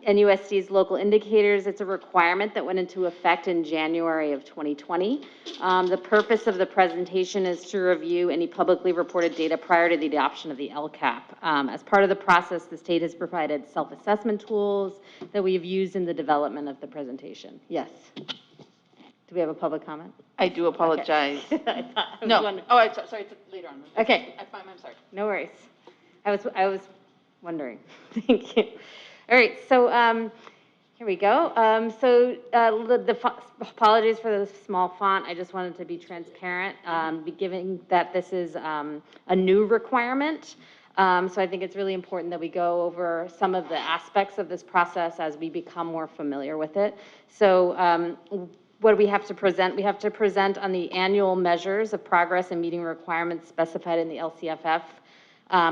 NUSD's local indicators. It's a requirement that went into effect in January of 2020. The purpose of the presentation is to review any publicly reported data prior to the adoption of the LCAP. As part of the process, the state has provided self-assessment tools that we've used in the development of the presentation. Yes. Do we have a public comment? I do apologize. Okay. No. Sorry, it's later on. Okay. I'm sorry. No worries. I was wondering. Thank you. All right, so here we go. Apologies for the small font. I just wanted to be transparent, given that this is a new requirement. So I think it's really important that we go over some of the aspects of this process as we become more familiar with it. So what do we have to present? We have to present on the annual measures of progress and meeting requirements specified in the LCFF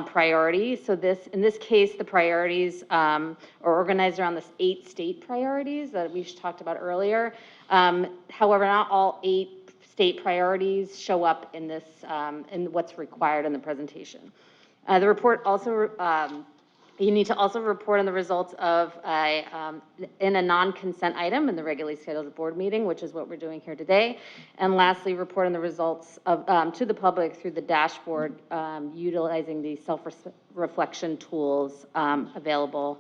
priorities. So in this case, the priorities are organized around the 8 state priorities that we talked about earlier. However, not all 8 state priorities show up in this, in what's required in the presentation. The report also, you need to also report on the results of in a non-consent item in the regularly scheduled board meeting, which is what we're doing here today. And lastly, report on the results of, to the public through the dashboard, utilizing the self-reflection tools available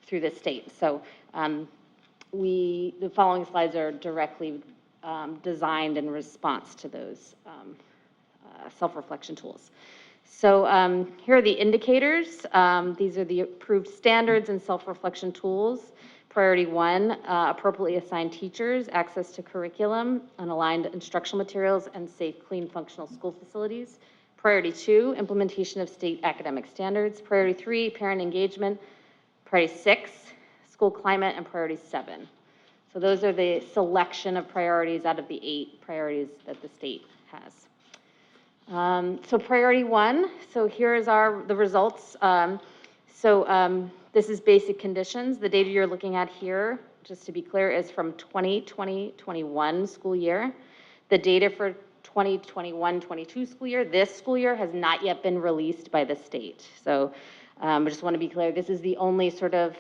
through the state. So the following slides are directly designed in response to those self-reflection tools. So here are the indicators. These are the approved standards and self-reflection tools. Priority 1, appropriately assigned teachers, access to curriculum, unaligned instructional materials, and safe, clean, functional school facilities. Priority 2, implementation of state academic standards. Priority 3, parent engagement. Priority 6, school climate, and priority 7. So those are the selection of priorities out of the 8 priorities that the state has. So priority 1, so here is the results. This is basic conditions. The data you're looking at here, just to be clear, is from 2020-21 school year. The data for 2021-22 school year, this school year, has not yet been released by the state. So I just want to be clear, this is the only sort of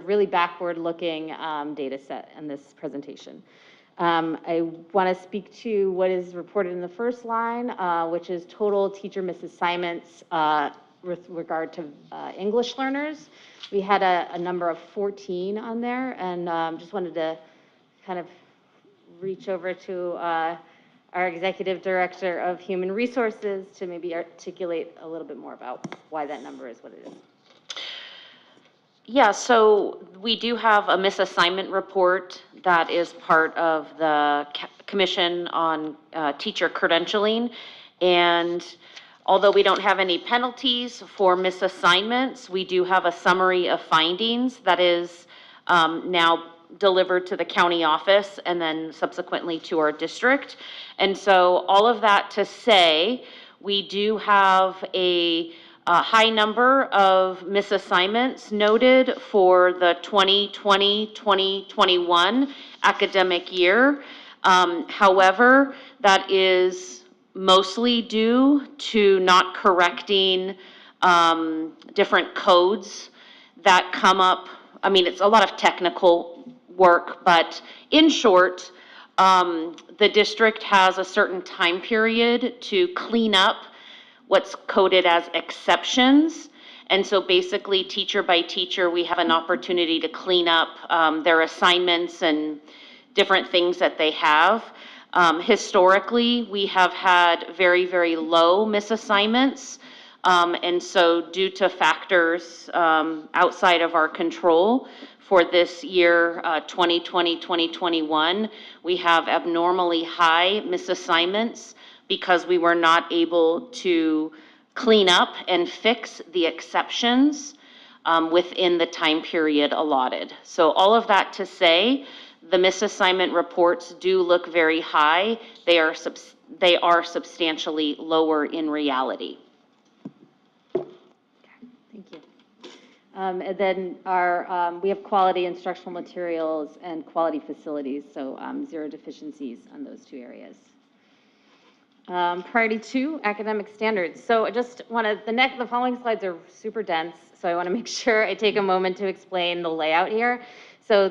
really backward-looking data set in this presentation. I want to speak to what is reported in the first line, which is total teacher misassignments with regard to English learners. We had a number of 14 on there, and just wanted to kind of reach over to our Executive Director of Human Resources to maybe articulate a little bit more about why that number is what it is. Yeah, so we do have a misassignment report that is part of the Commission on Teacher Credentialing. And although we don't have any penalties for misassignments, we do have a summary of findings that is now delivered to the county office and then subsequently to our district. And so all of that to say, we do have a high number of misassignments noted for the 2020-2021 academic year. However, that is mostly due to not correcting different codes that come up. I mean, it's a lot of technical work, but in short, The district has a certain time period to clean up what's coded as exceptions. And so basically, teacher by teacher, we have an opportunity to clean up their assignments and different things that they have. Historically, we have had very, very low misassignments. And so due to factors outside of our control, for this year, 2020, 2021, we have abnormally high misassignments because we were not able to clean up and fix the exceptions within the time period allotted. So all of that to say, the misassignment reports do look very high. They are substantially lower in reality. Thank you. And then we have quality instructional materials and quality facilities, so 0 deficiencies on those 2 areas. Priority 2, academic standards. So I just want to, the following slides are super dense, so I want to make sure I take a moment to explain the layout here. So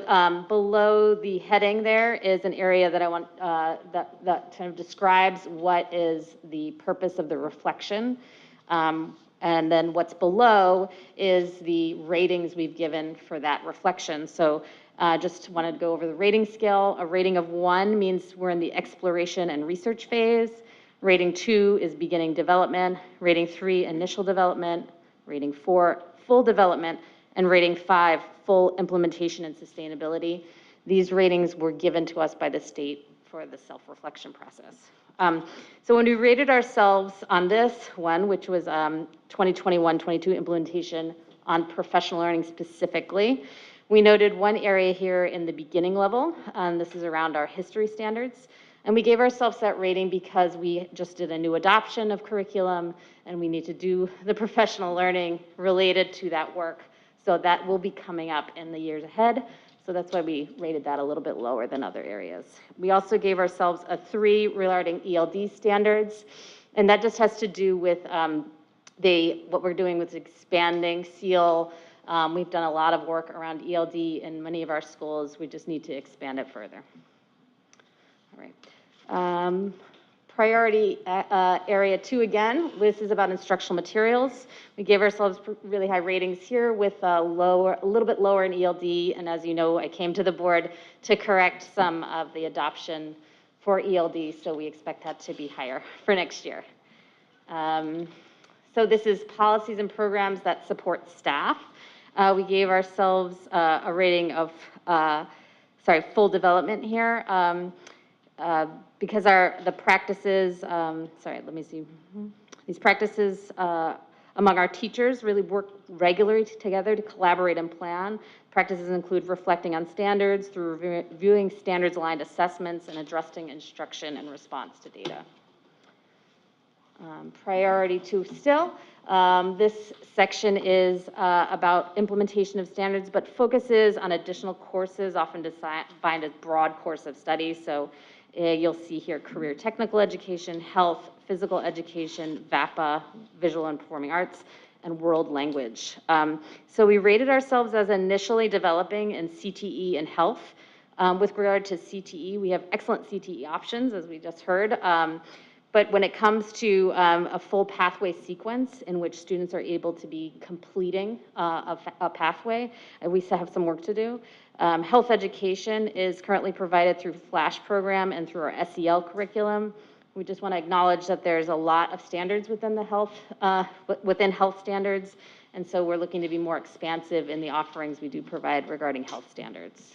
below the heading there is an area that I want, that kind of describes what is the purpose of the reflection. And then what's below is the ratings we've given for that reflection. So just wanted to go over the rating scale. A rating of 1 means we're in the exploration and research phase. Rating 2 is beginning development. Rating 3, initial development. Rating 4, full development. And rating 5, full implementation and sustainability. These ratings were given to us by the state for the self-reflection process. So when we rated ourselves on this one, which was 2021-22 implementation on professional learning specifically, we noted one area here in the beginning level, and this is around our history standards. And we gave ourselves that rating because we just did a new adoption of curriculum, and we need to do the professional learning related to that work. So that will be coming up in the years ahead. So that's why we rated that a little bit lower than other areas. We also gave ourselves a 3 regarding ELD standards, and that just has to do with what we're doing with expanding SEAL. We've done a lot of work around ELD in many of our schools. We just need to expand it further. All right. Priority area 2 again, this is about instructional materials. We gave ourselves really high ratings here with a little bit lower in ELD, and as you know, I came to the board to correct some of the adoption for ELD, so we expect that to be higher for next year. So this is policies and programs that support staff. We gave ourselves a rating of, full development here. Because the practices, these practices among our teachers really work regularly together to collaborate and plan. Practices include reflecting on standards through reviewing standards-aligned assessments and addressing instruction and response to data. Priority 2 still. This section is about implementation of standards, but focuses on additional courses, often defined as broad course of study. So you'll see here career technical education, health, physical education, VAPA, visual and performing arts, and world language. So we rated ourselves as initially developing in CTE and health. With regard to CTE, we have excellent CTE options, as we just heard. But when it comes to a full pathway sequence in which students are able to be completing a pathway, we still have some work to do. Health education is currently provided through FLASH program and through our SEL curriculum. We just want to acknowledge that there's a lot of standards within the health standards, and so we're looking to be more expansive in the offerings we do provide regarding health standards.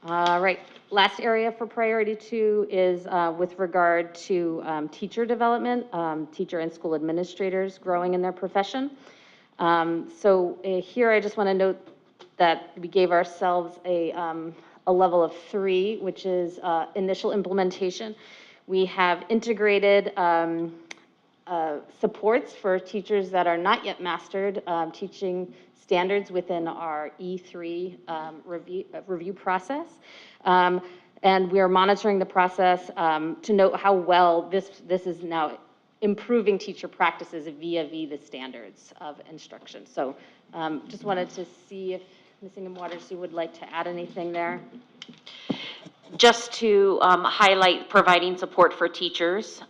All right, last area for priority 2 is with regard to teacher development, teacher and school administrators growing in their profession. So here I just want to note that we gave ourselves a level of 3, which is initial implementation. We have integrated supports for teachers that are not yet mastered teaching standards within our E3 review process. And we are monitoring the process to note how well this is now improving teacher practices via the standards of instruction. So just wanted to see if Ms. Ingham Waters, you would like to add anything there? just to highlight providing support for teachers,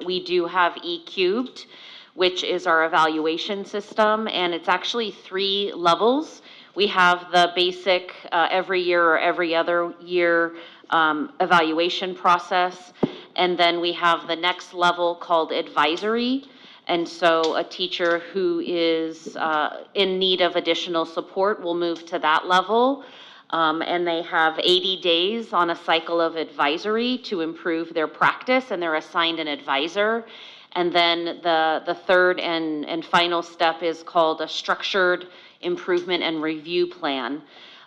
we do have E-Cubed, which is our evaluation system, and it's actually 3 levels. We have the basic every year or every other year evaluation process, and then we have the next level called advisory. And so a teacher who is in need of additional support will move to that level. And they have 80 days on a cycle of advisory to improve their practice, and they're assigned an advisor. And then the third and final step is called a structured improvement and review plan.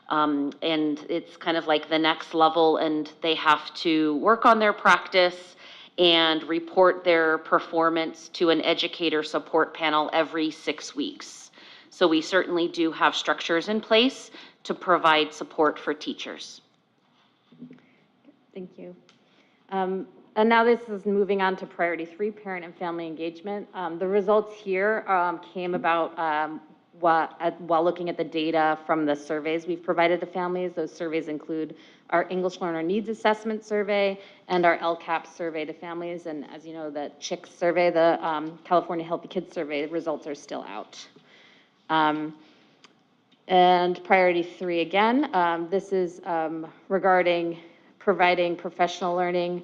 And it's kind of like the next level, and they have to work on their practice and report their performance to an educator support panel every 6 weeks. So we certainly do have structures in place to provide support for teachers. Thank you. And now this is moving on to priority 3, parent and family engagement. The results here came about while looking at the data from the surveys we've provided to families. Those surveys include our English Learner Needs Assessment Survey and our LCAP survey to families. And as you know, the CHICS survey, the California Healthy Kids Survey, the results are still out. And priority 3 again, this is regarding providing professional learning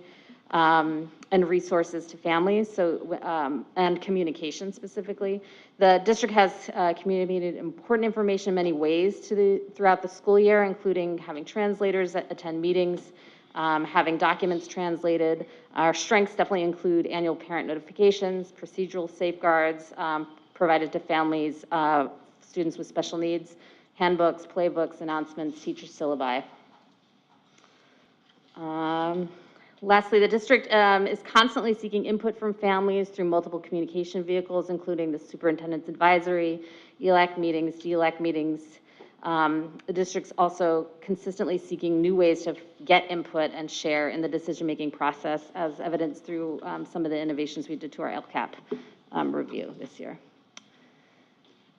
and resources to families, so and communication specifically. The district has communicated important information in many ways throughout the school year, including having translators that attend meetings, having documents translated. Our strengths definitely include annual parent notifications, procedural safeguards provided to families, students with special needs, handbooks, playbooks, announcements, teacher syllabi. Lastly, the district is constantly seeking input from families through multiple communication vehicles, including the superintendent's advisory, ELAC meetings, DELAC meetings. The district's also consistently seeking new ways to get input and share in the decision-making process, as evidenced through some of the innovations we did to our LCAP review this year.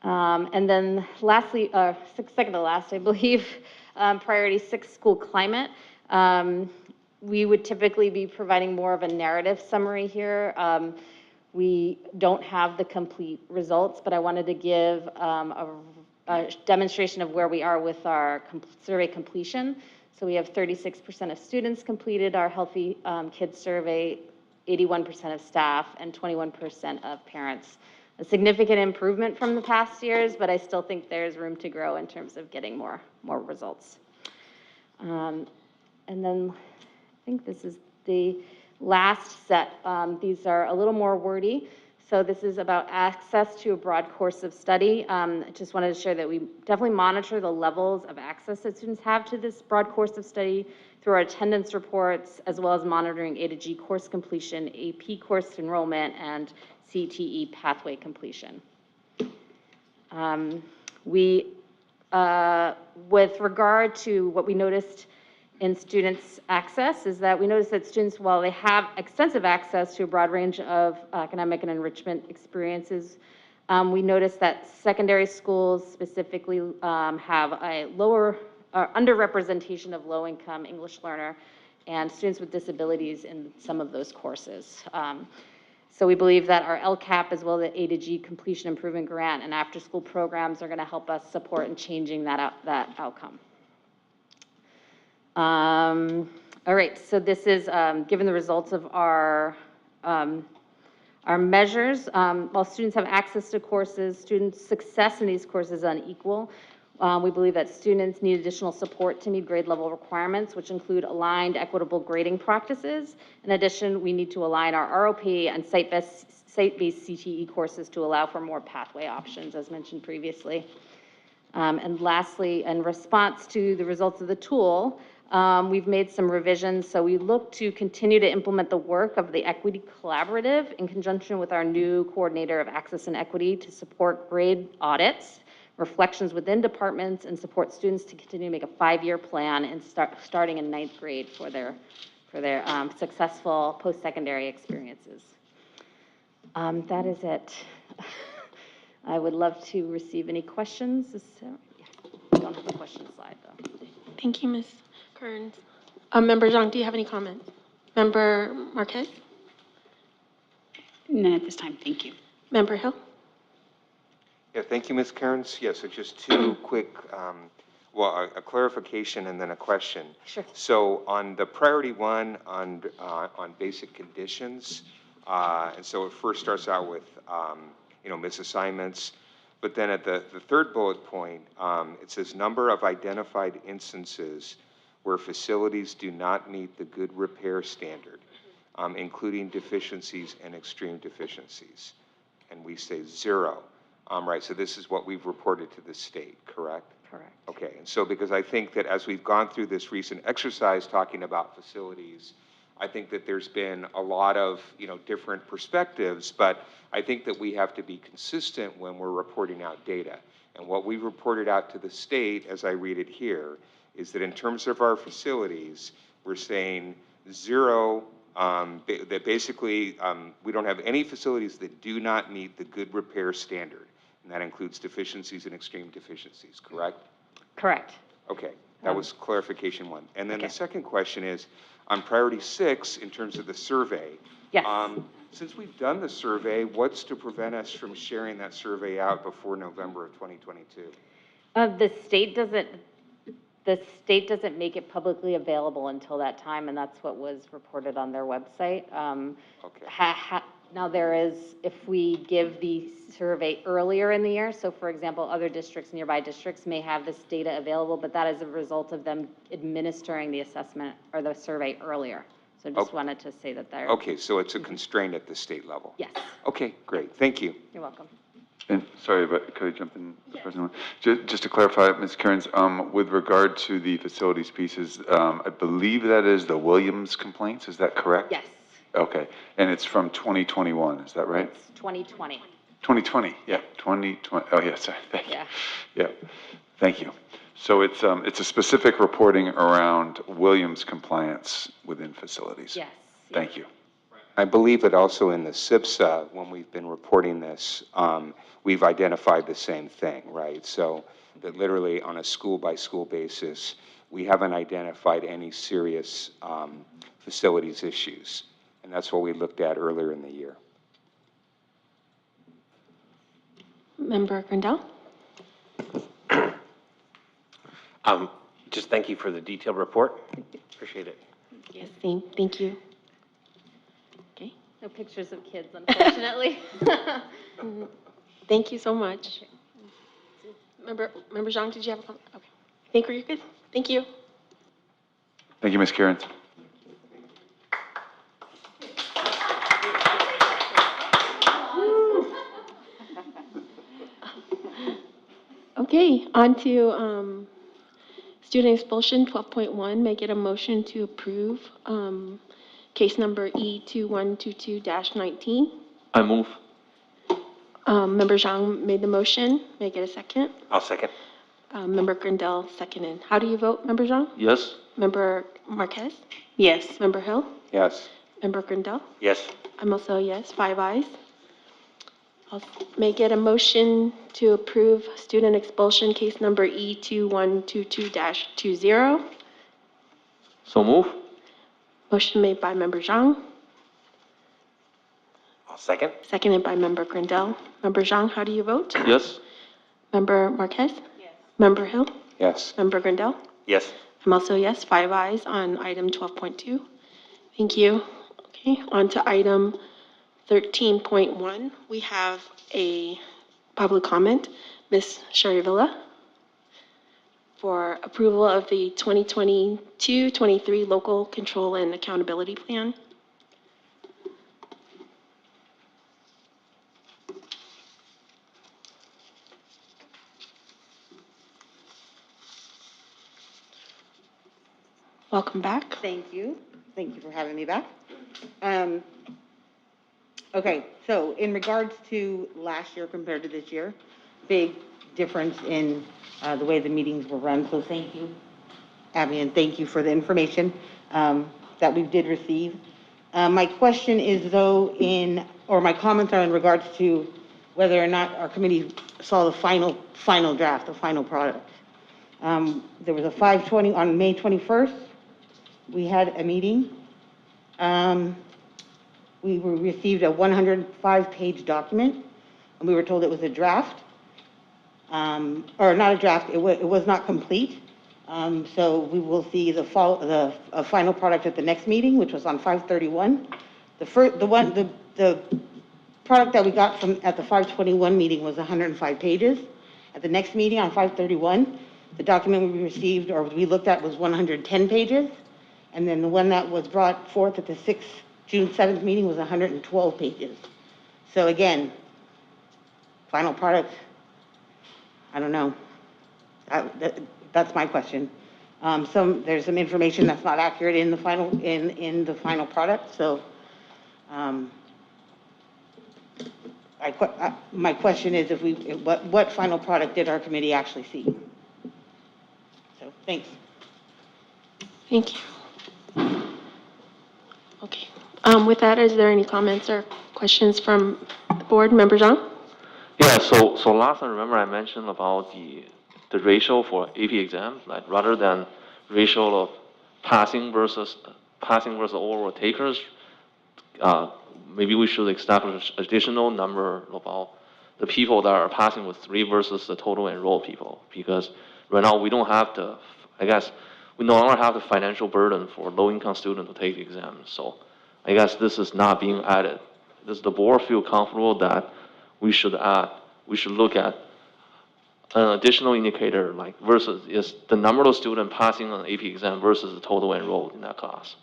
And then lastly, second to last, I believe, priority 6, school climate. We would typically be providing more of a narrative summary here. We don't have the complete results, but I wanted to give a demonstration of where we are with our survey completion. So we have 36% of students completed our Healthy Kids Survey, 81% of staff, and 21% of parents. A significant improvement from the past years, but I still think there's room to grow in terms of getting more results. And then I think this is the last set. These are a little more wordy. So this is about access to a broad course of study. I just wanted to share that we definitely monitor the levels of access that students have to this broad course of study through our attendance reports, as well as monitoring A to G course completion, AP course enrollment, and CTE pathway completion. With regard to what we noticed in students' access is that we noticed that students, while they have extensive access to a broad range of academic and enrichment experiences, we noticed that secondary schools specifically have a lower underrepresentation of low-income English learner and students with disabilities in some of those courses. So we believe that our LCAP, as well as the A to G completion improvement grant and after-school programs, are going to help us support in changing that outcome. All right, so this is given the results of our measures. While students have access to courses, student success in these courses is unequal. We believe that students need additional support to meet grade level requirements, which include aligned equitable grading practices. In addition, we need to align our ROP and site-based CTE courses to allow for more pathway options, as mentioned previously. And lastly, in response to the results of the tool, we've made some revisions. So we look to continue to implement the work of the Equity Collaborative in conjunction with our new coordinator of access and equity to support grade audits, reflections within departments, and support students to continue to make a 5-year plan and starting in 9th grade for their successful post-secondary experiences. That is it. I would love to receive any questions. I don't have a question slide though. Thank you, Ms. Kearns. Member Zhang, do you have any comments? Member Marquez? None at this time, thank you. Member Hill? Yeah, thank you, Ms. Cairns. Yeah, so just two quick, a clarification and then a question. Sure. So on the priority one, on basic conditions, and so it first starts out with, misassignments, but then at the third bullet point, it says number of identified instances where facilities do not meet the good repair standard, including deficiencies and extreme deficiencies. And we say 0. Right, so this is what we've reported to the state, correct? Correct. Okay, and so because I think that as we've gone through this recent exercise talking about facilities, I think that there's been a lot of, different perspectives, but I think that we have to be consistent when we're reporting out data. And what we reported out to the state, as I read it here, is that in terms of our facilities, we're saying 0, that basically we don't have any facilities that do not meet the good repair standard. And that includes deficiencies and extreme deficiencies, correct? Correct. Okay, that was clarification 1. And then the second question is, on priority 6, in terms of the survey. Yes. Since we've done the survey, what's to prevent us from sharing that survey out before November of 2022? The state doesn't make it publicly available until that time, and that's what was reported on their website. Okay. Now there is, if we give the survey earlier in the year, so for example, other districts, nearby districts may have this data available, but that is a result of them administering the assessment or the survey earlier. So I just wanted to say that there. Okay, so it's a constraint at the state level? Yes. Okay, great, thank you. You're welcome. And sorry, but could I jump in, President? Just to clarify, Ms. Cairns, with regard to the facilities pieces, I believe that is the Williams complaints, is that correct? Yes. Okay, and it's from 2021, is that right? It's 2020. 2020, yeah, 2020, oh, yeah, sorry, thank you. Yeah. Yeah, thank you. So it's a specific reporting around Williams compliance within facilities? Yes. Thank you. I believe that also in the SIPSA, when we've been reporting this, we've identified the same thing, right? So that literally on a school-by-school basis, we haven't identified any serious facilities issues. And that's what we looked at earlier in the year. Member Grandal? Just thank you for the detailed report. Appreciate it. Yes, thank you. Okay. No pictures of kids, unfortunately. Thank you so much. Member Zhang, did you have a comment? Okay. I think we're good. Thank you. Thank you, Ms. Cairns. Okay, on to student expulsion 12.1. May I get a motion to approve case number E2122-19? I move. Member Zhang made the motion. May I get a second? I'll second. Member Grindel seconded. How do you vote, Member Zhang? Yes. Member Marquez? Yes. Member Hill? Yes. Member Grindel? Yes. I'm also a yes, 5 ayes. May I get a motion to approve student expulsion case number E2122-20? So move. Motion made by Member Zhang, I'll second. seconded by Member Grindel. Member Zhang, how do you vote? Yes. Member Marquez? Yes. Member Hill? Yes. Member Grindel? Yes. I'm also yes, 5 ayes on item 12.2. Thank you. Okay, on to item 13.1. We have a public comment. Ms. Cirillo for approval of the 2022-23 Local Control and Accountability Plan. Welcome back. Thank you. Thank you for having me back. Okay, so in regards to last year compared to this year, big difference in the way the meetings were run. So thank you, Abby, and thank you for the information that we did receive. My question is though my comments are in regards to whether or not our committee saw the final draft, the final product. There was a 520 on May 21st. we had a meeting. We received a 105-page document, and we were told it was a draft, or not a draft, it was not complete. So we will see the final product at the next meeting, which was on 5/31. The product that we got from at the 5/21 meeting was 105 pages. At the next meeting on 5/31, the document we received or we looked at was 110 pages. And then the one that was brought forth at the June 7th meeting was 112 pages. So again, final product, I don't know. That's my question. There's some information that's not accurate in the final product. So my question is what final product did our committee actually see? So thanks. Thank you. Okay. With that, is there any comments or questions from the board? Member Zhang? Yeah, so last I remember I mentioned about the ratio for AP exams, like rather than ratio of passing versus overall takers, maybe we should establish additional number about the people that are passing with 3 versus the total enrolled people, because right now we don't have we no longer have the financial burden for low-income students to take the exam. So I guess this is not being added. Does the board feel comfortable that we should look at an additional indicator, like versus is the number of students passing an AP exam versus the total enrolled in that class?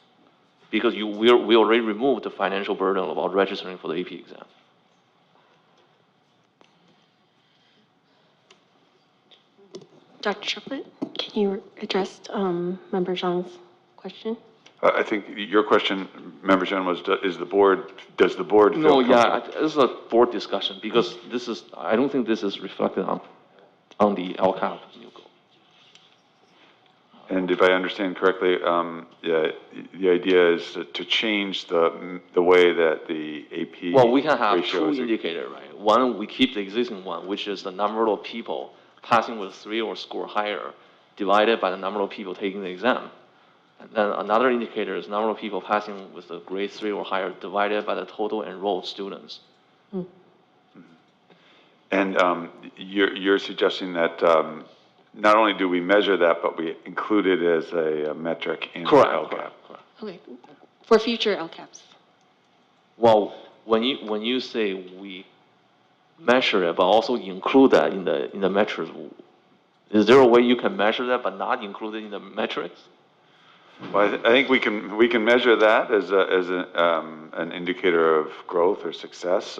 Because we already removed the financial burden about registering for the AP exam. Dr. Triplett, can you address Member Zhang's question? I think your question, Member Jen, was, does the board feel No, yeah, comfortable? this is a board discussion, because I don't think this is reflected on the LCAP. And if I understand correctly, the idea is to change the way that the AP Well, we can have ratio two is. indicators, right? One, we keep the existing one, which is the number of people passing with 3 or score higher, divided by the number of people taking the exam. And then another indicator is number of people passing with a grade 3 or higher, divided by the total enrolled students. And you're suggesting that not only do we measure that, but we include it as a metric in the LCAP. Correct. Okay. For future LCAPs. Well, when you say we measure it, but also include that in the metrics, is there a way you can measure that but not include it in the metrics? Well, I think we can measure that as an indicator of growth or success.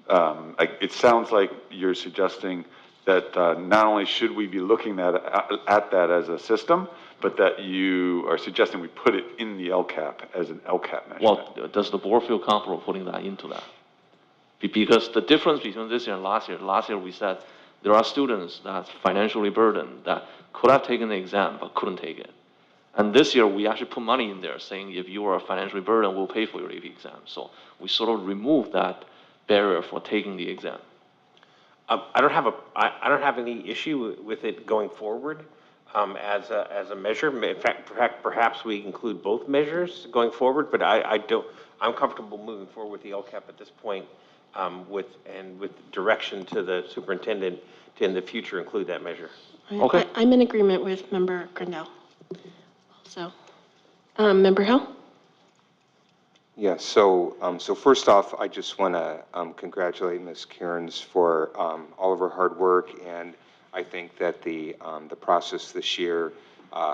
It sounds like you're suggesting that not only should we be looking at that as a system, but that you are suggesting we put it in the LCAP as an LCAP measurement. Well, does the board feel comfortable putting that into that? Because the difference between this year and last year we said there are students that's financially burdened that could have taken the exam but couldn't take it. And this year we actually put money in there saying if you are financially burdened, we'll pay for your AP exam. So we sort of removed that barrier for taking the exam. I don't have any issue with it going forward as a measure. In fact, perhaps we include both measures going forward, but I'm comfortable moving forward with the LCAP at this point with direction to the superintendent to in the future include that measure. Okay. I'm in agreement with Member Grindel. So, Member Hill? Yeah, so first off, I just want to congratulate Ms. Cairns for all of her hard work, and I think that the process this year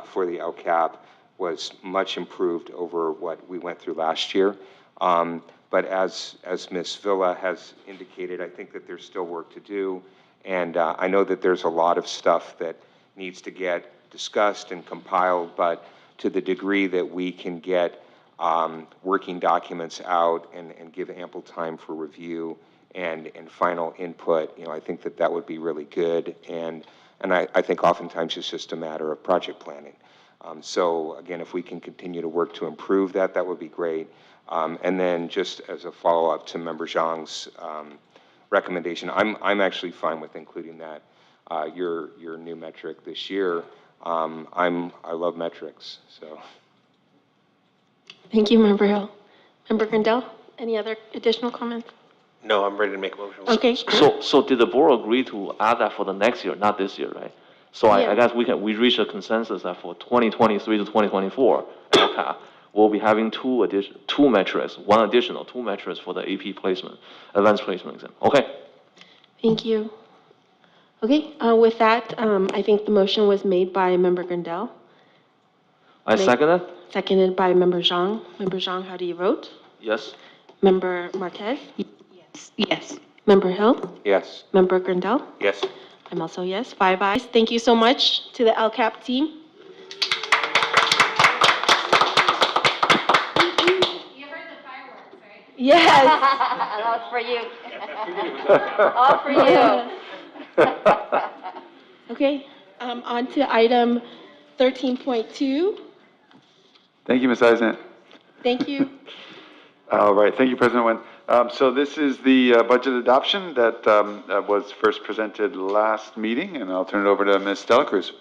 for the LCAP was much improved over what we went through last year. But as Ms. Villa has indicated, I think that there's still work to do, and I know that there's a lot of stuff that needs to get discussed and compiled, but to the degree that we can get working documents out and give ample time for review and final input, I think that would be really good. And I think oftentimes it's just a matter of project planning. So again, if we can continue to work to improve that, that would be great. And then just as a follow-up to Member Zhang's recommendation, I'm actually fine with including that, your new metric this year. I love metrics, so. Thank you, Member Hill. Member Grandel, any other additional comments? No, I'm ready to make a motion. Okay. So did the board agree to add that for the next year, not this year, right? So Yeah. I guess we reached a consensus that for 2023 to 2024, LCAP, we'll be having two metrics, two metrics for the AP placement, advanced placement exam. Okay. Thank you. Okay, with that, I think the motion was made by Member Grandel. I second it. Seconded by Member Zhang. Member Zhang, how do you vote? Yes. Member Marquez? Yes. Member Hill? Yes. Member Grandel? Yes. I'm also yes, 5 ayes. Thank you so much to the LCAP team. You heard the fireworks, right? Yes. That was for you. All for you. Okay, on to item 13.2. Thank you, Ms. Eisner. Thank you. All right, thank you, President Nguyen. So this is the budget adoption that was first presented last meeting, and I'll turn it over to Ms. Dela Cruz.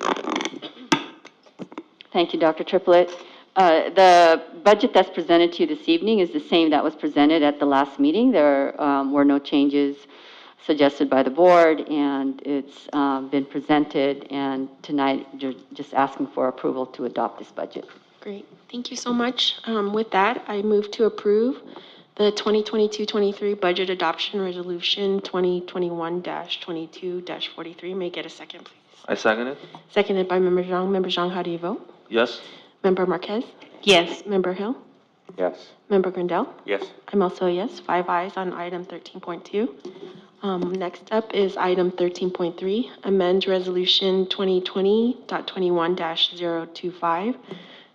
Thank you, Dr. Triplett. The budget that's presented to you this evening is the same that was presented at the last meeting. There were no changes suggested by the board, and it's been presented, and tonight you're just asking for approval to adopt this budget. Great, thank you so much. With that, I move to approve the 2022-23 Budget Adoption Resolution 2021-22-43. May I get a second, please? I second it. Seconded by Member Zhang. Member Zhang, how do you vote? Yes. Member Marquez? Yes. Member Hill? Yes. Member Grandel? Yes. I'm also a yes, 5 ayes on item 13.2. Next up is item 13.3, amend Resolution 2020.21-025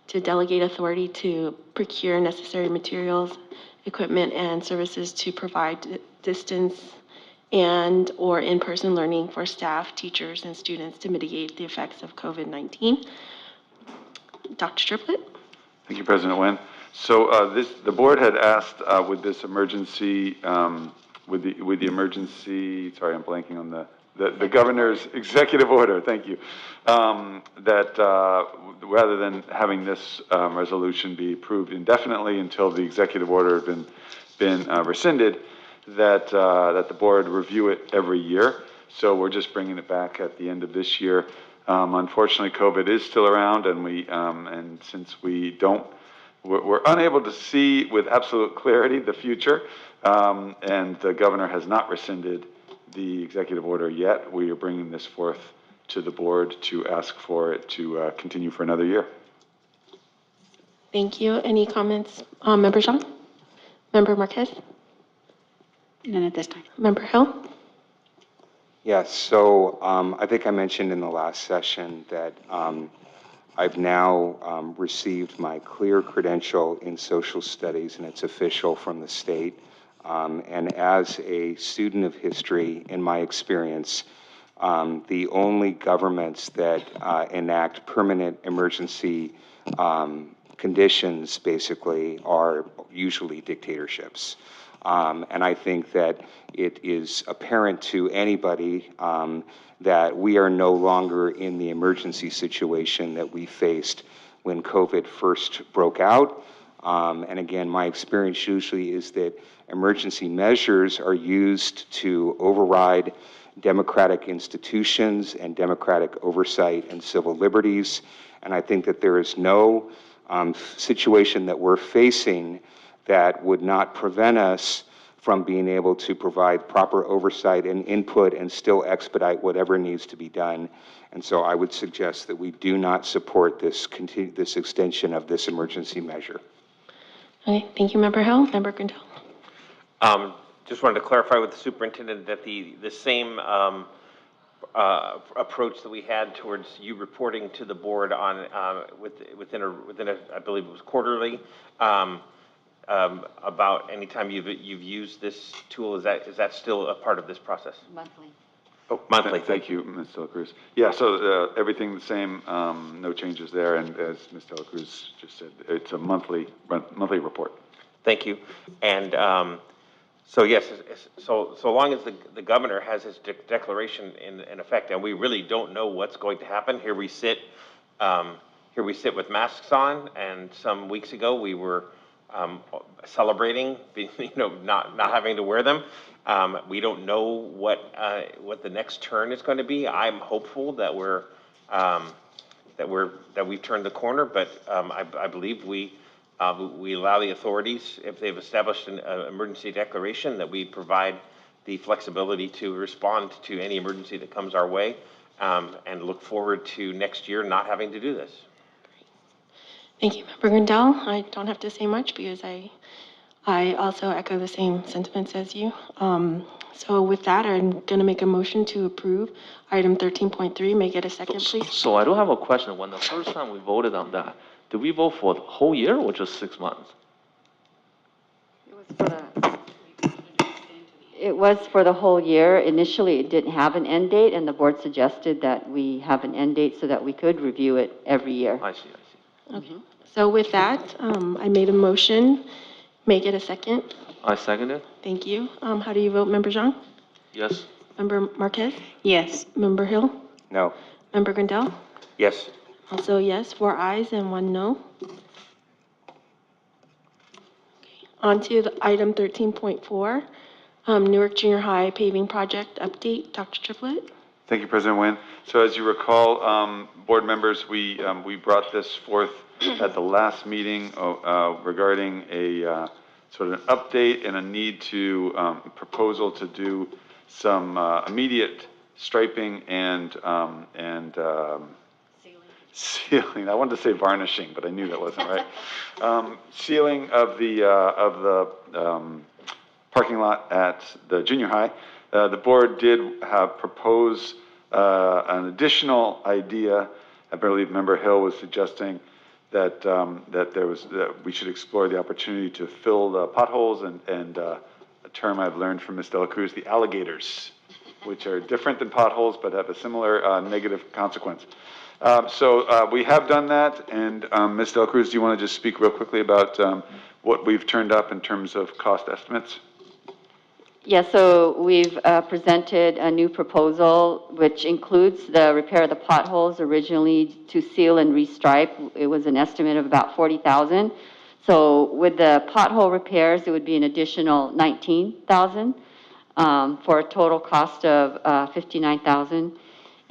to delegate authority to procure necessary materials, equipment, and services to provide distance and or in-person learning for staff, teachers, and students to mitigate the effects of COVID-19. Dr. Triplett? Thank you, President Nguyen. So the board had asked with this emergency, with the emergency, sorry, I'm blanking on the governor's executive order, thank you, that rather than having this resolution be approved indefinitely until the executive order had been rescinded, that the board review it every year. So we're just bringing it back at the end of this year. Unfortunately, COVID is still around, and since we're unable to see with absolute clarity the future, and the governor has not rescinded the executive order yet, we are bringing this forth to the board to ask for it to continue for another year. Thank you. Any comments? Member Zhang? Member Marquez? None at this time. Member Hill? Yes, so I think I mentioned in the last session that I've now received my clear credential in social studies, and it's official from the state. And as a student of history, in my experience, the only governments that enact permanent emergency conditions, basically, are usually dictatorships. And I think that it is apparent to anybody that we are no longer in the emergency situation that we faced when COVID first broke out. And again, my experience usually is that emergency measures are used to override democratic institutions and democratic oversight and civil liberties. And I think that there is no situation that we're facing that would not prevent us from being able to provide proper oversight and input and still expedite whatever needs to be done. And so I would suggest that we do not support this extension of this emergency measure. Okay, thank you, Member Hill. Member Grandel? Just wanted to clarify with the superintendent that the same approach that we had towards you reporting to the board on within a I believe it was quarterly, about any time you've used this tool, is that still a part of this process? Monthly. Oh, monthly. Thank you, Ms. Dela Cruz. Yeah, so everything the same, no changes there, and as Ms. Dela Cruz just said, it's a monthly report. Thank you. And so yes, so long as the governor has his declaration in effect, and we really don't know what's going to happen. Here we sit with masks on, and some weeks ago we were celebrating, not having to wear them. We don't know what the next turn is going to be. I'm hopeful that we've turned the corner, but I believe we allow the authorities, if they've established an emergency declaration, that we provide the flexibility to respond to any emergency that comes our way, and look forward to next year not having to do this. Thank you, Member Grandal. I don't have to say much because I also echo the same sentiments as you. So with that, I'm going to make a motion to approve item 13.3. May I get a second, please? So I do have a question. When the first time we voted on that, did we vote for the whole year or just 6 months? It was for the whole year. Initially, it didn't have an end date, and the board suggested that we have an end date so that we could review it every year. I see. Okay. So with that, I made a motion. May I get a second? I second it. Thank you. How do you vote, Member Zhang? Yes. Member Marquez? Yes. Member Hill? No. Member Grandal? Yes. Also yes, 4 ayes and 1 no. On to the item 13.4, Newark Junior High paving project update. Dr. Triplett? Thank you, President Nguyen. So as you recall, board members, we brought this forth at the last meeting regarding a sort of an update and a need to proposal to do some immediate striping and sealing. I wanted to say varnishing, but I knew that wasn't right. Sealing of the parking lot at the junior high. The board did propose an additional idea. I believe Member Hill was suggesting that that we should explore the opportunity to fill the potholes and a term I've learned from Ms. Dela Cruz, the alligators, which are different than potholes but have a similar negative consequence. So we have done that, and Ms. Dela Cruz, do you want to just speak real quickly about what we've turned up in terms of cost estimates? Yeah, so we've presented a new proposal, which includes the repair of the potholes. Originally, to seal and restripe, it was an estimate of about $40,000. So with the pothole repairs, it would be an additional $19,000 for a total cost of $59,000.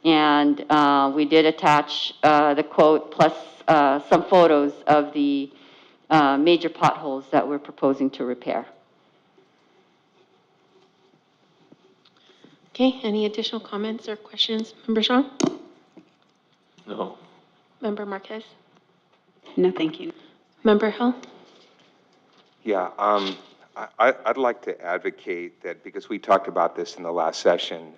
And we did attach the quote plus some photos of the major potholes that we're proposing to repair. Okay, any additional comments or questions? Member Zhang? No. Member Marquez? No, thank you. Member Hill? Yeah, I'd like to advocate that, because we talked about this in the last session,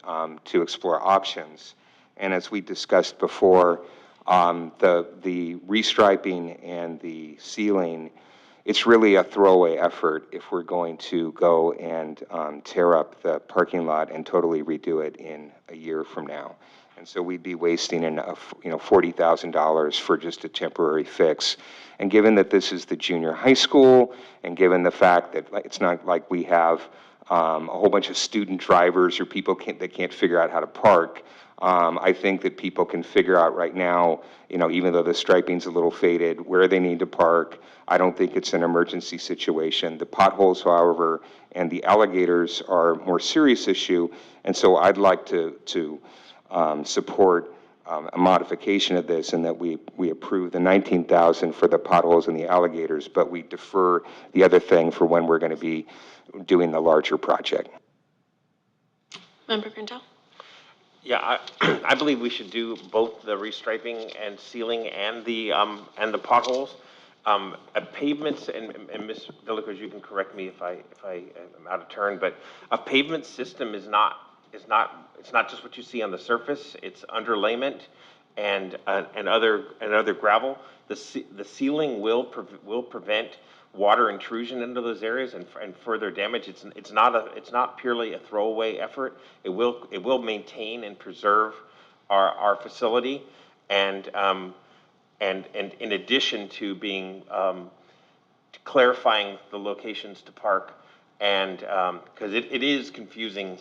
to explore options. And as we discussed before, the restriping and the sealing, it's really a throwaway effort if we're going to go and tear up the parking lot and totally redo it in a year from now. And so we'd be wasting enough, $40,000 for just a temporary fix. And given that this is the junior high school, and given the fact that it's not like we have a whole bunch of student drivers or people that can't figure out how to park, I think that people can figure out right now, even though the striping's a little faded, where they need to park. I don't think it's an emergency situation. The potholes, however, and the alligators are a more serious issue, and so I'd like to support a modification of this, and that we approve the $19,000 for the potholes and the alligators, but we defer the other thing for when we're going to be doing the larger project. Member Grandal? Yeah, I believe we should do both the restriping and sealing and the potholes. Pavements, and Ms. Dela Cruz, you can correct me if I am out of turn, but a pavement system it's not just what you see on the surface. It's underlayment and other gravel. The sealing will prevent water intrusion into those areas and further damage. It's not purely a throwaway effort. It will maintain and preserve our facility, and in addition to being clarifying the locations to park, and because it is confusing.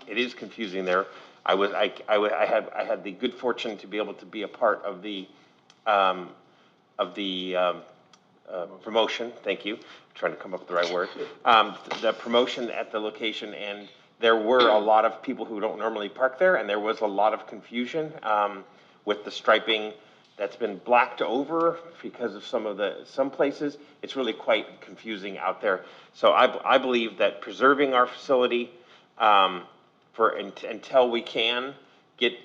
It is confusing there. I had the good fortune to be able to be a part of the promotion, thank you, trying to come up with the right word, the promotion at the location, and there were a lot of people who don't normally park there, and there was a lot of confusion with the striping that's been blacked over because of some places. It's really quite confusing out there. So I believe that preserving our facility until we can get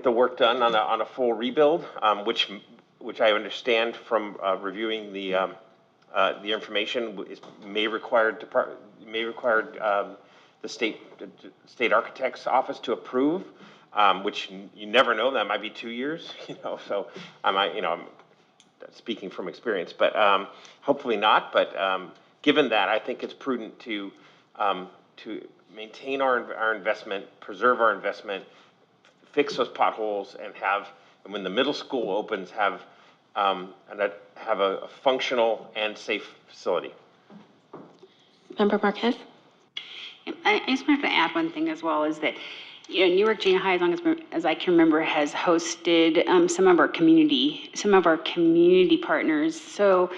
the work done on a full rebuild, which I understand from reviewing the information may require the state architect's office to approve, which you never know, that might be 2 years, so I'm speaking from experience, but hopefully not. But given that, I think it's prudent to maintain our investment, preserve our investment, fix those potholes, and when the middle school opens, have a functional and safe facility. Member Marquez? I just wanted to add one thing as well, is that, Newark Junior High, as long as I can remember, has hosted some of our community partners. So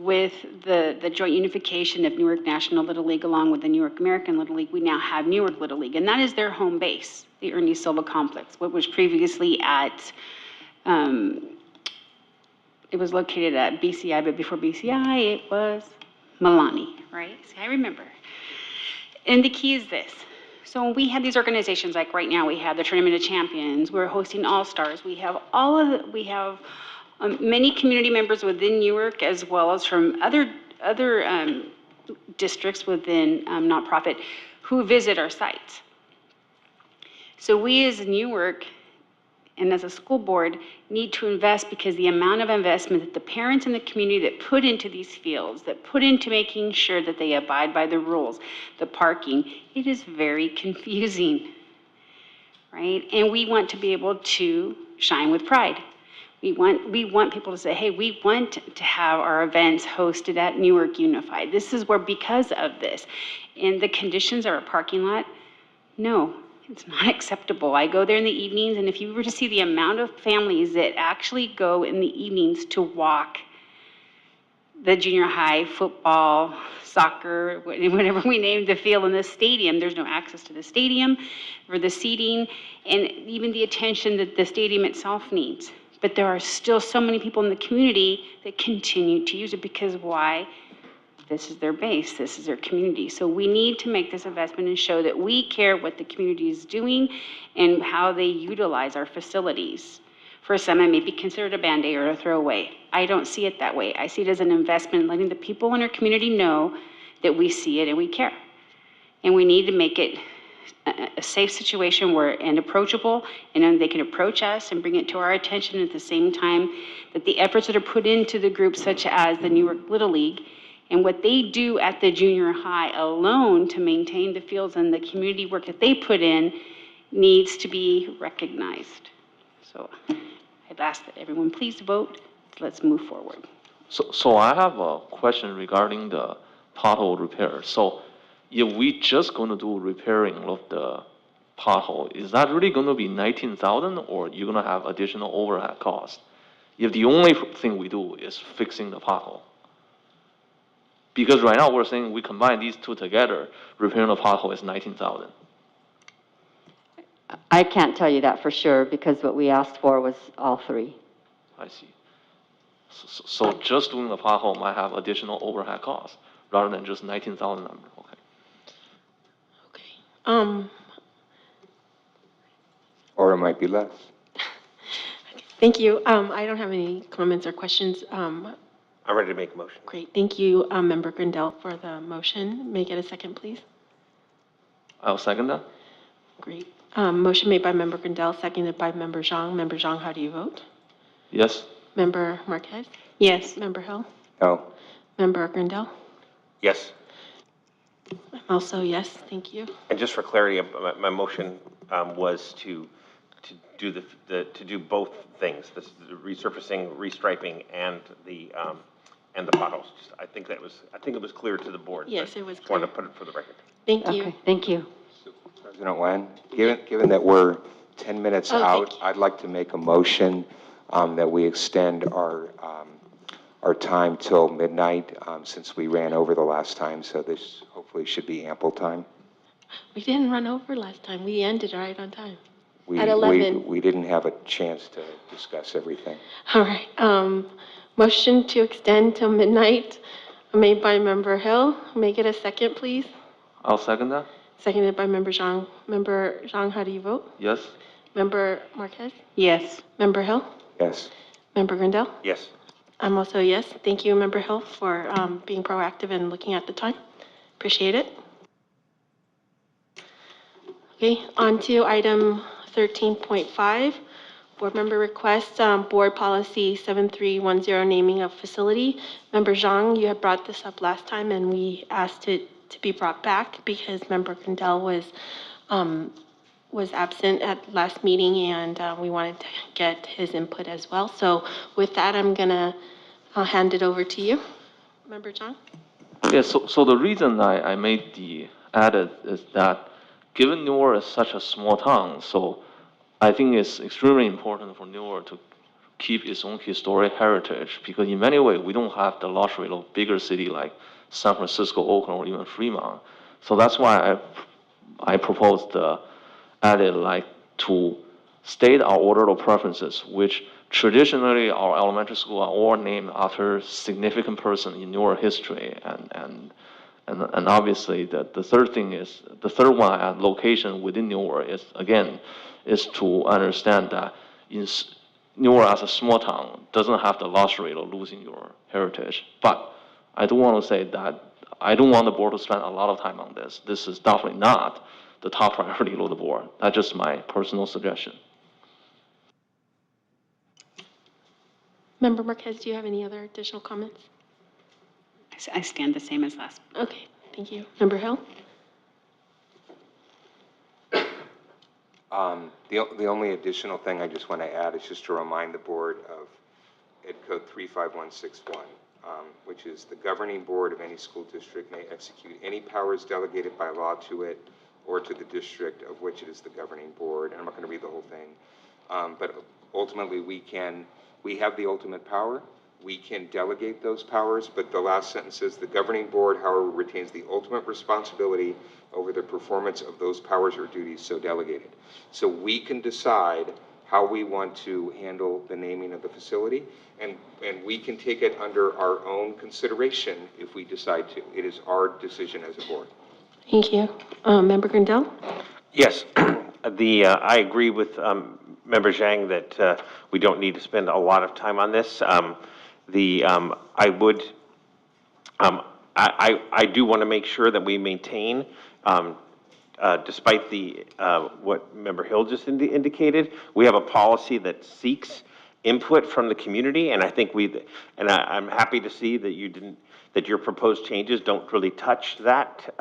with the joint unification of Newark National Little League along with the Newark American Little League, we now have Newark Little League, and that is their home base, the Ernie Silva Complex, what was previously at, it was located at BCI, but before BCI, it was Milani, right? See, I remember. And the key is this. So when we have these organizations, like right now, we have the Tournament of Champions, we're hosting All-Stars, we have many community members within Newark, as well as from other districts within nonprofit, who visit our sites. So we as Newark and as a school board need to invest, because the amount of investment that the parents in the community that put into these fields, that put into making sure that they abide by the rules, the parking, it is very confusing, right? And we want to be able to shine with pride. We want people to say, hey, we want to have our events hosted at Newark Unified. This is where, because of this, and the conditions of our parking lot, no. It's not acceptable. I go there in the evenings, and if you were to see the amount of families that actually go in the evenings to walk the junior high, football, soccer, whatever we named the field in the stadium, there's no access to the stadium for the seating and even the attention that the stadium itself needs. But there are still so many people in the community that continue to use it, because why? This is their base, this is their community. So we need to make this investment and show that we care what the community is doing and how they utilize our facilities. For some, it may be considered a Band-Aid or a throwaway. I don't see it that way. I see it as an investment, letting the people in our community know that we see it and we care. And we need to make it a safe situation and approachable, and then they can approach us and bring it to our attention at the same time that the efforts that are put into the groups such as the Newark Little League and what they do at the junior high alone to maintain the fields and the community work that they put in needs to be recognized. So I'd ask that everyone please vote. Let's move forward. So I have a question regarding the pothole repair. So if we just going to do repairing of the pothole, is that really going to be 19,000, or you're going to have additional overhead cost if the only thing we do is fixing the pothole? Because right now we're saying we combine these two together, repairing the pothole is 19,000. I can't tell you that for sure, because what we asked for was all three. I see. So just doing the pothole might have additional overhead costs rather than just 19,000 number. Okay. Or it might be less. Thank you. I don't have any comments or questions. I'm ready to make a motion. Great. Thank you, Member Grindell, for the motion. May I get a second, please? I'll second that. Great. Motion made by Member Grindell, seconded by Member Zhang. Member Zhang, how do you vote? Yes. Member Marquez? Yes. Member Hill? No. Member Grindell? Yes. I'm also yes. Thank you. And just for clarity, my motion was to do both things: the resurfacing, restriping, and the potholes. I think it was clear to the board. Yes, it was clear. clear. Wanted to put it for the record. Thank you. Okay, thank you. President Wen, given that we're 10 minutes out, I'd like to make a motion that we extend our time till midnight, since we ran over the last time, so this hopefully should be ample time. We didn't run over last time. We ended right on time. We, At 11. we didn't have a chance to discuss everything. All right. Motion to extend till midnight made by Member Hill. Make it a second, please. I'll second that. Seconded by Member Zhang. Member Zhang, how do you vote? Yes? Member Marquez? Yes. Member Hill? Yes. Member Grindel? Yes. I'm also a yes. Thank you, Member Hill, for being proactive and looking at the time. Appreciate it. Okay, on to item 13.5. Board member requests, Board Policy 7310, naming of facility. Member Zhang, you had brought this up last time, and we asked it to be brought back because Member Grindel was absent at last meeting, and we wanted to get his input as well. So with that, I'll hand it over to you. Member Zhang? Yeah, so the reason I made the edit is that given Newark is such a small town, so I think it's extremely important for Newark to keep its own historic heritage, because in many ways, we don't have the luxury of bigger city like San Francisco, Oakland, or even Fremont. So that's why I proposed the edit like to state our order of preferences, which traditionally our elementary school are all named after significant person in Newark history, and obviously the third thing is, the third one at location within Newark is to understand that Newark as a small town doesn't have the luxury of losing your heritage. But I do want to say that I don't want the board to spend a lot of time on this. This is definitely not the top priority of the board. That's just my personal suggestion. Member Marquez, do you have any other additional comments? I stand the same as last. Okay, thank you. Member Hill? The only additional thing I just want to add is just to remind the board of Ed Code 35161, which is the governing board of any school district may execute any powers delegated by law to it or to the district of which it is the governing board. And I'm not going to read the whole thing, but ultimately we have the ultimate power. We can delegate those powers, but the last sentence says the governing board, however, retains the ultimate responsibility over the performance of those powers or duties so delegated. So we can decide how we want to handle the naming of the facility, and we can take it under our own consideration if we decide to. It is our decision as a board. Thank you. Member Grindel? Yes, I agree with Member Zhang that we don't need to spend a lot of time on this. I do want to make sure that we maintain, despite what Member Hill just indicated, we have a policy that seeks input from the community, and I think I'm happy to see that your proposed changes don't really touch that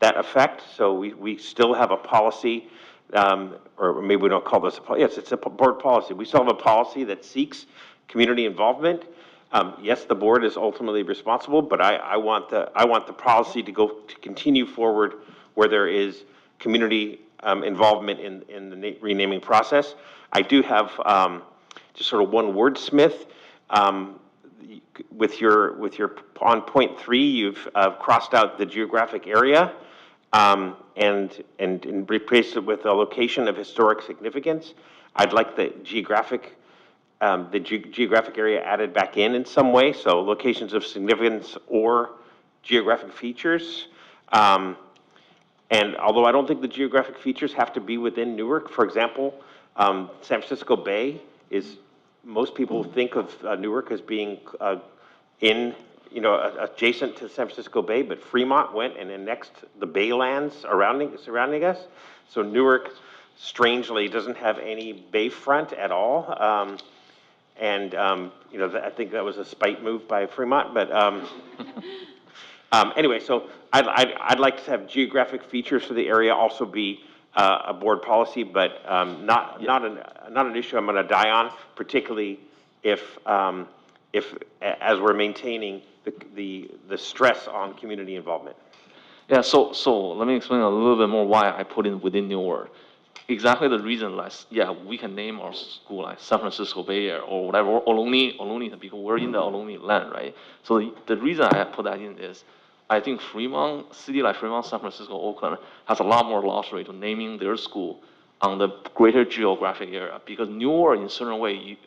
effect. So we still have a policy, or maybe we don't call this a policy. Yes, it's a board policy. We still have a policy that seeks community involvement. Yes, the board is ultimately responsible, but I want the policy to continue forward where there is community involvement in the renaming process. I do have just sort of one wordsmith. With your on point 3, you've crossed out the geographic area and replaced it with a location of historic significance. I'd like the geographic area added back in some way, so locations of significance or geographic features. And although I don't think the geographic features have to be within Newark, for example, San Francisco Bay most people think of Newark as being adjacent to San Francisco Bay, but Fremont went and annexed the baylands surrounding us. So Newark, strangely, doesn't have any bayfront at all. I think that was a spite move by Fremont, but anyway, so I'd like to have geographic features for the area also be a board policy, but not an issue I'm going to die on, particularly if as we're maintaining the stress on community involvement. Yeah, so let me explain a little bit more why I put in within Newark. exactly the reason, like, yeah, we can name our school like San Francisco Bay Area or whatever, or Ohlone, because we're in the Ohlone land, right? So the reason I put that in is, I think Fremont, city like Fremont, San Francisco, Oakland, has a lot more luxury to naming their school on the greater geographic area, because Newark, in a certain way,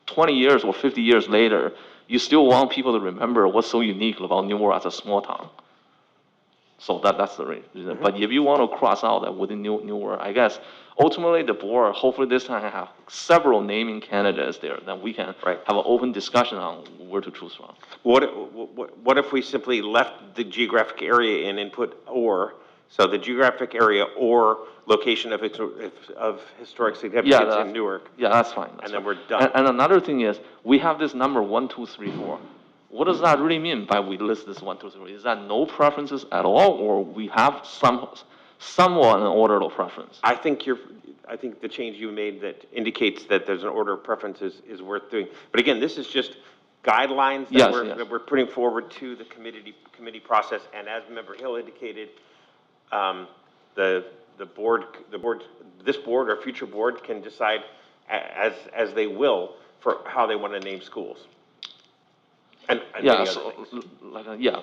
20 years or 50 years later, you still want people to remember what's so unique about Newark as a small town. So that's the reason. But if you want to cross out that within Newark, I guess ultimately the board, hopefully this time, have several naming candidates there that we can have an open discussion on where to choose from. What if we simply left the geographic area in and put or, so the geographic area or location of historic significance in Newark? Yeah, that's fine. And then we're done. And another thing is, we have this number 1, 2, 3, 4. What does that really mean by we list this 1, 2, 3? Is that no preferences at all, or we have somewhat an order of preference? I think the change you made that indicates that there's an order of preference is worth doing. But again, this is just guidelines that we're putting forward to the committee process. And as Member Hill indicated, this board or future board can decide as they will for how they want to name schools. And yeah,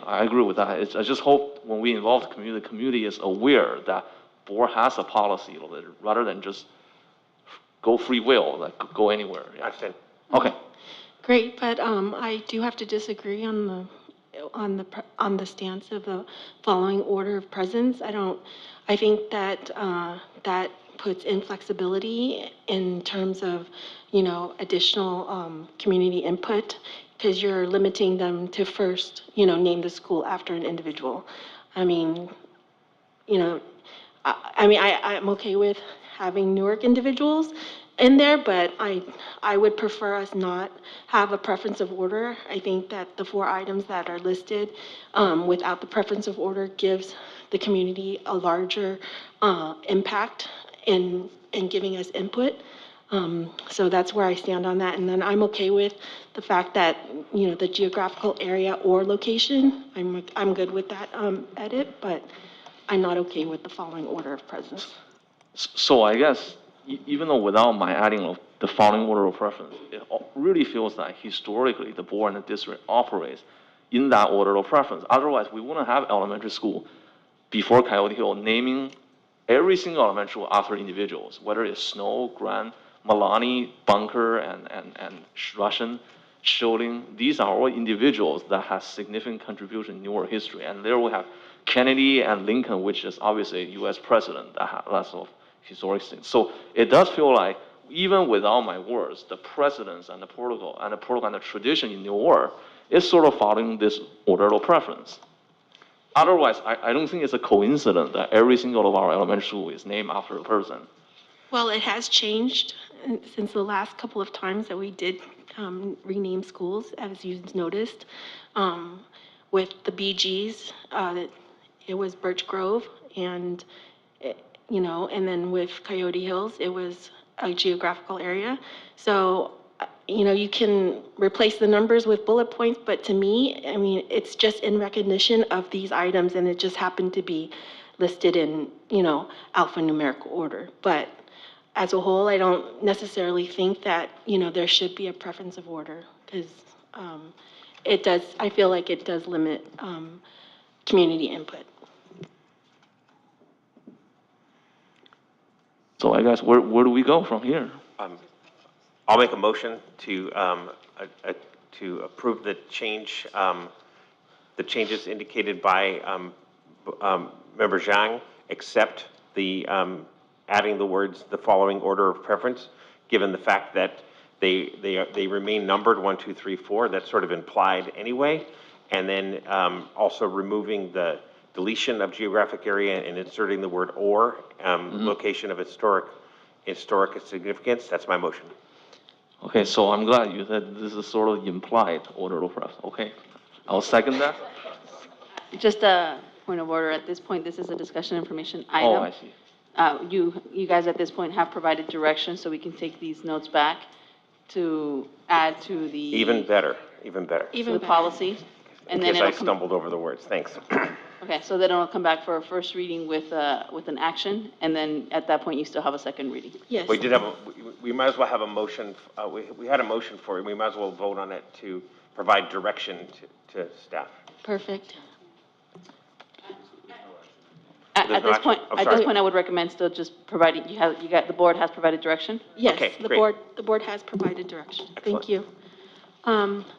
I agree with that. I just hope when we involve the community is aware that board has a policy rather than just go free will, like go anywhere. Yeah. I understand. Okay. Great, but I do have to disagree on the stance of the following order of presence. I think that that puts inflexibility in terms of, additional community input, because you're limiting them to first, name the school after an individual. I'm okay with having Newark individuals in there, but I would prefer us not have a preference of order. I think that the 4 items that are listed without the preference of order gives the community a larger impact in giving us input. So that's where I stand on that. And then I'm okay with the fact that, the geographical area or location, I'm good with that edit, but I'm not okay with the following order of presence. So I guess, even though without my adding of the following order of preference, it really feels like historically the board and the district operates in that order of preference. Otherwise, we wouldn't have elementary school before Coyote Hill naming every single elementary school after individuals, whether it's Snow, Grant, Malani, Bunker, and Russian, Scholing. These are all individuals that have significant contribution in Newark history. And there we have Kennedy and Lincoln, which is obviously a U.S. president that has lots of historic things. So it does feel like, even without my words, the precedents and the protocol and the tradition in Newark is sort of following this order of preference. Otherwise, I don't think it's a coincidence that every single of our elementary school is named after a person. Well, it has changed since the last couple of times that we did rename schools, as you noticed. With the BGs, it was Birch Grove, and and then with Coyote Hills, it was a geographical area. So, you can replace the numbers with bullet points, but to me, it's just in recognition of these items, and it just happened to be listed in, alphanumerical order. But as a whole, I don't necessarily think that, there should be a preference of order, because I feel like it does limit community input. So I guess where do we go from here? I'll make a motion to approve the changes indicated by Member Zhang, except the adding the words "the following order of preference," given the fact that they remain numbered 1, 2, 3, 4. That's sort of implied anyway, and then also removing the deletion of geographic area and inserting the word "or," location of historic significance. That's my motion. Okay, so I'm glad you said this is sort of implied order of preference. Okay, I'll second that. Just a point of order. At this point, this is a discussion information item. Oh, I see. You guys at this point have provided direction, so we can take these notes back to add to the. Even better. To the policy. And then Because I it'll come, stumbled over the words, thanks. okay, so then it'll come back for a first reading with an action, and then at that point, you still have a second reading. Yes. We did have, we might as well have a motion, we had a motion for it, we might as well vote on it to provide direction to staff. Perfect. At There's no this action? point, I'm at sorry. this point, I would recommend still just providing, the board has provided direction? Yes, Okay, the great. board has provided direction. Excellent. Thank you.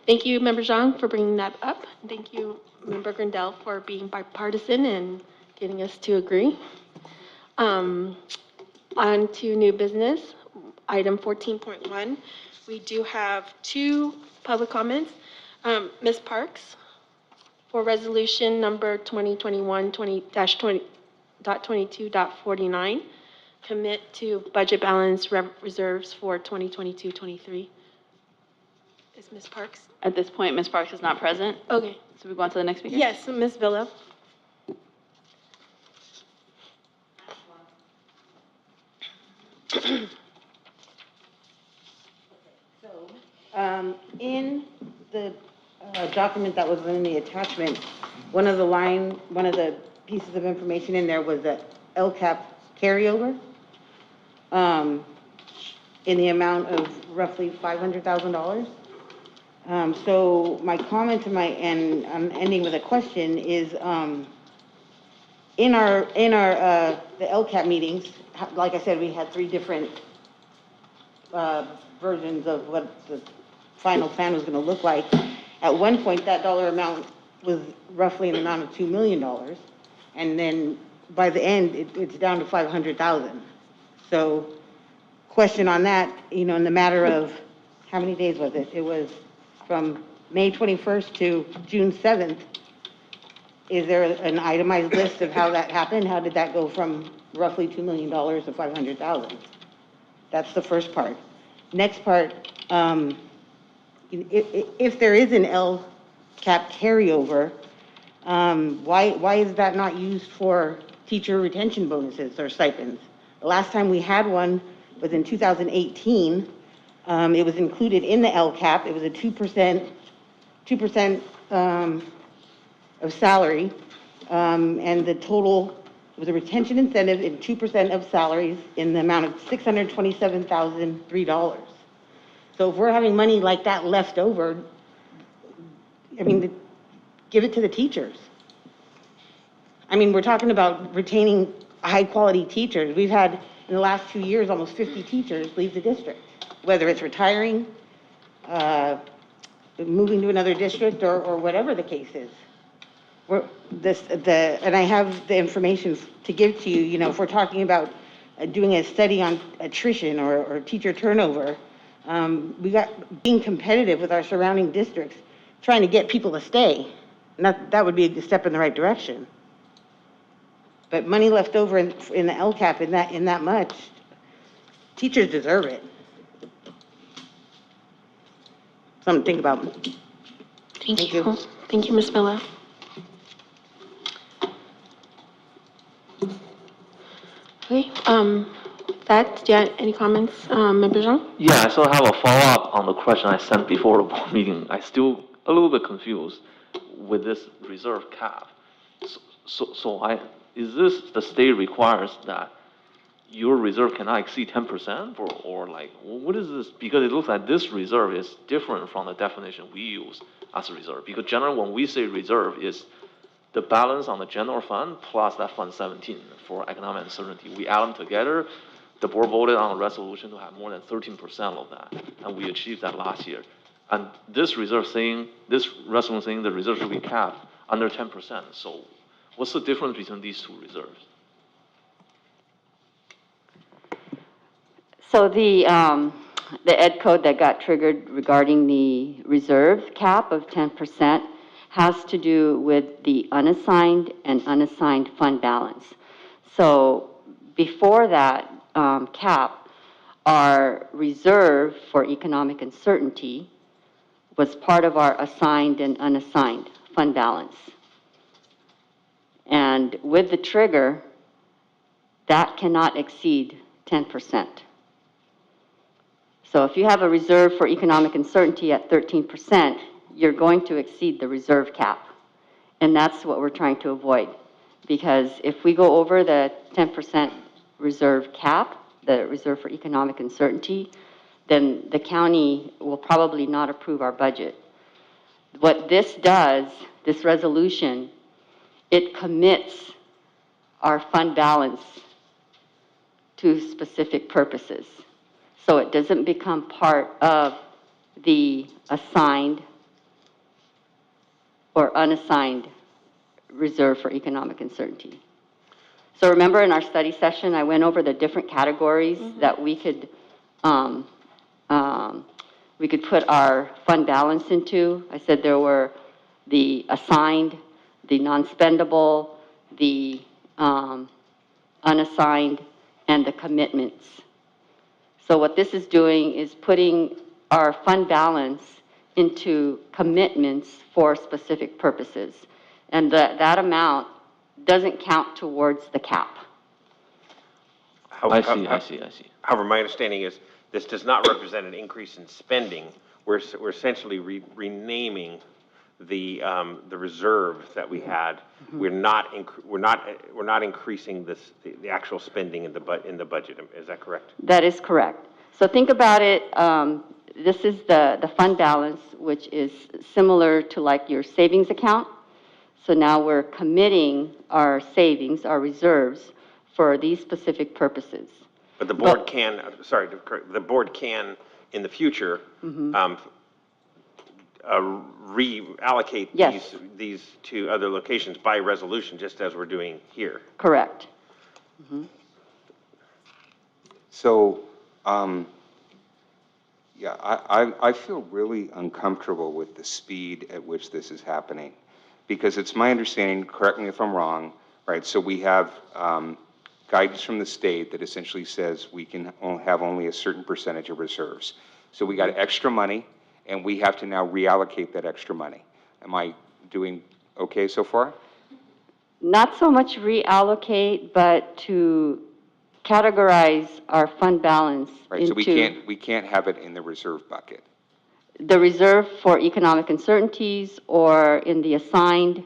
Thank you, Member Zhang, for bringing that up. And thank you, Member Grindel, for being bipartisan and getting us to agree. On to new business, item 14.1. We do have 2 public comments. Ms. Parks, for resolution number 2021-20.22.49, commit to budget balance reserves for 2022-23. Is Ms. Parks? At this point, Ms. Parks is not present, Okay. so we go on to the next speaker? Yes, Ms. Villa. In the document that was in the attachment, one of the pieces of information in there was the LCAP carryover in the amount of roughly $500,000. So my comment to and I'm ending with a question is, in our the LCAP meetings, like I said, we had 3 different versions of what the final plan was going to look like. At one point, that dollar amount was roughly an amount of $2 million. And then by the end, it's down to 500,000. So question on that, in the matter of, how many days was it? It was from May 21st to June 7th. Is there an itemized list of how that happened? How did that go from roughly $2 million to 500,000? That's the first part. Next part, if there is an LCAP carryover, why is that not used for teacher retention bonuses or stipends? The last time we had one was in 2018. It was included in the LCAP. It was a 2% of salary, and the total was a retention incentive in 2% of salaries in the amount of $627,003. So if we're having money like that left over, give it to the teachers. We're talking about retaining high-quality teachers. We've had, in the last 2 years, almost 50 teachers leave the district, whether it's retiring, moving to another district, or whatever the case is. And I have the information to give to you, if we're talking about doing a study on attrition or teacher turnover, we got being competitive with our surrounding districts, trying to get people to stay. And that would be a step in the right direction. But money left over in the LCAP in that much, teachers deserve it. Something to think about. Thank you. Thank you, Ms. Villa. Okay, do you have any comments, Member Zhang? Yeah, I still have a follow-up on the question I sent before the board meeting. I still a little bit confused with this reserve cap. Is this the state requires that your reserve cannot exceed 10%, or like, what is this? Because it looks like this reserve is different from the definition we use as a reserve. Because generally, when we say reserve, is the balance on the general fund plus that fund 17 for economic uncertainty. We add them together. The board voted on a resolution to have more than 13% of that, and we achieved that last year. And this resolution saying the reserve should be capped under 10%. So what's the difference between these 2 reserves? So the ed code that got triggered regarding the reserve cap of 10% has to do with the unassigned and unassigned fund balance. So before that cap, our reserve for economic uncertainty was part of our assigned and unassigned fund balance. And with the trigger, that cannot exceed 10%. So if you have a reserve for economic uncertainty at 13%, you're going to exceed the reserve cap. And that's what we're trying to avoid. Because if we go over the 10% reserve cap, the reserve for economic uncertainty, then the county will probably not approve our budget. What this does, this resolution, it commits our fund balance to specific purposes. So it doesn't become part of the assigned or unassigned reserve for economic uncertainty. So remember in our study session, I went over the different categories that we could put our fund balance into. I said there were the assigned, the non-spendable, the unassigned, and the commitments. So what this is doing is putting our fund balance into commitments for specific purposes. And that amount doesn't count towards the cap. I see. However, my understanding is this does not represent an increase in spending. We're essentially renaming the reserve that we had. We're not increasing the actual spending in the budget. Is that correct? That is correct. So think about it. This is the fund balance, which is similar to like your savings account. So now we're committing our savings, our reserves, for these specific purposes. But the board can, the board can, in the future, reallocate these to other locations by resolution, just as we're doing here. Correct. So, yeah, I feel really uncomfortable with the speed at which this is happening, because it's my understanding, correct me if I'm wrong, right? So we have guidance from the state that essentially says we can have only a certain percentage of reserves. So we got extra money, and we have to now reallocate that extra money. Am I doing okay so far? Not so much reallocate, but to categorize our fund balance Right, into so we can't have it in the reserve bucket. the reserve for economic uncertainties or in the assigned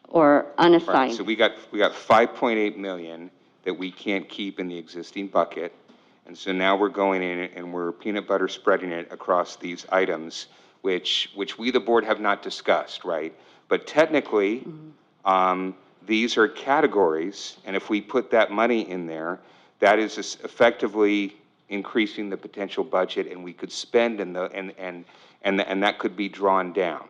or unassigned. Right, so we got 5.8 million that we can't keep in the existing bucket. And so now we're going in and we're peanut butter spreading it across these items, which we, the board, have not discussed, right? But technically, these are categories, and if we put that money in there, that is effectively increasing the potential budget, and we could spend and that could be drawn down.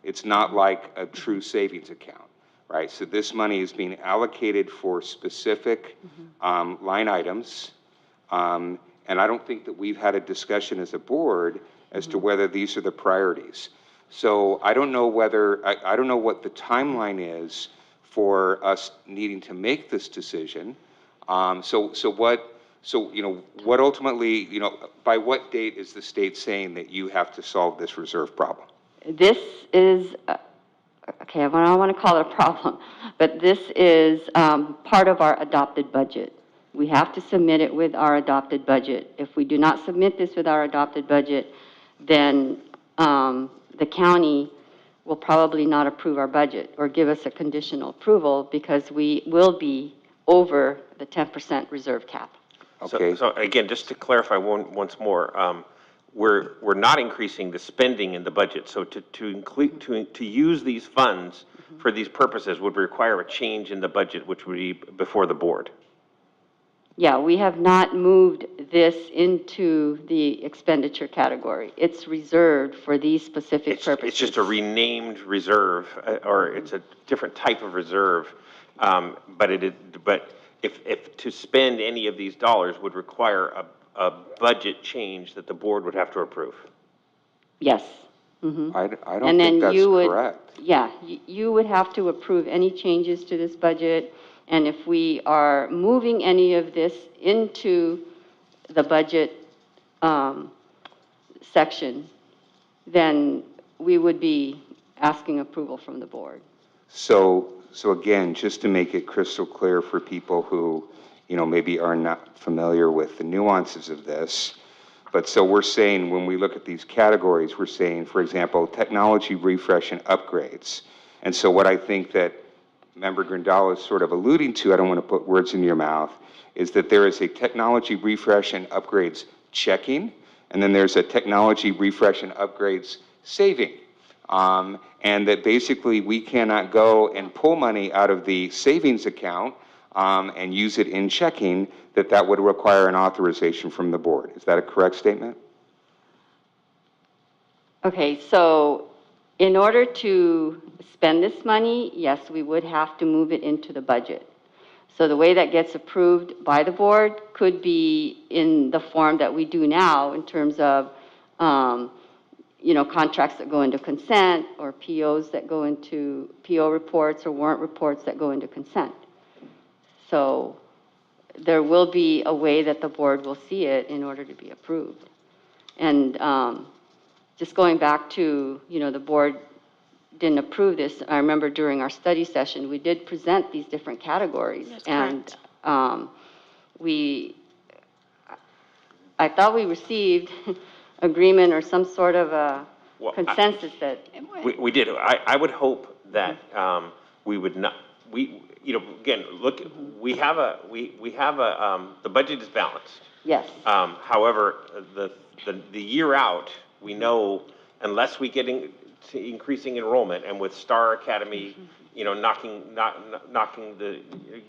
It's not like a true savings account, right? So this money is being allocated for specific line items, and I don't think that we've had a discussion as a board as to whether these are the priorities. So I don't know whether, I don't know what the timeline is for us needing to make this decision. So what ultimately, by what date is the state saying that you have to solve this reserve problem? This is, okay, I don't want to call it a problem, but this is part of our adopted budget. We have to submit it with our adopted budget. If we do not submit this with our adopted budget, then the county will probably not approve our budget or give us a conditional approval because we will be over the 10% reserve cap. Okay. So again, just to clarify once more, we're not increasing the spending in the budget. So to use these funds for these purposes would require a change in the budget, which would be before the board. Yeah, we have not moved this into the expenditure category. It's reserved for these specific purposes. It's just a renamed reserve, or it's a different type of reserve. But if to spend any of these dollars would require a budget change that the board would have to approve. Yes. I don't think that's correct. Yeah, you would have to approve any changes to this budget. And if we are moving any of this into the budget section, then we would be asking approval from the board. So again, just to make it crystal clear for people who, maybe are not familiar with the nuances of this, But so we're saying, when we look at these categories, we're saying, for example, technology refresh and upgrades. And so what I think that Member Grandal is sort of alluding to, I don't want to put words in your mouth, is that there is a technology refresh and upgrades checking, and then there's a technology refresh and upgrades saving. And that basically we cannot go and pull money out of the savings account and use it in checking, that would require an authorization from the board. Is that a correct statement? Okay, so in order to spend this money, yes, we would have to move it into the budget. So the way that gets approved by the board could be in the form that we do now in terms of, contracts that go into consent, or POs that go into PO reports, or warrant reports that go into consent. So there will be a way that the board will see it in order to be approved. And just going back to, the board didn't approve this. I remember during our study session, we did present these different categories. That's and correct. I thought we received agreement or some sort of a Well, consensus that. We did. I would hope that we would not, again, look, we have the budget is balanced. Yes. However, the year out, we know unless we get increasing enrollment, and with Star Academy,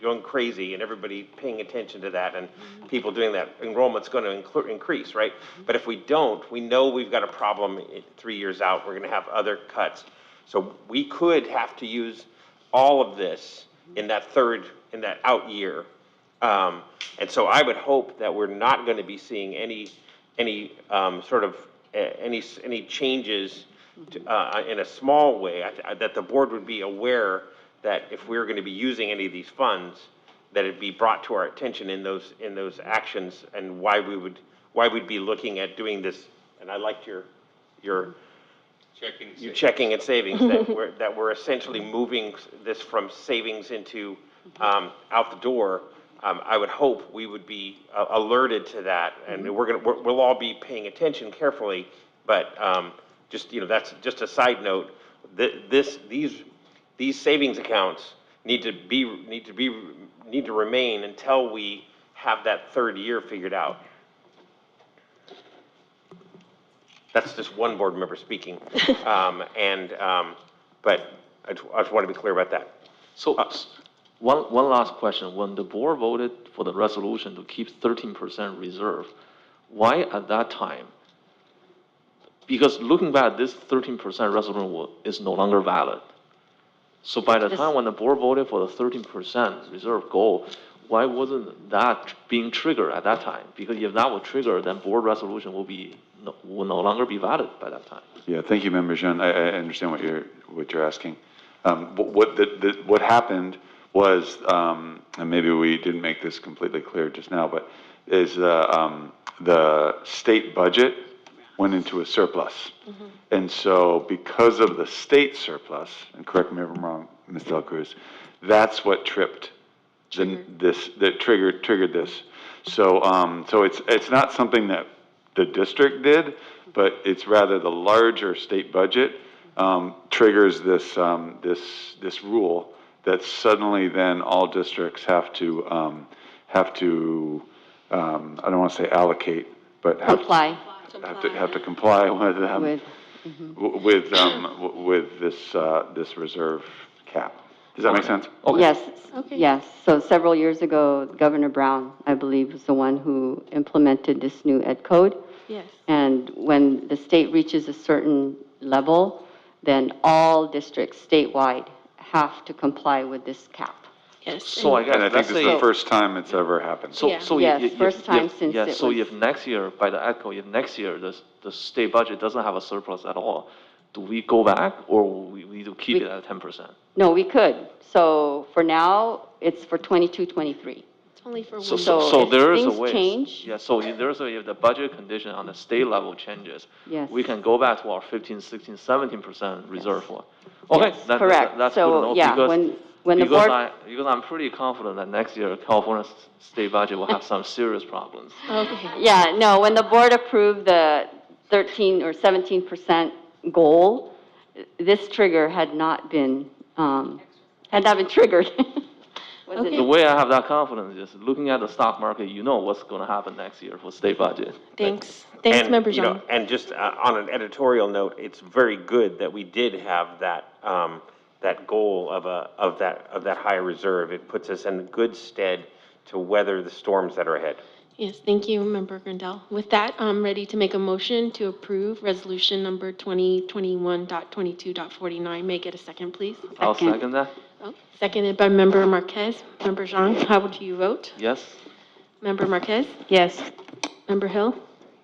going crazy, and everybody paying attention to that, and people doing that, enrollment's going to increase, right? But if we don't, we know we've got a problem 3 years out. We're going to have other cuts. So we could have to use all of this in that out year. And so I would hope that we're not going to be seeing any changes in a small way, that the board would be aware that if we're going to be using any of these funds, that it be brought to our attention in those actions, and why we'd be looking at doing this. And I liked your checking and savings, that we're essentially moving this from savings into out the door. I would hope we would be alerted to that, and we'll all be paying attention carefully. But that's just a side note. These savings accounts need to remain until we have that third year figured out. That's just one board member speaking, but I just want to be clear about that. So, one last question. When the board voted for the resolution to keep 13% reserve, why at that time? Because looking back, this 13% resolution is no longer valid. So by the time when the board voted for the 13% reserve goal, why wasn't that being triggered at that time? Because if that were triggered, then board resolution will no longer be valid by that time. Yeah, thank you, Member Jean. I understand what you're asking. What happened was, and maybe we didn't make this completely clear just now, but is the state budget went into a surplus. Mm-hmm. And so because of the state surplus, and correct me if I'm wrong, Ms. Del Cruz, that's what triggered this. So it's not something that the district did, but it's rather the larger state budget triggers this rule that suddenly then all districts have to I don't want to say allocate, but Comply. have to comply with this reserve cap. Does that make sense? Okay. Yes. Okay. Yes. So several years ago, Governor Brown, I believe, was the one who implemented this new ed code. Yes. And when the state reaches a certain level, then all districts statewide have to comply with this cap. Yes. So I guess And I think this is the first time it's ever happened. Yes, first time since it So was- if next year, by the EDCO, if next year the state budget doesn't have a surplus at all, do we go back, or we do keep it at 10%? No, we could. So for now, it's for 22, 23. It's only for one. So if there is a things way. change- Yeah, so if the budget condition on the state level changes, Yes. we can go back to our 15, 16, 17% reserve for. Okay, Yes, that's correct. good to know, So, yeah, because when the Because board, because I'm pretty confident that next year California state budget will have some serious problems. Okay. yeah, no, when the board approved the 13 or 17% goal, this trigger had not been triggered. Was it- The way I have that confidence is looking at the stock market, you know what's going to happen next year for state budget. Thanks. Thanks, And, Member you know, Zhang. and just on an editorial note, it's very good that we did have that, that goal of that high reserve. It puts us in good stead to weather the storms that are ahead. Yes, thank you, Member Grandel. With that, I'm ready to make a motion to approve resolution number 2021.22.49. May I get a second, please? I'll second that. Oh, seconded by Member Marquez. Member Zhang, how would you vote? Yes? Member Marquez? Yes. Member Hill?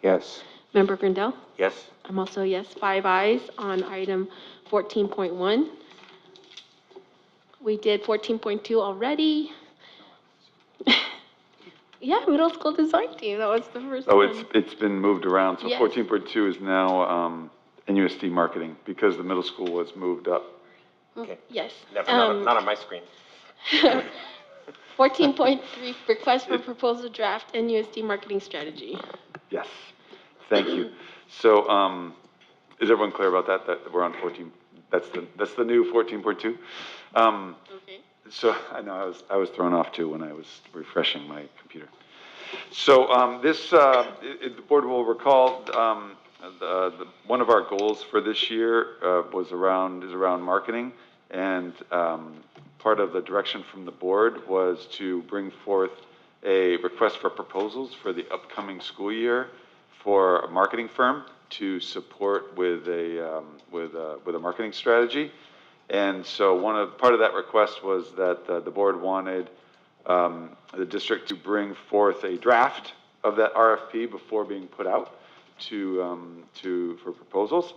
Yes. Member Grandel? Yes. I'm also a yes. 5 ayes on item 14.1. We did 14.2 already. Yeah, middle school design team, that was the first Oh, one. it's been moved around, so Yes. 14.2 is now NUSD marketing, because the middle school was moved up. Okay. Yes. Never, not on my screen. 14.3, request for proposal draft NUSD marketing strategy. Yes, thank you. So, is everyone clear about that, that we're on 14, that's the new 14.2? Okay. So, I know, I was thrown off too when I was refreshing my computer. So, the board will recall, one of our goals for this year is around marketing, and part of the direction from the board was to bring forth a request for proposals for the upcoming school year for a marketing firm to support with a marketing strategy. And so part of that request was that the board wanted the district to bring forth a draft of that RFP before being put out for proposals.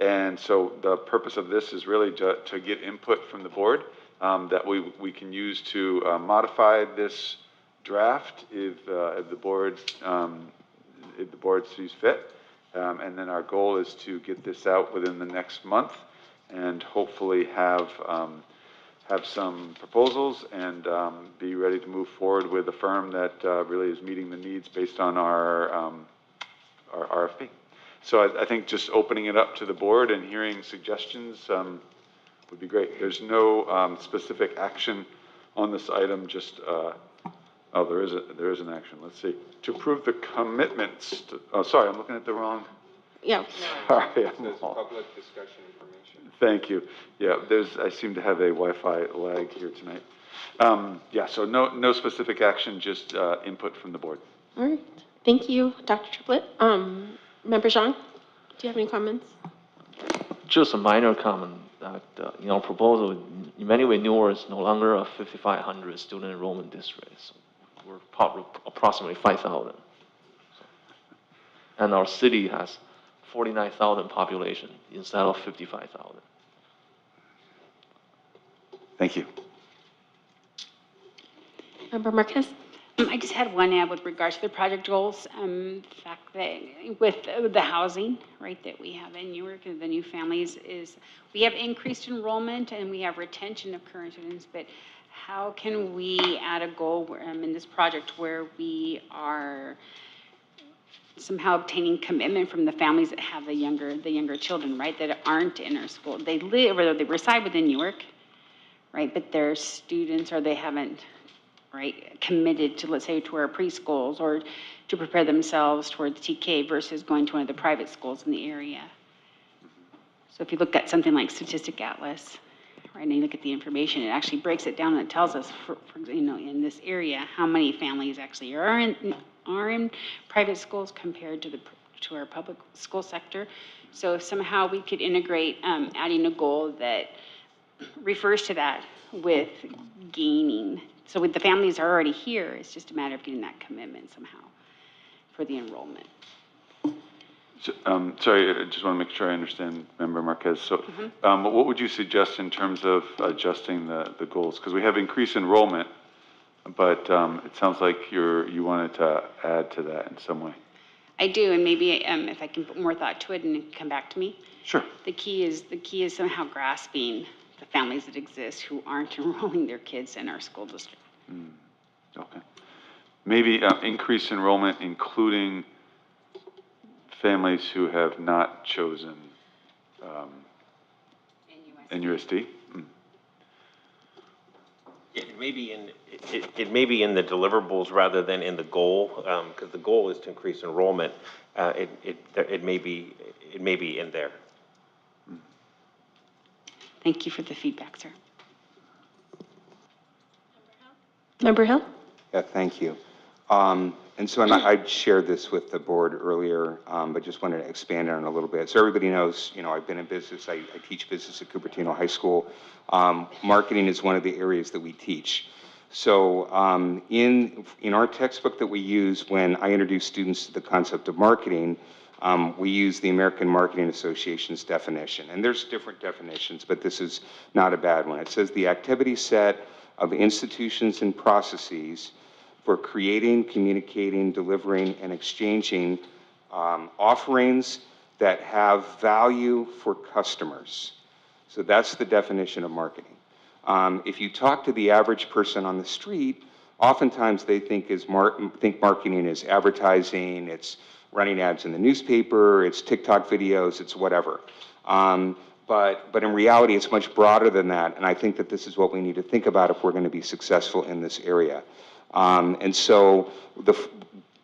And so the purpose of this is really to get input from the board that we can use to modify this draft if the board sees fit. And then our goal is to get this out within the next month and hopefully have some proposals and be ready to move forward with a firm that really is meeting the needs based on our RFP. So I think just opening it up to the board and hearing suggestions would be great. There's no specific action on this item, just, there is an action. Let's see. To approve the commitments, sorry, I'm looking at the wrong. Yeah. Sorry. There's public discussion information. Thank you. Yeah, I seem to have a Wi-Fi lag here tonight. Yeah, so no specific action, just input from the board. All right. Thank you, Dr. Triplett. Member Zhang, do you have any comments? Just a minor comment that, proposal, in many ways, Newark is no longer a 5,500 student enrollment district. So we're probably approximately 5,000. And our city has 49,000 population instead of 55,000. Thank you. Member Marquez? I just had one ad with regards to the project goals. The fact that with the housing, right, that we have in Newark and the new families is we have increased enrollment and we have retention of current students, but how can we add a goal in this project where we are somehow obtaining commitment from the families that have the younger children, right, that aren't in our school? They live, or they reside within Newark, right, but they're students or they haven't, right, committed to, let's say, to our preschools or to prepare themselves towards TK versus going to one of the private schools in the area. So if you look at something like Statistic Atlas, right, and you look at the information, it actually breaks it down and it tells us, for in this area, how many families actually are in private schools compared to our public school sector. So if somehow we could integrate adding a goal that refers to that with gaining. So with the families are already here, it's just a matter of getting that commitment somehow for the enrollment. So, sorry, I just want to make sure I understand, Member Marquez. So what would you suggest in terms of adjusting the goals? Because we have increased enrollment, but it sounds like you wanted to add to that in some way. I do, and maybe if I can put more thought to it and come back to me. Sure. The key is somehow grasping the families that exist who aren't enrolling their kids in our school district. Okay. Maybe increase enrollment, including families who have not chosen NUSD? It may be in the deliverables rather than in the goal, because the goal is to increase enrollment. It may be in there. Thank you for the feedback, sir. Member Hill? Yeah, thank you. And so I shared this with the board earlier, but just wanted to expand on it a little bit. So everybody knows, I've been in business. I teach business at Cupertino High School. Marketing is one of the areas that we teach. So in our textbook that we use when I introduce students to the concept of marketing, we use the American Marketing Association's definition. And there's different definitions, but this is not a bad one. It says the activity set of institutions and processes for creating, communicating, delivering, and exchanging offerings that have value for customers. So that's the definition of marketing. If you talk to the average person on the street, oftentimes they think marketing is advertising, it's running ads in the newspaper, it's TikTok videos, it's whatever. But in reality, it's much broader than that, and I think that this is what we need to think about if we're going to be successful in this area. And so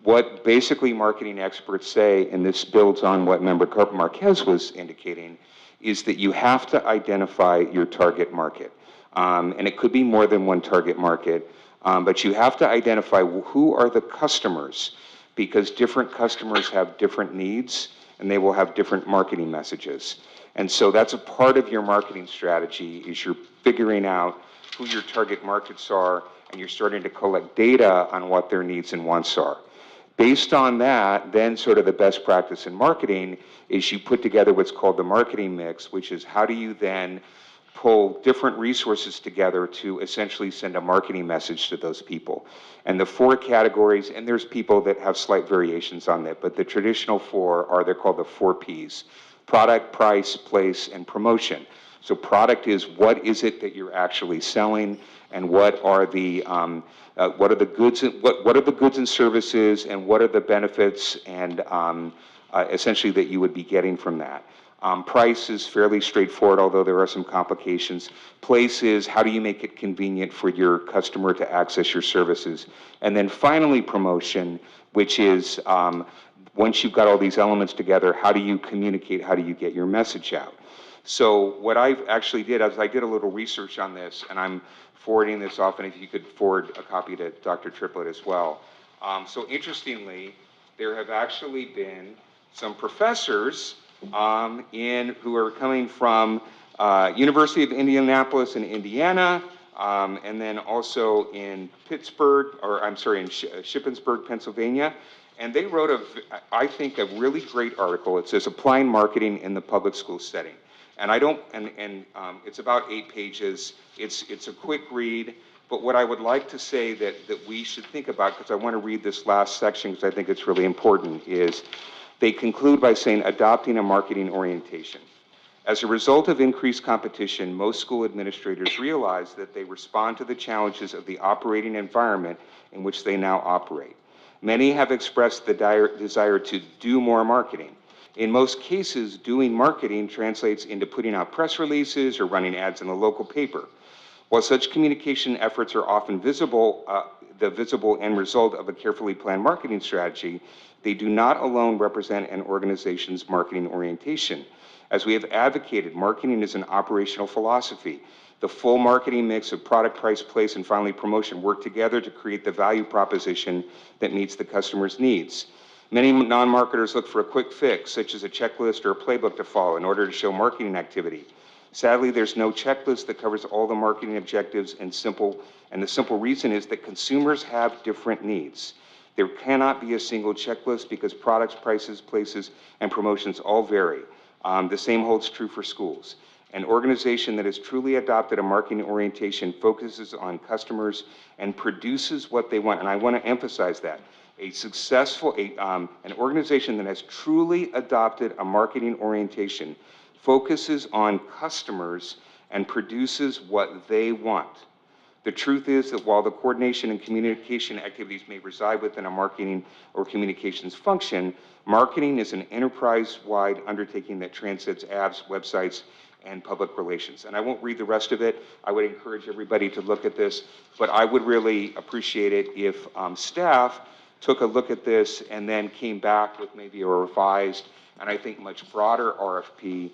what basically marketing experts say, and this builds on what Member Marquez was indicating, is that you have to identify your target market. And it could be more than one target market, but you have to identify who are the customers, because different customers have different needs, and they will have different marketing messages. And so that's a part of your marketing strategy, is you're figuring out who your target markets are, and you're starting to collect data on what their needs and wants are. Based on that, then sort of the best practice in marketing is you put together what's called the marketing mix, which is how do you then pull different resources together to essentially send a marketing message to those people. And the 4 categories, and there's people that have slight variations on that, but the traditional 4 they're called the 4 Ps: product, price, place, and promotion. So product is what is it that you're actually selling, and what are the goods and services, and what are the benefits and essentially that you would be getting from that. Price is fairly straightforward, although there are some complications. Place is how do you make it convenient for your customer to access your services. And then finally promotion, which is once you've got all these elements together, how do you communicate, how do you get your message out? So what I actually did is I did a little research on this, and I'm forwarding this off, and if you could forward a copy to Dr. Triplett as well. So interestingly, there have actually been some professors who are coming from University of Indianapolis in Indiana, and then also in Shippensburg, Pennsylvania. And they wrote I think, a really great article. It says Applying Marketing in the Public School Setting. And it's about 8 pages. It's a quick read. But what I would like to say that we should think about, because I want to read this last section because I think it's really important, is they conclude by saying adopting a marketing orientation. As a result of increased competition, most school administrators realize that they respond to the challenges of the operating environment in which they now operate. Many have expressed the desire to do more marketing. In most cases, doing marketing translates into putting out press releases or running ads in the local paper. While such communication efforts are often the visible end result of a carefully planned marketing strategy, they do not alone represent an organization's marketing orientation. As we have advocated, marketing is an operational philosophy. The full marketing mix of product, price, place, and finally promotion work together to create the value proposition that meets the customer's needs. Many non-marketers look for a quick fix, such as a checklist or a playbook to follow in order to show marketing activity. Sadly, there's no checklist that covers all the marketing objectives, and the simple reason is that consumers have different needs. There cannot be a single checklist because products, prices, places, and promotions all vary. The same holds true for schools. An organization that has truly adopted a marketing orientation focuses on customers and produces what they want. And I want to emphasize that. An organization that has truly adopted a marketing orientation focuses on customers and produces what they want. The truth is that while the coordination and communication activities may reside within a marketing or communications function, marketing is an enterprise-wide undertaking that transcends apps, websites, and public relations. And I won't read the rest of it. I would encourage everybody to look at this, but I would really appreciate it if staff took a look at this and then came back with maybe a revised and I think much broader RFP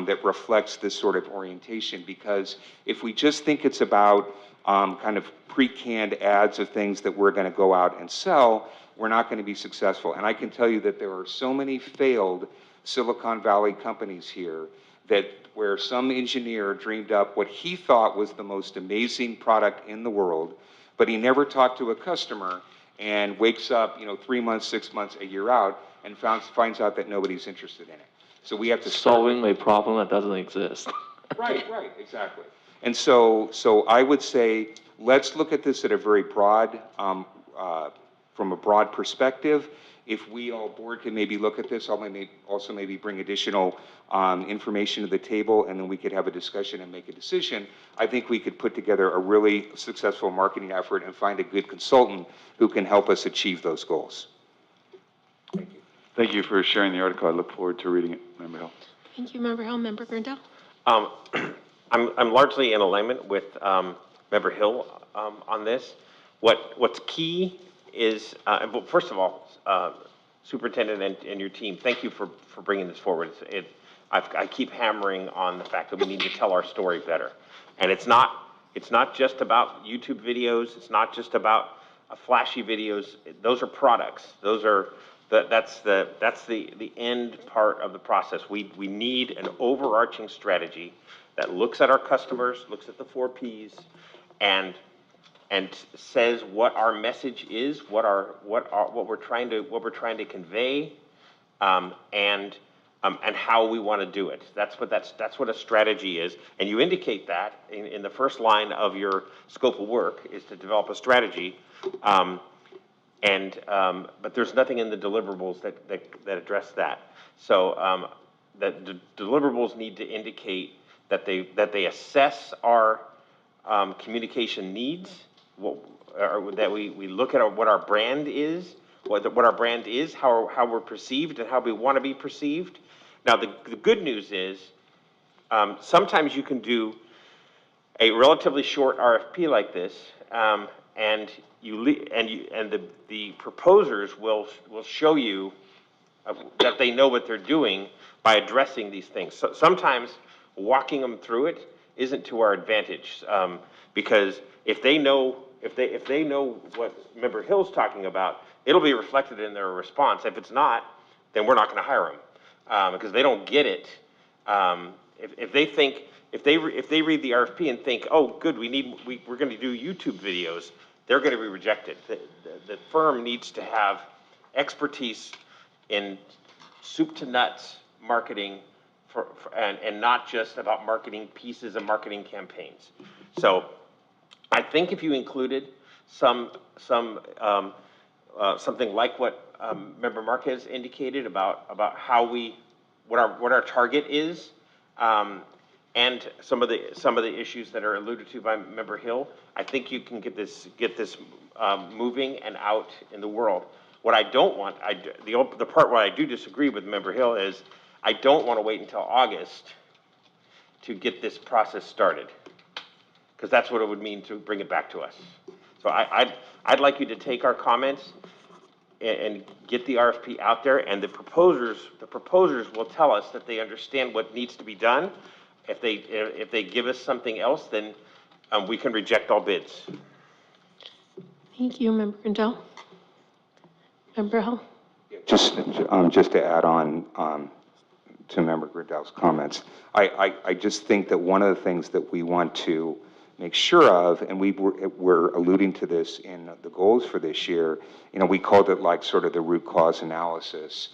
that reflects this sort of orientation. Because if we just think it's about kind of pre-canned ads of things that we're going to go out and sell, we're not going to be successful. And I can tell you that there are so many failed Silicon Valley companies here that where some engineer dreamed up what he thought was the most amazing product in the world, but he never talked to a customer and wakes up, 3 months, 6 months, a year out, and finds out that nobody's interested in it. So we have to Solving a problem that doesn't exist. Right, exactly. And so I would say, let's look at this at a very broad, from a broad perspective. If we all board can maybe look at this, I'll also maybe bring additional information to the table, and then we could have a discussion and make a decision. I think we could put together a really successful marketing effort and find a good consultant who can help us achieve those goals. Thank you. Thank you for sharing the article. I look forward to reading it, Member Hill. Thank you, Member Hill. Member Grindel? I'm largely in alignment with Member Hill on this. What's key is, well, first of all, Superintendent and your team, thank you for bringing this forward. I keep hammering on the fact that we need to tell our story better. And it's not just about YouTube videos. It's not just about flashy videos. Those are products. That's the end part of the process. We need an overarching strategy that looks at our customers, looks at the 4 Ps, and says what our message is, what we're trying to convey, and how we want to do it. That's what a strategy is, and you indicate that in the first line of your scope of work is to develop a strategy, but there's nothing in the deliverables that address that. So that the deliverables need to indicate that they assess our communication needs. That we look at what our brand is, how we're perceived, and how we want to be perceived. Now, the good news is sometimes you can do a relatively short RFP like this, and the proposers will show you that they know what they're doing by addressing these things. So sometimes walking them through it isn't to our advantage, because if they know what Member Hill's talking about, it'll be reflected in their response. If it's not, then we're not going to hire them because they don't get it. If they read the RFP and think, oh, good, we're going to do YouTube videos, they're going to be rejected. The firm needs to have expertise in soup to nuts marketing and not just about marketing pieces and marketing campaigns. So I think if you included something like what Member Marquez indicated about what our target is, and some of the issues that are alluded to by Member Hill, I think you can get this moving and out in the world. What I don't want, the part where I do disagree with Member Hill is I don't want to wait until August to get this process started, because that's what it would mean to bring it back to us. So I'd like you to take our comments and get the RFP out there, and the proposers will tell us that they understand what needs to be done. If they give us something else, then we can reject all bids. Thank you, Member Grindel. Member Hill? Just to add on to Member Grindel's comments, I just think that one of the things that we want to make sure of, and we're alluding to this in the goals for this year, we called it like sort of the root cause analysis,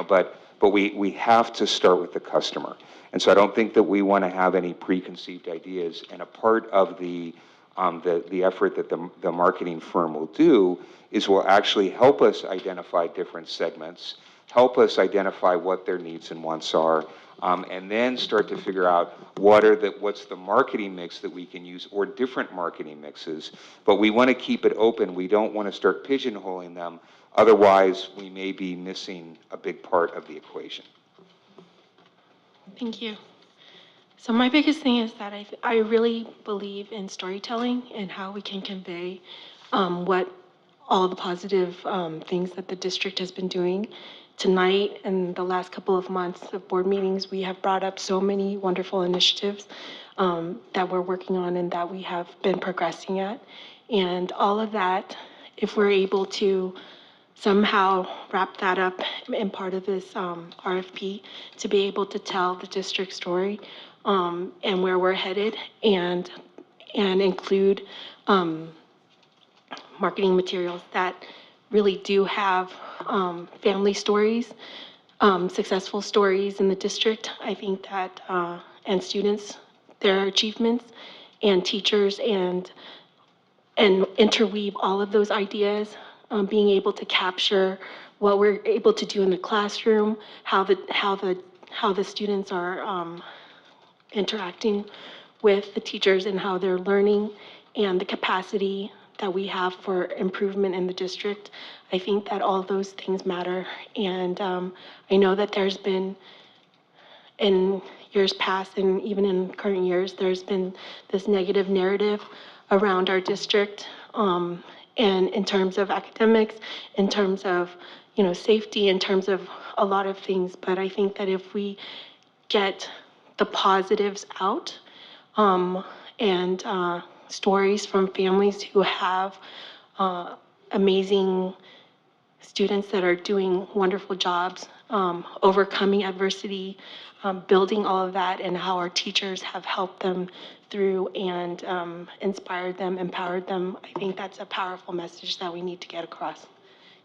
but we have to start with the customer. And so I don't think that we want to have any preconceived ideas. And a part of the effort that the marketing firm will do is will actually help us identify different segments, help us identify what their needs and wants are, and then start to figure out what's the marketing mix that we can use, or different marketing mixes. But we want to keep it open. We don't want to start pigeonholing them. Otherwise, we may be missing a big part of the equation. Thank you. So my biggest thing is that I really believe in storytelling and how we can convey what all the positive things that the district has been doing. Tonight and the last couple of months of board meetings, we have brought up so many wonderful initiatives that we're working on and that we have been progressing at. And all of that, if we're able to somehow wrap that up in part of this RFP, to be able to tell the district story and where we're headed, and include marketing materials that really do have family stories, successful stories in the district. I think that, and students, their achievements, and teachers, and interweave all of those ideas, being able to capture what we're able to do in the classroom, how the students are interacting with the teachers and how they're learning, and the capacity that we have for improvement in the district. I think that all those things matter. And I know that there's been, in years past and even in current years, there's been this negative narrative around our district, and in terms of academics, in terms of, safety, in terms of a lot of things. But I think that if we get the positives out, and stories from families who have amazing students that are doing wonderful jobs, overcoming adversity, building all of that, and how our teachers have helped them through and inspired them, empowered them. I think that's a powerful message that we need to get across.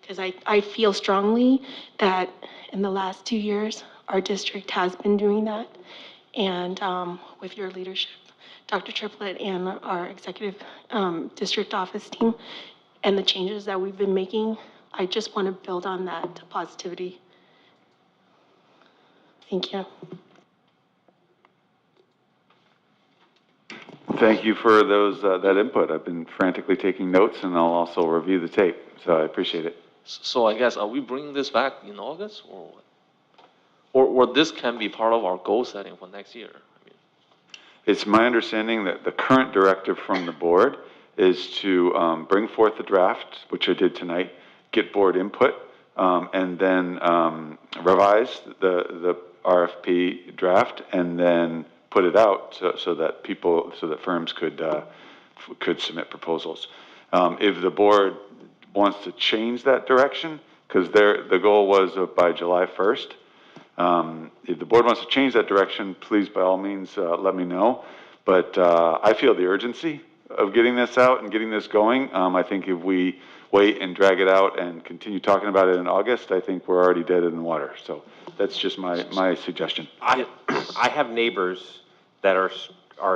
Because I feel strongly that in the last 2 years, our district has been doing that. And with your leadership, Dr. Triplett, and our executive district office team, and the changes that we've been making, I just want to build on that positivity. Thank you. Thank you for that input. I've been frantically taking notes, and I'll also review the tape, so I appreciate it. So I guess, are we bringing this back in August, or what? Or this can be part of our goal setting for next year? It's my understanding that the current directive from the board is to bring forth the draft, which I did tonight, get board input, and then revise the RFP draft, and then put it out so that firms could submit proposals. If the board wants to change that direction, because the goal was by July 1st, if the board wants to change that direction, please, by all means, let me know. But I feel the urgency of getting this out and getting this going. I think if we wait and drag it out and continue talking about it in August, I think we're already dead in the water. So that's just my suggestion. I have neighbors that are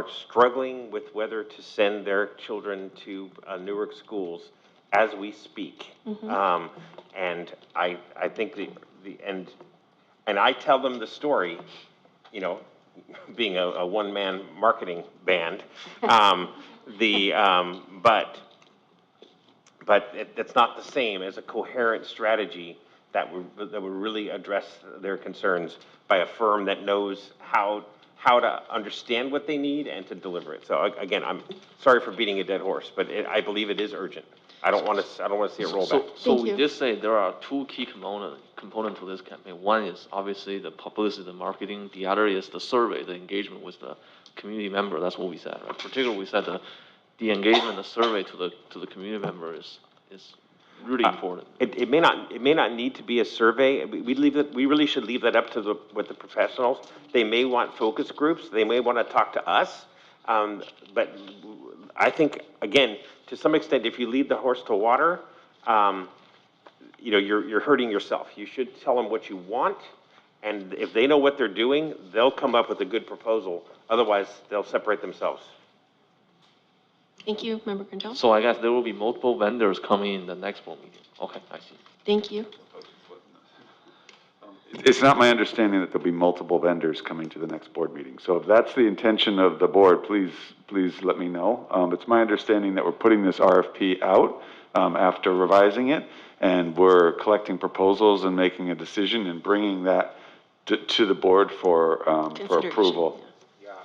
struggling with whether to send their children to Newark schools as we speak. Mm-hmm. And I think and I tell them the story, being a one-man marketing band, but it's not the same as a coherent strategy that would really address their concerns by a firm that knows how to understand what they need and to deliver it. So again, I'm sorry for beating a dead horse, but I believe it is urgent. I don't want to see it roll back. So we did say there are two key components to this campaign. One is obviously the publicity, the marketing. The other is the survey, the engagement with the community member. That's what we said, right? Particularly, we said the engagement, the survey to the community member is really important. It may not need to be a survey. We really should leave that up to with the professionals. They may want focus groups. They may want to talk to us. But I think, again, to some extent, if you lead the horse to water, you're hurting yourself. You should tell them what you want, and if they know what they're doing, they'll come up with a good proposal. Otherwise, they'll separate themselves. Thank you, Member Grandel. So I guess there will be multiple vendors coming in the next board meeting. Okay, I see. Thank you. It's not my understanding that there'll be multiple vendors coming to the next board meeting. So if that's the intention of the board, please let me know. It's my understanding that we're putting this RFP out after revising it, and we're collecting proposals and making a decision and bringing that to the board for approval.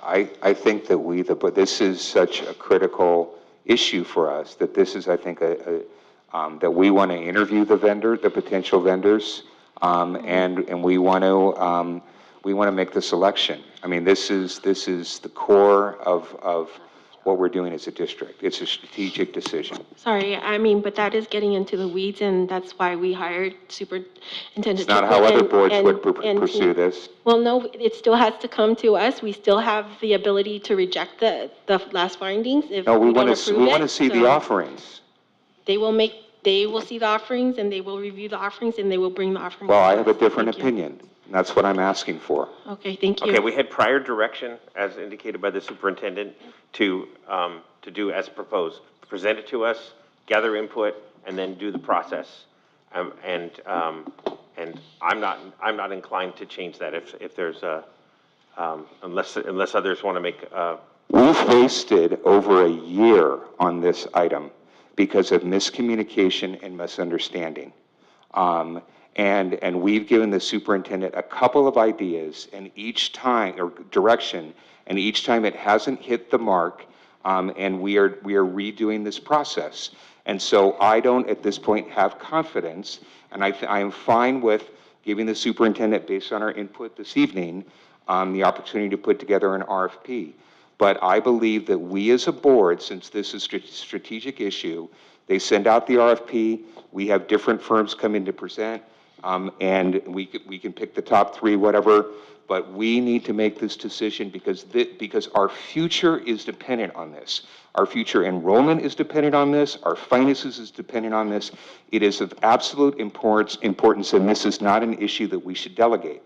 I think that but this is such a critical issue for us, that this is, I think, that we want to interview the potential vendors, and we want to make the selection. I mean, this is the core of what we're doing as a district. It's a strategic decision. Sorry, I mean, but that is getting into the weeds, and that's why we hired superintendent. It's not how other boards would pursue this. Well, no, it still has to come to us. We still have the ability to reject the last findings if No, we don't want approve it. to see the offerings. They will see the offerings, and they will review the offerings, and they will bring the offerings. Well, to I have a us. different Thank you. opinion. And that's what I'm asking for. Okay, thank you. Okay, we had prior direction, as indicated by the superintendent, to do as proposed. Present it to us, gather input, and then do the process. And I'm not inclined to change that if there's unless others want to make. We've wasted over a year on this item because of miscommunication and misunderstanding. And we've given the superintendent a couple of ideas, and each time, or direction, and each time it hasn't hit the mark, and we are redoing this process. And so I don't, at this point, have confidence, and I am fine with giving the superintendent, based on our input this evening, the opportunity to put together an RFP. But I believe that we as a board, since this is a strategic issue, they send out the RFP, we have different firms come in to present, and we can pick the top three, whatever, but we need to make this decision because our future is dependent on this. Our future enrollment is dependent on this, our finances is dependent on this. It is of absolute importance, and this is not an issue that we should delegate.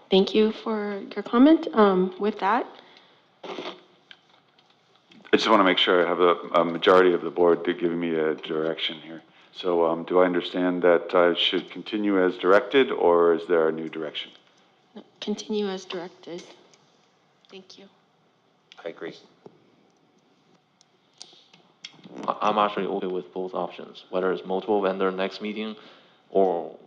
Thank you for your comment. With that, I just want to make sure I have a majority of the board giving me a direction here. So do I understand that I should continue as directed, or is there a new direction? continue as directed. Thank you. I agree. I'm actually okay with both options, whether it's multiple vendor next meeting or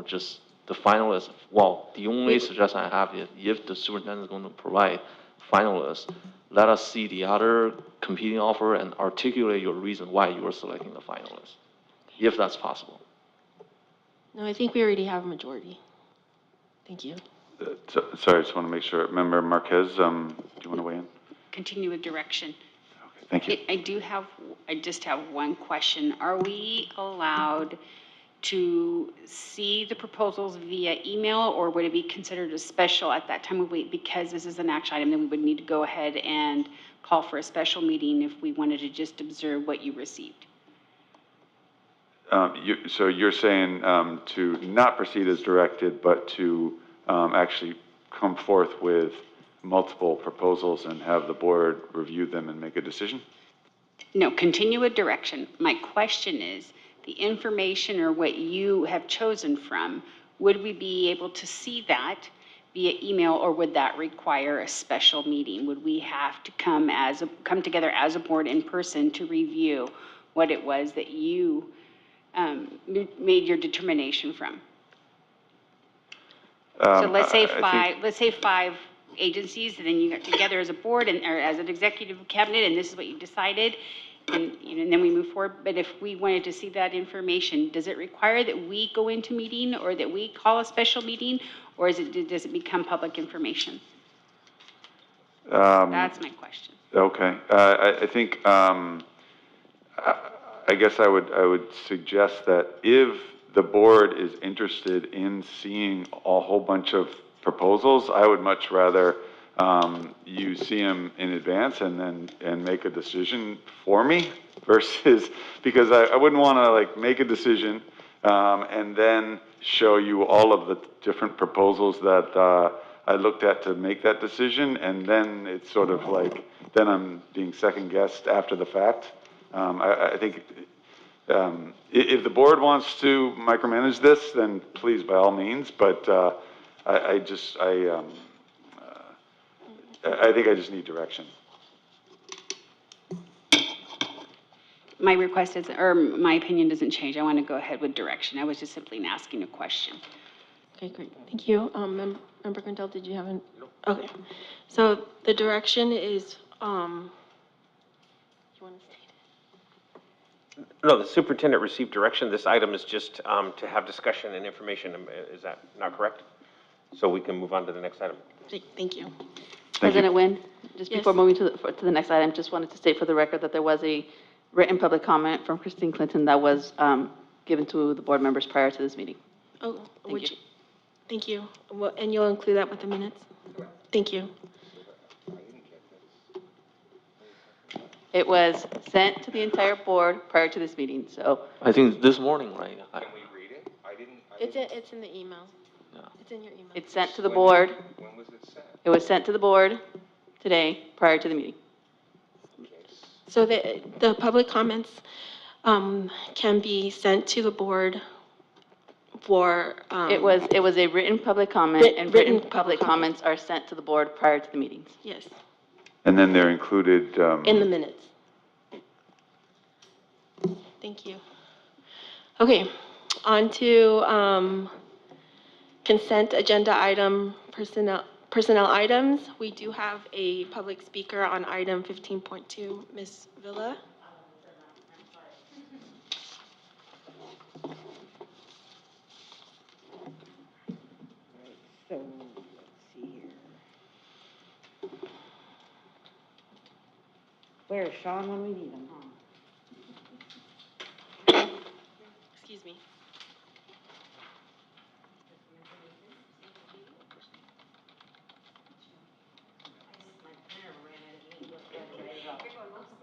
just the finalists. Well, the only suggestion I have is if the superintendent is going to provide finalists, let us see the other competing offer and articulate your reason why you are selecting the finalist, if that's possible. No, I think we already have a majority. Thank you. Sorry, I just want to make sure. Member Marquez, do you want to weigh in? Continue with direction. Thank you. I just have one question. Are we allowed to see the proposals via email, or would it be considered a special at that time of week? Because this is an action item, then we would need to go ahead and call for a special meeting if we wanted to just observe what you received. So you're saying to not proceed as directed, but to actually come forth with multiple proposals and have the board review them and make a decision? No, continue with direction. My question is, the information or what you have chosen from, would we be able to see that via email, or would that require a special meeting? Would we have to come together as a board in person to review what it was that you made your determination from? So let's say five agencies, and then you got together as a board or as an executive cabinet, and this is what you decided, and then we move forward. But if we wanted to see that information, does it require that we go into meeting, or that we call a special meeting, or does it become public information? That's my question. Okay. I think, I guess I would suggest that if the board is interested in seeing a whole bunch of proposals, I would much rather you see them in advance and make a decision for me versus, because I wouldn't want to like make a decision and then show you all of the different proposals that I looked at to make that decision, and then it's sort of like, then I'm being second guessed after the fact. I think If the board wants to micromanage this, then please, by all means, but I think I just need direction. My request is, or my opinion doesn't change. I want to go ahead with direction. I was just simply asking a question. Okay, great. Thank you. Member Grandel, did you have an? Okay. So the direction is, you want to state it? No, the superintendent received direction. This item is just to have discussion and information. Is that not correct? So we can move on to the next item. Thank you. President Nguyen, just Yes. before moving to the next item, just wanted to state for the record that there was a written public comment from Christine Clinton that was given to the board members prior to this meeting. Oh, Thank you. Thank you. And you'll include that with the minutes? Thank you. It was sent to the entire board prior to this meeting, so. I think this morning, right? Can we read it? It's in the email. Yeah. It's in your email. It's sent to the board. When was it sent? It was sent to the board today, prior to the meeting. So the public comments can be sent to the board for. It was a written public comment, and written public comments are sent to the board prior to the meetings. Yes, And then they're included. in the minutes. Thank you. Okay, on to consent agenda item personnel items. We do have a public speaker on item 15.2, Ms. Villa. So, let's see here. Where's Sean when we need him, huh? Excuse me.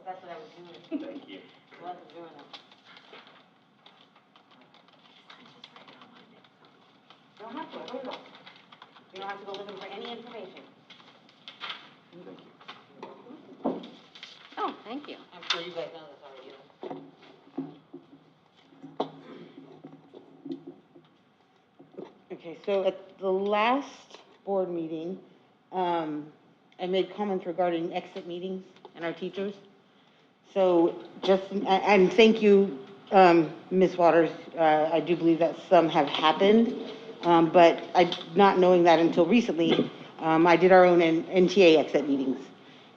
That's what I was doing. Thank you. Wasn't doing it. You don't have to, where you go? You don't have to go looking for any information. Oh, thank you. I'm sure you guys know this already. Okay, so at the last board meeting, I made comments regarding exit meetings and our teachers. So and thank you, Ms. Waters. I do believe that some have happened, but not knowing that until recently, I did our own NTA exit meetings.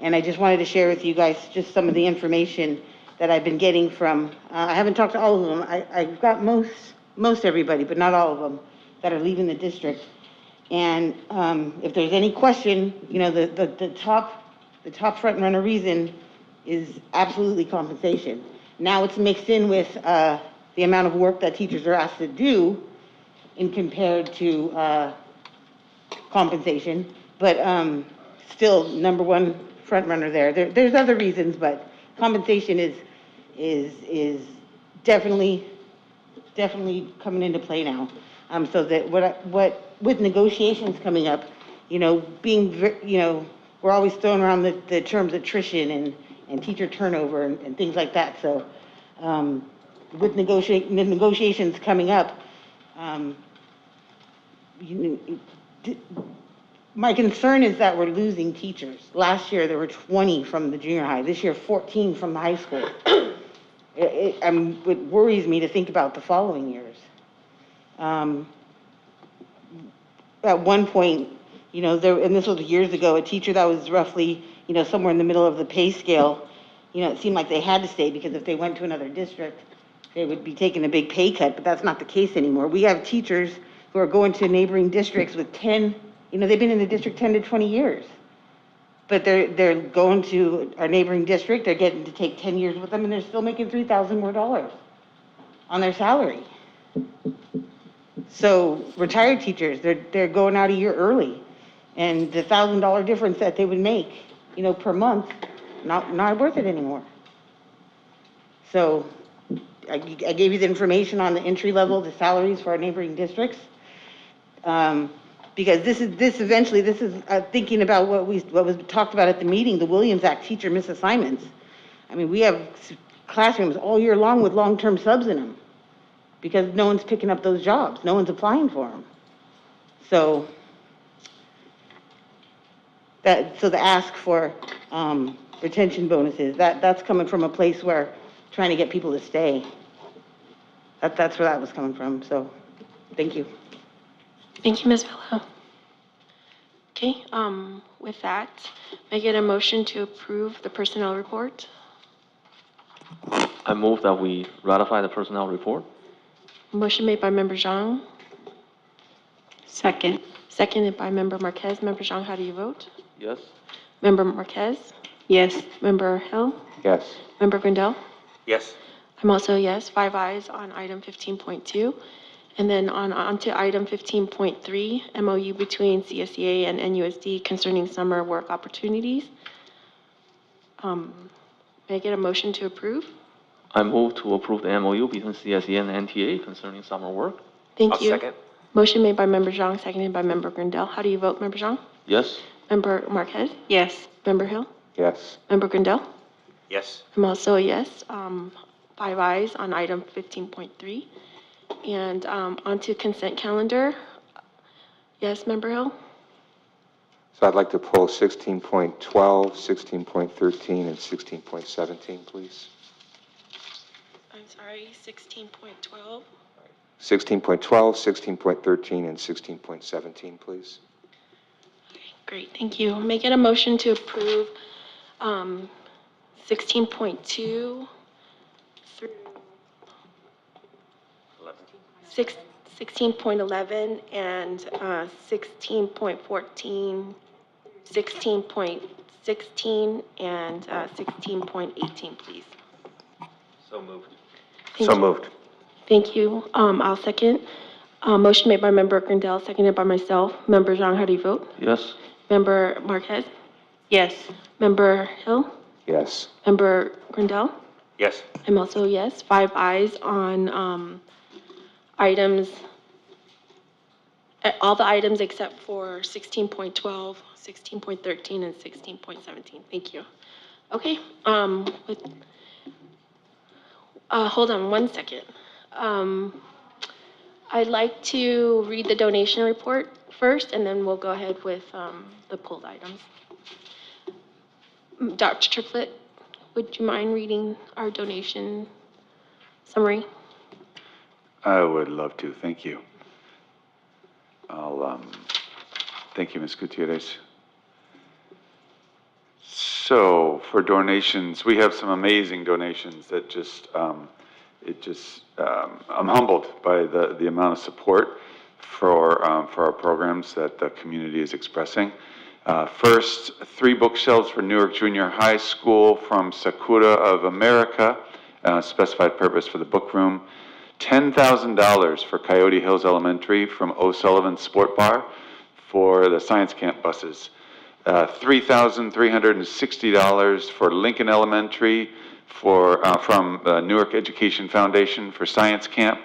And I just wanted to share with you guys just some of the information that I've been getting from, I haven't talked to all of them. I've got most everybody, but not all of them, that are leaving the district. And if there's any question, you know, the top front runner reason is absolutely compensation. Now it's mixed in with the amount of work that teachers are asked to do in compared to compensation, but still number one front runner there. There's other reasons, but compensation is definitely coming into play now. So that what with negotiations coming up, you know, we're always throwing around the terms attrition and teacher turnover and things like that. So with negotiations coming up, my concern is that we're losing teachers. Last year there were 20 from the junior high. This year 14 from the high school. It worries me to think about the following years. At one point, you know, and this was years ago, a teacher that was roughly, you know, somewhere in the middle of the pay scale, you know, it seemed like they had to stay because if they went to another district, they would be taking a big pay cut, but that's not the case anymore. We have teachers who are going to neighboring districts with 10, you know, they've been in the district 10 to 20 years. But they're going to our neighboring district, they're getting to take 10 years with them, and they're still making $3,000 more on their salary. So retired teachers, they're going out a year early, and the $1,000 difference that they would make, you know, per month, not worth it anymore. So I gave you the information on the entry level, the salaries for our neighboring districts, because this is thinking about what was talked about at the meeting, the Williams Act teacher misassignments. I mean, we have classrooms all year long with long-term subs in them because no one's picking up those jobs. No one's applying for them. So the ask for retention bonuses, that's coming from a place where trying to get people to stay. That's where that was coming from. So thank you. Thank you, Ms. Villa. Okay, with that, may I get a motion to approve the personnel report? I move that we ratify the personnel report. Motion made by Member Zhang, Second. seconded by Member Marquez. Member Zhang, how do you vote? Yes? Member Marquez? Yes. Member Hill? Yes. Member Grindel? Yes. I'm also a yes, 5 ayes on item 15.2. And then on to item 15.3, MOU between CSEA and NUSD concerning summer work opportunities. May I get a motion to approve? I move to approve the MOU between CSE and NTA concerning summer work. Thank I'll you. second. Motion made by Member Zhang, seconded by Member Grindel. How do you vote, Member Zhang? Yes? Member Marquez? Yes. Member Hill? Yes. Member Grindel? Yes. I'm also a yes, 5 ayes on item 15.3. And on to consent calendar. Yes, Member Hill? So I'd like to pull 16.12, 16.13, and 16.17, please. I'm sorry, 16.12. 16.12, 16.13, and 16.17, please. Great, thank you. May I get a motion to approve 16.2 through 16.11 and 16.14, 16.16, and 16.18, please. So moved. So moved. Thank you. I'll second. Motion made by Member Grindel, seconded by myself. Member Zhang, how do you vote? Yes? Member Marquez? Yes. Member Hill? Yes. Member Grindel? Yes. I'm also a yes. 5 ayes on items, all the items except for 16.12, 16.13, and 16.17. Thank you. Okay, hold on 1 second. I'd like to read the donation report first, and then we'll go ahead with the pulled items. Dr. Triplett, would you mind reading our donation summary? I would love to, thank you. Thank you, Ms. Gutierrez. So for donations, we have some amazing donations that just, I'm humbled by the amount of support for our programs that the community is expressing. First, 3 bookshelves for Newark Junior High School from Sakura of America, specified purpose for the book room. $10,000 for Coyote Hills Elementary from O'Sullivan Sport Bar for the science camp buses. $3,360 for Lincoln Elementary from Newark Education Foundation for science camp.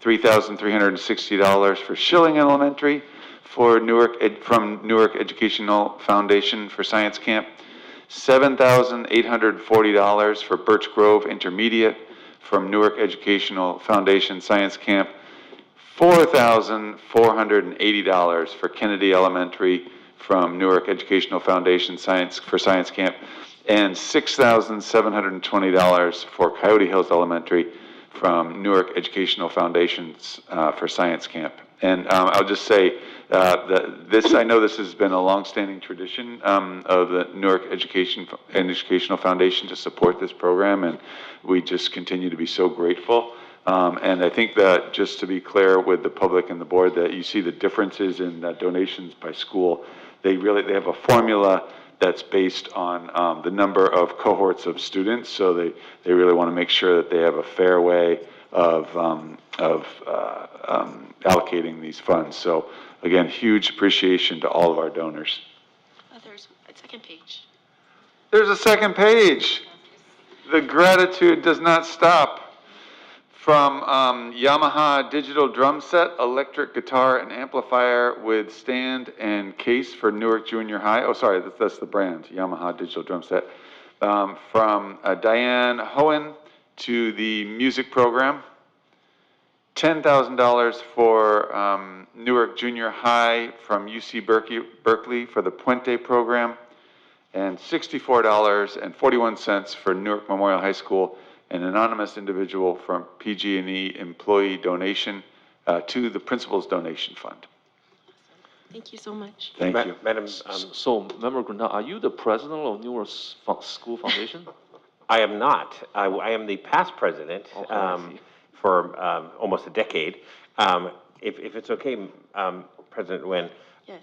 $3,360 for Schilling Elementary from Newark Educational Foundation for science camp. $7,840 for Birch Grove Intermediate from Newark Educational Foundation Science Camp, $4,480 for Kennedy Elementary from Newark Educational Foundation Science Camp, and $6,720 for Coyote Hills Elementary from Newark Educational Foundations for Science Camp. And I'll just say that I know this has been a longstanding tradition of the Newark Educational Foundation to support this program, and we just continue to be so grateful. And I think that, just to be clear with the public and the board, that you see the differences in donations by school. They have a formula that's based on the number of cohorts of students, so they really want to make sure that they have a fair way of allocating these funds. So again, huge appreciation to all of our donors. There's a second page. There's a second page. The gratitude does not stop. From Yamaha digital drum set, electric guitar and amplifier with stand and case for Newark Junior High. Oh, sorry, that's the brand, Yamaha digital drum set. From Diane Hohen, to the music program, $10,000 for Newark Junior High from UC Berkeley for the Puente program, and $64.41 for Newark Memorial High School, an anonymous individual from PG&E employee donation to the principal's donation fund. Thank you so much. Thank you. Madam, So, Member Grandal, are you the president of Newark School Foundation? I am not. I am the past president for almost a decade. If it's okay, President Nguyen,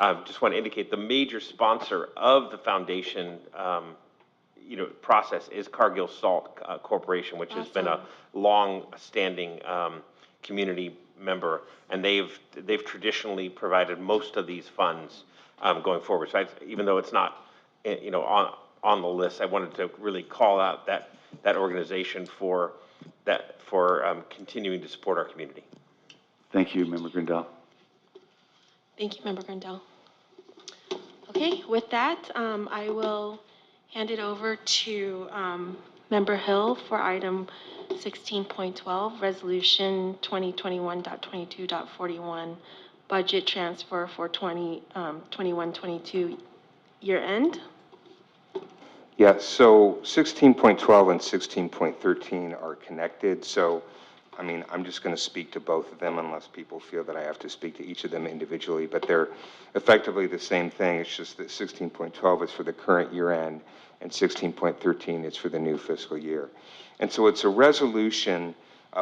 I just want to indicate the major sponsor of the foundation process is Cargill Salt Corporation, which has been a long-standing community member, and they've traditionally provided most of these funds going forward. So even though it's not on the list, I wanted to really call out that organization for continuing to support our community. Thank you, Member Grandal. Thank you, Member Grandal. Okay, with that, I will hand it over to Member Hill for item 16.12, Resolution 2021.22.41, budget transfer for 21-22 year end. Yeah, so 16.12 and 16.13 are connected. So, I mean, I'm just going to speak to both of them unless people feel that I have to speak to each of them individually, but they're effectively the same thing. It's just that 16.12 is for the current year end and 16.13 is for the new fiscal year. And so it's a resolution,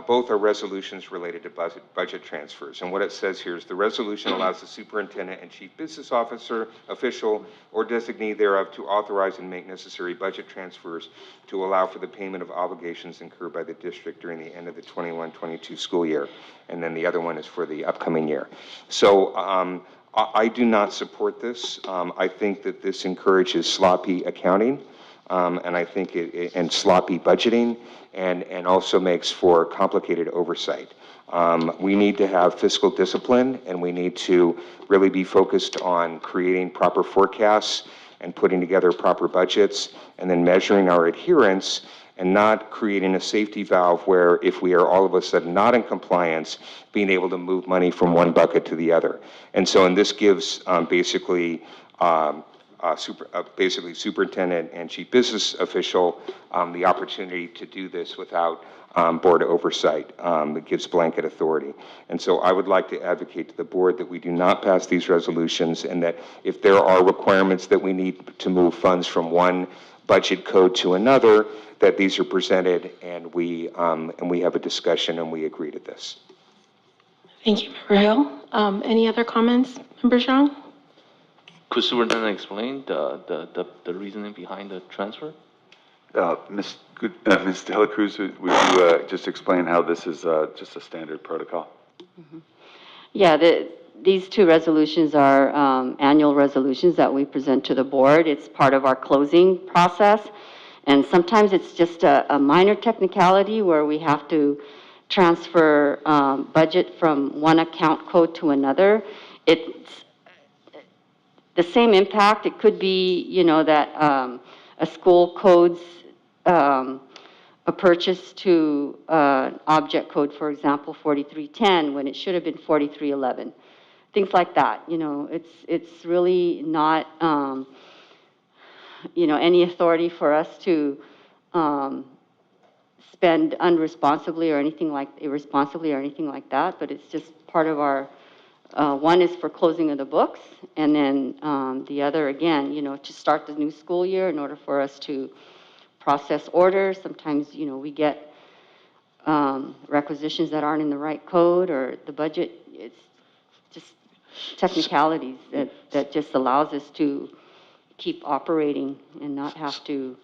both are resolutions related to budget transfers. And what it says here is the resolution allows the superintendent and chief business officer, official, or designee thereof to authorize and make necessary budget transfers to allow for the payment of obligations incurred by the district during the end of the 21-22 school year. And then the other one is for the upcoming year. So I do not support this. I think that this encourages sloppy accounting. And I think and sloppy budgeting, and also makes for complicated oversight. We need to have fiscal discipline, and we need to really be focused on creating proper forecasts and putting together proper budgets, and then measuring our adherence, and not creating a safety valve where if we are all of a sudden not in compliance, being able to move money from one bucket to the other. And so, and this gives basically superintendent and chief business official the opportunity to do this without board oversight. It gives blanket authority. And so I would like to advocate to the board that we do not pass these resolutions, and that if there are requirements that we need to move funds from one budget code to another, that these are presented and we have a discussion and we agree to this. Thank you, Member Hill. Any other comments, Member Zhang? Could Superintendent explain the reasoning behind the transfer? Ms. De La Cruz, would you just explain how this is just a standard protocol? Mm-hmm. Yeah, these two resolutions are annual resolutions that we present to the board. It's part of our closing process. And sometimes it's just a minor technicality where we have to transfer budget from one account code to another. It's the same impact. It could be, that a school codes a purchase to object code, for example, 4310, when it should have been 4311. Things like that. It's really not, any authority for us to spend irresponsibly or anything like that, but it's just part of our, one is for closing of the books, and then the other, again, to start the new school year in order for us to process orders. Sometimes, we get requisitions that aren't in the right code or the budget. It's just technicalities that just allows us to keep operating and not have to.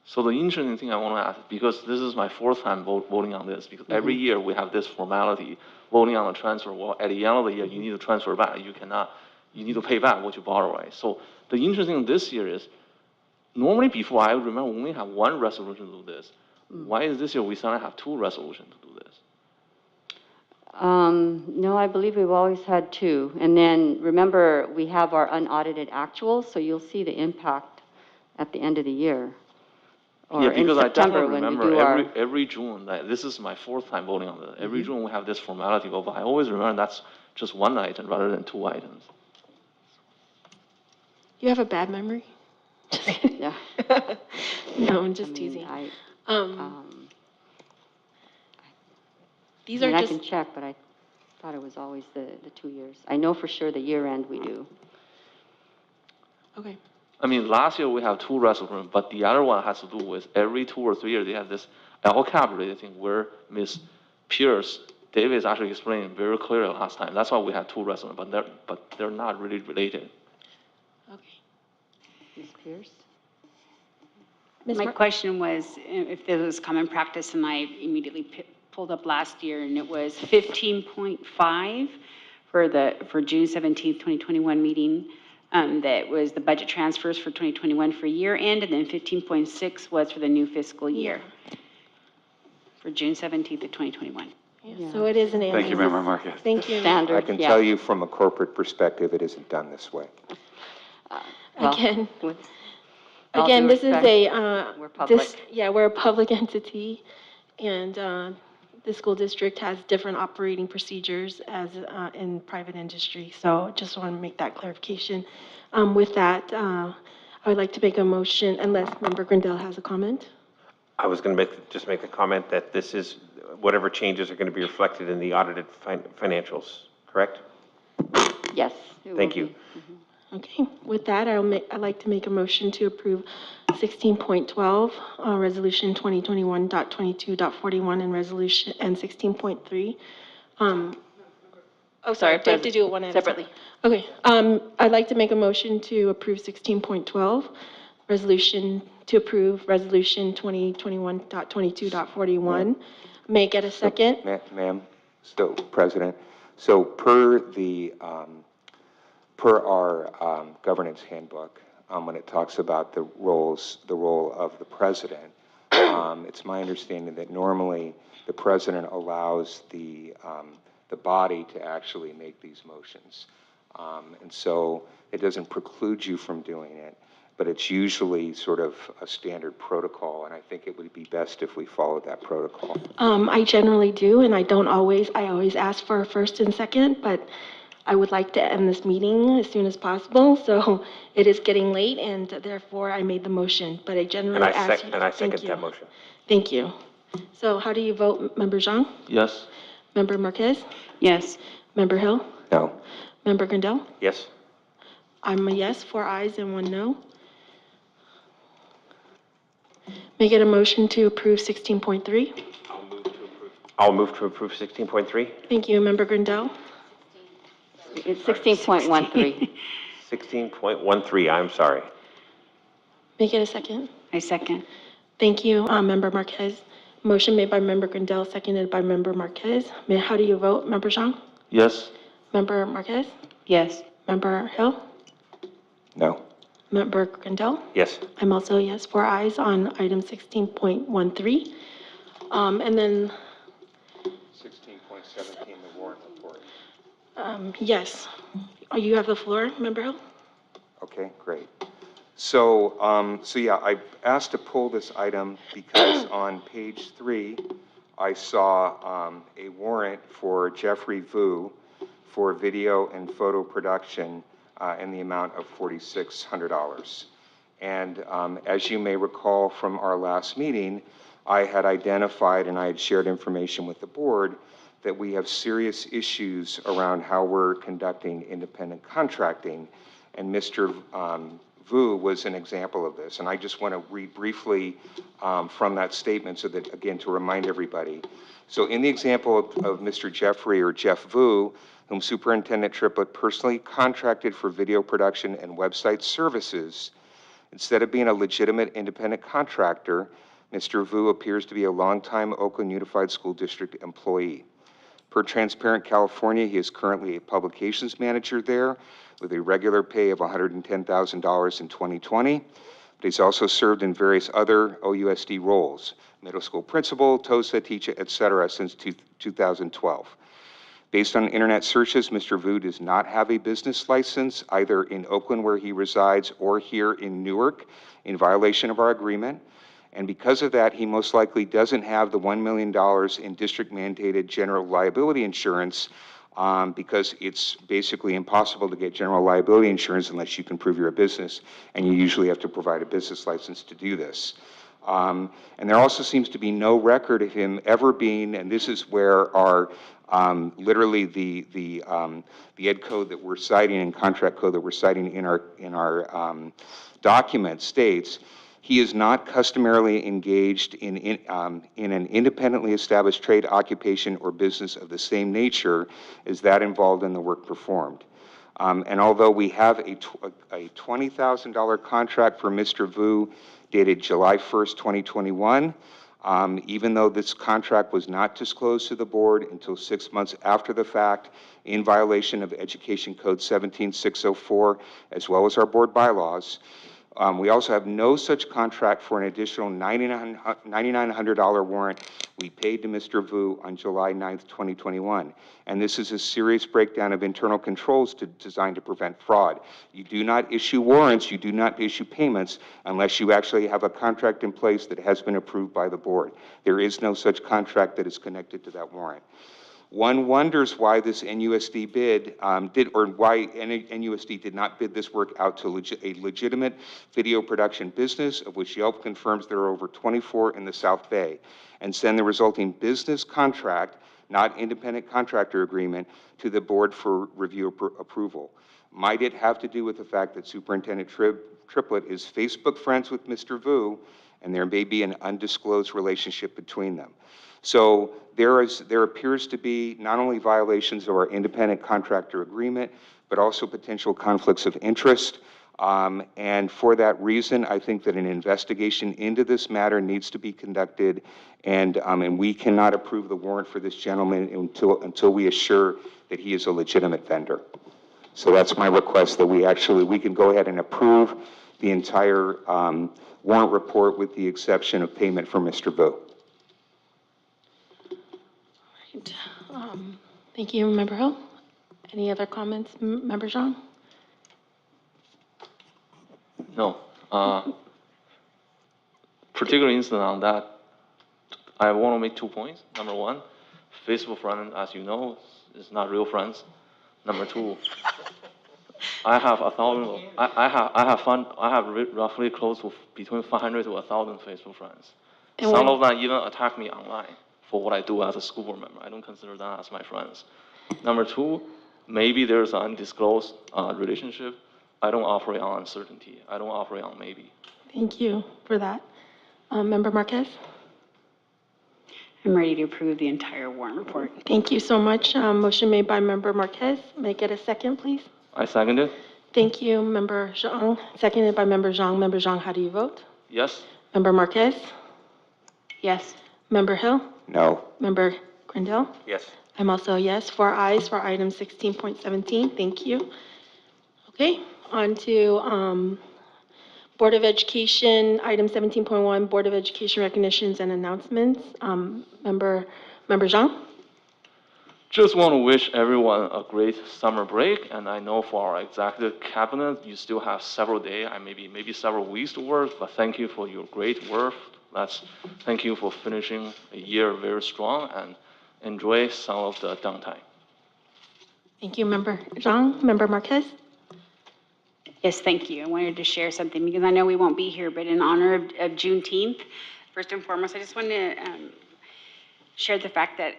So the interesting thing I want to ask, because this is my fourth time voting on this, because every year we have this formality, voting on a transfer. Well, at the end of the year, you need to transfer back. You need to pay back what you borrow, right? So the interesting thing this year is, normally before, I remember we only have one resolution to do this. Why is this year we suddenly have two resolutions to do this? No, I believe we've always had two. And then remember, we have our unaudited actuals, so you'll see the impact at the end of the year. or Yeah, in because I September definitely when we remember do our. every June, like, this is my fourth time voting on this. Every Mhm. June we have this formality vote, but I always remember that's just one item rather than two items. You have a bad memory? Yeah. No, I'm just I mean, teasing. I, These I mean, are I just, can check, but I thought it was always the 2 years. I know for sure the year end we do. okay. I mean, last year we have two resolutions, but the other one has to do with every 2 or 3 years they have this LCAP rating where Ms. Pierce, Davis actually explained very clearly last time. That's why we have two resolutions, but they're not really related. Ms. Pierce? My question was if there was common practice, and I immediately pulled up last year, and it was 15.5 for June 17th, 2021 meeting. That was the budget transfers for 2021 for year end, and then 15.6 was for the new fiscal year for June 17th of 2021. Yeah. So it is an annual. Thank you, Member Marquez. Thank you. I can tell you from a corporate perspective, it isn't done this way. Well, Again, with all again, due this is respect, a, we're public. we're a public entity, and the school district has different operating procedures as in private industry. So just want to make that clarification. With that, I would like to make a motion, unless Member Grindel has a comment. I was going to just make the comment that this is, whatever changes are going to be reflected in the audited financials, correct? Yes. Thank you. Okay, with that, I'd like to make a motion to approve 16.12, Resolution 2021.22.41, and Resolution, and 16.3. Oh, sorry, do I have to do it one at a time? Separately. Okay, I'd like to make a motion to approve 16.12, Resolution, to approve Resolution 2021.22.41. May I get a second? Ma'am, so, President, so per our governance handbook, when it talks about the role of the president, it's my understanding that normally the president allows the body to actually make these motions. And so it doesn't preclude you from doing it, but it's usually sort of a standard protocol, and I think it would be best if we followed that protocol. I generally do, and I always ask for a first and second, but I would like to end this meeting as soon as possible, so it is getting late, and therefore I made the motion, but I generally ask you. And I Thank second you. that motion. Thank you. So how do you vote, Member Zhang? Yes. Member Marquez? Yes. Member Hill? No. Member Grindel? Yes. I'm a yes, 4 ayes and 1 no. May I get a motion to approve 16.3? I'll move to approve 16.3. Thank you, Member Grindel. It's 16.13. 16.13, I'm sorry. May I get a second? I second. Thank you, Member Marquez. Motion made by Member Grindel, seconded by Member Marquez. How do you vote, Member Zhang? Yes. Member Marquez? Yes. Member Hill? No. Member Grindel? Yes. I'm also a yes, 4 ayes on item 16.13. And then, 16.17, the warrant report. yes. You have the floor, Member Hill? Okay, great. So, yeah, I asked to pull this item because on page 3, I saw a warrant for Jeffrey Vu for video and photo production in the amount of $4,600. And as you may recall from our last meeting, I had identified and I had shared information with the board that we have serious issues around how we're conducting independent contracting. And Mr. Vu was an example of this. And I just want to read briefly from that statement so that, again, to remind everybody. So in the example of Mr. Jeffrey or Jeff Vu, whom Superintendent Triplett personally contracted for video production and website services, instead of being a legitimate independent contractor, Mr. Vu appears to be a longtime Oakland Unified School District employee. Per Transparent California, he is currently a publications manager there with a regular pay of $110,000 in 2020. But he's also served in various other OUSD roles, middle school principal, TOSA teacher, et cetera, since 2012. Based on internet searches, Mr. Vu does not have a business license either in Oakland where he resides or here in Newark in violation of our agreement. And because of that, he most likely doesn't have the $1 million in district-mandated general liability insurance, because it's basically impossible to get general liability insurance unless you can prove you're a business, and you usually have to provide a business license to do this. And there also seems to be no record of him ever being, and this is where our literally the ed code that we're citing and contract code that we're citing in our document states, he is not customarily engaged in an independently established trade, occupation, or business of the same nature as that involved in the work performed. And although we have a $20,000 contract for Mr. Vu dated July 1st, 2021, even though this contract was not disclosed to the board until 6 months after the fact, in violation of Education Code 17604, as well as our board bylaws, we also have no such contract for an additional $9,900 warrant we paid to Mr. Vu on July 9th, 2021. And this is a serious breakdown of internal controls designed to prevent fraud. You do not issue warrants, you do not issue payments unless you actually have a contract in place that has been approved by the board. There is no such contract that is connected to that warrant. One wonders why this NUSD bid why NUSD did not bid this work out to a legitimate video production business, of which Yelp confirms there are over 24 in the South Bay, and send the resulting business contract, not independent contractor agreement, to the board for review approval. Might it have to do with the fact that Superintendent Triplett is Facebook friends with Mr. Vu, and there may be an undisclosed relationship between them? So there appears to be not only violations of our independent contractor agreement, but also potential conflicts of interest. And for that reason, I think that an investigation into this matter needs to be conducted, and we cannot approve the warrant for this gentleman until we assure that he is a legitimate vendor. So that's my request, that we can go ahead and approve the entire warrant report with the exception of payment for Mr. Vu. Thank you, Member Hill. Any other comments, Member Zhang? No. Particular incident on that, I want to make 2 points. Number one, Facebook friend, as you know, is not real friends. Number two, I have roughly close to between 500 to 1,000 Facebook friends. And Some of them even attack me online for what I do as a school board member. I don't consider them as my friends. Number two, maybe there's an undisclosed relationship. I don't operate on uncertainty. I don't operate on maybe. Thank you for that. Member Marquez? I'm ready to approve the entire warrant report. Thank you so much. Motion made by Member Marquez. May I get a second, please? I second it. Thank you, Member Zhang. Seconded by Member Zhang. Member Zhang, how do you vote? Yes. Member Marquez? Yes. Member Hill? No. Member Grindel? Yes. I'm also a yes. 4 ayes for item 16.17. Thank you. Okay, on to Board of Education, item 17.1, Board of Education recognitions and announcements. Member Zhang? Just want to wish everyone a great summer break, and I know for our executive cabinet, you still have several days, maybe several weeks to work, but thank you for your great work. Thank you for finishing a year very strong, and enjoy some of the downtime. Thank you, Member Zhang. Member Marquez? Yes, thank you. I wanted to share something because I know we won't be here, but in honor of Juneteenth, first and foremost, I just wanted to share the fact that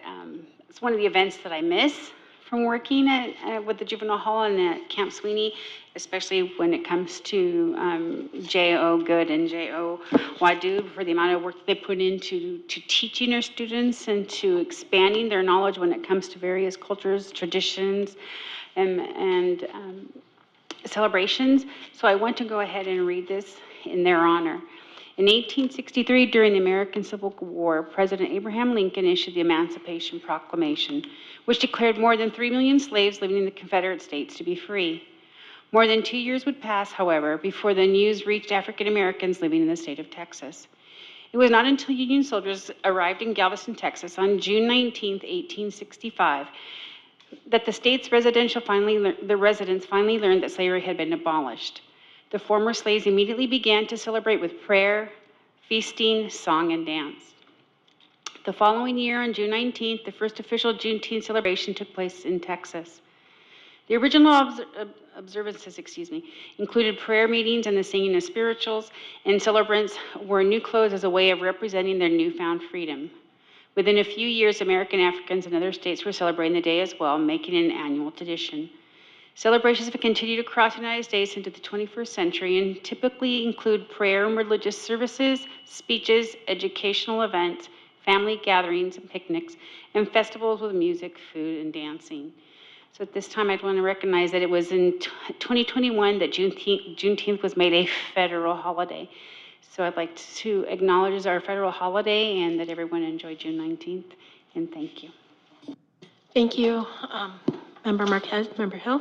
it's one of the events that I miss from working with the juvenile hall and at Camp Sweeney, especially when it comes to J.O. Good and J.O. Wadu, for the amount of work they put into teaching our students and to expanding their knowledge when it comes to various cultures, traditions, and celebrations. So I want to go ahead and read this in their honor. In 1863, during the American Civil War, President Abraham Lincoln issued the Emancipation Proclamation, which declared more than 3 million slaves living in the Confederate States to be free. More than 2 years would pass, however, before the news reached African Americans living in the state of Texas. It was not until Union soldiers arrived in Galveston, Texas on June 19, 1865, that the state's residents finally learned that slavery had been abolished. The former slaves immediately began to celebrate with prayer, feasting, song, and dance. The following year, on June 19th, the first official Juneteenth celebration took place in Texas. The original observances, included prayer meetings and the singing of spirituals, and celebrants wore new clothes as a way of representing their newfound freedom. Within a few years, American Africans in other states were celebrating the day as well, making it an annual tradition. Celebrations have continued across the United States into the 21st century and typically include prayer and religious services, speeches, educational events, family gatherings and picnics, and festivals with music, food, and dancing. So at this time, I'd want to recognize that it was in 2021 that Juneteenth was made a federal holiday. So I'd like to acknowledge our federal holiday and that everyone enjoy June 19th, and thank you. Thank you, Member Marquez. Member Hill?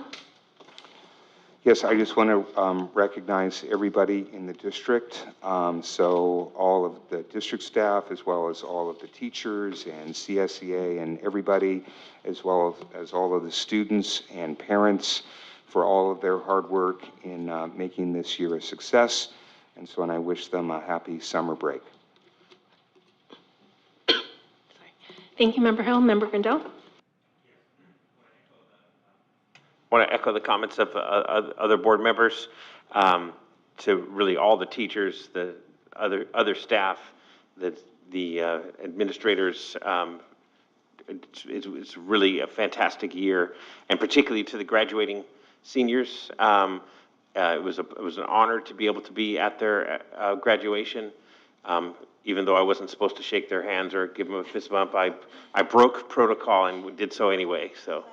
Yes, I just want to recognize everybody in the district. So all of the district staff, as well as all of the teachers and CSEA and everybody, as well as all of the students and parents for all of their hard work in making this year a success. And so, and I wish them a happy summer break. Thank you, Member Hill. Member Grindel? I want to echo the comments of other board members, to really all the teachers, the other staff, the administrators. It's really a fantastic year, and particularly to the graduating seniors. It was an honor to be able to be at their graduation. Even though I wasn't supposed to shake their hands or give them a fist bump, I broke protocol and did so anyway. So,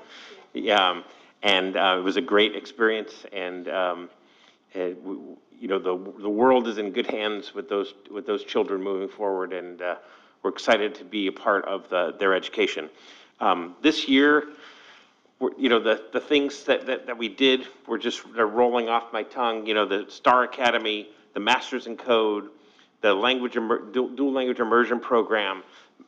yeah. And it was a great experience, and you know, the world is in good hands with those children moving forward, and we're excited to be a part of their education. This year, you know, the things that we did they're rolling off my tongue. You know, the Star Academy, the Masters in Code, the dual language immersion program,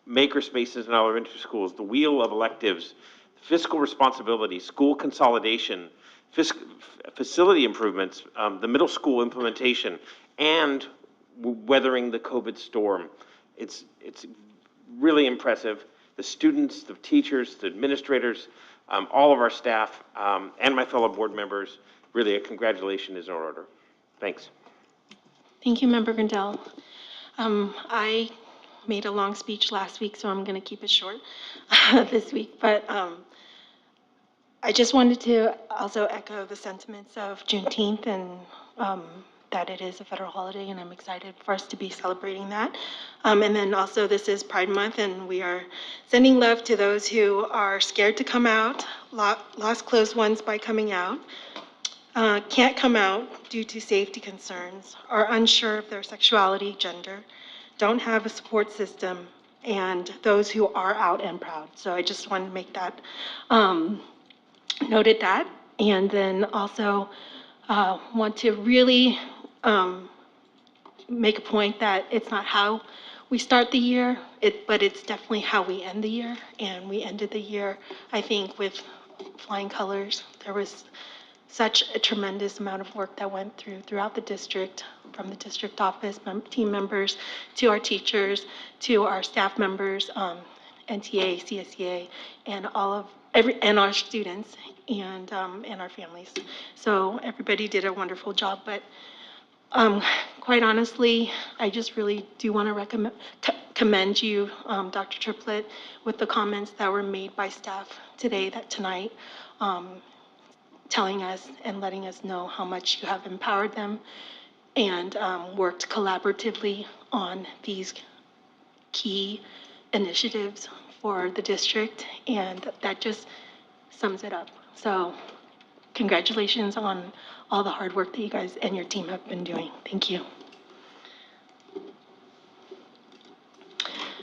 maker spaces in elementary schools, the Wheel of Electives, fiscal responsibility, school consolidation, facility improvements, the middle school implementation, and weathering the COVID storm. It's really impressive. The students, the teachers, the administrators, all of our staff, and my fellow board members, really a congratulations is in order. Thanks. Thank you, Member Grindel. I made a long speech last week, so I'm going to keep it short this week. But I just wanted to also echo the sentiments of Juneteenth and that it is a federal holiday, and I'm excited for us to be celebrating that. And then also this is Pride Month, and we are sending love to those who are scared to come out, lost close ones by coming out, can't come out due to safety concerns, are unsure of their sexuality, gender, don't have a support system, and those who are out and proud. So I just wanted to make that, noted that, and then also want to really make a point that it's not how we start the year, but it's definitely how we end the year. And we ended the year, I think, with flying colors. There was such a tremendous amount of work that went throughout the district, from the district office, team members, to our teachers, to our staff members, NTA, CSEA, and and our students and our families. So everybody did a wonderful job, but quite honestly, I just really do want to commend you, Dr. Triplett, with the comments that were made by staff tonight, telling us and letting us know how much you have empowered them and worked collaboratively on these key initiatives for the district, and that just sums it up. So congratulations on all the hard work that you guys and your team have been doing. Thank you.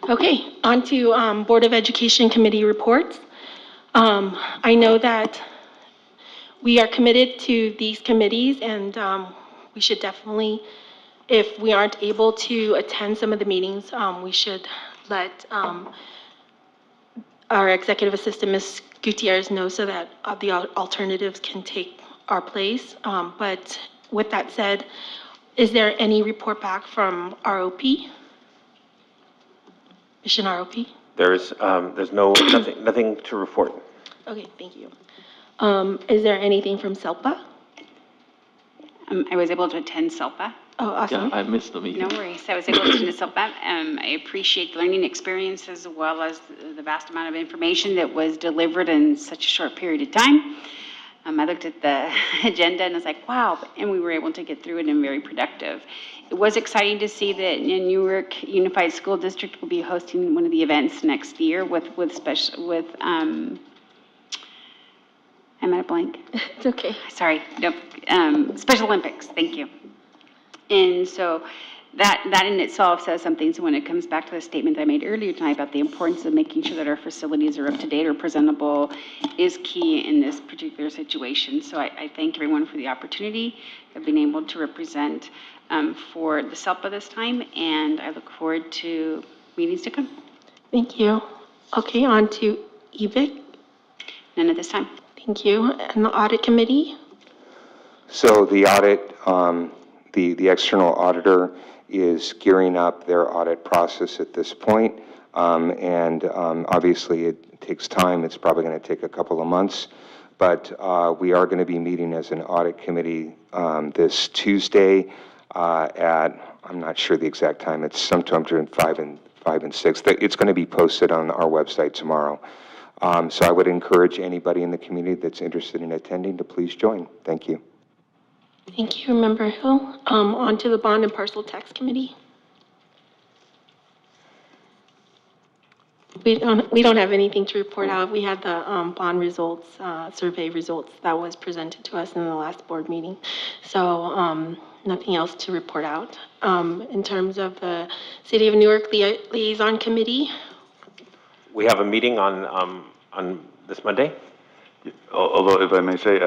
Okay, on to Board of Education Committee reports. I know that we are committed to these committees, and we should definitely, if we aren't able to attend some of the meetings, we should let our executive assistant, Ms. Gutierrez, know so that the alternatives can take our place. But with that said, Is there any report back from ROP? Mission ROP? There's nothing to report. Okay, thank you. Is there anything from SELPA? I was able to attend SELPA. Oh, awesome. Yeah, I missed the meeting. No worries. I was able to attend SELPA. I appreciate the learning experience as well as the vast amount of information that was delivered in such a short period of time. I looked at the agenda and I was like, wow, and we were able to get through it and very productive. It was exciting to see that Newark Unified School District will be hosting one of the events next year I'm at a blank. It's okay. Sorry, nope, Special Olympics, thank you. And so that in itself says something. So when it comes back to the statement that I made earlier tonight about the importance of making sure that our facilities are up to date or presentable is key in this particular situation. So I thank everyone for the opportunity of being able to represent for the SELPA this time, and I look forward to meetings to come. Thank you. Okay, on to EVIC. None at this time. Thank you. And the Audit Committee? So the audit, the external auditor is gearing up their audit process at this point. Obviously it takes time. It's probably going to take a couple of months. But we are going to be meeting as an audit committee this Tuesday at, I'm not sure the exact time. It's sometime between 5 and 6. It's going to be posted on our website tomorrow. So I would encourage anybody in the community that's interested in attending to please join. Thank you. Thank you, Member Hill. On to the Bond and Parcel Tax Committee. We don't have anything to report out. We had the bond results, survey results that was presented to us in the last board meeting. So nothing else to report out. In terms of the City of Newark Liaison Committee. We have a meeting on this Monday. Although, if I may say,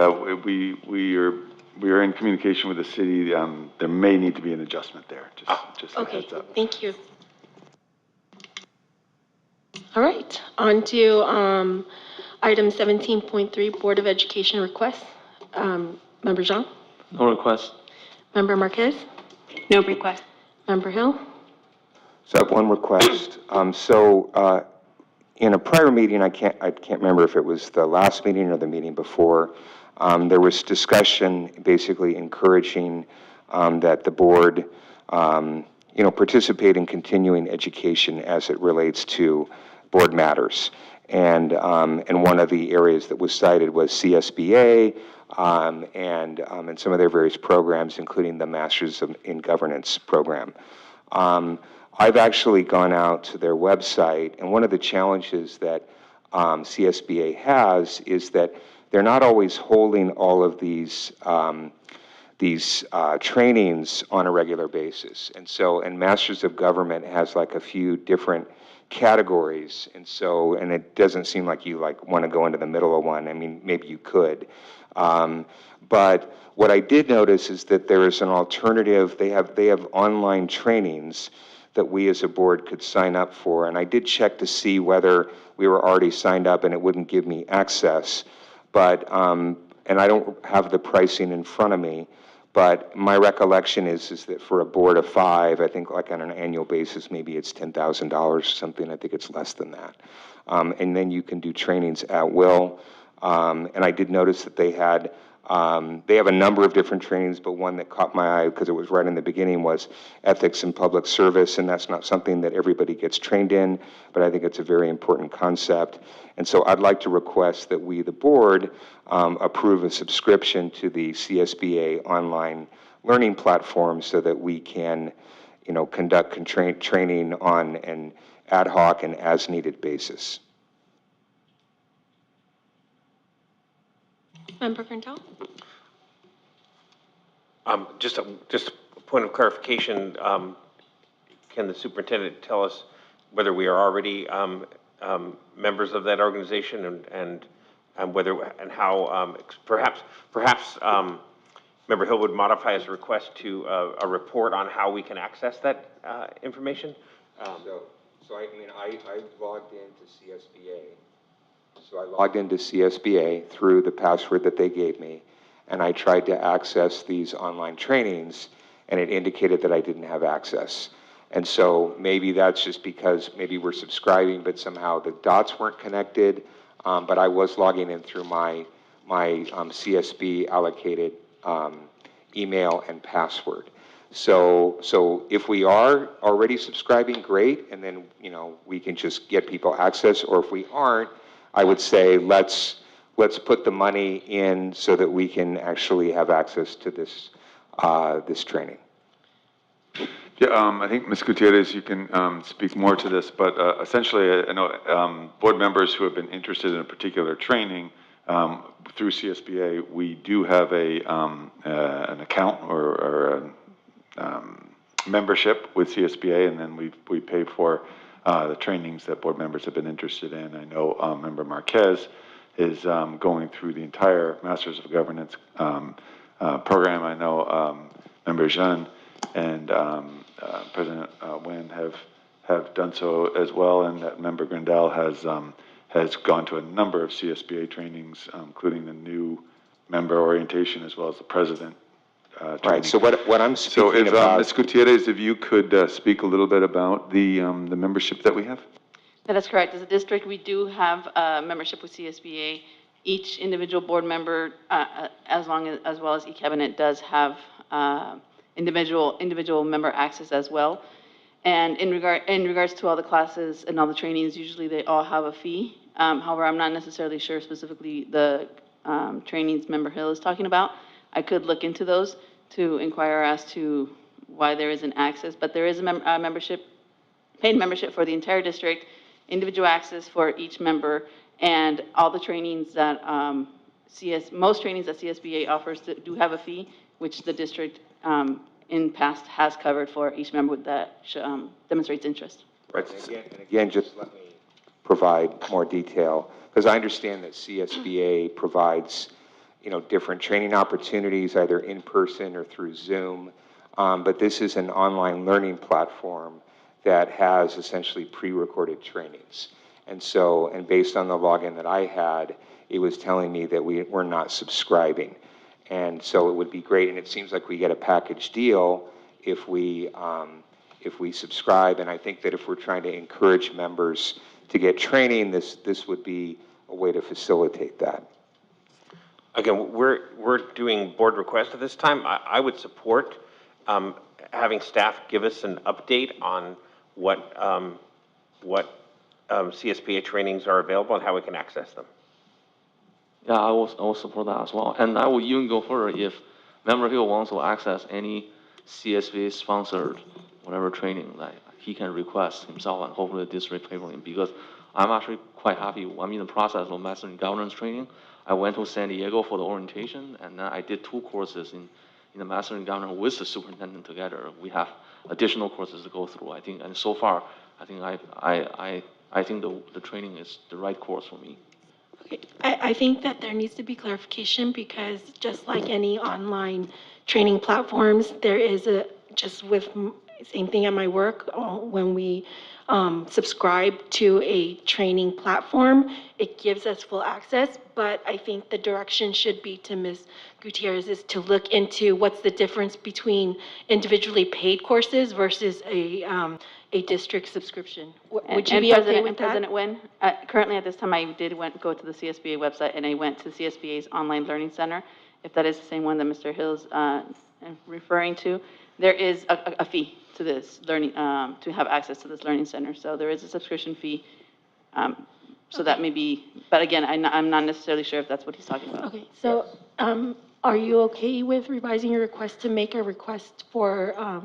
we are in communication with the city. There may need to be an adjustment there. Just a Okay, heads up. thank you. All right, on to item 17.3, Board of Education requests. Member Jean? No request. Member Marquez? No request. Member Hill? So I have one request. In a prior meeting, I can't remember if it was the last meeting or the meeting before, there was discussion basically encouraging that the board, participate in continuing education as it relates to board matters. And one of the areas that was cited was CSBA and some of their various programs, including the Masters in Governance program. I've actually gone out to their website, and one of the challenges that CSBA has is that they're not always holding all of these trainings on a regular basis. And Masters of Government has like a few different categories, and it doesn't seem like you want to go into the middle of one. I mean, maybe you could. But what I did notice is that there is an alternative. They have online trainings that we as a board could sign up for. And I did check to see whether we were already signed up, and it wouldn't give me access. But, and I don't have the pricing in front of me, but my recollection is that for a board of 5, I think like on an annual basis, maybe it's $10,000 or something. I think it's less than that. And then you can do trainings at will. And I did notice that they have a number of different trainings, but one that caught my eye because it was right in the beginning was ethics in public service, and that's not something that everybody gets trained in, but I think it's a very important concept. And so I'd like to request that we, the board, approve a subscription to the CSBA online learning platform so that we can, conduct training on an ad hoc and as needed basis. Member Grantel? Just a point of clarification. Can the superintendent tell us whether we are already members of that organization and whether and how perhaps Member Hill would modify his request to a report on how we can access that information? I logged into CSBA. So I logged into CSBA through the password that they gave me, and I tried to access these online trainings, and it indicated that I didn't have access. And so maybe that's just because maybe we're subscribing, but somehow the dots weren't connected. But I was logging in through my CSB allocated email and password. So if we are already subscribing, great, and then, you know, we can just get people access, or if we aren't, I would say let's put the money in so that we can actually have access to this, this training. Yeah, I think, Ms. Gutierrez, you can speak more to this, but essentially, I know board members who have been interested in a particular training through CSBA, we do have an account or membership with CSBA, and then we pay for the trainings that board members have been interested in. I know Member Marquez is going through the entire Masters of Governance program. I know Member Jean and President Nguyen have done so as well, and that Member Grandal has gone to a number of CSBA trainings, including the new member orientation as well as the president training. Right, so what I'm speaking so if, about... Ms. Gutierrez, if you could speak a little bit about the membership that we have? That is correct. As a district, we do have a membership with CSBA. Each individual board member, as well as e-cabinet, does have individual member access as well. And in regards to all the classes and all the trainings, usually they all have a fee. However, I'm not necessarily sure specifically the trainings Member Hill is talking about. I could look into those to inquire as to why there isn't access, but there is a membership, paid membership for the entire district, individual access for each member, and all the trainings that most trainings that CSBA offers do have a fee, which the district in past has covered for each member that demonstrates interest. Right. And again, just let me provide more detail, because I understand that CSBA provides, you know, different training opportunities, either in person or through Zoom. But this is an online learning platform that has essentially pre-recorded trainings. And so, and based on the login that I had, it was telling me that we're not subscribing. And so it would be great, and it seems like we get a package deal if we subscribe. And I think that if we're trying to encourage members to get training, this would be a way to facilitate that. Again, we're doing board requests at this time. I would support having staff give us an update on what CSPA trainings are available and how we can access them. Yeah, I will support that as well. And I will even go further. If Member Hill wants to access any CSBA sponsored whatever training, like he can request himself, and hopefully the district pay for him, because I'm actually quite happy. I'm in the process of Master in Governance training. I went to San Diego for the orientation, and then I did 2 courses in the Master in Governance with the superintendent together. We have additional courses to go through, I think, and so far, I think the training is the right course for me. Okay. I think that there needs to be clarification, because just like any online training platforms, there is just with same thing at my work, when we subscribe to a training platform, it gives us full access, but I think the direction should be to Ms. Gutierrez is to look into what's the difference between individually paid courses versus a district subscription. Would you be okay with that? President Nguyen, currently at this time, I did go to the CSBA website, and I went to CSBA's online learning center. If that is the same one that Mr. Hill's referring to, there is a fee to this learning, to have access to this learning center. So there is a subscription fee. So that may be, but again, I'm not necessarily sure if that's what he's talking about. Okay, so are you okay with revising your request to make a request for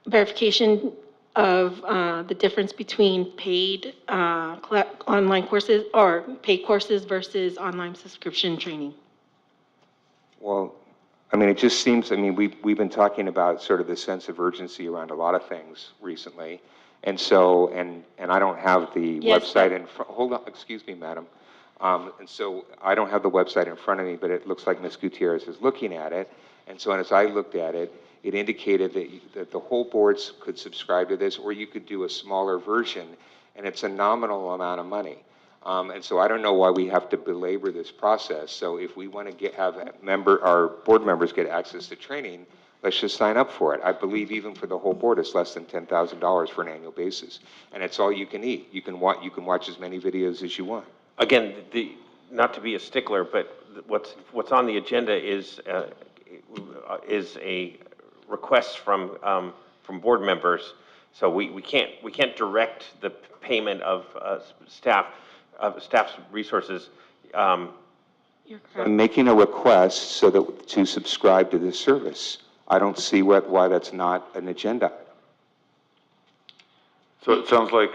verification of the difference between paid online courses or paid courses versus online subscription training? Well, I mean, it just seems, I mean, we've been talking about sort of the sense of urgency around a lot of things recently. And so, and I don't have the website in front, hold on, excuse me, madam. And so I don't have the website in front of me, but it looks like Ms. Gutierrez is looking at it. And so as I looked at it, it indicated that the whole boards could subscribe to this, or you could do a smaller version, and it's a nominal amount of money. And so I don't know why we have to belabor this process. So if we want to have our board members get access to training, let's just sign up for it. I believe even for the whole board, it's less than $10,000 for an annual basis. And it's all you can eat. You can watch as many videos as you want. Again, not to be a stickler, but what's on the agenda is a request from board members. So we can't direct the payment of staff's resources. You're correct. I'm making a request so that to subscribe to this service. I don't see why that's not an agenda item. So it sounds like,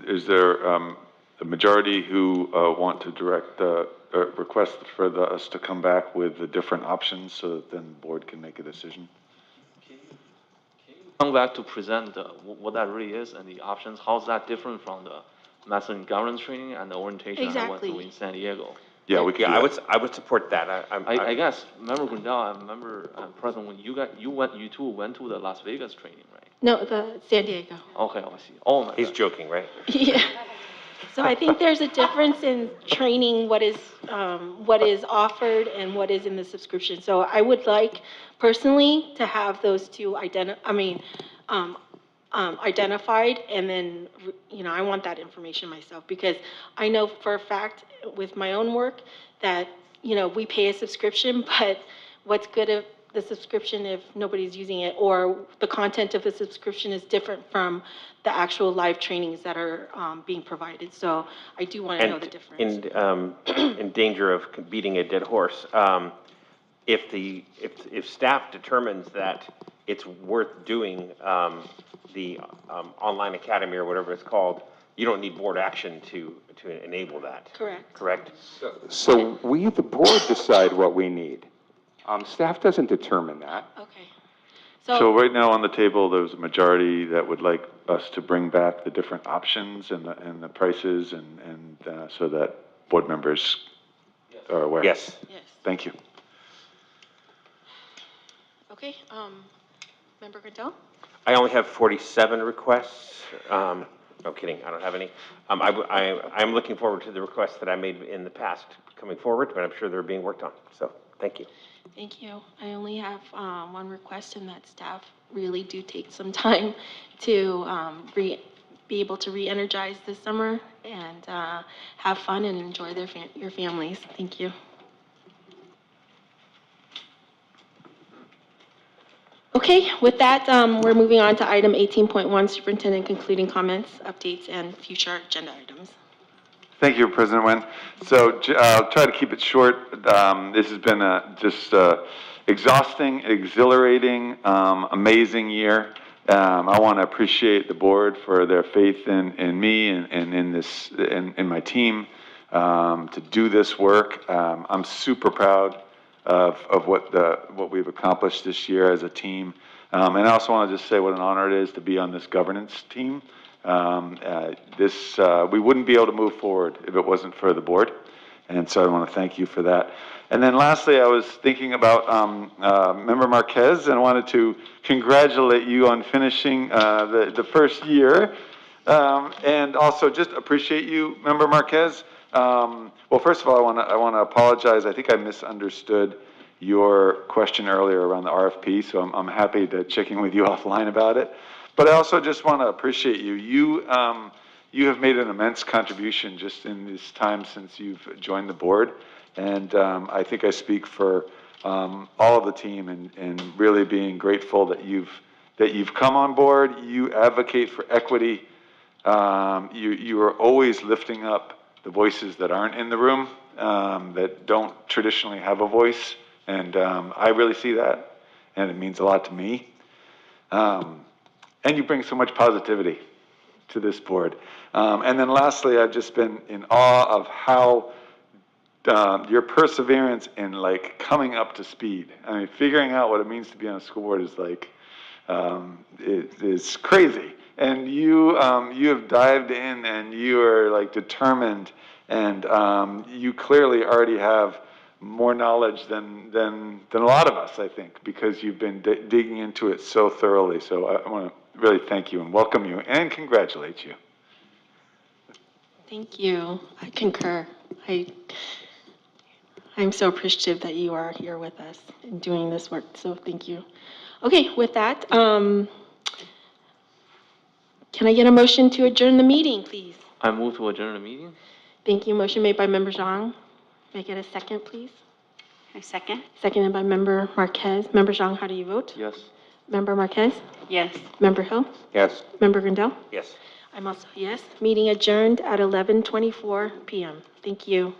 is there a majority who want to direct, request for us to come back with the different options so that then the board can make a decision? Come back to present what that really is and the options. How's that different from the Master in Governance training and the orientation I went through in San Diego? Yeah, we can. I would support that. I guess, remember Gundel, I remember, President, when you two went to the Las Vegas training, right? No, the San Diego. Okay, I see. Oh my He's God. joking, right? Yeah. So I think there's a difference in training, what is offered and what is in the subscription. So I would like personally to have those two identified, and then, I want that information myself, because I know for a fact with my own work that, we pay a subscription, but what's good of the subscription if nobody's using it, or the content of the subscription is different from the actual live trainings that are being provided. So I do want to know the difference. In danger of beating a dead horse, if staff determines that it's worth doing the online academy or whatever it's called, you don't need board action to enable that. Correct. Correct? So we, the board, decide what we need. Staff doesn't determine that. Okay. So right now on the table, there's a majority that would like us to bring back the different options and the prices and so that board members are aware. Yes. Yes. Thank you. Okay, Member Grantel? I only have 47 requests. No kidding, I don't have any. I'm looking forward to the requests that I made in the past coming forward, but I'm sure they're being worked on. So thank you. Thank you. I only have one request, and that staff really do take some time to be able to re-energize this summer and have fun and enjoy your families. Thank you. Okay, with that, we're moving on to item 18.1, Superintendent concluding comments, updates, and future agenda items. Thank you, President Nguyen. So I'll try to keep it short. This has been just exhausting, exhilarating, amazing year. I want to appreciate the board for their faith in me and in my team to do this work. I'm super proud of what we've accomplished this year as a team. And I also want to just say what an honor it is to be on this governance team. We wouldn't be able to move forward if it wasn't for the board. And so I want to thank you for that. And then lastly, I was thinking about Member Marquez, and I wanted to congratulate you on finishing the first year. And also just appreciate you, Member Marquez. Well, first of all, I want to apologize. I think I misunderstood your question earlier around the RFP, so I'm happy to check in with you offline about it. But I also just want to appreciate you. You have made an immense contribution just in this time since you've joined the board, and I think I speak for all of the team and really being grateful that you've come on board. You advocate for equity. You are always lifting up the voices that aren't in the room, that don't traditionally have a voice, and I really see that, and it means a lot to me. And you bring so much positivity to this board. And then lastly, I've just been in awe of how your perseverance in coming up to speed. I mean, figuring out what it means to be on a school board is is crazy. And you have dived in and you are determined, and you clearly already have more knowledge than a lot of us, I think, because you've been digging into it so thoroughly. So I want to really thank you and welcome you and congratulate you. Thank you. I concur. I'm so appreciative that you are here with us and doing this work, so thank you. Okay, with that, can I get a motion to adjourn the meeting, please? I move to adjourn the meeting. Thank you. Motion made by Member Zhang. May I get a second, please? A second? Seconded by Member Marquez. Member Zhang, how do you vote? Yes. Member Marquez? Yes. Member Hill? Yes. Member Grindel? Yes. I'm also a yes. Meeting adjourned at 11:24 p.m. Thank you.